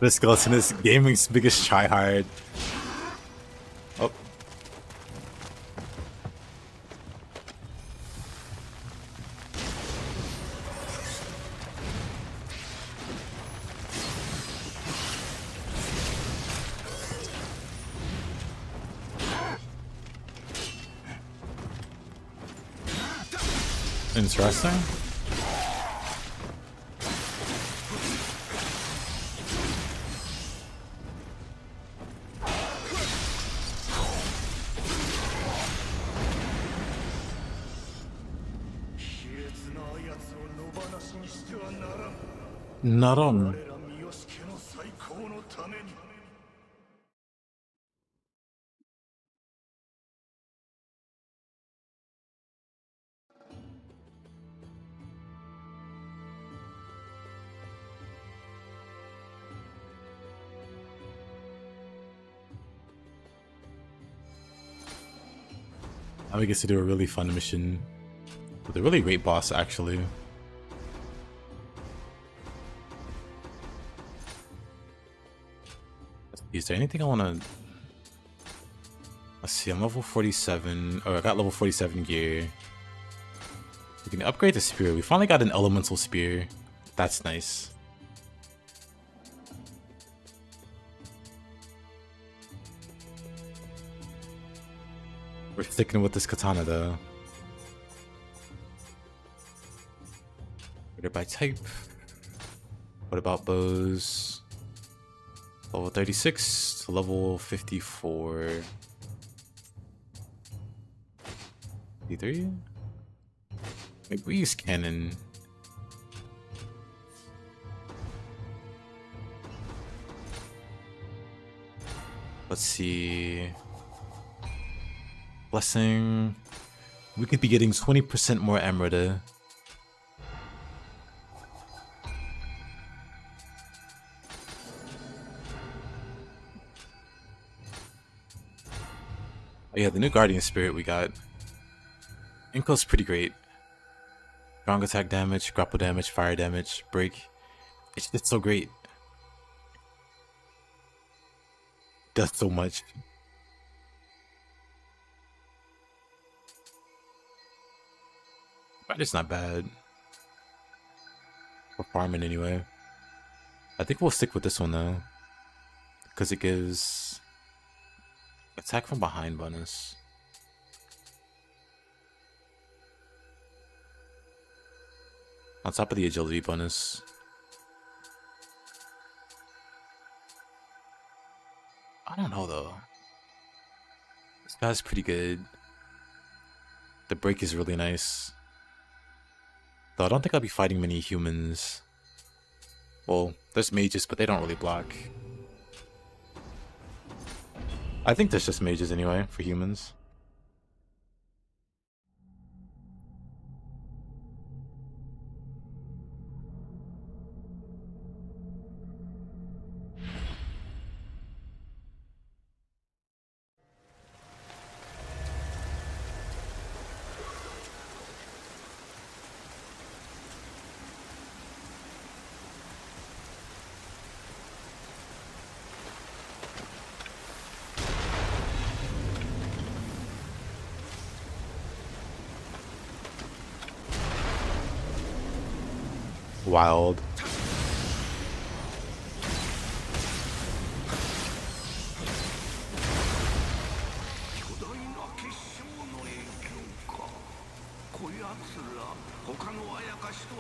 Speaker 1: This skeleton is gaming's biggest tryhard. Oh. Interesting. Naron. Now we get to do a really fun mission with a really great boss, actually. Is there anything I want to... Let's see, I'm level 47, or I got level 47 gear. We can upgrade the spear. We finally got an elemental spear. That's nice. We're sticking with this katana though. Order by type. What about bows? Level 36 to level 54. 53? Maybe we use cannon. Let's see. Blessing. We could be getting 20% more Emerita. Oh yeah, the new Guardian Spirit we got. Inco's pretty great. Strong attack damage, grapple damage, fire damage, break. It's so great. Does so much. But it's not bad. For farming anyway. I think we'll stick with this one though. Because it gives attack from behind bonus. On top of the agility bonus. I don't know though. This guy's pretty good. The break is really nice. Though I don't think I'll be fighting many humans. Well, there's mages, but they don't really block. I think there's just mages anyway, for humans. Wild.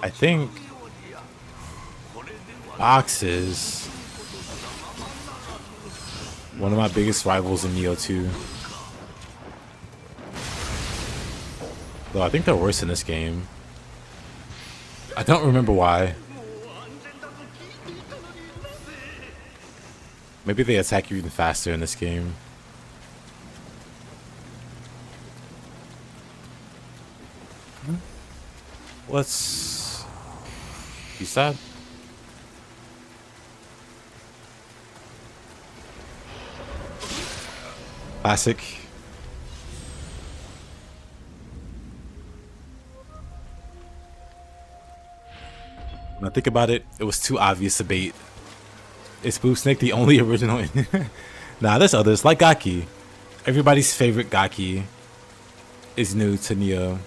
Speaker 1: I think Ox is one of my biggest rivals in Nioh 2. Though I think they're worse in this game. I don't remember why. Maybe they attack you even faster in this game. Let's use that. Classic. When I think about it, it was too obvious a bait. Is Boo Snake the only original? Nah, there's others, like Gaki. Everybody's favorite Gaki is new to Nioh.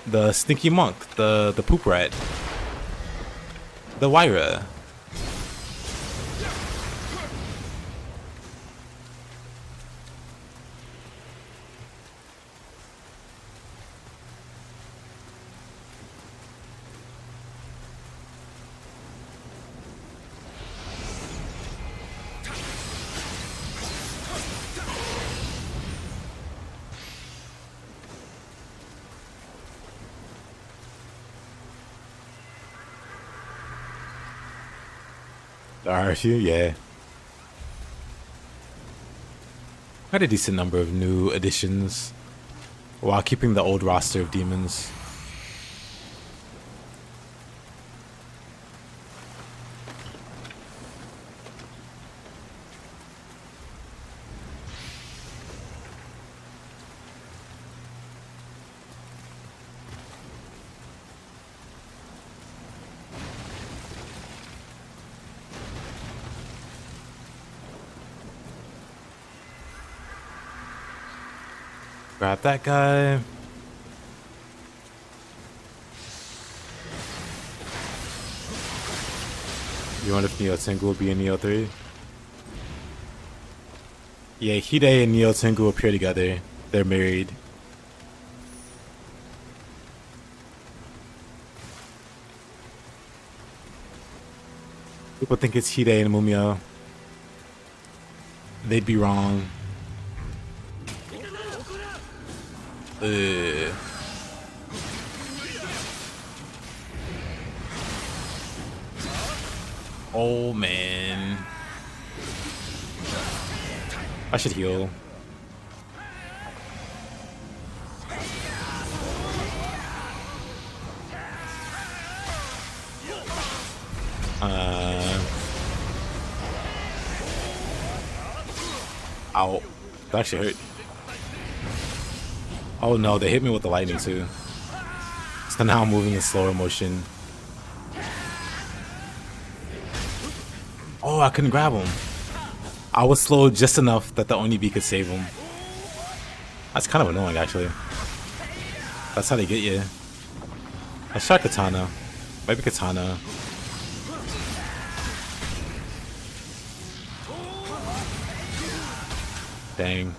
Speaker 1: The Stinky Monk, the Poop Rat, the Wyra. There are a few, yeah. Quite a decent number of new additions, while keeping the old roster of demons. Grab that guy. You wonder if Nioh Tengu will be in Nioh 3? Yeah, Hide and Nioh Tengu appear together. They're married. People think it's Hide and Mumio. They'd be wrong. Oh man, I should heal. Ow, that actually hurt. Oh no, they hit me with the lightning too. So now I'm moving in slower motion. Oh, I couldn't grab him. I was slow just enough that the Onibi could save him. That's kind of annoying, actually. That's how they get you. Let's try Katana. Maybe Katana. Dang.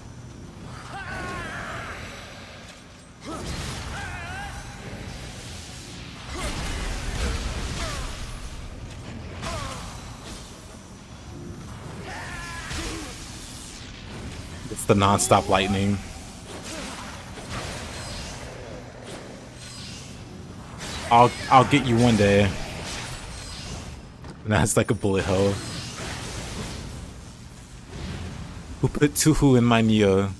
Speaker 1: It's the non-stop lightning. I'll get you one day. And that's like a bullet hole. Who put Tuhu in my Nioh?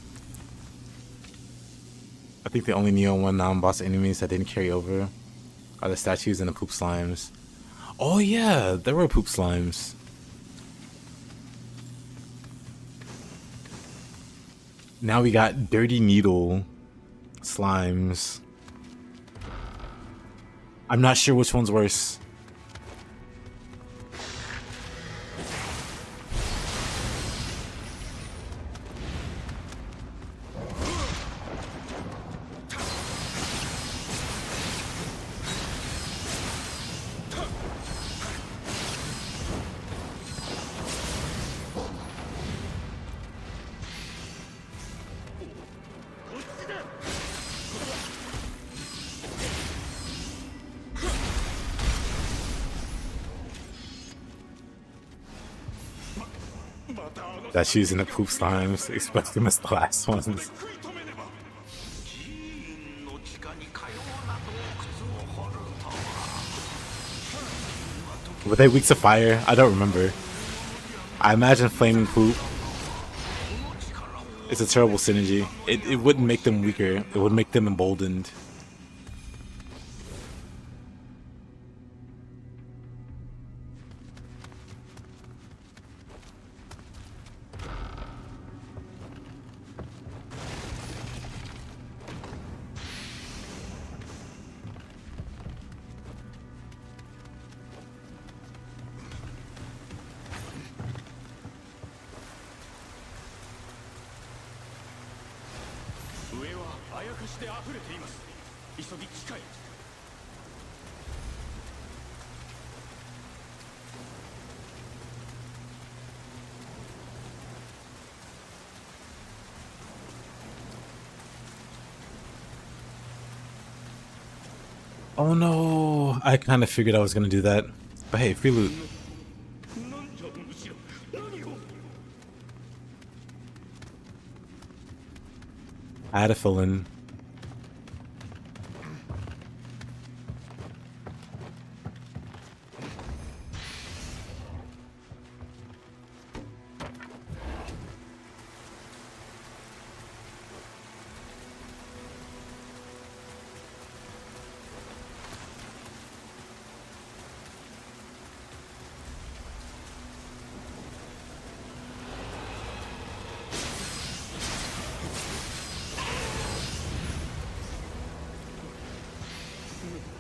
Speaker 1: I think the only Nioh 1 non-boss enemies that didn't carry over are the statues and the poop slimes. Oh yeah, there were poop slimes. Now we got Dirty Needle slimes. I'm not sure which one's worse. That's using the poop slimes, expect them as the last ones. Were they weak to fire? I don't remember. I imagine flaming poop. It's a terrible synergy. It wouldn't make them weaker, it would make them emboldened. Oh no, I kind of figured I was gonna do that. But hey, free loot. I had a fill-in.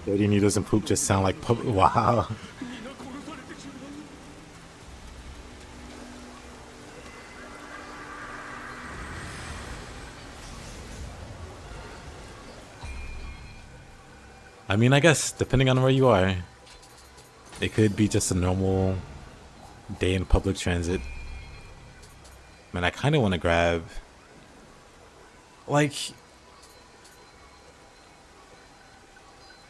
Speaker 1: Dirty needles and poop just sound like poop. Wow. I mean, I guess depending on where you are, it could be just a normal day in public transit. Man, I kind of want to grab, like,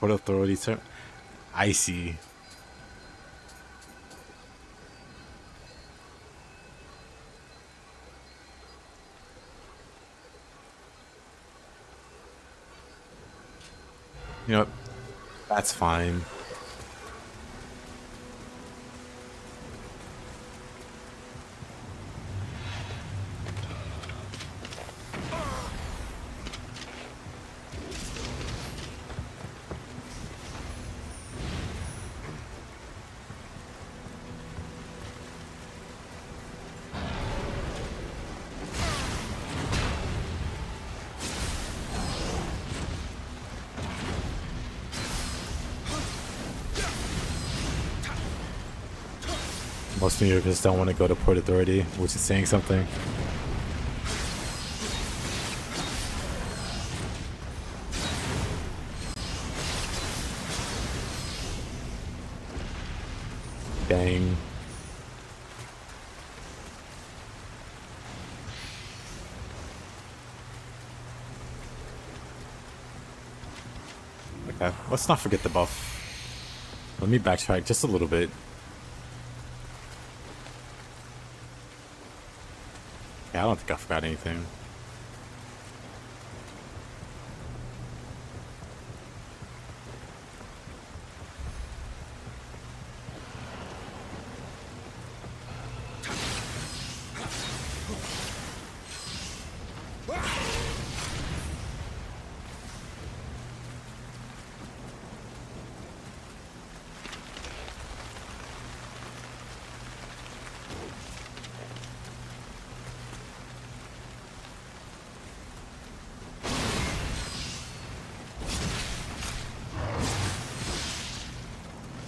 Speaker 1: Port Authority term. I see. You know what? That's fine. Most New Yorkers don't want to go to Port Authority, which is saying something. Dang. Okay, let's not forget the buff. Let me backtrack just a little bit. I don't think I forgot anything.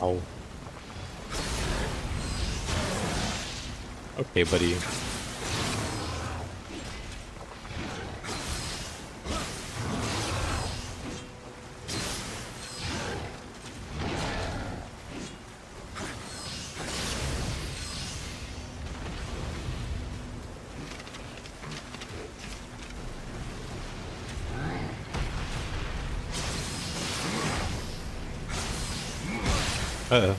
Speaker 1: Oh. Okay, buddy. Uh-oh.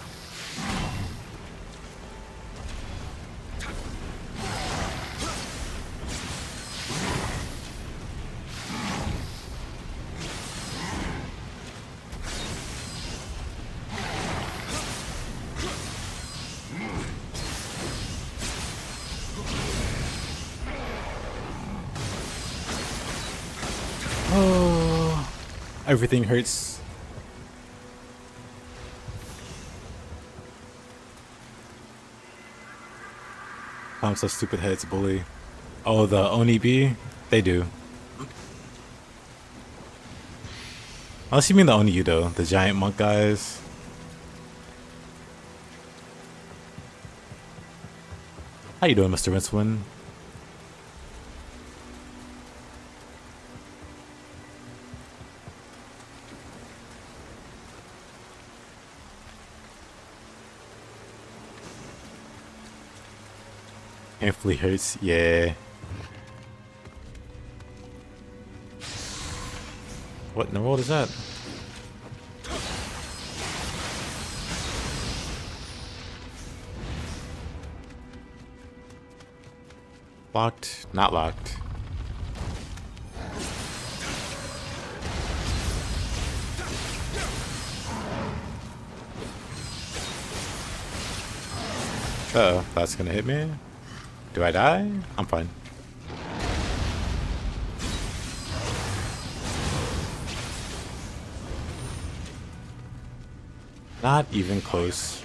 Speaker 1: Oh, everything hurts. I'm so stupid heads bully. Oh, the Oni B? They do. Unless you mean the Oni Yudo, the giant monk guys. How you doing, Mr. Rincewind? Painfully hurts, yeah. What in the world is that? Locked, not locked. Uh-oh, that's gonna hit me. Do I die? I'm fine. Not even close.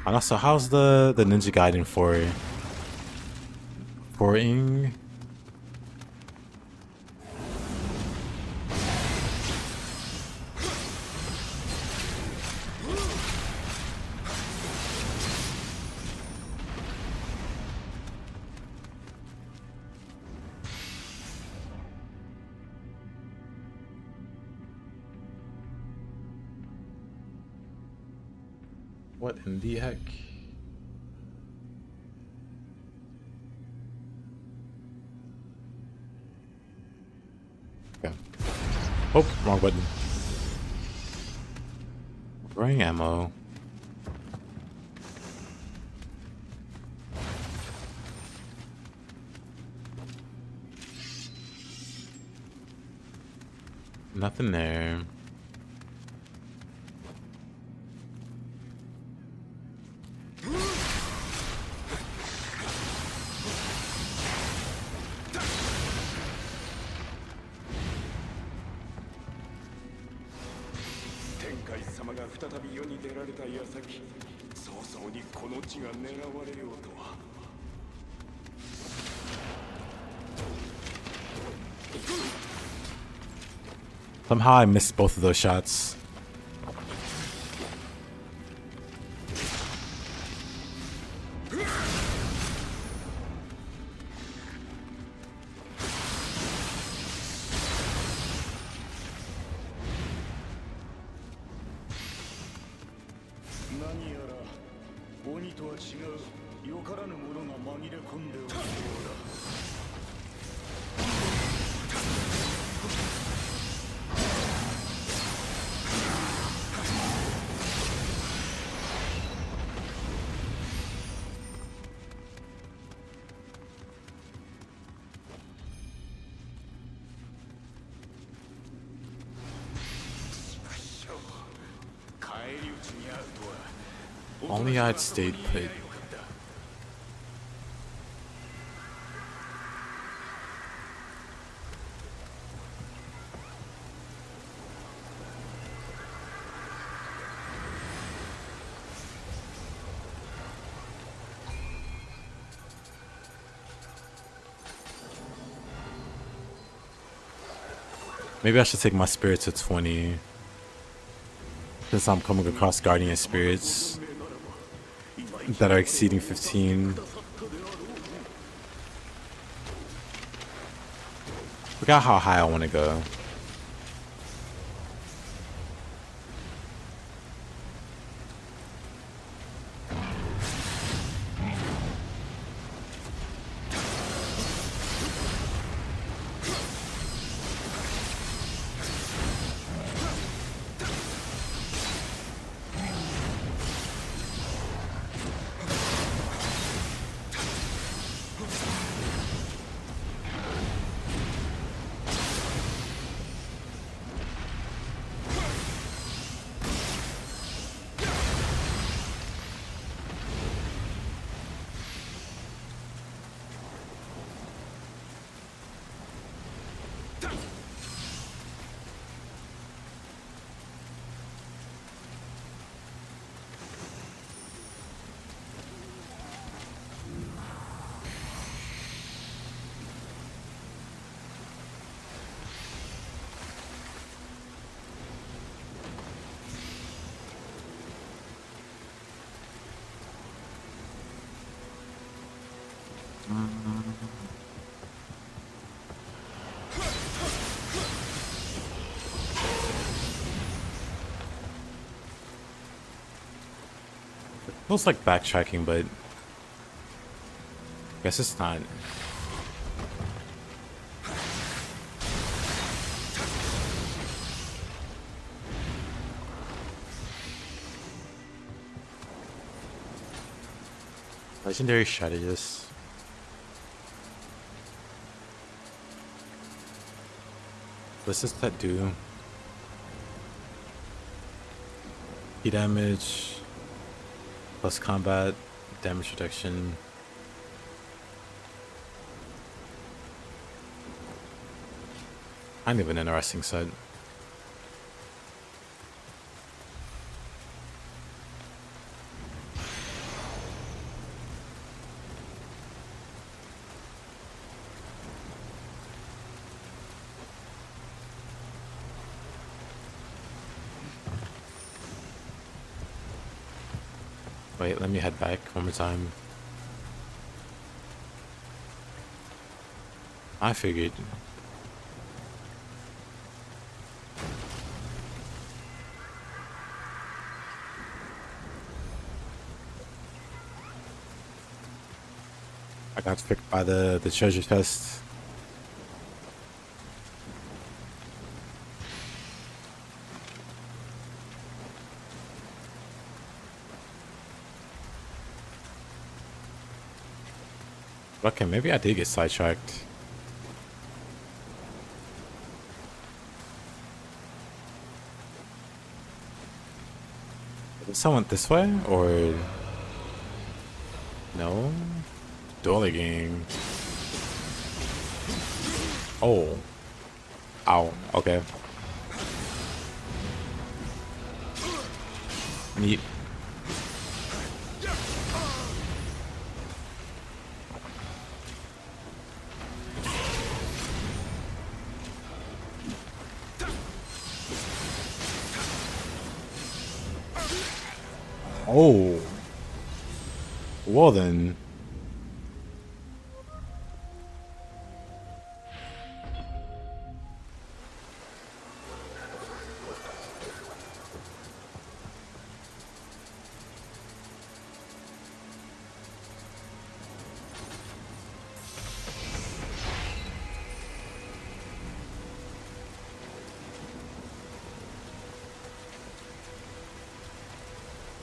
Speaker 1: And also, how's the Ninja Gaiden for Ing? What in the heck? Okay. Oh, wrong button. Throwing ammo. Nothing there. Somehow I missed both of those shots. Only I'd stayed put. Maybe I should take my spirit to 20. Since I'm coming across guardian spirits that are exceeding 15. Forgot how high I want to go. Feels like backtracking, but I guess it's not. Legendary strategist. What's this that do? Key damage, plus combat, damage reduction. Kind of an interesting set. Wait, let me head back one more time. I figured. I got picked by the treasure chest. Okay, maybe I did get sidetracked. Did someone this way or no? Dollar game. Oh. Ow. Okay. Neat. Oh. Well then.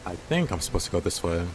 Speaker 1: I think I'm supposed to go this way.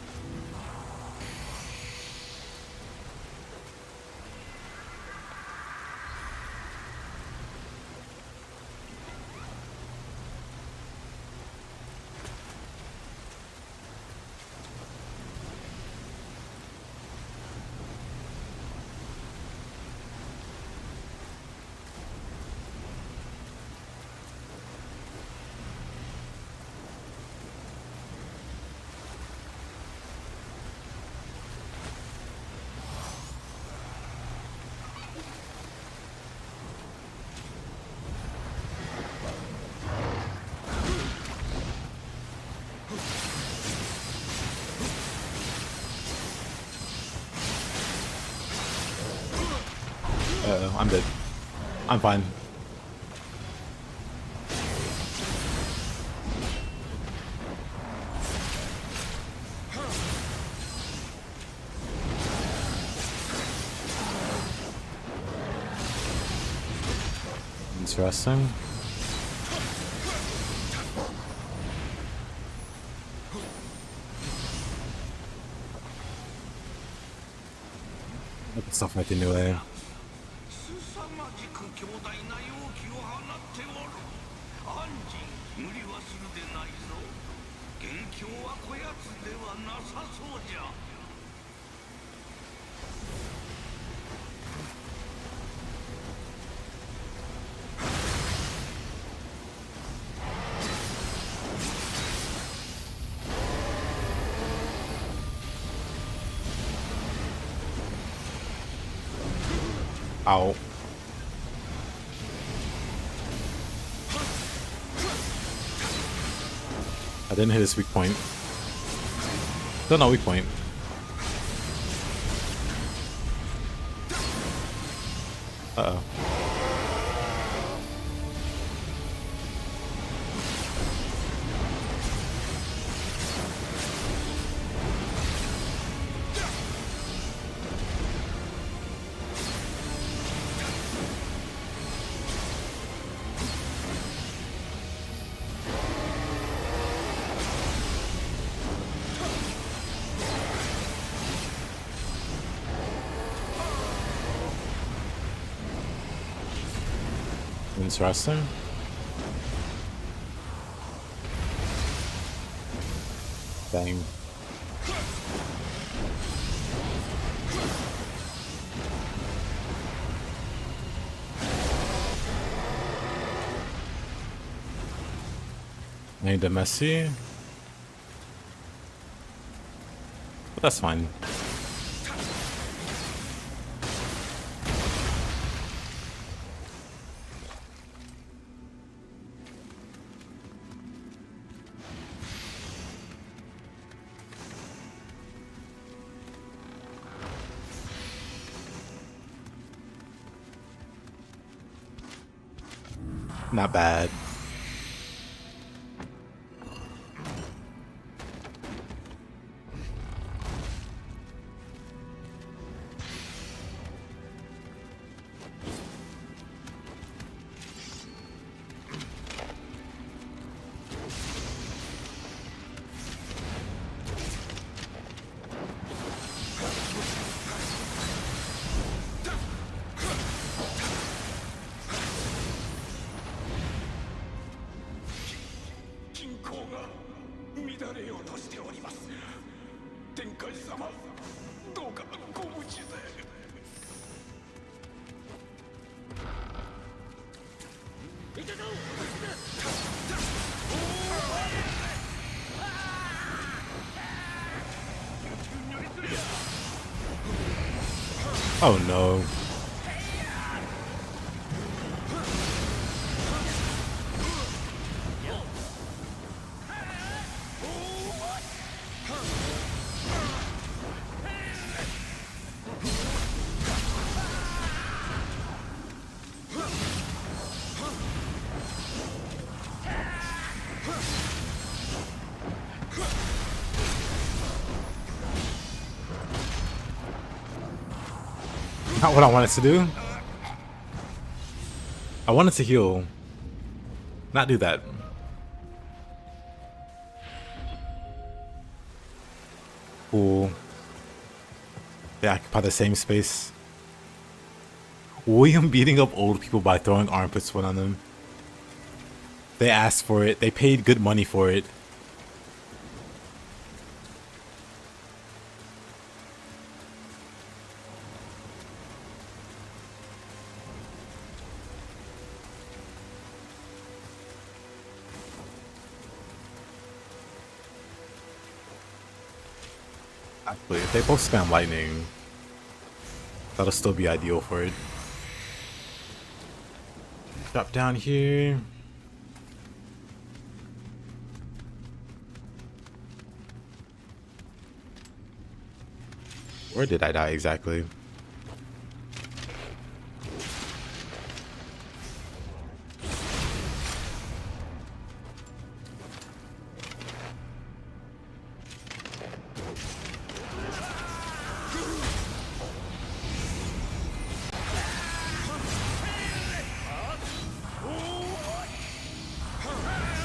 Speaker 1: I'm dead. I'm fine. Interesting. Look at stuff like the new A. Ow. I didn't hit his weak point. Still no weak point. Uh-oh. Interesting. Dang. I need a messy. But that's fine. Not bad. Oh no. Not what I wanted to do. I wanted to heal. Not do that. Cool. They occupy the same space. William beating up old people by throwing armpit sweat on them. They asked for it. They paid good money for it. Actually, if they both spam lightning, that'll still be ideal for it. Drop down here. Where did I die exactly?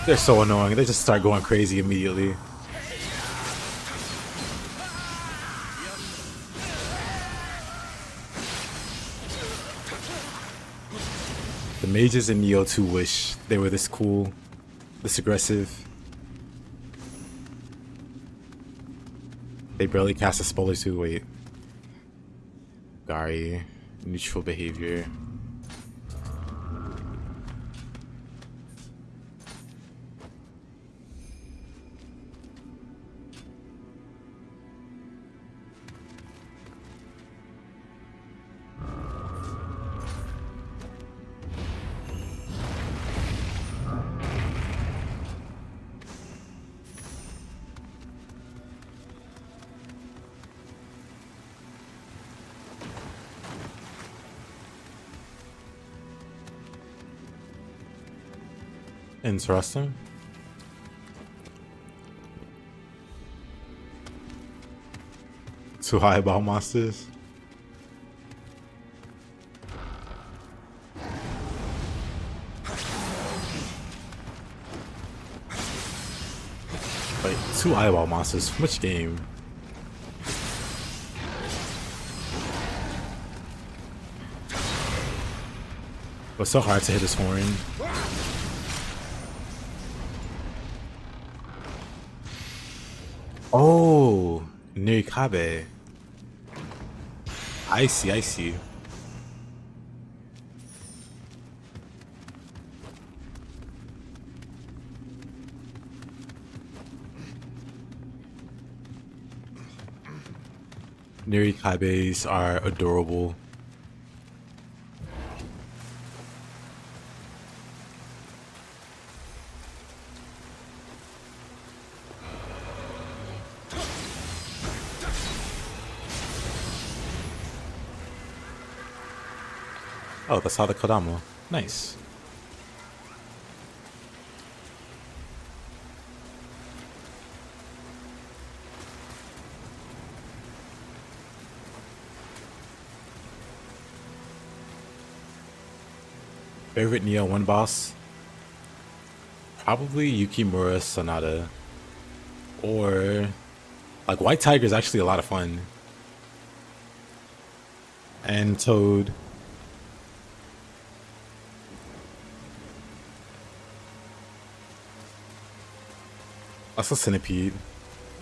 Speaker 1: They're so annoying. They just start going crazy immediately. The mages in Nioh 2 wish they were this cool, this aggressive. They barely cast a spell or two. Wait. Gari. Neutral behavior. Interesting. Too high about monsters. Wait, 2 eyeball monsters? Which game? But so hard to hit his horn. Oh, Niohvember. I see, I see. Niohvembers are adorable. Oh, that's how the Kodama. Nice. Favorite Nioh 1 boss? Probably Yukimura Sonata. Or like White Tiger is actually a lot of fun. And Toad. Also Centipede.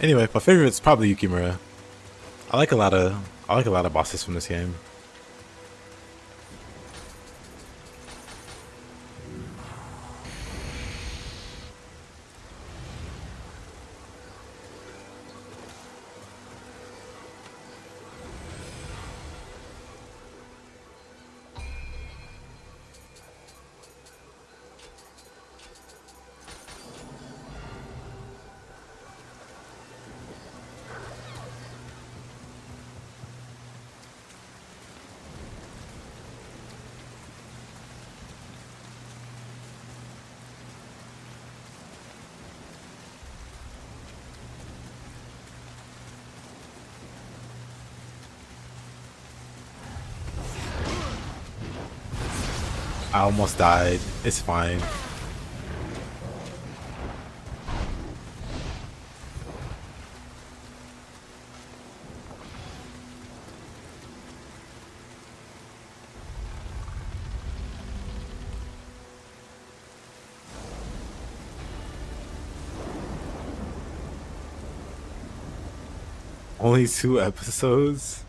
Speaker 1: Anyway, my favorite's probably Yukimura. I like a lot of bosses from this game. I almost died. It's fine. Only 2 episodes?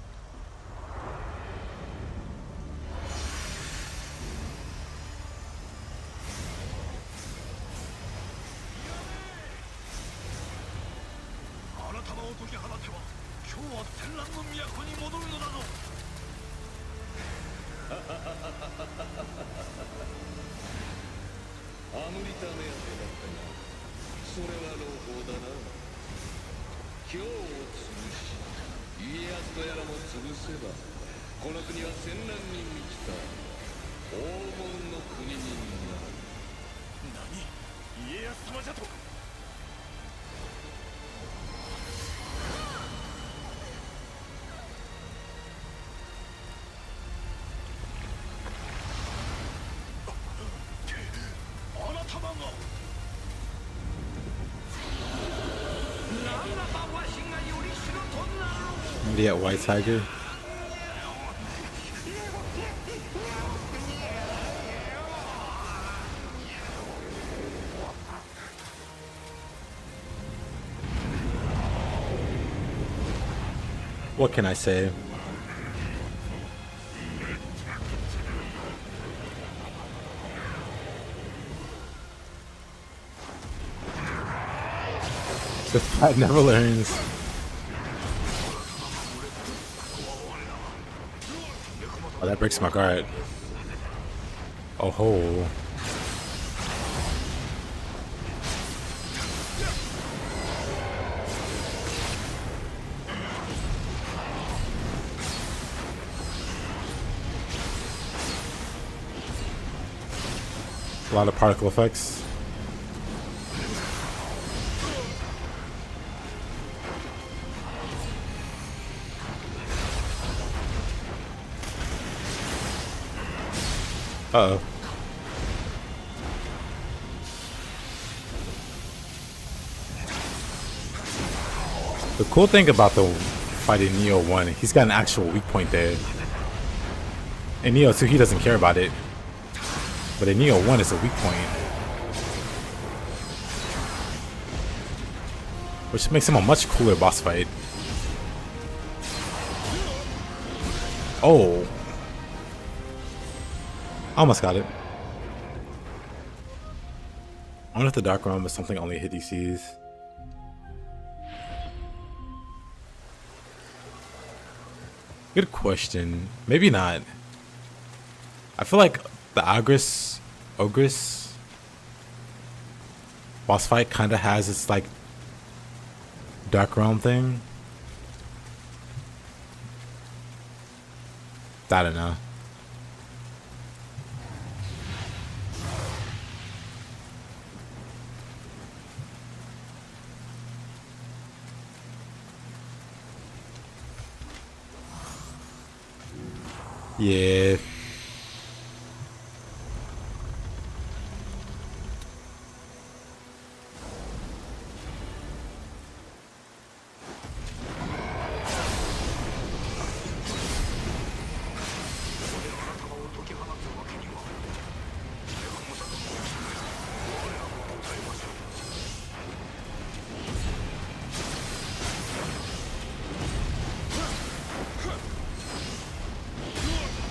Speaker 1: Yeah, White Tiger. What can I say? The fight never learns. Oh, that breaks my guard. Oh ho. A lot of particle effects. Uh-oh. The cool thing about the fight in Nioh 1, he's got an actual weak point there. In Nioh 2, he doesn't care about it. But in Nioh 1, it's a weak point. Which makes him a much cooler boss fight. Oh. Almost got it. I wonder if the Dark Realm is something only Hiddy sees. Good question. Maybe not. I feel like the Ogress boss fight kind of has its like Dark Realm thing. I don't know. Yeah.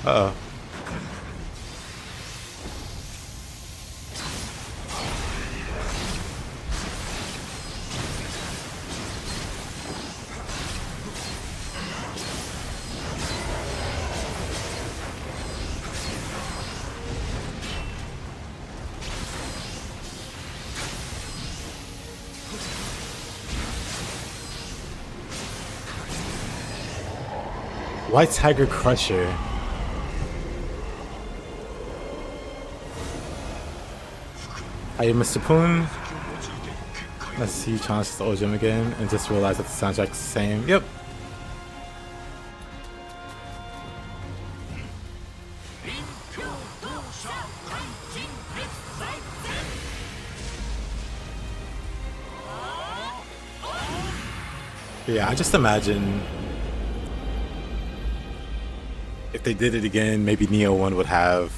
Speaker 1: Uh-oh. White Tiger Crusher. Hey, Mr. Poon. Let's see you challenge the old gym again and just realize that the soundtrack's the same. Yep. Yeah, I just imagine if they did it again, maybe Nioh 1 would have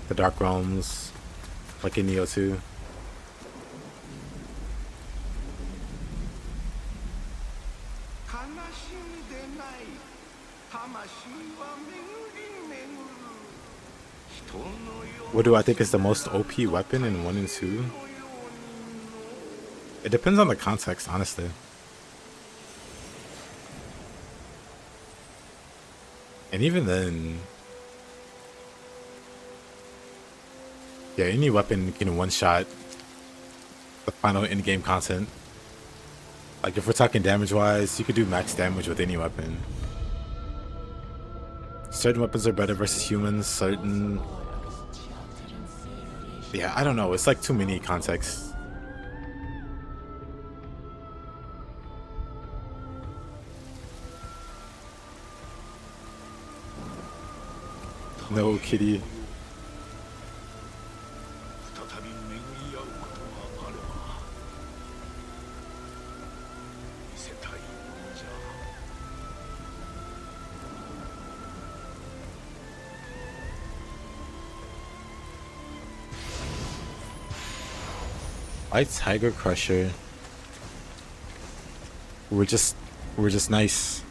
Speaker 1: the Dark Realms like in Nioh 2. What do I think is the most OP weapon in 1 and 2? It depends on the context, honestly. And even then, yeah, any weapon can one-shot the final in-game content. Like if we're talking damage-wise, you could do max damage with any weapon. Certain weapons are better versus humans, certain... Yeah, I don't know, it's like too many contexts. No, kitty. White Tiger Crusher. We're just nice.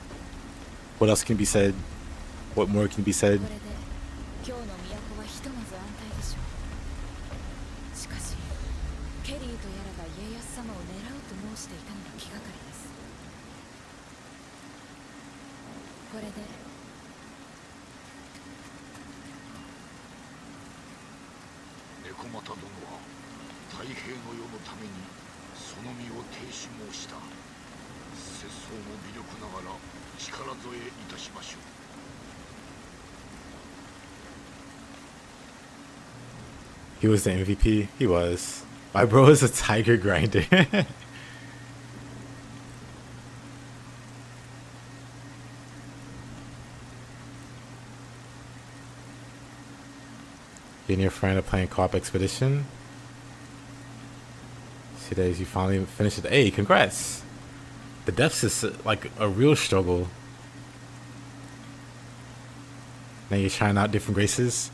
Speaker 1: What else can be said? What more can be said? He was the MVP. He was. My bro is a tiger grinder. You and your friend are playing co-op expedition. Today you finally finished it. Hey, congrats. The depths is like a real struggle. Now you're trying out different races.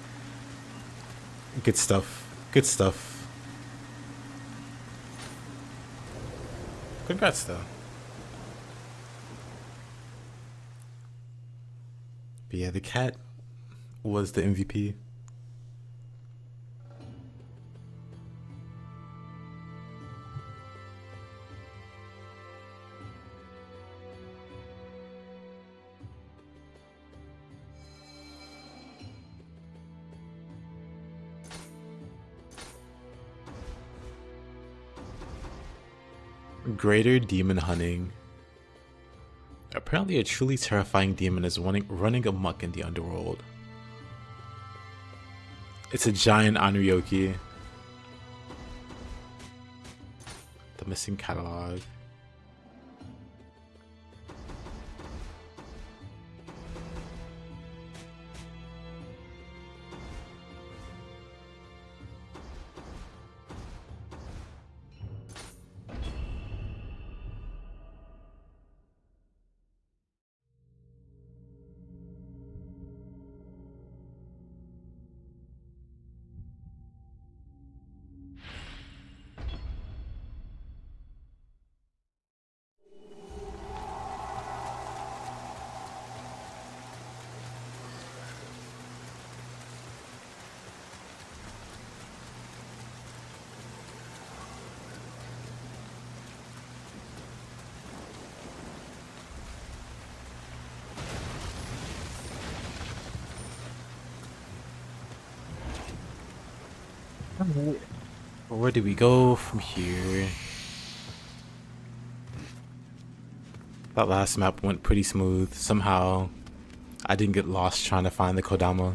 Speaker 1: Good stuff. Good stuff. Congrats though. But yeah, the cat was the MVP. Greater demon hunting. Apparently a truly terrifying demon is running amok in the underworld. It's a giant Anryoki. The missing catalog. Alright. Where do we go from here? That last map went pretty smooth. Somehow, I didn't get lost trying to find the Kodama.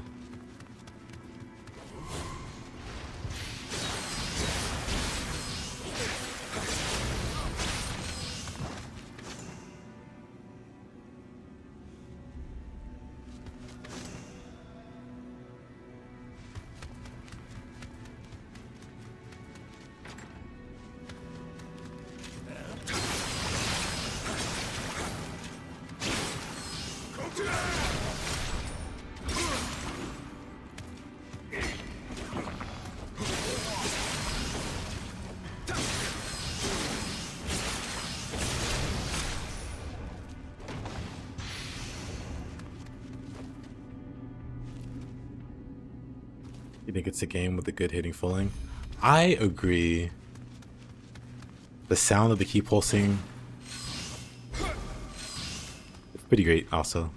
Speaker 1: You think it's a game with a good hitting feeling? I agree. The sound of the key pulsing, it's pretty great also.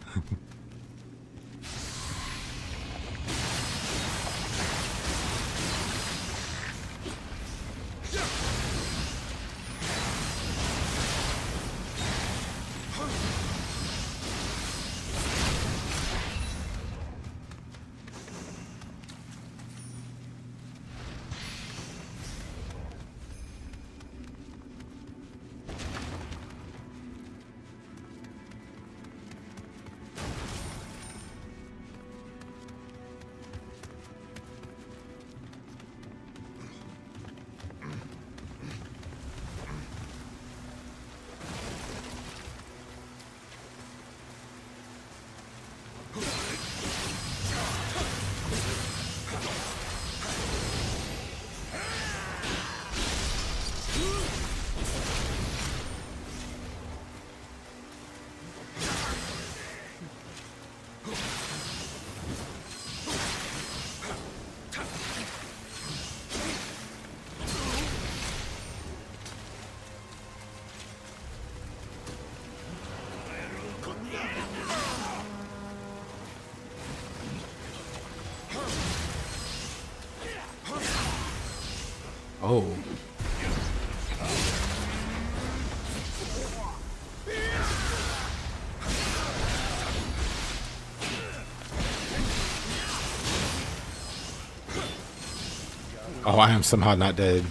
Speaker 1: Oh. Oh, I am somehow not dead.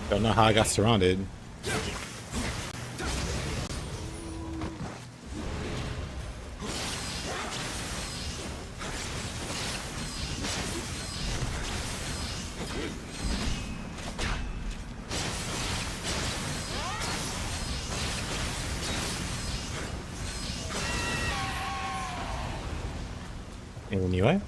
Speaker 1: Don't know how I got surrounded. Anyway.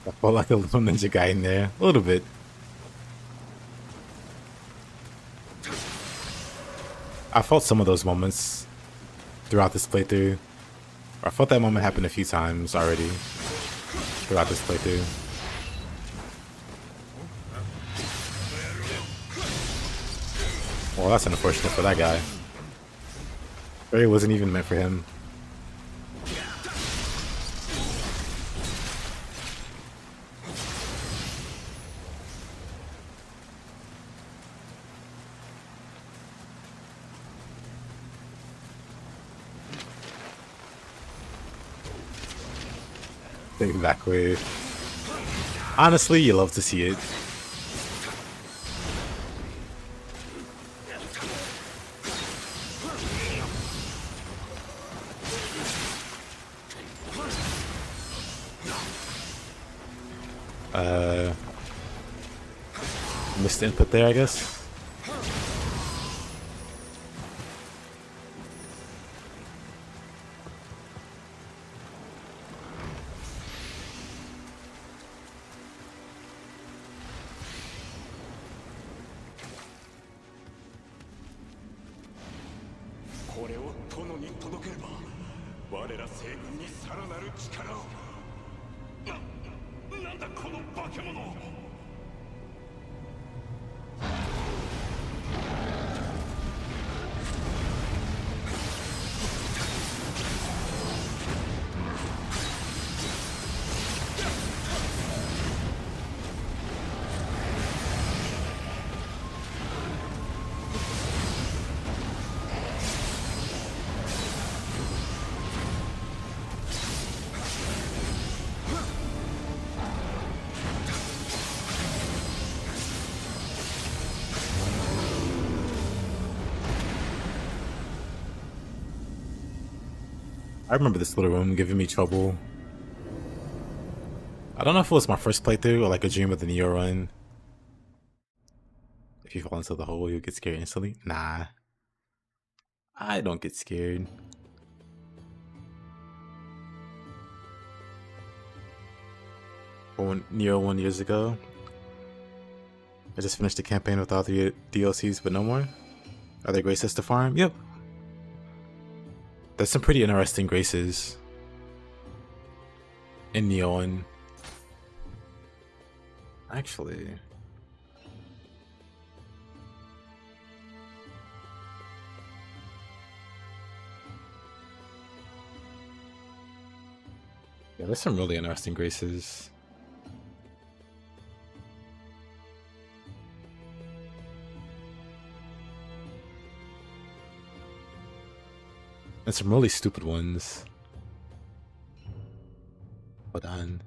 Speaker 1: I felt like a little ninja guy in there. A little bit. I felt some of those moments throughout this playthrough. I felt that moment happen a few times already throughout this playthrough. Well, that's unfortunate for that guy. It wasn't even meant for him. Take back wave. Honestly, you love to see it. Missed the input there, I guess. I remember this little room giving me trouble. I don't know if it was my first playthrough or like a dream of the Nioh run. If you fall into the hole, you'll get scared instantly. Nah. I don't get scared. Or Nioh 1 years ago. I just finished the campaign with all the DLCs, but no more. Are there graces to farm? Yep. There's some pretty interesting graces in Nioh. Actually, yeah, there's some really interesting graces. And some really stupid ones. Hold on.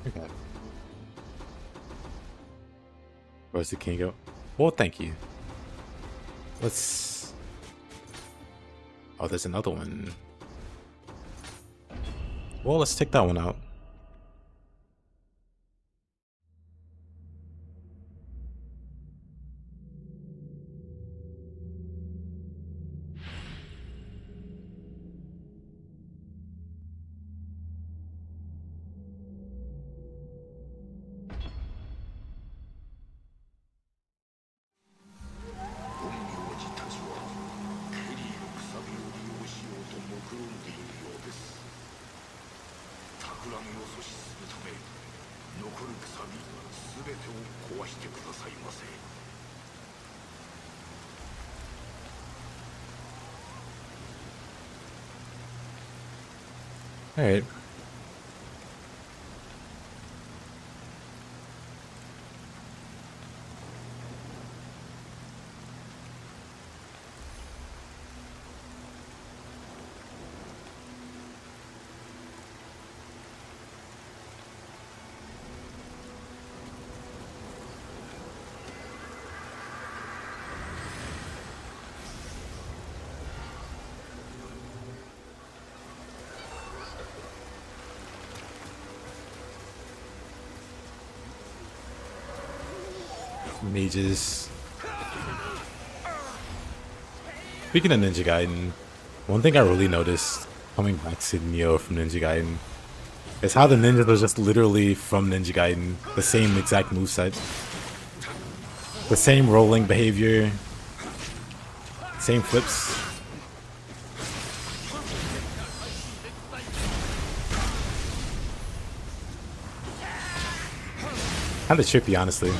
Speaker 1: Okay. Where's the king go? Well, thank you. Let's... Oh, there's another one. Well, let's take that one out. Alright. Mages. Speaking of Ninja Gaiden, one thing I really noticed coming back to Nioh from Ninja Gaiden is how the ninjas are just literally from Ninja Gaiden. The same exact moveset. The same rolling behavior. Same flips. Kinda trippy, honestly.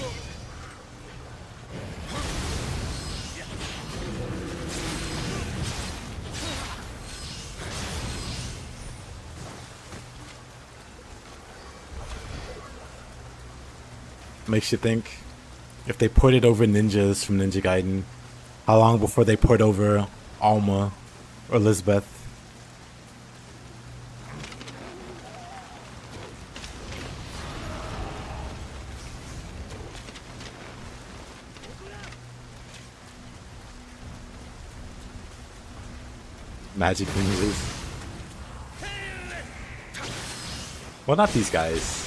Speaker 1: Makes you think if they ported over ninjas from Ninja Gaiden, How long before they port over Alma or Elizabeth? Magic ninjas. Well, not these guys.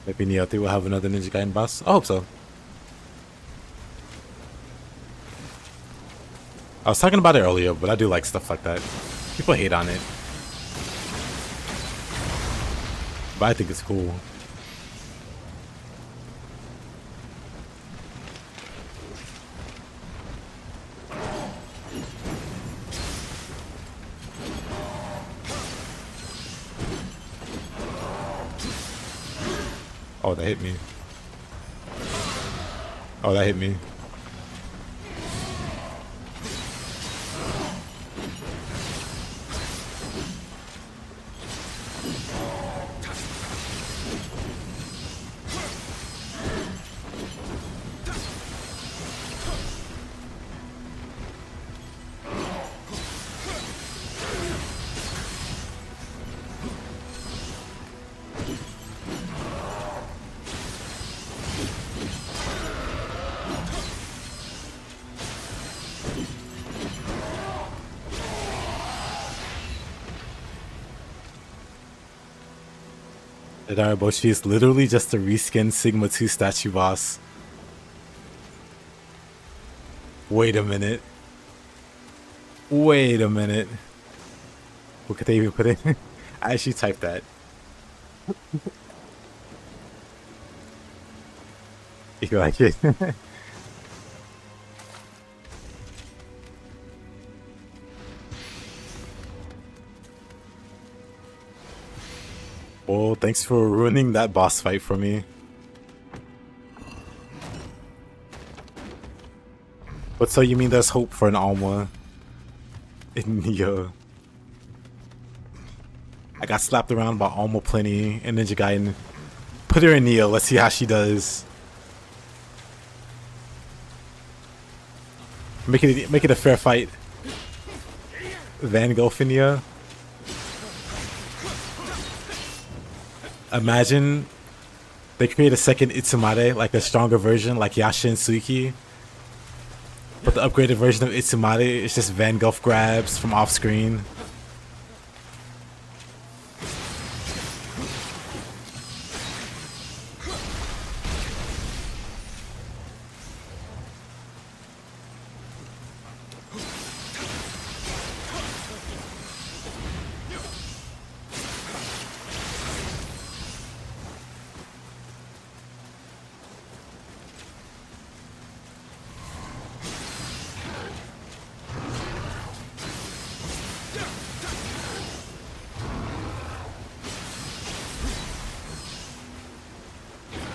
Speaker 1: Maybe Nioh will have another Ninja Gaiden boss. I hope so. I was talking about it earlier, but I do like stuff like that. People hate on it, but I think it's cool. Oh, that hit me. Oh, that hit me. The Daraboshi is literally just a reskinned Sigma 2 statue boss. Wait a minute. Wait a minute. What could they even put in? I actually typed that. If you like it. Well, thanks for ruining that boss fight for me. But so you mean there's hope for an Alma in Nioh? I got slapped around by Alma plenty in Ninja Gaiden. Put her in Nioh, let's see how she does. Make it a fair fight. Van Gogh in Nioh. Imagine they create a second Itsumare, like a stronger version, like Yasha and Suiki. But the upgraded version of Itsumare is just Van Gogh grabs from off screen.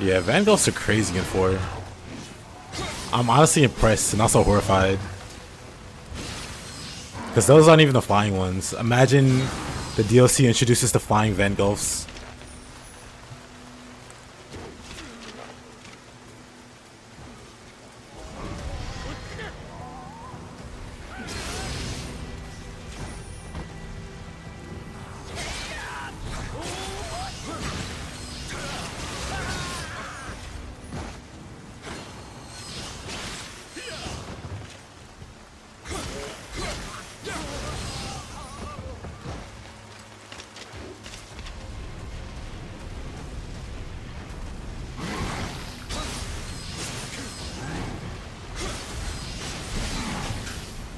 Speaker 1: Yeah, Van Goghs are crazy in 4. I'm honestly impressed and also horrified. Because those aren't even the flying ones. Imagine the DLC introduces the flying Van Goghs.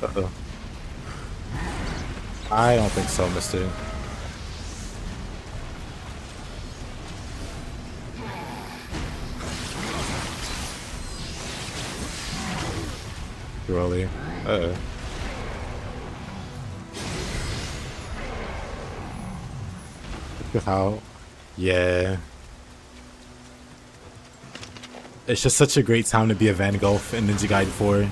Speaker 1: Uh-oh. I don't think so, mister. Really? Uh-oh. Look at how... Yeah. It's just such a great time to be a Van Gogh in Ninja Gaiden 4.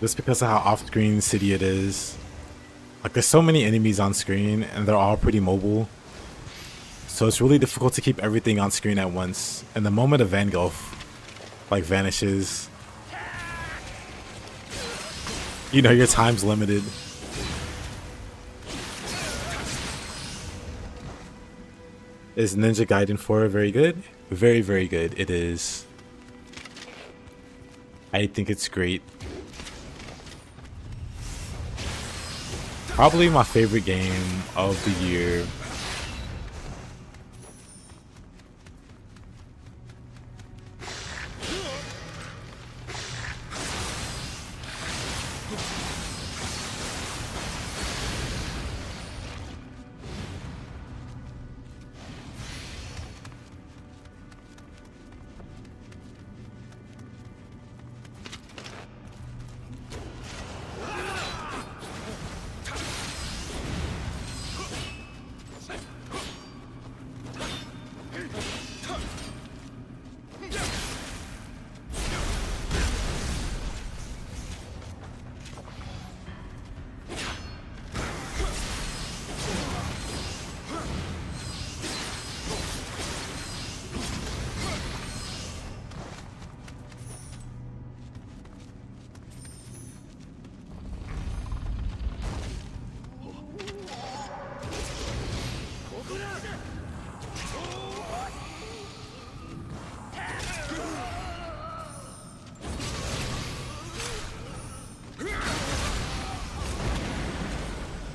Speaker 1: Just because of how off-screen city it is. Like, there's so many enemies on screen, and they're all pretty mobile. So it's really difficult to keep everything on screen at once. And the moment a Vangulf, like, vanishes, you know, your time's limited. Is Ninja Gaiden 4 very good? Very, very good. It is. I think it's great. Probably my favorite game of the year.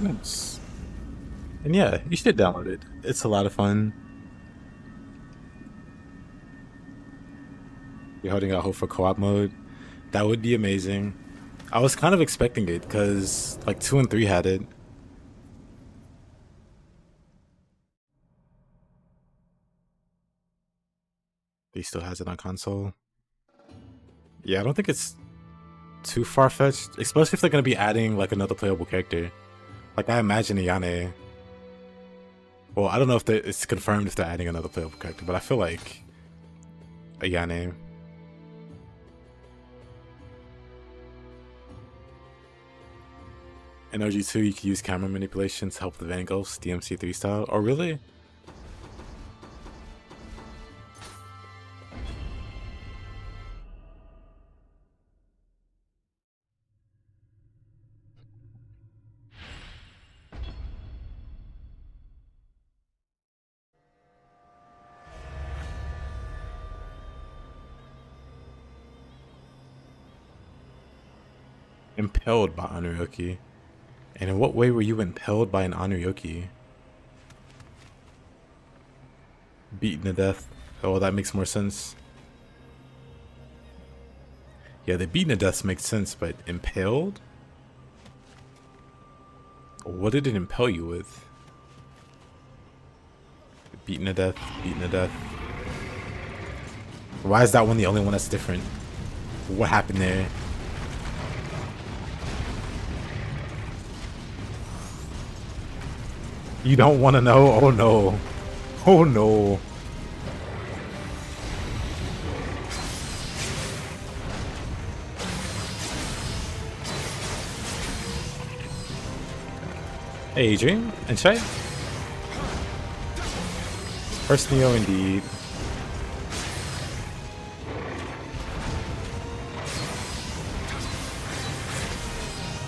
Speaker 1: Nice. And yeah, you should download it. It's a lot of fun. You're holding out hope for co-op mode. That would be amazing. I was kind of expecting it because like 2 and 3 had it. He still has it on console. Yeah, I don't think it's too far-fetched, especially if they're gonna be adding like another playable character. Like, I imagine Ayane. Well, I don't know if it's confirmed if they're adding another playable character, but I feel like Ayane. In OG2, you can use camera manipulation to help the Vangulfs DMC3 style. Oh, really? Impelled by Anuyoki. And in what way were you impelled by an Anuyoki? Beaten to death. Oh, that makes more sense. Yeah, the beaten to death makes sense, but impaled? What did it impel you with? Beaten to death, beaten to death. Why is that one the only one that's different? What happened there? You don't want to know? Oh no. Oh no. Hey Adrian and Shay. First Nioh indeed.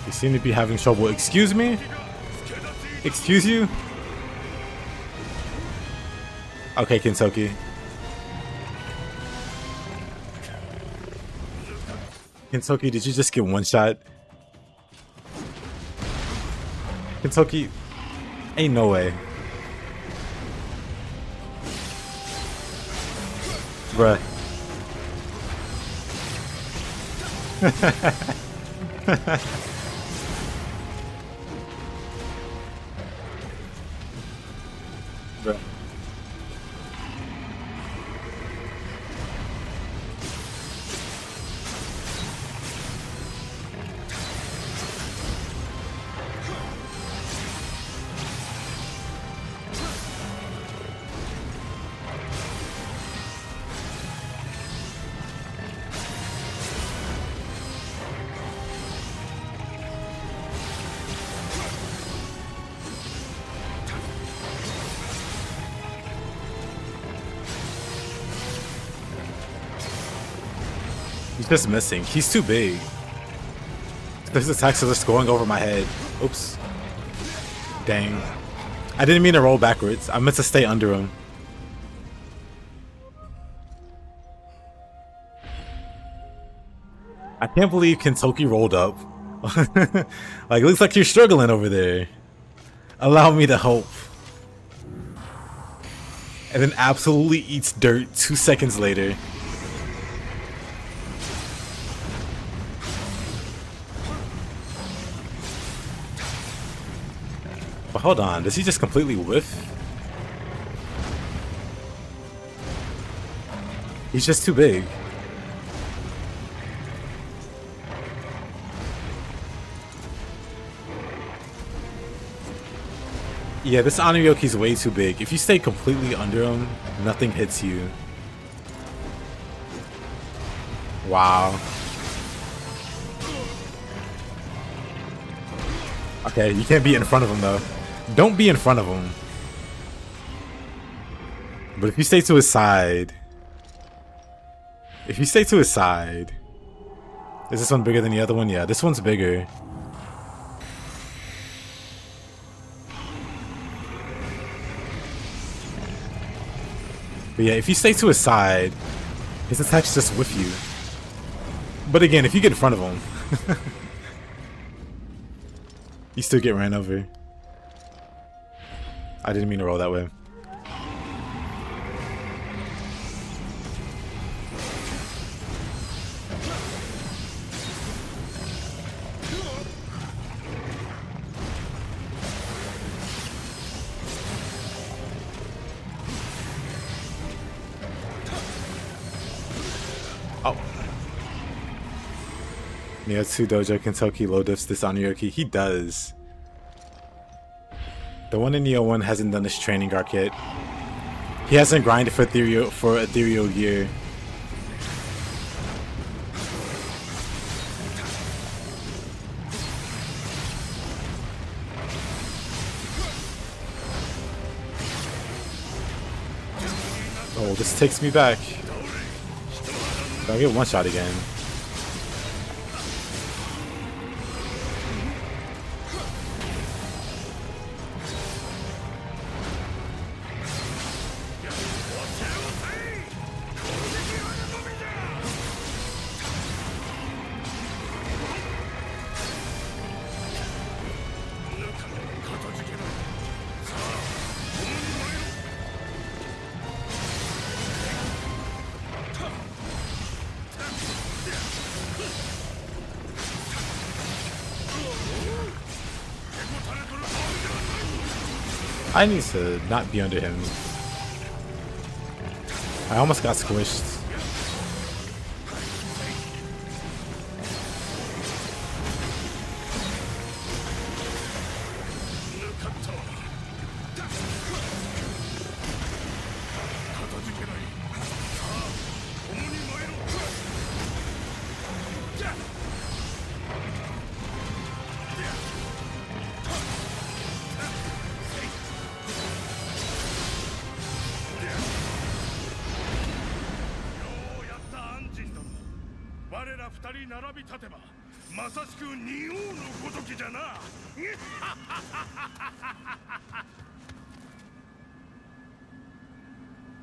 Speaker 1: You seem to be having trouble. Excuse me? Excuse you? Okay, Kintoki. Kintoki, did you just get one shot? Kintoki, ain't no way. Bruh. Bruh. He's just missing. He's too big. Those attacks are just going over my head. Oops. Dang. I didn't mean to roll backwards. I meant to stay under him. I can't believe Kentucky rolled up. Like, it looks like you're struggling over there. Allow me to help. And then absolutely eats dirt 2 seconds later. But hold on, does he just completely whiff? He's just too big. Yeah, this Onryoki's way too big. If you stay completely under him, nothing hits you. Wow. Okay, you can't be in front of him though. Don't be in front of him. But if you stay to his side... If you stay to his side... Is this one bigger than the other one? Yeah, this one's bigger. But yeah, if you stay to his side, his attacks just whiff you. But again, if you get in front of him, you still get ran over. I didn't mean to roll that way. Nioh 2 Dojo Kentucky low diffs this Onryoki. He does. The one in Nioh 1 hasn't done his training arc yet. He hasn't grinded for ethereal gear. Oh, this takes me back. I'll get one shot again. I need to not be under him. I almost got squished.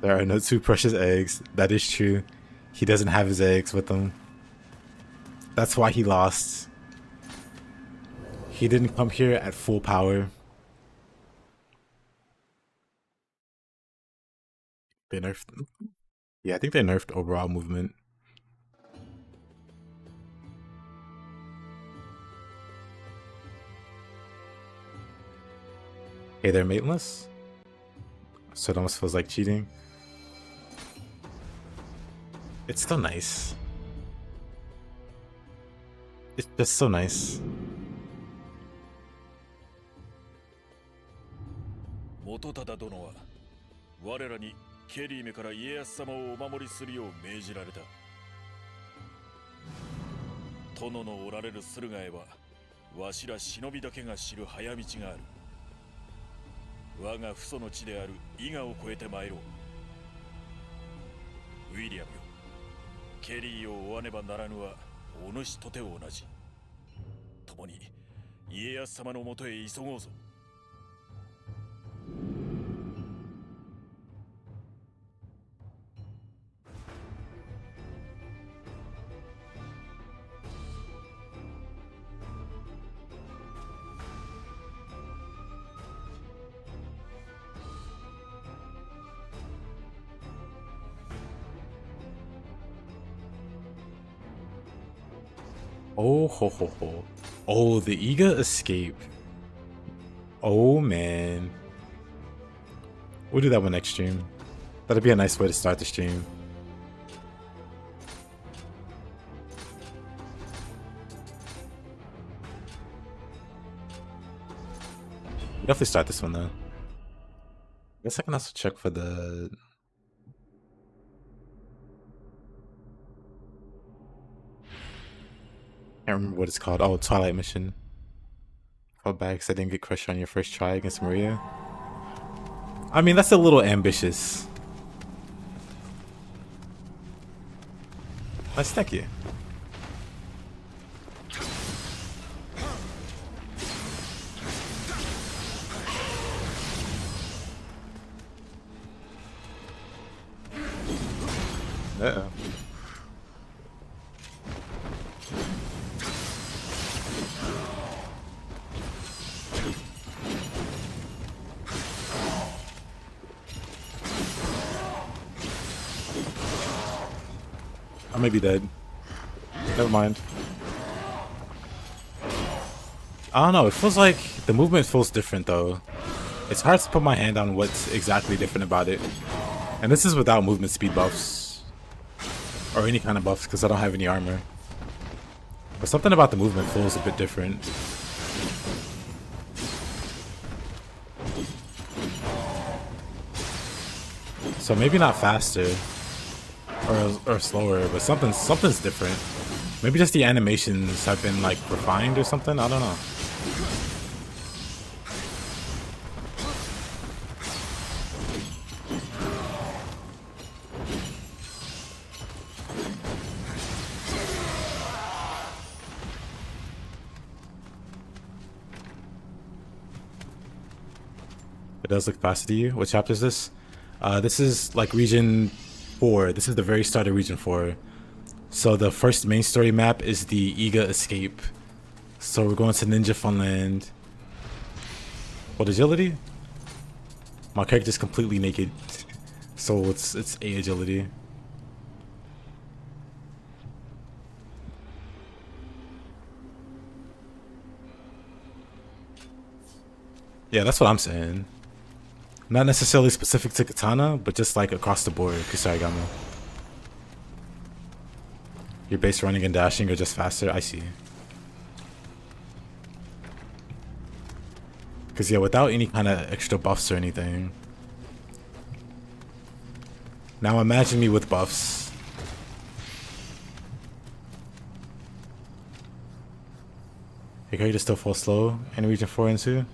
Speaker 1: There are no two precious eggs. That is true. He doesn't have his eggs with him. That's why he lost. He didn't come here at full power. They nerfed. Yeah, I think they nerfed overall movement. Hey, they're mateless? So it almost feels like cheating. It's still nice. It's just so nice.
Speaker 5: 元忠殿は我らにケリーメから家康様をお守りするよう命じられた。殿のおられる駿河へはわしら忍びだけが知る早道がある。我が父祖の地である伊賀を越えて参ろう。ウィリアムよ、ケリーを追わねばならぬはお主とて同じ。共に家康様のもとへ急ごうぞ。
Speaker 1: Oh ho ho ho. Oh, the Iga escape. Oh man. We'll do that one next stream. That'd be a nice way to start the stream. Definitely start this one though. I guess I can also check for the... Can't remember what it's called. Oh, Twilight Mission. Fall back because I didn't get crushed on your first try against Maria. I mean, that's a little ambitious. Nice, thank you. Uh-oh. I may be dead. Never mind. I don't know, it feels like the movement feels different though. It's hard to put my hand on what's exactly different about it. And this is without movement speed buffs. Or any kind of buffs because I don't have any armor. But something about the movement feels a bit different. So maybe not faster. Or slower, but something's different. Maybe just the animations have been like refined or something. I don't know. It does look faster to you. What chapter is this? This is like region 4. This is the very start of region 4. So the first main story map is the Iga escape. So we're going to Ninja Funland. What agility? My character's completely naked. So it's A agility. Yeah, that's what I'm saying. Not necessarily specific to Katana, but just like across the board, Kusarigama. Your base running and dashing are just faster, I see. Cause yeah, without any kind of extra buffs or anything. Now imagine me with buffs. Your character still falls slow in region 4 and 2?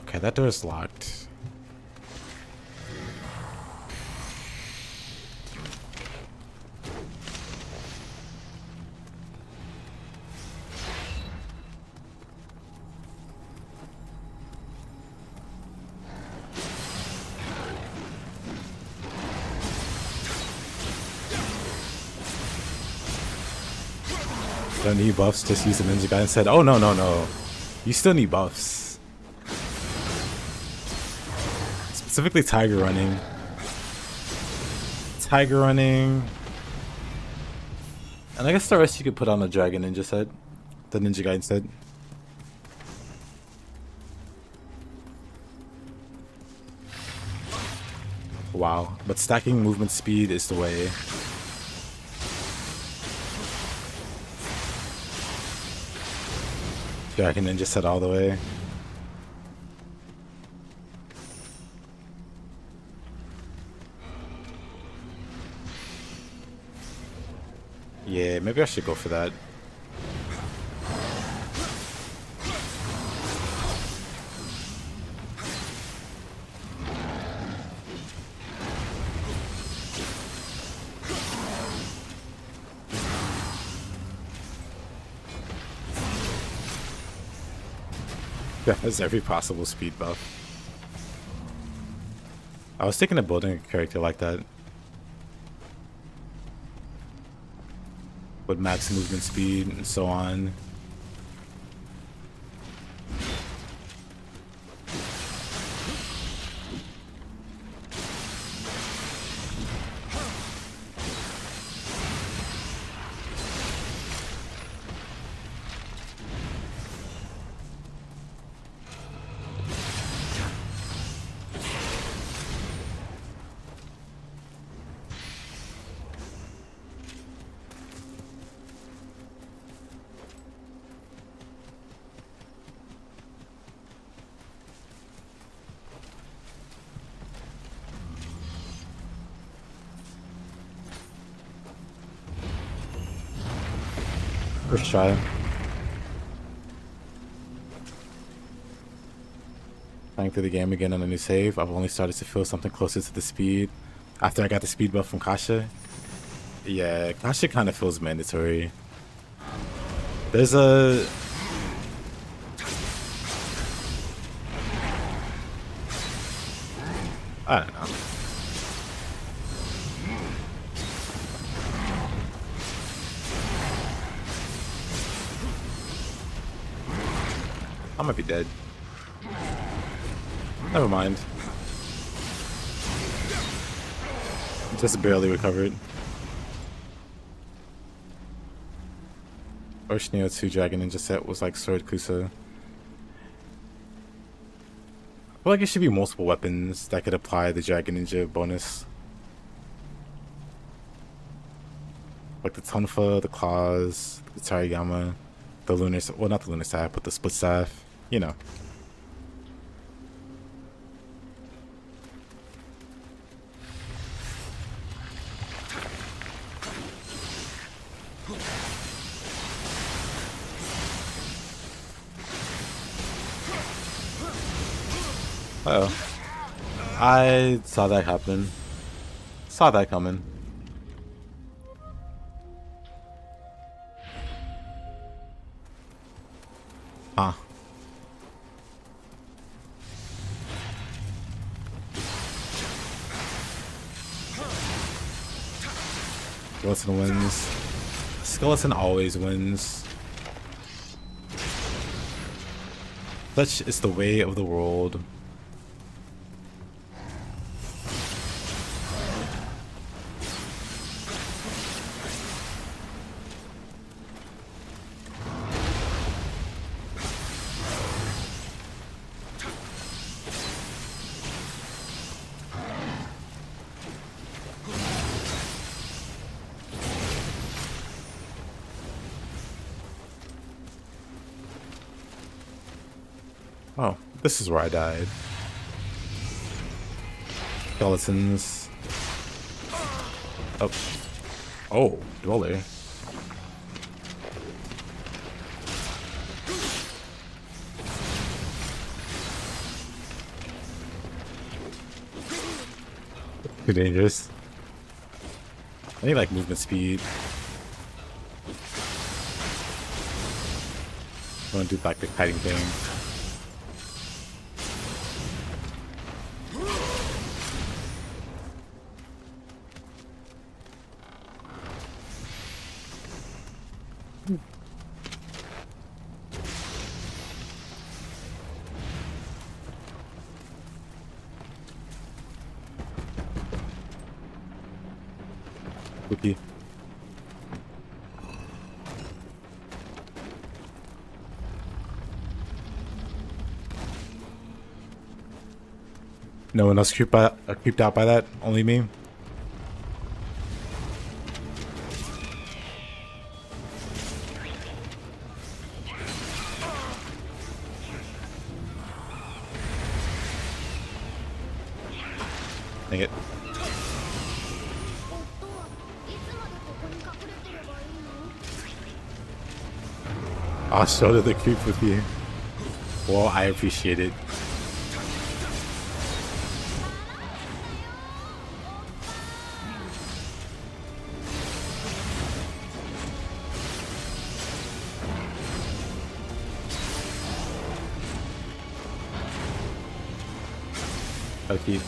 Speaker 1: Okay, that door is locked. Don't need buffs, just use the ninja guy and said, oh no, no, no. You still need buffs. Specifically tiger running. Tiger running. And I guess the rest you could put on the dragon ninja set. The ninja guide said. Wow, but stacking movement speed is the way. Dragon ninja set all the way. Yeah, maybe I should go for that. That has every possible speed buff. I was thinking of building a character like that. With max movement speed and so on. First try. Playing through the game again on a new save, I've only started to feel something closer to the speed after I got the speed buff from Kasha. Yeah, Kasha kind of feels mandatory. There's a... I don't know. I might be dead. Never mind. Just barely recovered. First Nioh 2 Dragon Ninja set was like Sword Kusa. I feel like it should be multiple weapons that could apply the Dragon Ninja bonus. Like the Tonfa, the Claws, the Tarigama, the Lunar... well, not the Lunar Staff, but the Split Staff. You know. Uh-oh. I saw that happen. Saw that coming. Huh. Skeleton wins. Skeleton always wins. Such is the way of the world. Oh, this is where I died. Skeletons. Oh. Oh, Dweller. Too dangerous. I need like movement speed. I want to do like the kiting thing. Cookie. No one else creeped out by that? Only me? Dang it. I'll shoulder the creep with you. Well, I appreciate it. Okay.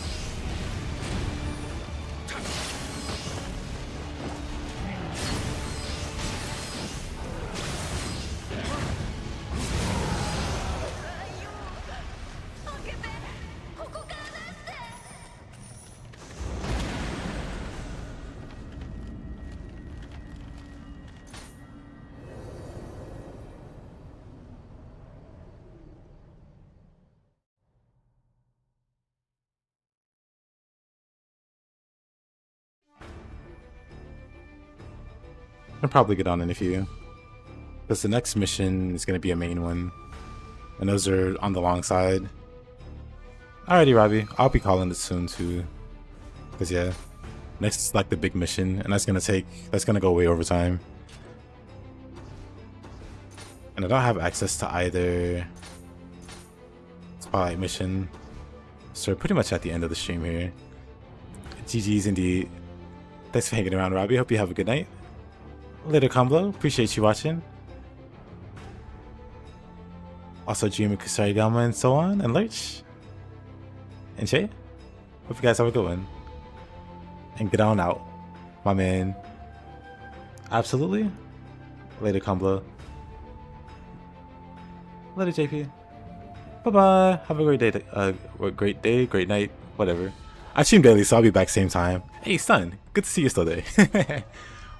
Speaker 1: I'll probably get on in a few. Because the next mission is going to be a main one. And those are on the long side. Alrighty, Robbie. I'll be calling it soon too. Because yeah, next is like the big mission. And that's going to go way over time. And I don't have access to either Spotlight mission. So we're pretty much at the end of the stream here. GG's indeed. Thanks for hanging around, Robbie. Hope you have a good night. Later, Combo. Appreciate you watching. Also, Jimmy Kusarigama and so on, and Lurch. And Shay. Hope you guys have a good one. And get on out, my man. Absolutely. Later, Combo. Later, JP. Bye-bye. Have a great day, great night, whatever. I stream daily, so I'll be back same time. Hey, son. Good to see you still there.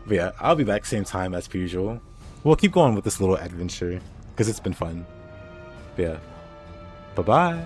Speaker 1: But yeah, I'll be back same time as per usual. We'll keep going with this little adventure because it's been fun. But yeah, bye-bye.